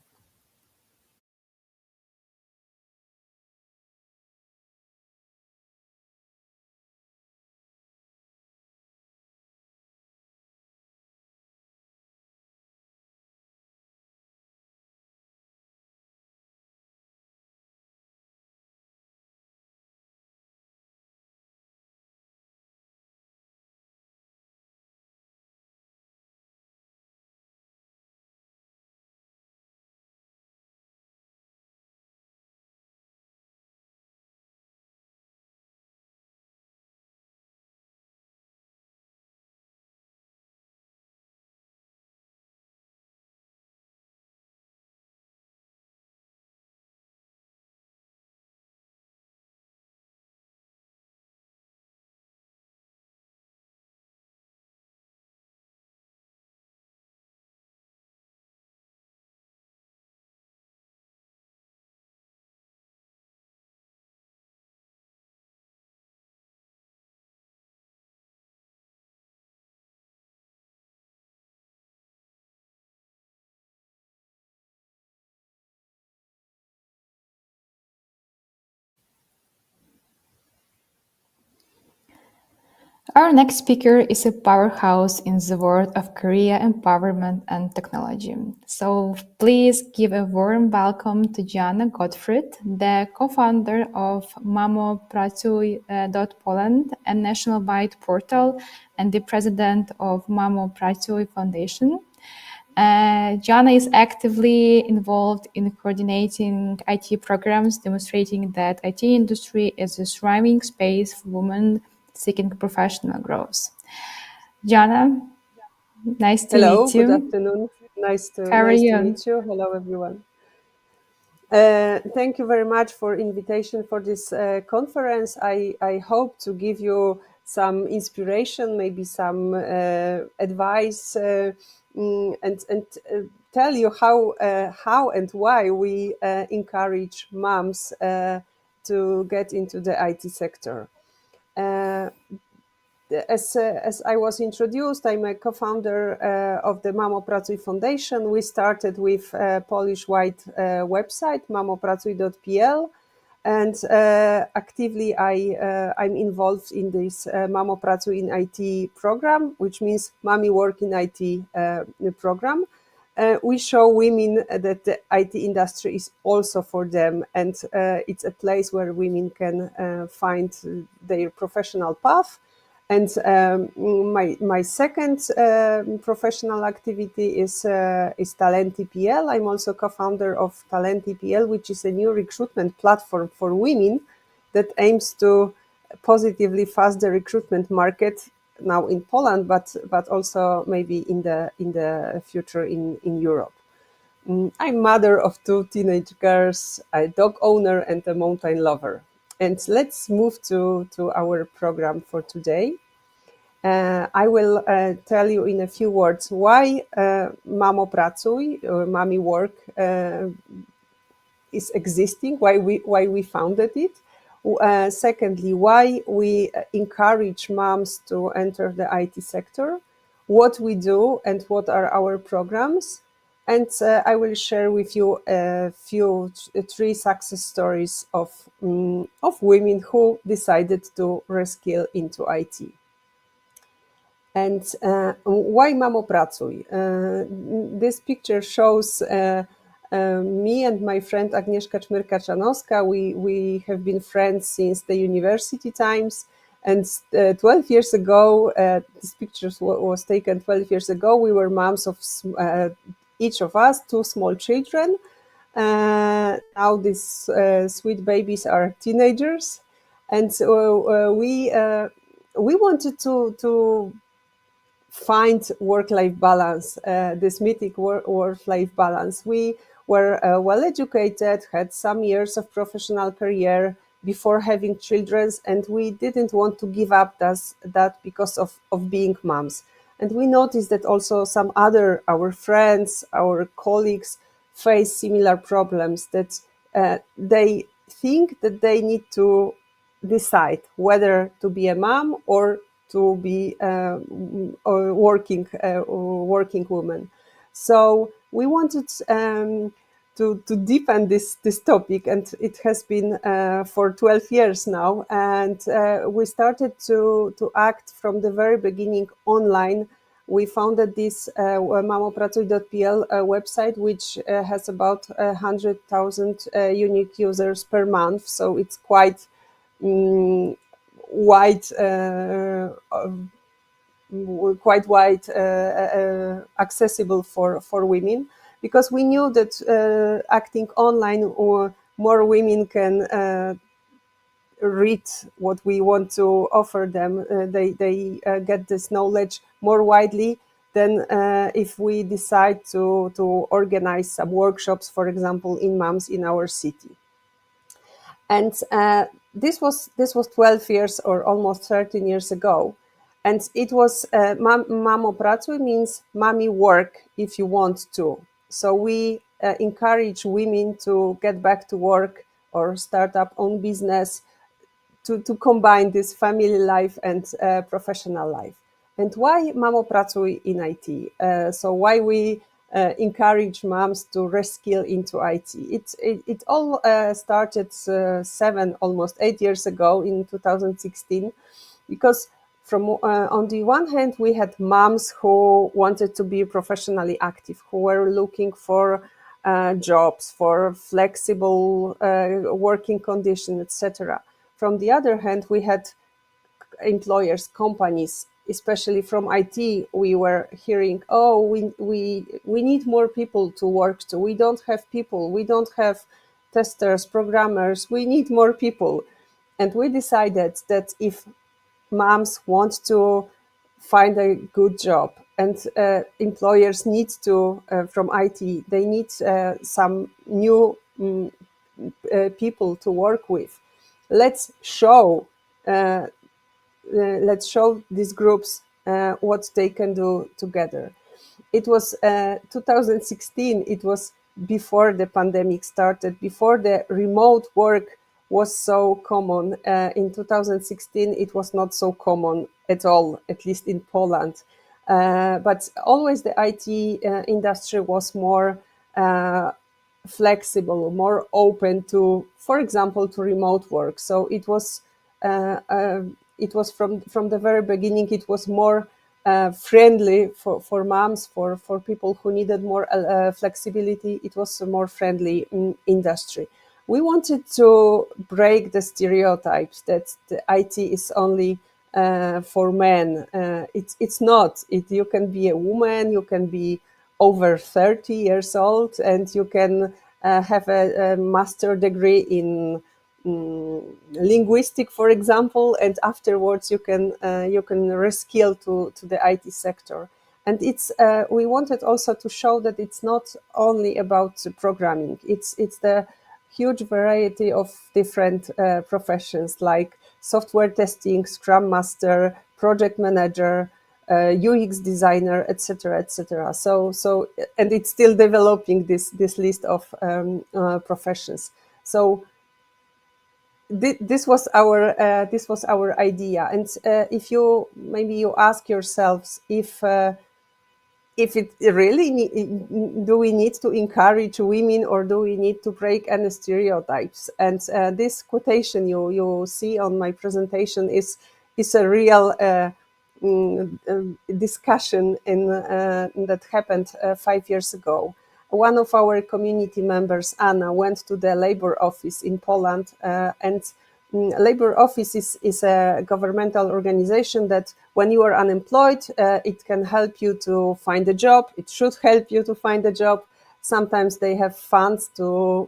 Our next speaker is a powerhouse in the world of career empowerment and technology. So please give a warm welcome to Jana Gottfried, the co-founder of MamoPracuj.Poland, a national-wide portal, and the president of Mamo Pracuj Foundation. Jana is actively involved in coordinating IT programs, demonstrating that IT industry is a thriving space for women seeking professional growth. Jana, nice to meet you. Hello, good afternoon. Nice to meet you. Hello, everyone. Thank you very much for invitation for this conference. I hope to give you some inspiration, maybe some advice, and tell you how and why we encourage moms to get into the IT sector. As I was introduced, I'm a co-founder of the Mamo Pracuj Foundation. We started with a Polish-wide website, mamopracuj.pl, and actively I'm involved in this Mamo Pracuj in IT program, which means Mommy Work in IT program. We show women that the IT industry is also for them, and it's a place where women can find their professional path, And my second professional activity is Talenti.pl. I'm also co-founder of Talenti.pl, which is a new recruitment platform for women that aims to positively fast the recruitment market now in Poland, but also maybe in the future in Europe. I'm mother of 2 teenage girls, a dog owner, and a mountain lover. And let's move to our program for today. I will tell you in a few words why Mamo Pracuj, or Mommy Work, is existing, why we founded it. Secondly, why we encourage moms to enter the IT sector, what we do and what are our programs. And I will share with you three success stories of women who decided to reskill into IT. And why Mamo Pracuj? This picture shows me and my friend Agnieszka Czmyrka-Czanowska. We have been friends since the university times. And 12 years ago, this picture was taken 12 years ago. We were moms of each of us, 2 small children. Now these sweet babies are teenagers. And so we wanted to find work-life balance, this mythic work-life balance. We were well educated, had some years of professional career before having children, and we didn't want to give up that because of being moms. And we noticed that also some our friends, our colleagues face similar problems, that they think that they need to decide whether to be a mom or to be a working woman. So we wanted to deepen this topic, and it has been for 12 years now. And we started to act from the very beginning online. We founded this mamopracuj.pl website, which has about 100,000 unique users per month. So it's quite wide accessible for women, because we knew that acting online, or more women can read what we want to offer them. They get this knowledge more widely than if we decide to organize some workshops, for example, in moms in our city. And this was 12 years or almost 13 years ago. And it was Mamo Pracuj means mommy work if you want to. So we encourage women to get back to work or start up own business, to combine this family life and professional life. And why Mamo Pracuj in IT? So why we encourage moms to reskill into IT? It all started almost 8 years ago in 2016, because from on the one hand, we had moms who wanted to be professionally active, who were looking for jobs, for flexible working conditions, etc. From the other hand, we had employers, companies, especially from IT. We were hearing, oh, we need more people to work to. We don't have people. We don't have testers, programmers. We need more people. And we decided that if moms want to find a good job, and employers need to, from IT, they need some new people to work with. Let's show these groups what they can do together. It was 2016. It was before the pandemic started, before the remote work was so common. In 2016, it was not so common at all, at least in Poland. But always the IT industry was more flexible, more open to, for example, to remote work. So it was from the very beginning, it was more friendly for moms, for people who needed more flexibility. It was a more friendly industry. We wanted to break the stereotypes that the IT is only for men. It's not. You can be a woman, you can be over 30 years old, and you can have a master degree in linguistic, for example, and afterwards you can reskill to the IT sector. And we wanted also to show that it's not only about programming. It's the huge variety of different professions like software testing, Scrum Master, project manager, UX designer, etc., etc. So, and it's still developing this list of professions. So this was our idea. And if you ask yourselves if it really do we need to encourage women, or do we need to break any stereotypes? And this quotation you see on my presentation is a real discussion that happened 5 years ago. One of our community members, Anna, went to the labor office in Poland, and labor office is a governmental organization that when you are unemployed, it can help you to find a job. It should help you to find a job. Sometimes they have funds to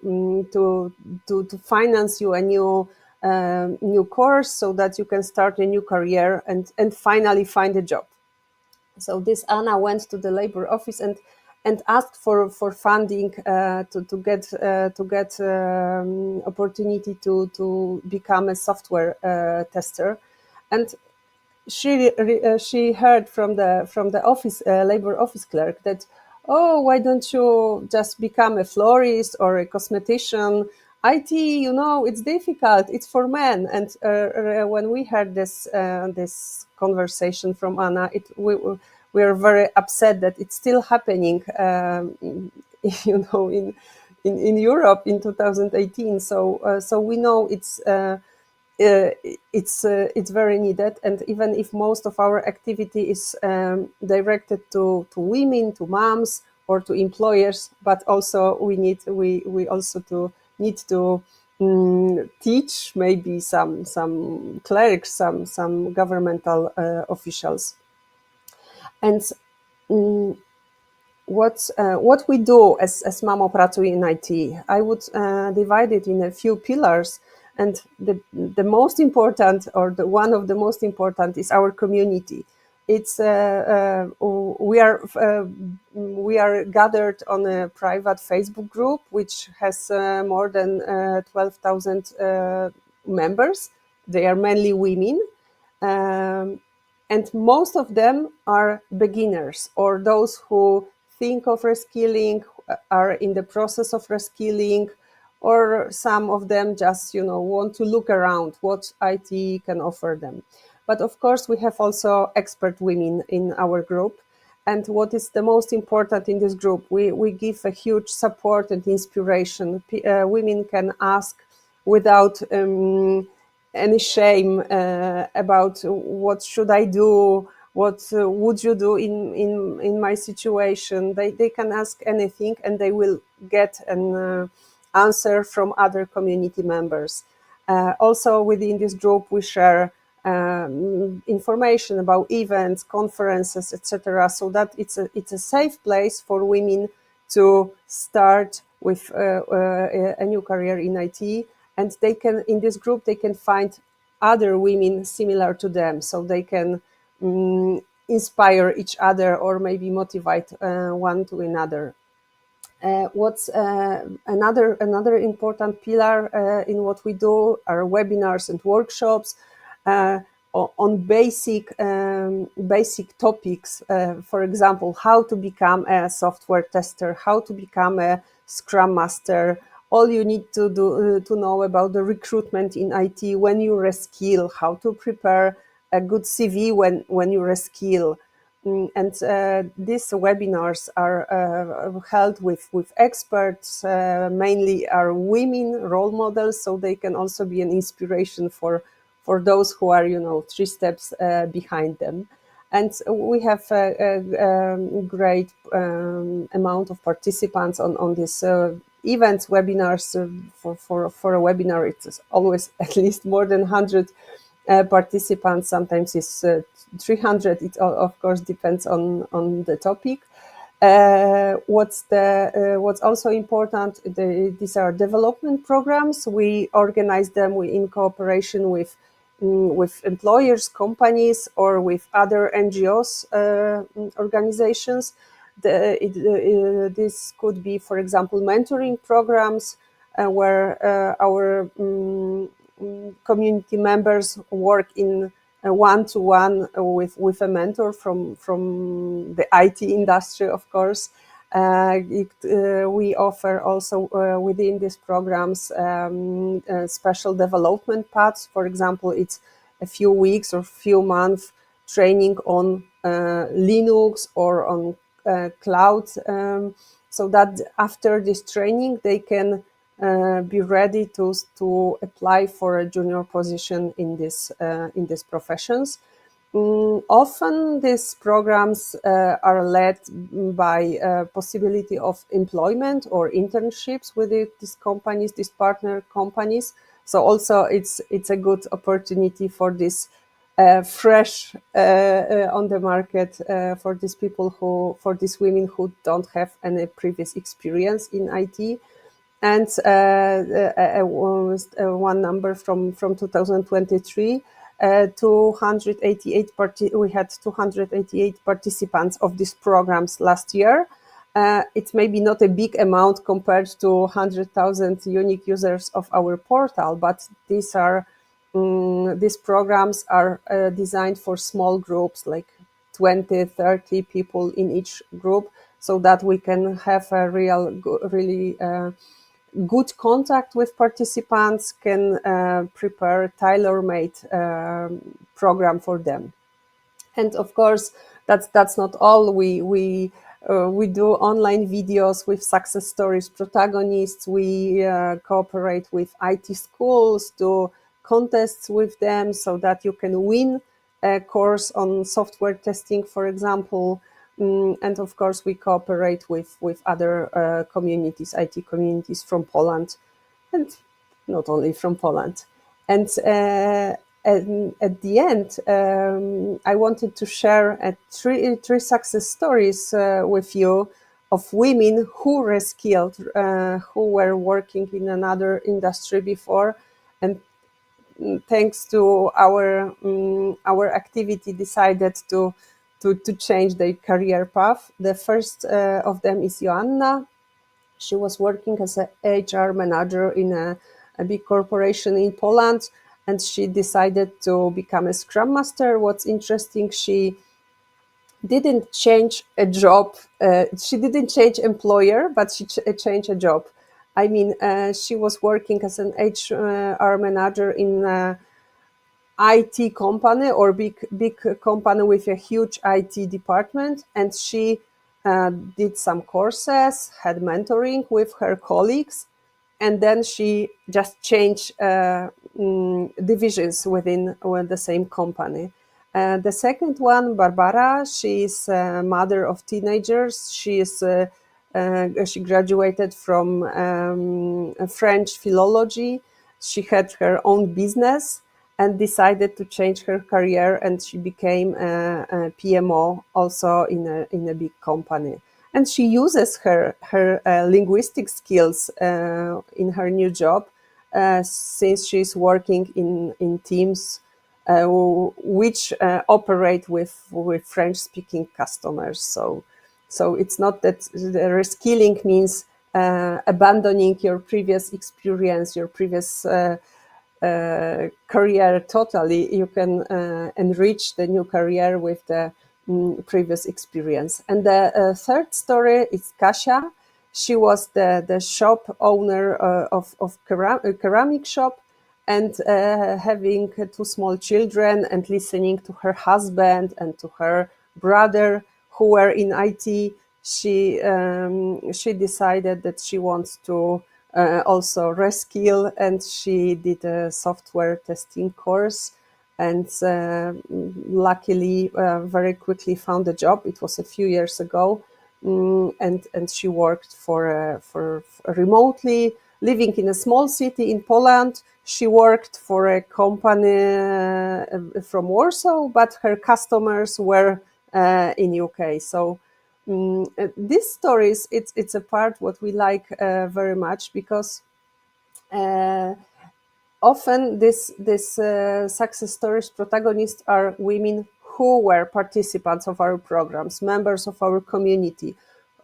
finance you a new course so that you can start a new career and finally find a job. So this Anna went to the labor office and asked for funding to get opportunity to become a software tester. And she heard from the office labor office clerk that, oh, why don't you just become a florist or a cosmetician? IT, it's difficult. It's for men. And when we heard this conversation from Anna, we are very upset that it's still happening, in Europe in 2018. So we know it's very needed. And even if most of our activity is directed to women, to moms, or to employers, but also we also need to teach maybe some clerics, some governmental officials. And what we do as Mamo Pracuj in IT, I would divide it in a few pillars. And the most important, or one of the most important, is our community. It's we are gathered on a private Facebook group which has more than 12,000 members. They are mainly women. And most of them are beginners, or those who think of reskilling, are in the process of reskilling, or some of them just want to look around what IT can offer them. But of course, we have also expert women in our group. And what is the most important in this group, we give a huge support and inspiration. Women can ask without any shame about what should I do, what would you do in my situation. They can ask anything and they will get an answer from other community members. Also within this group we share information about events, conferences, etc., so that it's a safe place for women to start with a new career in IT. And they can, in this group, they can find other women similar to them, so they can inspire each other or maybe motivate one to another. What's another important pillar in what we do are webinars and workshops on basic topics. For example, how to become a software tester, how to become a Scrum Master. All you need to do to know about the recruitment in IT when you reskill, how to prepare a good CV when you reskill. And these webinars are held with experts, mainly are women role models, so they can also be an inspiration for those who are 3 steps behind them. And we have a great amount of participants on this events, webinars. For a webinar, it's always at least more than 100 participants. Sometimes it's 300. It of course depends on the topic. What's also important, these are development programs. We organize them in cooperation with employers, companies, or with other NGOs organizations. This could be, for example, mentoring programs where our community members work in one-to-one with a mentor from the IT industry, of course. We offer also within these programs special development paths. For example, it's a few weeks or few months training on Linux or on cloud, so that after this training they can be ready to apply for a junior position in these professions. Often these programs are led by possibility of employment or internships with these companies, these partner companies. So also it's a good opportunity for this fresh on the market for these people for these women who don't have any previous experience in IT. And one number from 2023, 288 we had 288 participants of these programs last year. It's maybe not a big amount compared to 100,000 unique users of our portal, but these programs are designed for small groups, like 20, 30 people in each group, so that we can have a really good contact with participants, can prepare tailor-made program for them. And of course, that's not all. We do online videos with success stories protagonists. We cooperate with IT schools, do contests with them so that you can win a course on software testing, for example. And of course, we cooperate with other communities, IT communities from Poland, and not only from Poland. And at the end, I wanted to share three success stories with you of women who reskilled, who were working in another industry before, and thanks to our activity, decided to change their career path. The first of them is Joanna. She was working as an HR manager in a big corporation in Poland, and she decided to become a Scrum Master. What's interesting, she didn't change a job. She didn't change employer, but she changed a job. I mean, she was working as an HR manager in a IT company or big company with a huge IT department, and she did some courses, had mentoring with her colleagues, and then she just changed divisions within the same company. The second one, Barbara, she is a mother of teenagers. She graduated from French philology. She had her own business and decided to change her career, and she became a PMO also in a big company. And she uses her linguistic skills in her new job, since she's working in teams which operate with French-speaking customers. So it's not that the reskilling means abandoning your previous experience, your previous career totally. You can enrich the new career with the previous experience. And the third story is Kasia. She was the shop owner of a ceramic shop, and having two small children and listening to her husband and to her brother who were in IT, she decided that she wants to also reskill, and she did a software testing course, and luckily very quickly found a job. It was a few years ago, and she worked for remotely, living in a small city in Poland. She worked for a company from Warsaw, but her customers were in UK. So these stories, it's a part what we like very much, because often this success stories protagonists are women who were participants of our programs, members of our community,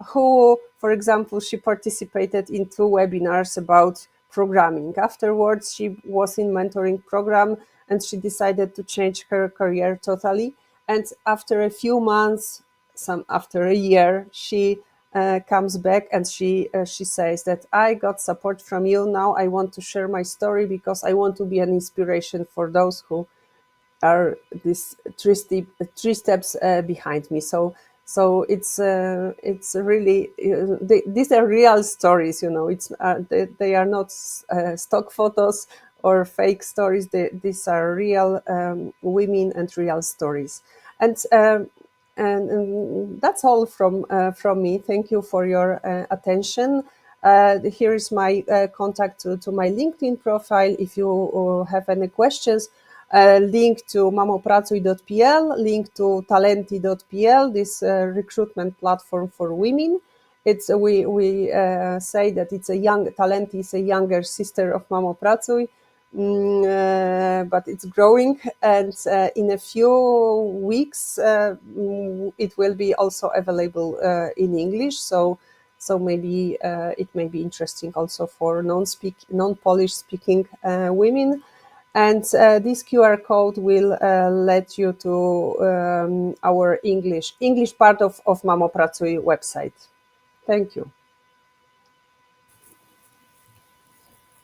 who, for example, she participated in 2 webinars about programming. Afterwards, she was in mentoring program and she decided to change her career totally. And after a few months, after a year, she comes back and she says that I got support from you. Now I want to share my story because I want to be an inspiration for those who are these 3 steps behind me. So it's really these are real stories. It's they are not stock photos or fake stories. These are real women and real stories. And that's all from me. Thank you for your attention. Here is my contact to my LinkedIn profile. If you have any questions, link to mamopracuj.pl, link to talenty.pl, this recruitment platform for women. It's we say that it's Talenty is a younger sister of Mamo Pracuj. But it's growing, and in a few weeks it will be also available in English. So maybe it may be interesting also for non-Polish speaking women. And this QR code will let you to our English part of Mamo Pracuj website. Thank you.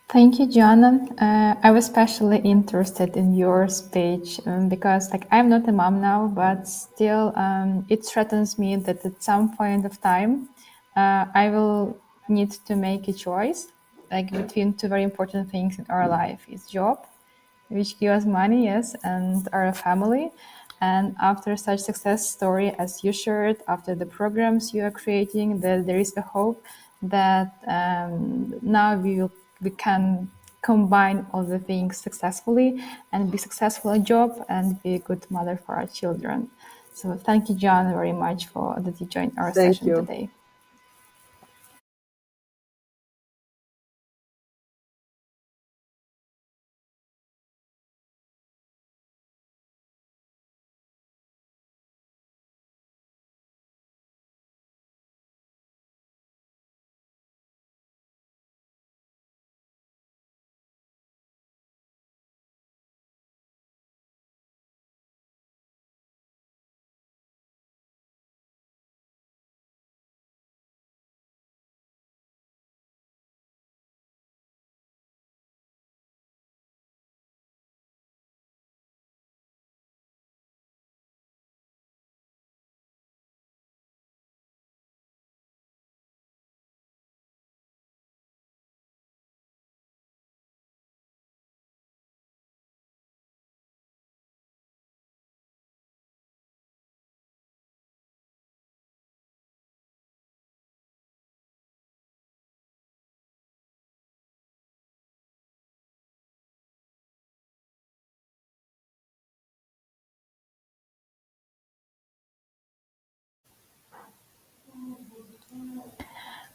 Thank you, Joanna. I was especially interested in your speech because, I'm not a mom now, but still, it threatens me that at some point of time, I will need to make a choice, between 2 very important things in our life: it's job, which gives us money, yes, and our family. And after such success story as you shared, after the programs you are creating, there is a hope that now we can combine all the things successfully and be successful at job and be a good mother for our children. So thank you, John, very much for that you joined our session today.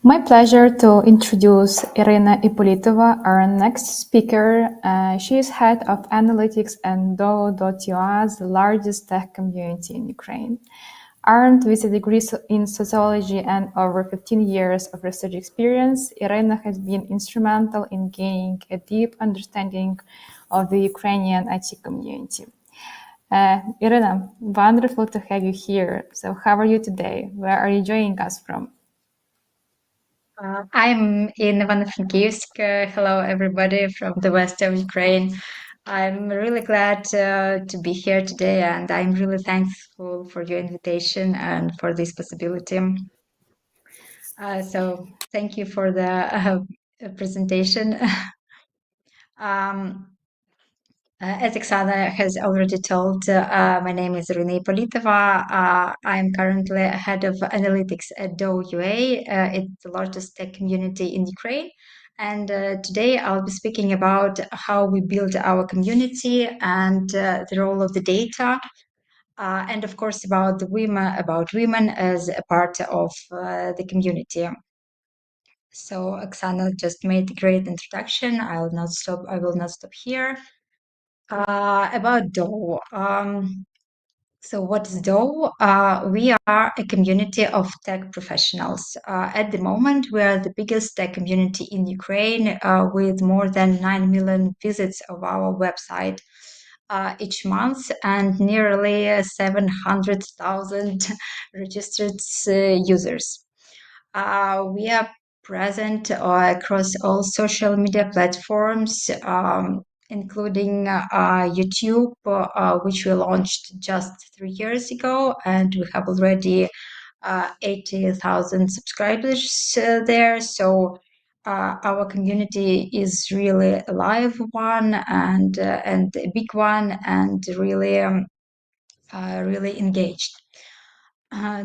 My pleasure to introduce Irina Ipolitova, our next speaker. She is head of analytics and Do.ua, the largest tech community in Ukraine. Armed with a degree in sociology and over 15 years of research experience, Irina has been instrumental in gaining a deep understanding of the Ukrainian IT community. Irina, wonderful to have you here. So how are you today? Where are you joining us from? I'm in Ivano-Frankivsk. Hello, everybody from the west of Ukraine. I'm really glad to be here today, and I'm really thankful for your invitation and for this possibility. So thank you for the presentation. As Oksana has already told, my name is Irina Ipolitova. I'm currently head of analytics at Do.ua. It's the largest tech community in Ukraine. And today I'll be speaking about how we build our community and the role of the data, and of course about women as a part of the community. So Oksana just made a great introduction. I will not stop here. About DOE. So what is DOE? We are a community of tech professionals. At the moment, we are the biggest tech community in Ukraine with more than 9 million visits of our website each month and nearly 700,000 registered users. We are present across all social media platforms, including YouTube, which we launched just 3 years ago, and we have already 80,000 subscribers there. So our community is really a live one and a big one, and really really engaged.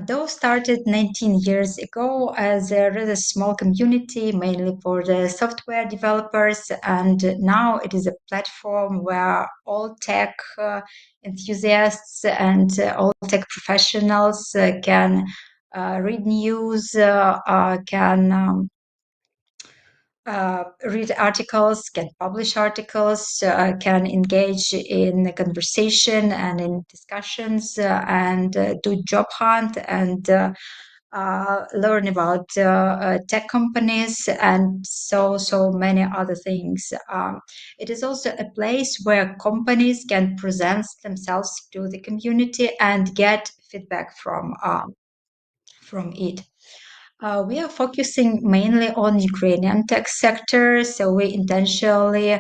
DOE started 19 years ago as a rather small community, mainly for the software developers, and now it is a platform where all tech enthusiasts and all tech professionals can read news, can read articles, can publish articles, can engage in a conversation and in discussions, and do job hunt and learn about tech companies and so many other things. It is also a place where companies can present themselves to the community and get feedback from it. We are focusing mainly on Ukrainian tech sector, so we intentionally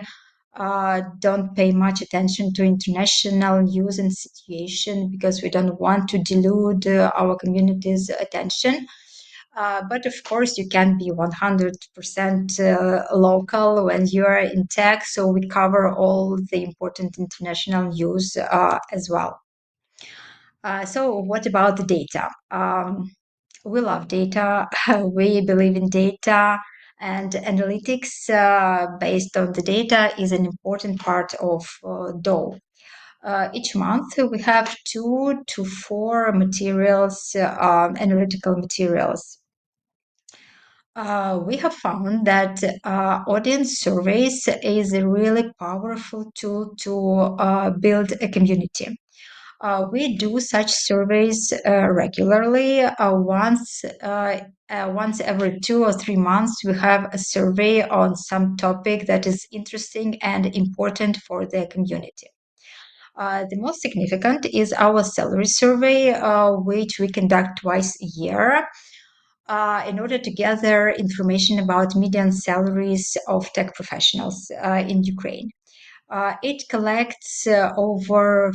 don't pay much attention to international news and situation because we don't want to dilute our community's attention. But of course, you can be 100% local when you are in tech, so we cover all the important international news as well. So what about the data? We love data. We believe in data, and analytics based on the data is an important part of DOE. Each month we have 2 to 4 materials, analytical materials. We have found that audience surveys is a really powerful tool to build a community. We do such surveys regularly. Once every 2 or 3 months, we have a survey on some topic that is interesting and important for the community. The most significant is our salary survey, which we conduct twice a year in order to gather information about median salaries of tech professionals in Ukraine. It collects over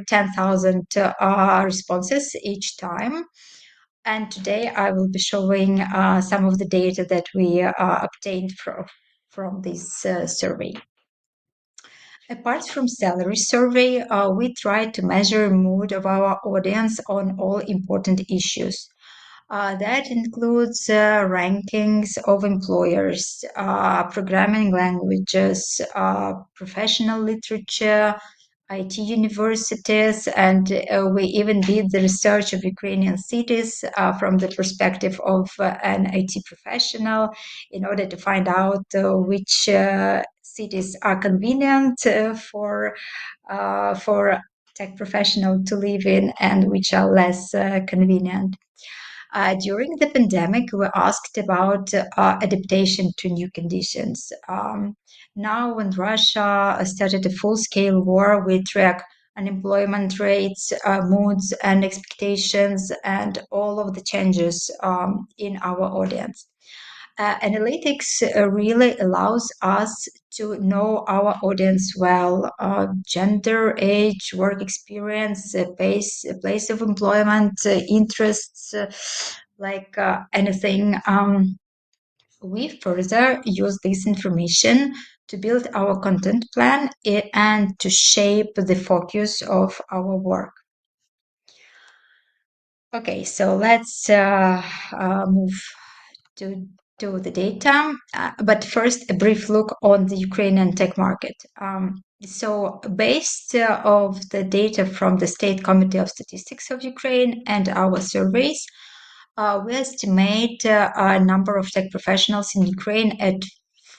10,000 responses each time. And today I will be showing some of the data that we obtained from this survey. Apart from salary survey, we try to measure mood of our audience on all important issues. That includes rankings of employers, programming languages, professional literature, IT universities, and we even did the research of Ukrainian cities from the perspective of an IT professional in order to find out which cities are convenient for tech professional to live in and which are less convenient. During the pandemic, we asked about adaptation to new conditions. Now, when Russia started a full-scale war, we track unemployment rates, moods and expectations, and all of the changes in our audience. Analytics really allows us to know our audience well, gender, age, work experience, place of employment, interests, like anything. We further use this information to build our content plan and to shape the focus of our work. Okay, so let's move to to the data, but first a brief look on the Ukrainian tech market. So based of the data from the State Committee of Statistics of Ukraine and our surveys, we estimate a number of tech professionals in Ukraine at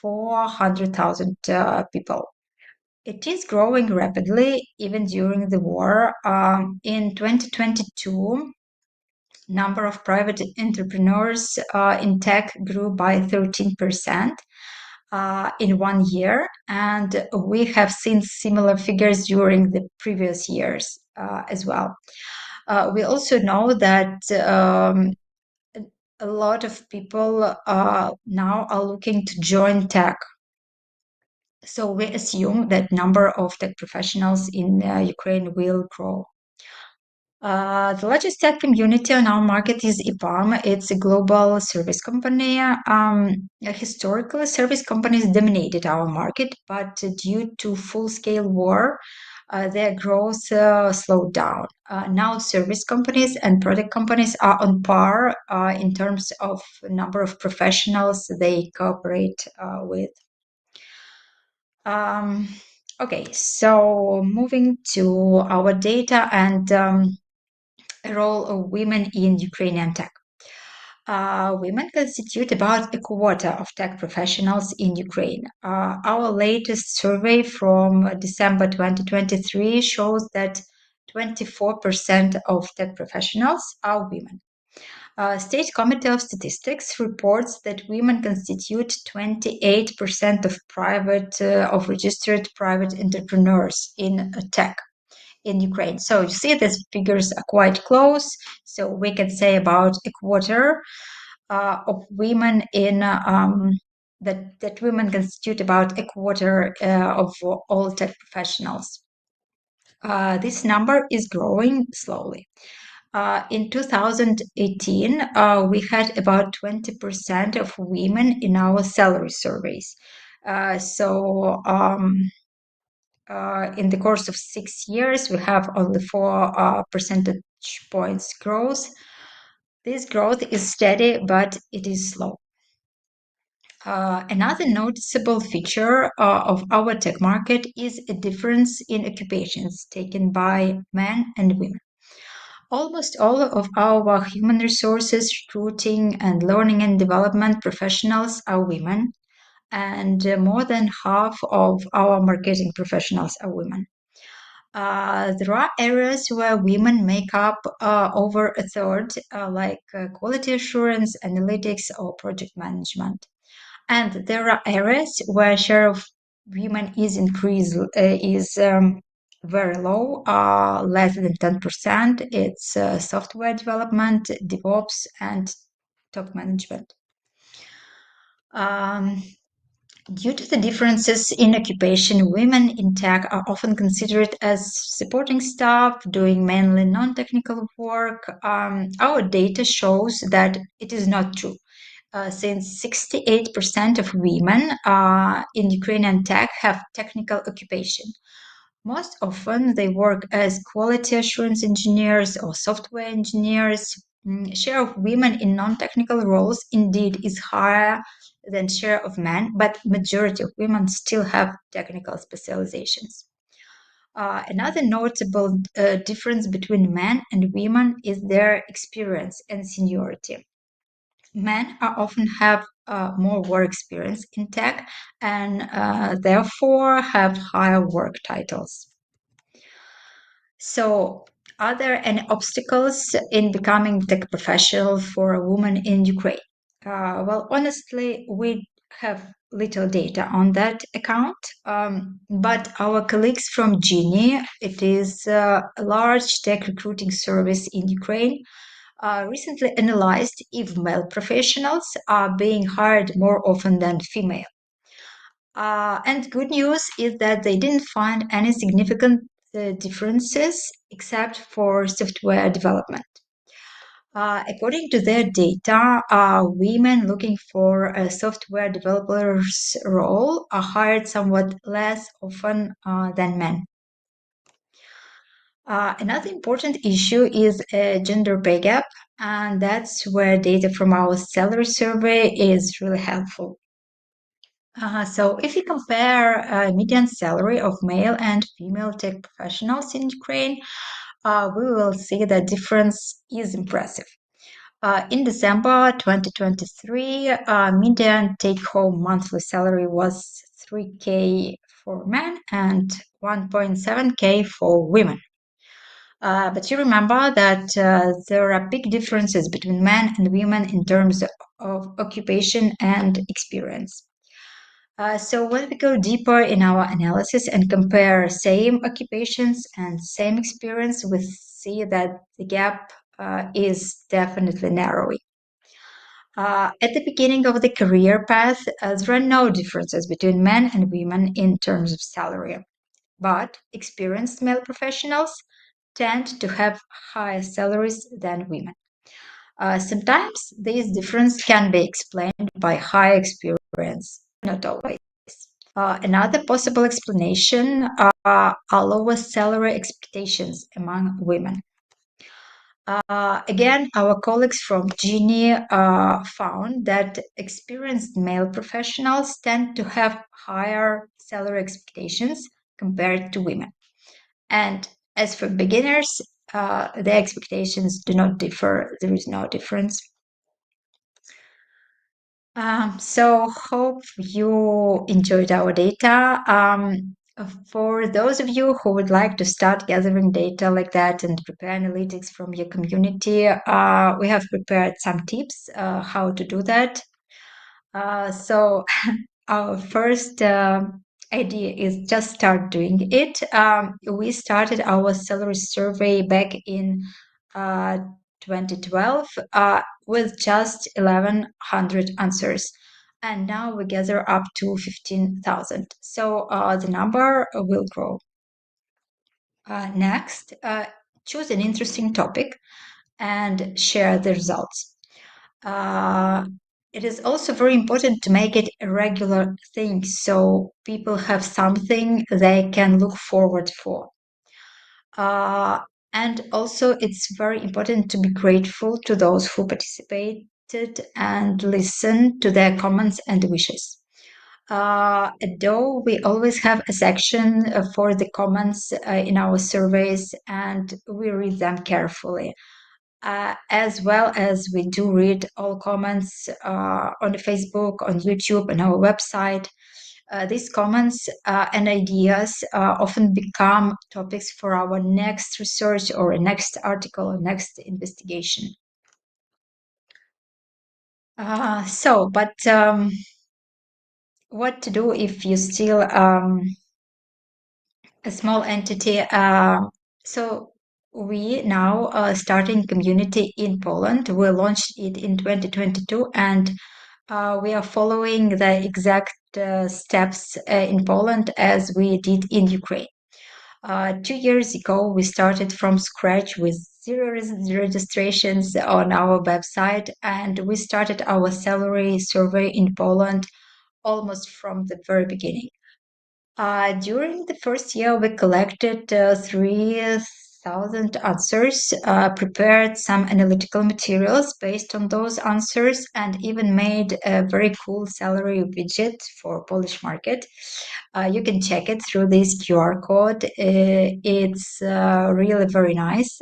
400,000 people. It is growing rapidly, even during the war. In 2022, number of private entrepreneurs in tech grew by 13% in 1 year, and we have seen similar figures during the previous years as well. We also know that a lot of people now are looking to join tech. So we assume that number of tech professionals in Ukraine will grow. The largest tech community on our market is EPAM. It's a global service company. Historically, service companies dominated our market, but due to full-scale war, their growth slowed down. Now service companies and product companies are on par in terms of number of professionals they cooperate with. Okay, so moving to our data and role of women in Ukrainian tech. Women constitute about a quarter of tech professionals in Ukraine. Our latest survey from December 2023 shows that 24% of tech professionals are women. State Committee of Statistics reports that women constitute 28% of registered private entrepreneurs in tech in Ukraine. So you see these figures are quite close. So we can say about a quarter of women in that women constitute about a quarter of all tech professionals. This number is growing slowly. In 2018, we had about 20% of women in our salary surveys. In the course of 6 years, we have only 4 percentage points growth. This growth is steady, but it is slow. Another noticeable feature of our tech market is a difference in occupations taken by men and women. Almost all of our human resources, recruiting, and learning and development professionals are women, and more than half of our marketing professionals are women. There are areas where women make up over a third, like quality assurance, analytics, or project management. And there are areas where share of women is very low, less than 10%. It's software development, DevOps, and top management. Due to the differences in occupation, women in tech are often considered as supporting staff, doing mainly non-technical work. Our data shows that it is not true, since 68% of women in Ukrainian tech have technical occupation. Most often, they work as quality assurance engineers or software engineers. Share of women in non-technical roles indeed is higher than share of men, but majority of women still have technical specializations. Another notable difference between men and women is their experience and seniority. Men often have more work experience in tech and therefore have higher work titles. So, are there any obstacles in becoming tech professional for a woman in Ukraine? Well, honestly, we have little data on that account, but our colleagues from Gini, it is a large tech recruiting service in Ukraine, recently analyzed if male professionals are being hired more often than female. And good news is that they didn't find any significant differences except for software development. According to their data, women looking for a software developer's role are hired somewhat less often than men. Another important issue is a gender pay gap, and that's where data from our salary survey is really helpful. So if you compare median salary of male and female tech professionals in Ukraine, we will see the difference is impressive. In December 2023, median take-home monthly salary was 3K for men and 1.7K for women. But you remember that there are big differences between men and women in terms of occupation and experience. So when we go deeper in our analysis and compare same occupations and same experience, we see that the gap is definitely narrowing. At the beginning of the career path, there are no differences between men and women in terms of salary, but experienced male professionals tend to have higher salaries than women. Sometimes this difference can be explained by high experience, not always. Another possible explanation are lower salary expectations among women. Again, our colleagues from Gini found that experienced male professionals tend to have higher salary expectations compared to women. And as for beginners, the expectations do not differ. There is no difference. So hope you enjoyed our data. For those of you who would like to start gathering data like that and prepare analytics from your community, we have prepared some tips how to do that. So our first idea is just start doing it. We started our salary survey back in 2012 with just 1,100 answers. And now we gather up to 15,000. So the number will grow. Next, choose an interesting topic and share the results. It is also very important to make it a regular thing so people have something they can look forward for. And also it's very important to be grateful to those who participated and listen to their comments and wishes. Though we always have a section for the comments in our surveys and we read them carefully. As well as we do read all comments on Facebook, on YouTube, and our website. These comments and ideas often become topics for our next research or next article or next investigation. What to do if you still a small entity? So we now starting community in Poland. We launched it in 2022 and we are following the exact steps in Poland as we did in Ukraine. 2 years ago, we started from scratch with 0 registrations on our website, and we started our salary survey in Poland almost from the very beginning. During the first year, we collected 3,000 answers, prepared some analytical materials based on those answers, and even made a very cool salary widget for Polish market. You can check it through this QR code. It's really very nice.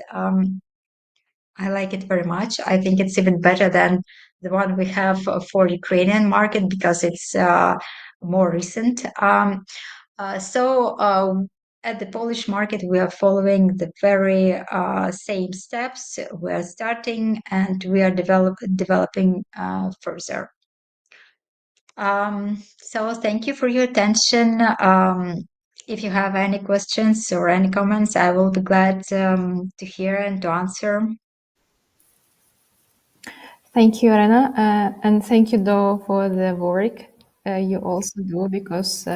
I like it very much. I think it's even better than the one we have for Ukrainian market because it's more recent. At the Polish market, we are following the very same steps. We are starting and we are developing further. So thank you for your attention. If you have any questions or any comments, I will be glad to hear and to answer. Thank you, Irena, and thank you, Do, for the work you also do, because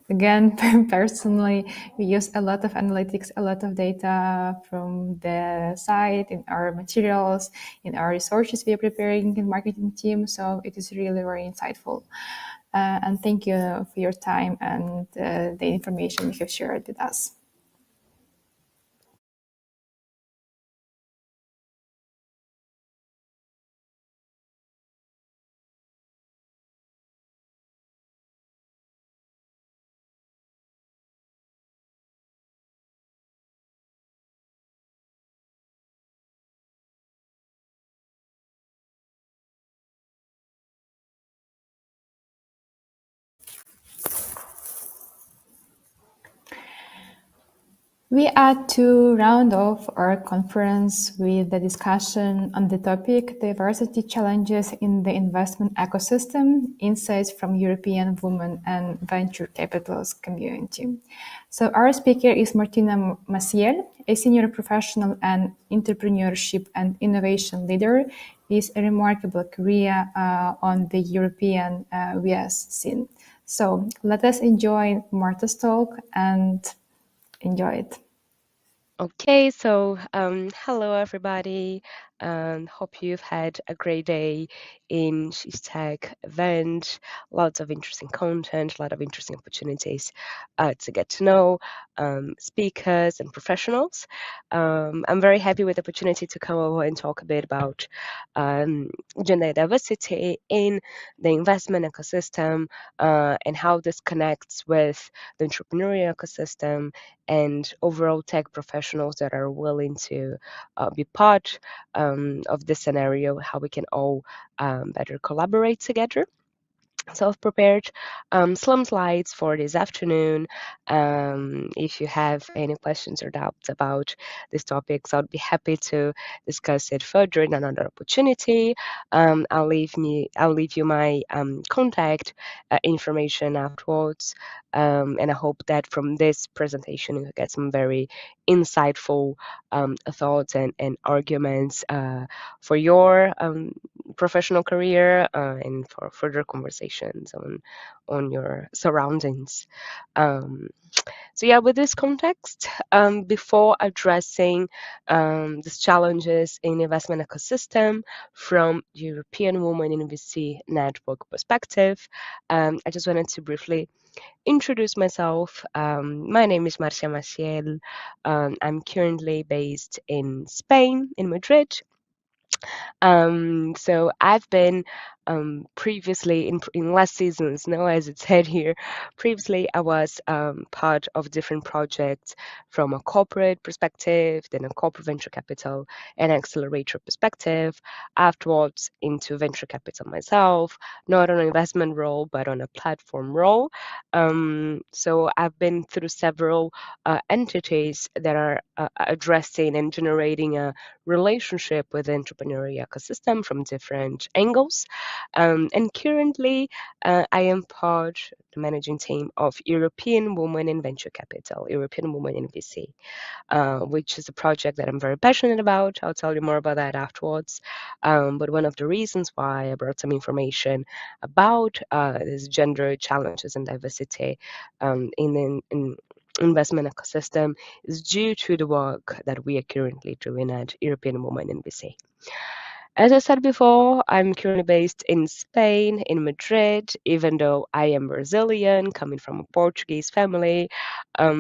again, personally, we use a lot of analytics, a lot of data from the site, in our materials, in our resources we are preparing in marketing team. So it is really very insightful. And thank you for your time and the information you have shared with us. We are to round off our conference with the discussion on the topic Diversity Challenges in the Investment Ecosystem, Insights from European Women and Venture Capitals Community. So our speaker is Martina Maciel, a senior professional and entrepreneurship and innovation leader with a remarkable career on the European VS scene. So let us enjoy Marta's talk and enjoy it. Okay, so hello everybody, and hope you've had a great day in SheIsTech event. Lots of interesting content, a lot of interesting opportunities to get to know speakers and professionals. I'm very happy with the opportunity to come over and talk a bit about gender diversity in the investment ecosystem and how this connects with the entrepreneurial ecosystem and overall tech professionals that are willing to be part of this scenario, how we can all better collaborate together. So I've prepared some slides for this afternoon. If you have any questions or doubts about these topics, I'll be happy to discuss it further in another opportunity. I'll leave you my contact information afterwards. And I hope that from this presentation you get some very insightful thoughts and arguments for your professional career and for further conversations on your surroundings. So yeah, with this context, before addressing these challenges in investment ecosystem from European Women in VC network perspective, I just wanted to briefly introduce myself. My name is Marcia Maciel. I'm currently based in Spain, in Madrid. So I've been previously in last seasons, no, as it said here, previously I was part of different projects from a corporate perspective, then a corporate venture capital and accelerator perspective, afterwards into venture capital myself, not on an investment role, but on a platform role. So I've been through several entities that are addressing and generating a relationship with the entrepreneurial ecosystem from different angles. And currently, I am part of the managing team of European Women in Venture Capital, European Women in VC, which is a project that I'm very passionate about. I'll tell you more about that afterwards. But one of the reasons why I brought some information about these gender challenges and diversity in investment ecosystem is due to the work that we are currently doing at European Women in VC. As I said before, I'm currently based in Spain, in Madrid, even though I am Brazilian, coming from a Portuguese family.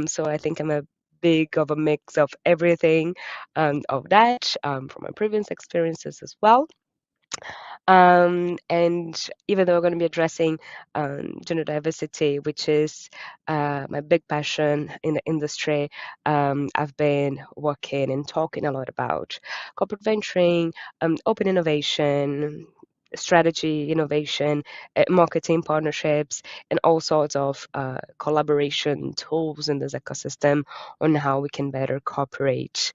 So I think I'm a big of a mix of everything of that from my previous experiences as well. And even though we're going to be addressing gender diversity, which is my big passion in the industry, I've been working and talking a lot about corporate venturing, open innovation, strategy, innovation, marketing partnerships, and all sorts of collaboration tools in this ecosystem on how we can better cooperate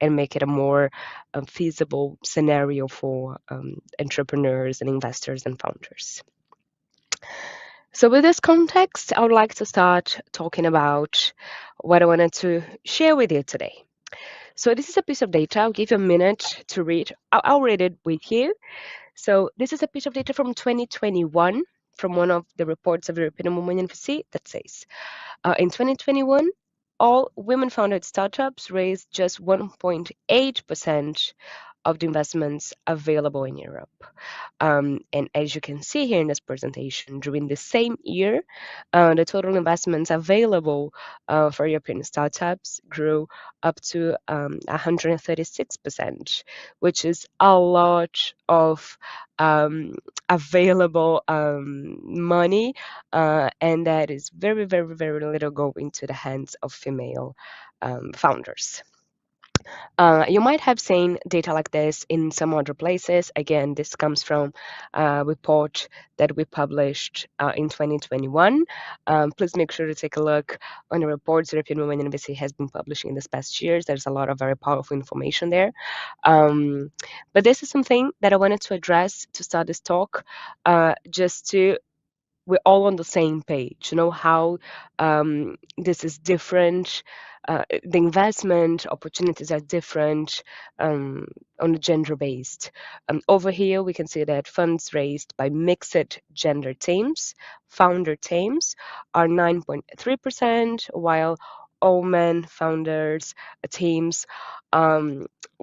and make it a more feasible scenario for entrepreneurs and investors and founders. So with this context, I would like to start talking about what I wanted to share with you today. So this is a piece of data. I'll give you a minute to read. I'll read it with you. So this is a piece of data from 2021 from one of the reports of European Women in VC that says, in 2021, all women-founded startups raised just 1.8% of the investments available in Europe. And as you can see here in this presentation, during the same year, the total investments available for European startups grew up to 136%, which is a lot of available money, and that is very, very, very little going to the hands of female founders. You might have seen data like this in some other places. Again, this comes from a report that we published in 2021. Please make sure to take a look on the reports European Women University has been publishing in this past years. There's a lot of very powerful information there. But this is something that I wanted to address to start this talk, just to we're all on the same page, how this is different. The investment opportunities are different on a gender-based. Over here, we can see that funds raised by mixed gender teams, founder teams, are 9.3%, while all men founders teams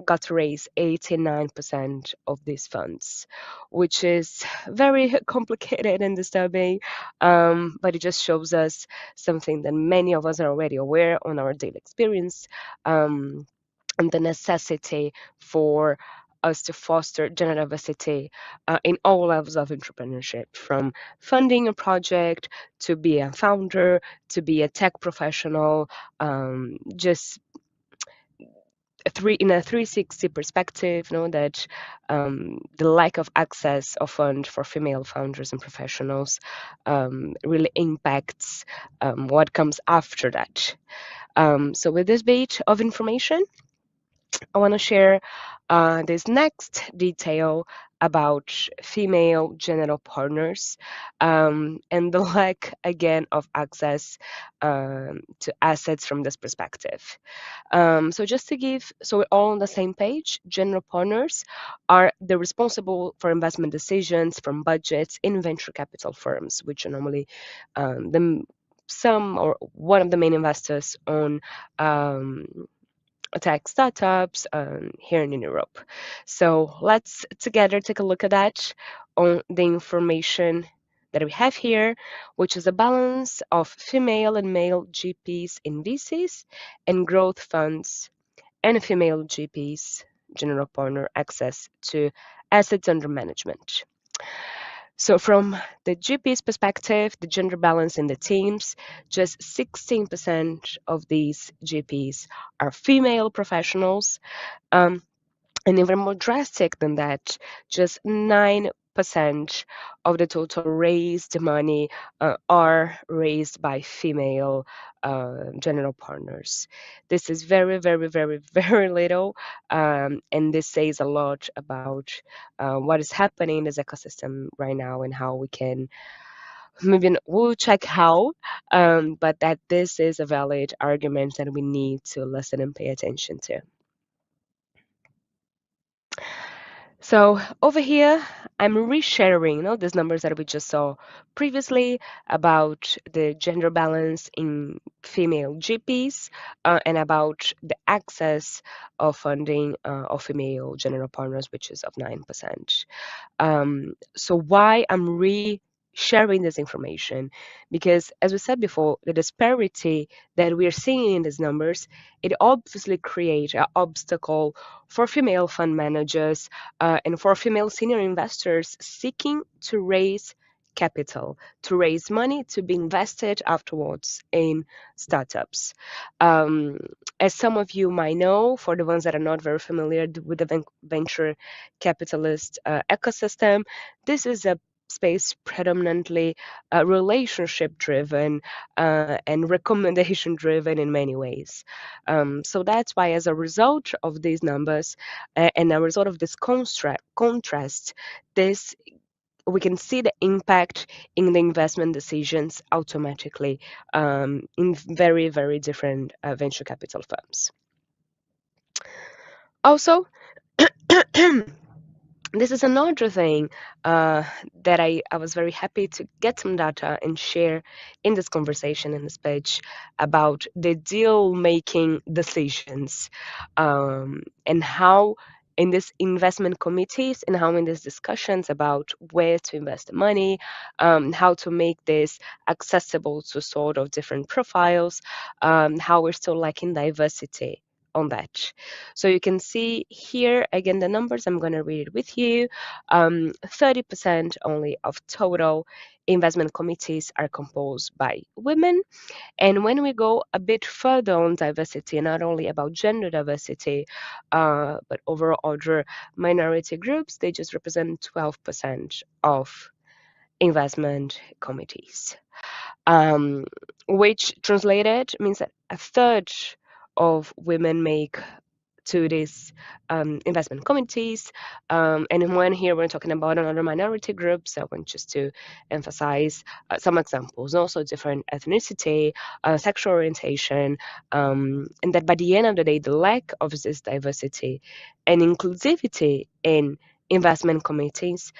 got to raise 89% of these funds, which is very complicated and disturbing, but it just shows us something that many of us are already aware on our daily experience, and the necessity for us to foster gender diversity in all levels of entrepreneurship, from funding a project to be a founder, to be a tech professional, just in a 360 perspective, that the lack of access of fund for female founders and professionals really impacts what comes after that. So with this bit of information, I want to share this next detail about female general partners and the lack, again, of access to assets from this perspective. So just to so we're all on the same page, general partners are the responsible for investment decisions from budgets in venture capital firms, which are normally some or one of the main investors on tech startups here in Europe. So let's together take a look at that on the information that we have here, which is a balance of female and male GPs in VCs and growth funds, and female GPs, general partner, access to assets under management. So from the GP's perspective, the gender balance in the teams, just 16% of these GPs are female professionals. And even more drastic than that, just 9% of the total raised money are raised by female general partners. This is very, very, very, very little, and this says a lot about what is happening in this ecosystem right now and how we can. Maybe we'll check how, but that this is a valid argument that we need to listen and pay attention to. So over here, I'm resharing these numbers that we just saw previously about the gender balance in female GPs and about the access of funding of female general partners, which is of 9%. So why I'm sharing this information, because as we said before, the disparity that we are seeing in these numbers, it obviously creates an obstacle for female fund managers and for female senior investors seeking to raise capital, to raise money to be invested afterwards in startups. As some of you might know, for the ones that are not very familiar with the venture capitalist ecosystem, this is a space predominantly relationship driven and recommendation driven in many ways. So that's why, as a result of these numbers and a result of this contrast, we can see the impact in the investment decisions automatically in very, very different venture capital firms. Also, this is another thing that I was very happy to get some data and share in this conversation, in this page, about the deal-making decisions and how in these investment committees and how in these discussions about where to invest the money, how to make this accessible to sort of different profiles, how we're still lacking diversity on that. So you can see here, again, the numbers, I'm going to read it with you. 30% only of total investment committees are composed by women. And when we go a bit further on diversity, not only about gender diversity, but overall other minority groups, they just represent 12% of investment committees, which translated means that a third of women make to these investment committees. And when here we're talking about another minority groups, I want just to emphasize some examples, also different ethnicity, sexual orientation, and that by the end of the day, the lack of this diversity and inclusivity in investment committees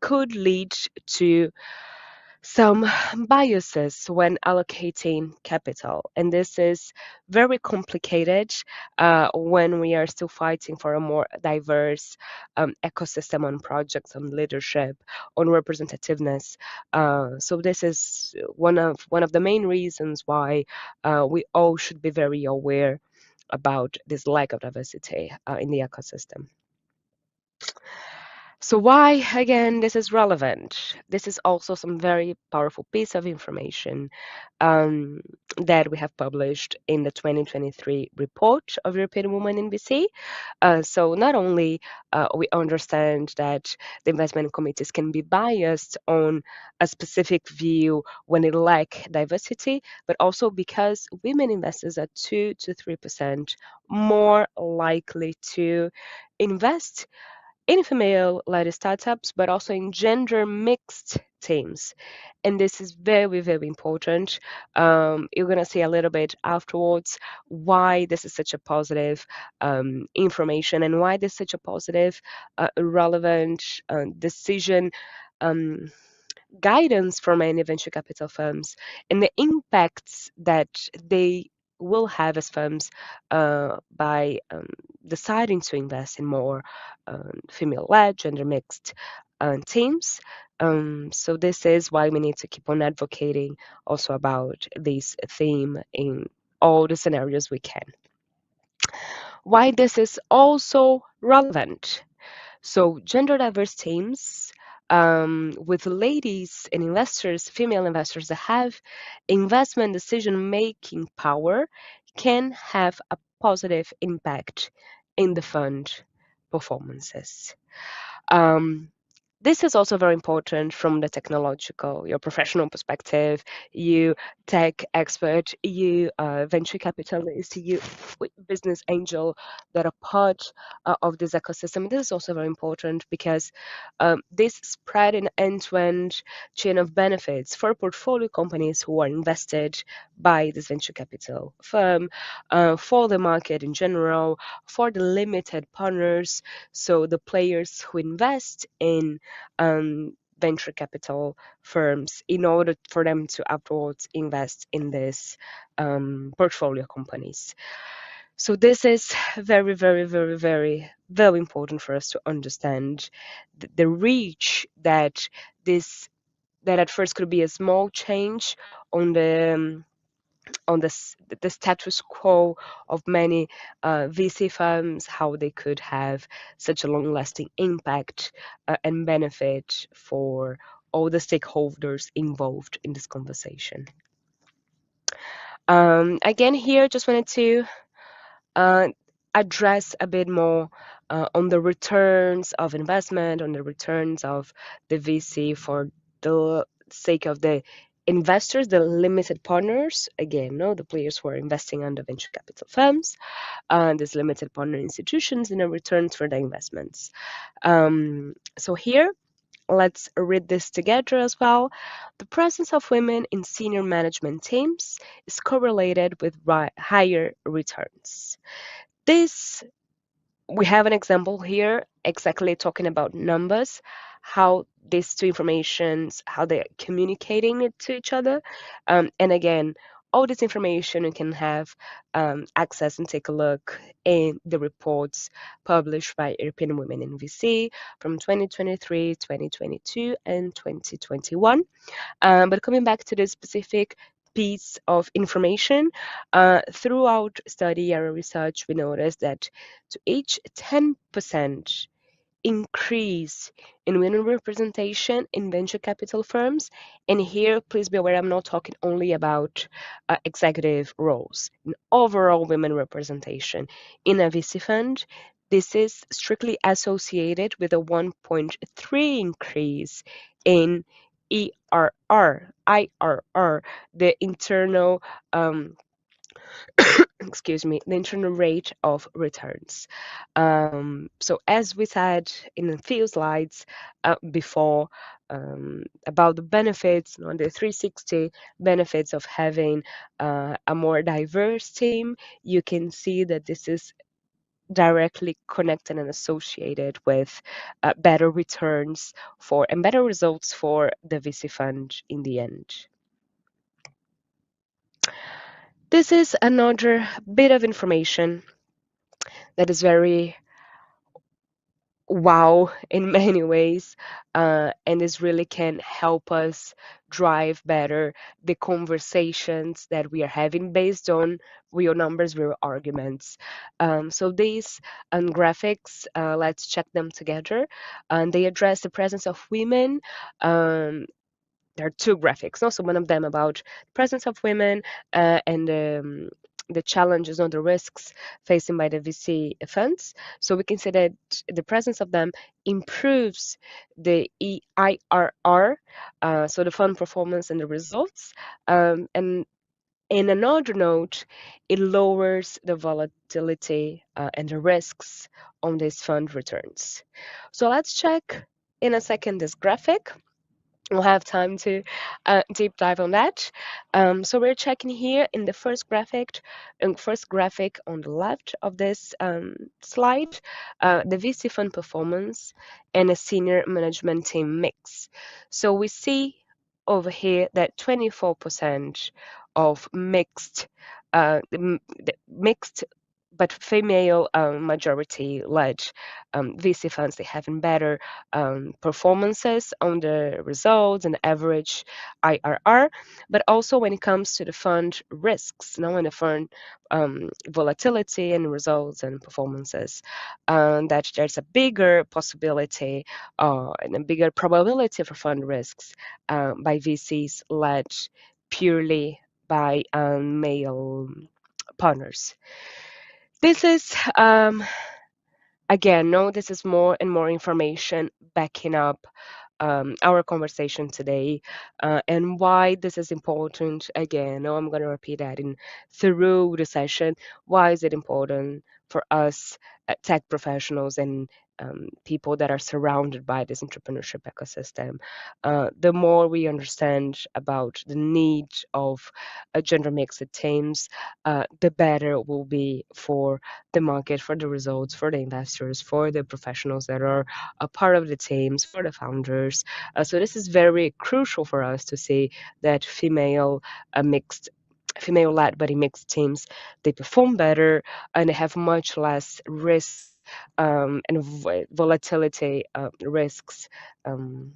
could lead to some biases when allocating capital. And this is very complicated when we are still fighting for a more diverse ecosystem on projects, on leadership, on representativeness. So this is one of the main reasons why we all should be very aware about this lack of diversity in the ecosystem. So why, again, this is relevant? This is also some very powerful piece of information that we have published in the 2023 report of European Women in VC. So not only we understand that the investment committees can be biased on a specific view when they lack diversity, but also because women investors are 2 to 3% more likely to invest in female-led startups, but also in gender-mixed teams. And this is very, very important. You're going to see a little bit afterwards why this is such a positive information and why this is such a positive, relevant decision guidance for many venture capital firms and the impacts that they will have as firms by deciding to invest in more female-led, gender-mixed teams. So this is why we need to keep on advocating also about this theme in all the scenarios we can. Why this is also relevant. So gender diverse teams with ladies and investors, female investors that have investment decision-making power can have a positive impact in the fund performances. This is also very important from the technological, your professional perspective, you tech expert, you venture capitalist, you business angel that are part of this ecosystem. This is also very important because this spread an end-to-end chain of benefits for portfolio companies who are invested by this venture capital firm, for the market in general, for the limited partners, so the players who invest in venture capital firms in order for them to afterwards invest in this portfolio companies. So this is very, very, very, very, very important for us to understand the reach that that at first could be a small change on the status quo of many VC firms, how they could have such a long-lasting impact and benefit for all the stakeholders involved in this conversation. Again, here, just wanted to address a bit more on the returns of investment, on the returns of the VC for the sake of the investors, the limited partners, again, the players who are investing under venture capital firms, these limited partner institutions, and the returns for the investments. So here, let's read this together as well. The presence of women in senior management teams is correlated with higher returns. We have an example here, exactly talking about numbers, how these two informations, how they're communicating it to each other. And again, all this information you can have access and take a look in the reports published by European Women in VC from 2023, 2022, and 2021. But coming back to the specific piece of information. Throughout study or research, we noticed that to each 10% increase in women representation in venture capital firms, and here please be aware I'm not talking only about executive roles, in overall women representation in a VC fund, this is strictly associated with a 1.3 increase in IRR, the internal excuse me, the internal rate of returns. So as we said in a few slides before about the benefits, the 360 benefits of having a more diverse team, you can see that this is directly connected and associated with better returns for and better results for the VC fund in the end. This is another bit of information that is very wow in many ways, and this really can help us drive better the conversations that we are having based on real numbers, real arguments. So these graphics, let's check them together. They address the presence of women. There are two graphics. Also, one of them about the presence of women and the challenges or the risks facing by the VC funds. So we can say that the presence of them improves the IRR, so the fund performance and the results. And in another note, it lowers the volatility and the risks on these fund returns. So let's check in a second this graphic. We'll have time to deep dive on that. So we're checking here in the first graphic on the left of this slide, the VC fund performance and a senior management team mix. So we see over here that 24% of mixed but female majority-led VC funds, they having better performances on the results and the average IRR, but also when it comes to the fund risks, and the fund volatility and results and performances, that there's a bigger possibility and a bigger probability for fund risks by VCs led purely by male partners. This is, again, this is more and more information backing up our conversation today and why this is important. Again, I'm going to repeat that through the session. Why is it important for us tech professionals and people that are surrounded by this entrepreneurship ecosystem? The more we understand about the need of gender mixed teams, the better it will be for the market, for the results, for the investors, for the professionals that are a part of the teams, for the founders. So this is very crucial for us to see that female-led but in mixed teams, they perform better and they have much less risk and volatility risks than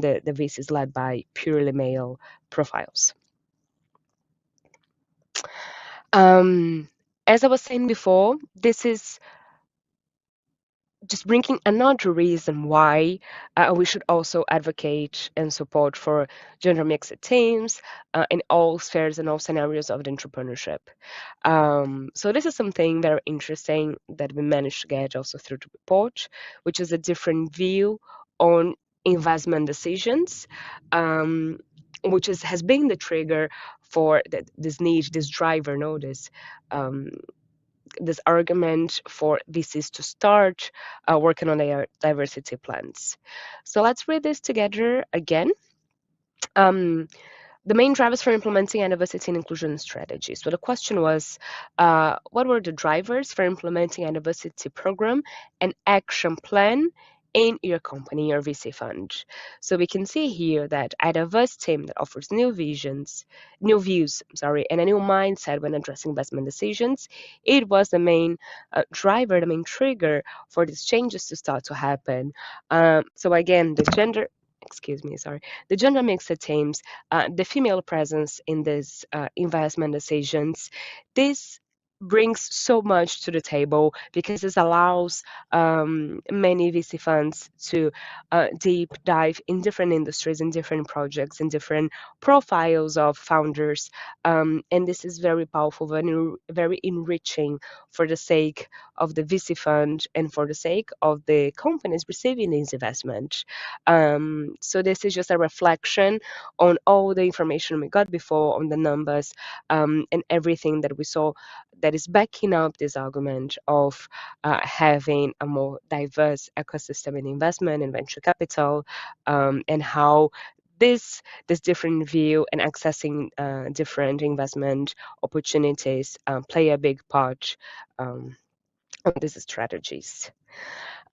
the VCs led by purely male profiles. As I was saying before, this is just bringing another reason why we should also advocate and support for gender mixed teams in all spheres and all scenarios of the entrepreneurship. So this is something very interesting that we managed to get also through the report, which is a different view on investment decisions, which has been the trigger for this need, this driver, this argument for VCs to start working on their diversity plans. So let's read this together again. The main drivers for implementing a diversity and inclusion strategy. So the question was, what were the drivers for implementing a diversity program and action plan in your company, your VC fund? So we can see here that a diverse team that offers new views, and a new mindset when addressing investment decisions, it was the main driver, the main trigger for these changes to start to happen. So again, the gender excuse me, sorry, the gender mixed teams, the female presence in these investment decisions. This brings so much to the table because this allows many VC funds to deep dive in different industries, in different projects, in different profiles of founders. And this is very powerful and very enriching for the sake of the VC fund and for the sake of the companies receiving this investment. So this is just a reflection on all the information we got before, on the numbers, and everything that we saw that is backing up this argument of having a more diverse ecosystem in investment and venture capital, and how this different view and accessing different investment opportunities play a big part on these strategies.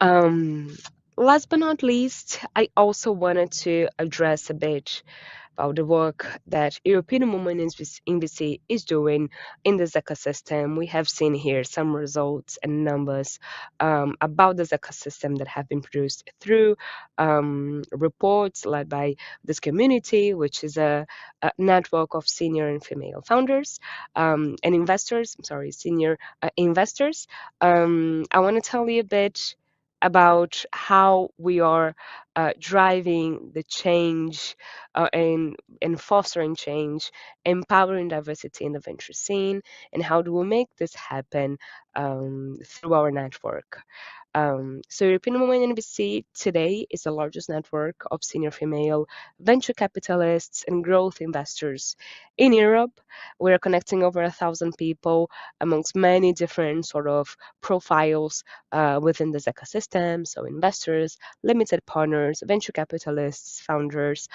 Last but not least, I also wanted to address a bit about the work that European Women in VC is doing in this ecosystem. We have seen here some results and numbers about this ecosystem that have been produced through reports led by this community, which is a network of senior and female founders and investors. Senior investors. I want to tell you a bit about how we are driving the change and fostering change, empowering diversity in the venture scene, and how do we make this happen through our network. So European Women in VC today is the largest network of senior female venture capitalists and growth investors in Europe. We're connecting over 1,000 people amongst many different sort of profiles within this ecosystem. So investors, limited partners, venture capitalists, founders,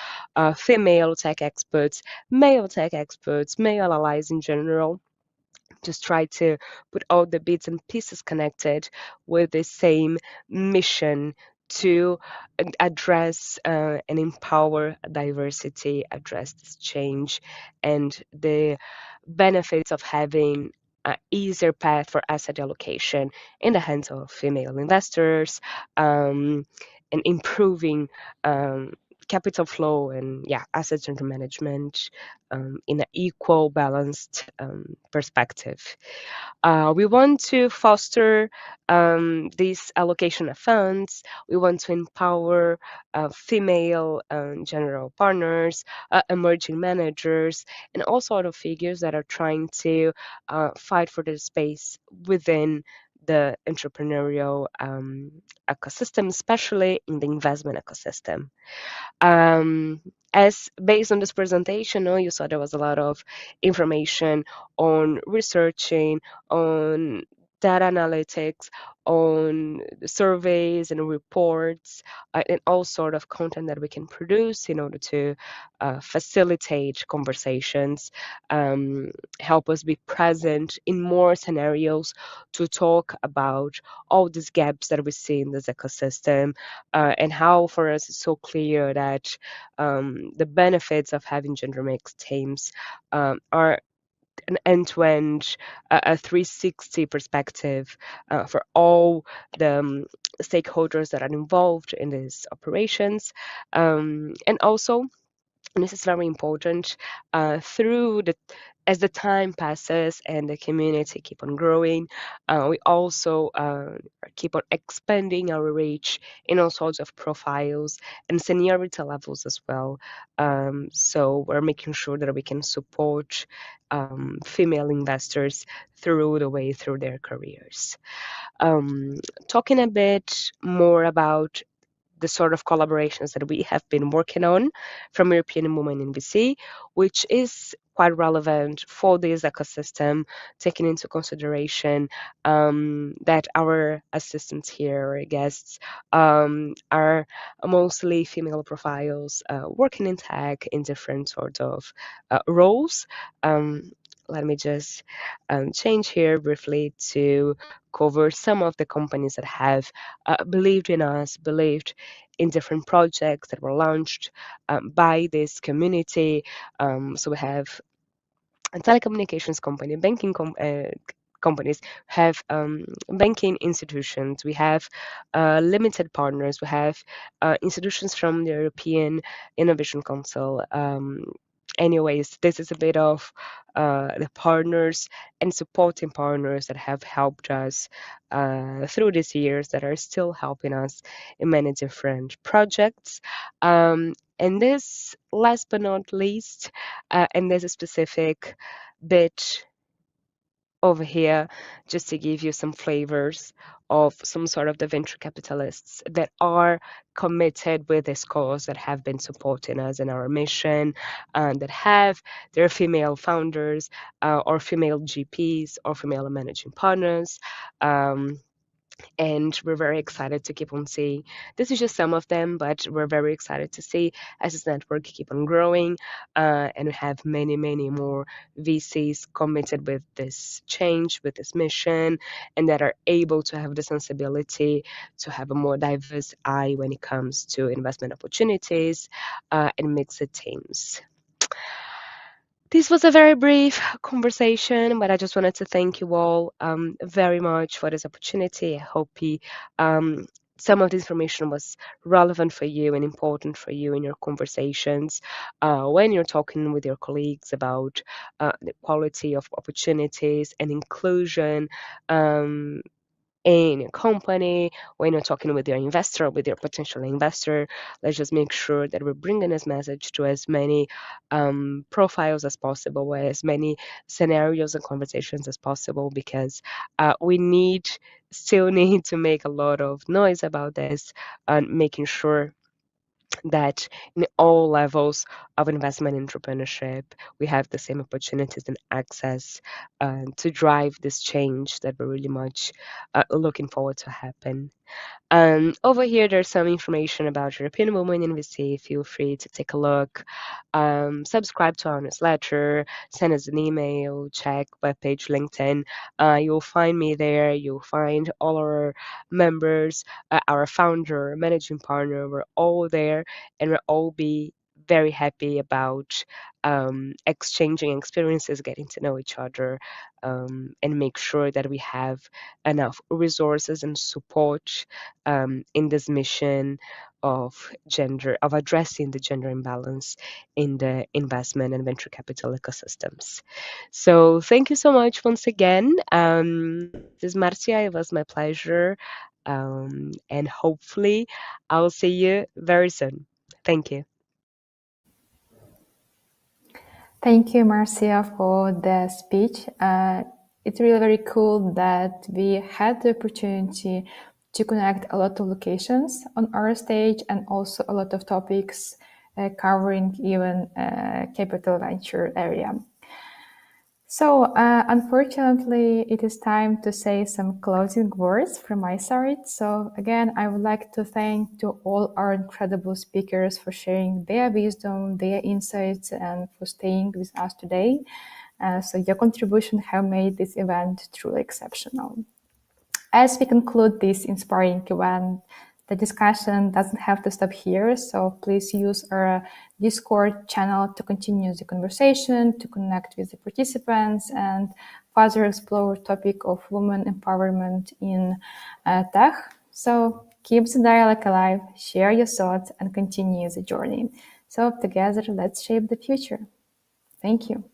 female tech experts, male tech experts, male allies in general. Just try to put all the bits and pieces connected with the same mission to address and empower diversity, address this change, and the benefits of having an easier path for asset allocation in the hands of female investors, and improving capital flow and assets under management in an equal, balanced perspective. We want to foster this allocation of funds. We want to empower female general partners, emerging managers, and all sort of figures that are trying to fight for their space within the entrepreneurial ecosystem, especially in the investment ecosystem. As based on this presentation, you saw there was a lot of information on researching, on data analytics, on surveys and reports, and all sort of content that we can produce in order to facilitate conversations, help us be present in more scenarios to talk about all these gaps that we see in this ecosystem, and how for us it's so clear that the benefits of having gender mixed teams are an end-to-end, a 360 perspective for all the stakeholders that are involved in these operations, and also, and this is very important, as the time passes and the community keep on growing, we also keep on expanding our reach in all sorts of profiles and seniority levels as well. So we're making sure that we can support female investors through their careers. Talking a bit more about the sort of collaborations that we have been working on from European Women in VC, which is quite relevant for this ecosystem, taking into consideration that our assistants here, our guests, are mostly female profiles working in tech in different sort of roles. Let me just change here briefly to cover some of the companies that have believed in us, believed in different projects that were launched by this community. So we have a telecommunications company, banking companies, have banking institutions, we have limited partners, we have institutions from the European Innovation Council. Anyways, this is a bit of the partners and supporting partners that have helped us through these years, that are still helping us in many different projects. And this, last but not least, and there's a specific bit over here just to give you some flavors of some sort of the venture capitalists that are committed with this cause, that have been supporting us in our mission, and that have their female founders or female GPs or female managing partners. And we're very excited to keep on seeing. This is just some of them, but we're very excited to see as this network keep on growing, and we have many, many more VCs committed with this change, with this mission, and that are able to have the sensibility to have a more diverse eye when it comes to investment opportunities and mixed teams. This was a very brief conversation, but I just wanted to thank you all very much for this opportunity. I hope some of the information was relevant for you and important for you in your conversations when you're talking with your colleagues about the quality of opportunities and inclusion in your company. When you're talking with your investor, with your potential investor, let's just make sure that we're bringing this message to as many profiles as possible, as many scenarios and conversations as possible, because we still need to make a lot of noise about this and making sure that in all levels of investment entrepreneurship, we have the same opportunities and access to drive this change that we're really much looking forward to happen. Over here, there's some information about European Women in VC. Feel free to take a look. Subscribe to our newsletter, send us an email, check webpage, LinkedIn. You'll find me there. You'll find all our members, our founder, managing partner. We're all there, and we'll all be very happy about exchanging experiences, getting to know each other, and make sure that we have enough resources and support in this mission of addressing the gender imbalance in the investment and venture capital ecosystems. So thank you so much once again. This is Marcia. It was my pleasure. And hopefully I'll see you very soon. Thank you. Thank you, Marcia, for the speech. It's really very cool that we had the opportunity to connect a lot of locations on our stage and also a lot of topics covering even capital venture area. So, unfortunately, it is time to say some closing words from my side. So, again, I would like to thank to all our incredible speakers for sharing their wisdom, their insights, and for staying with us today. So, your contribution have made this event truly exceptional. As we conclude this inspiring event, the discussion doesn't have to stop here, so please use our Discord channel to continue the conversation, to connect with the participants, and further explore the topic of women empowerment in tech. So keep the dialogue alive, share your thoughts, and continue the journey. So together, let's shape the future. Thank you.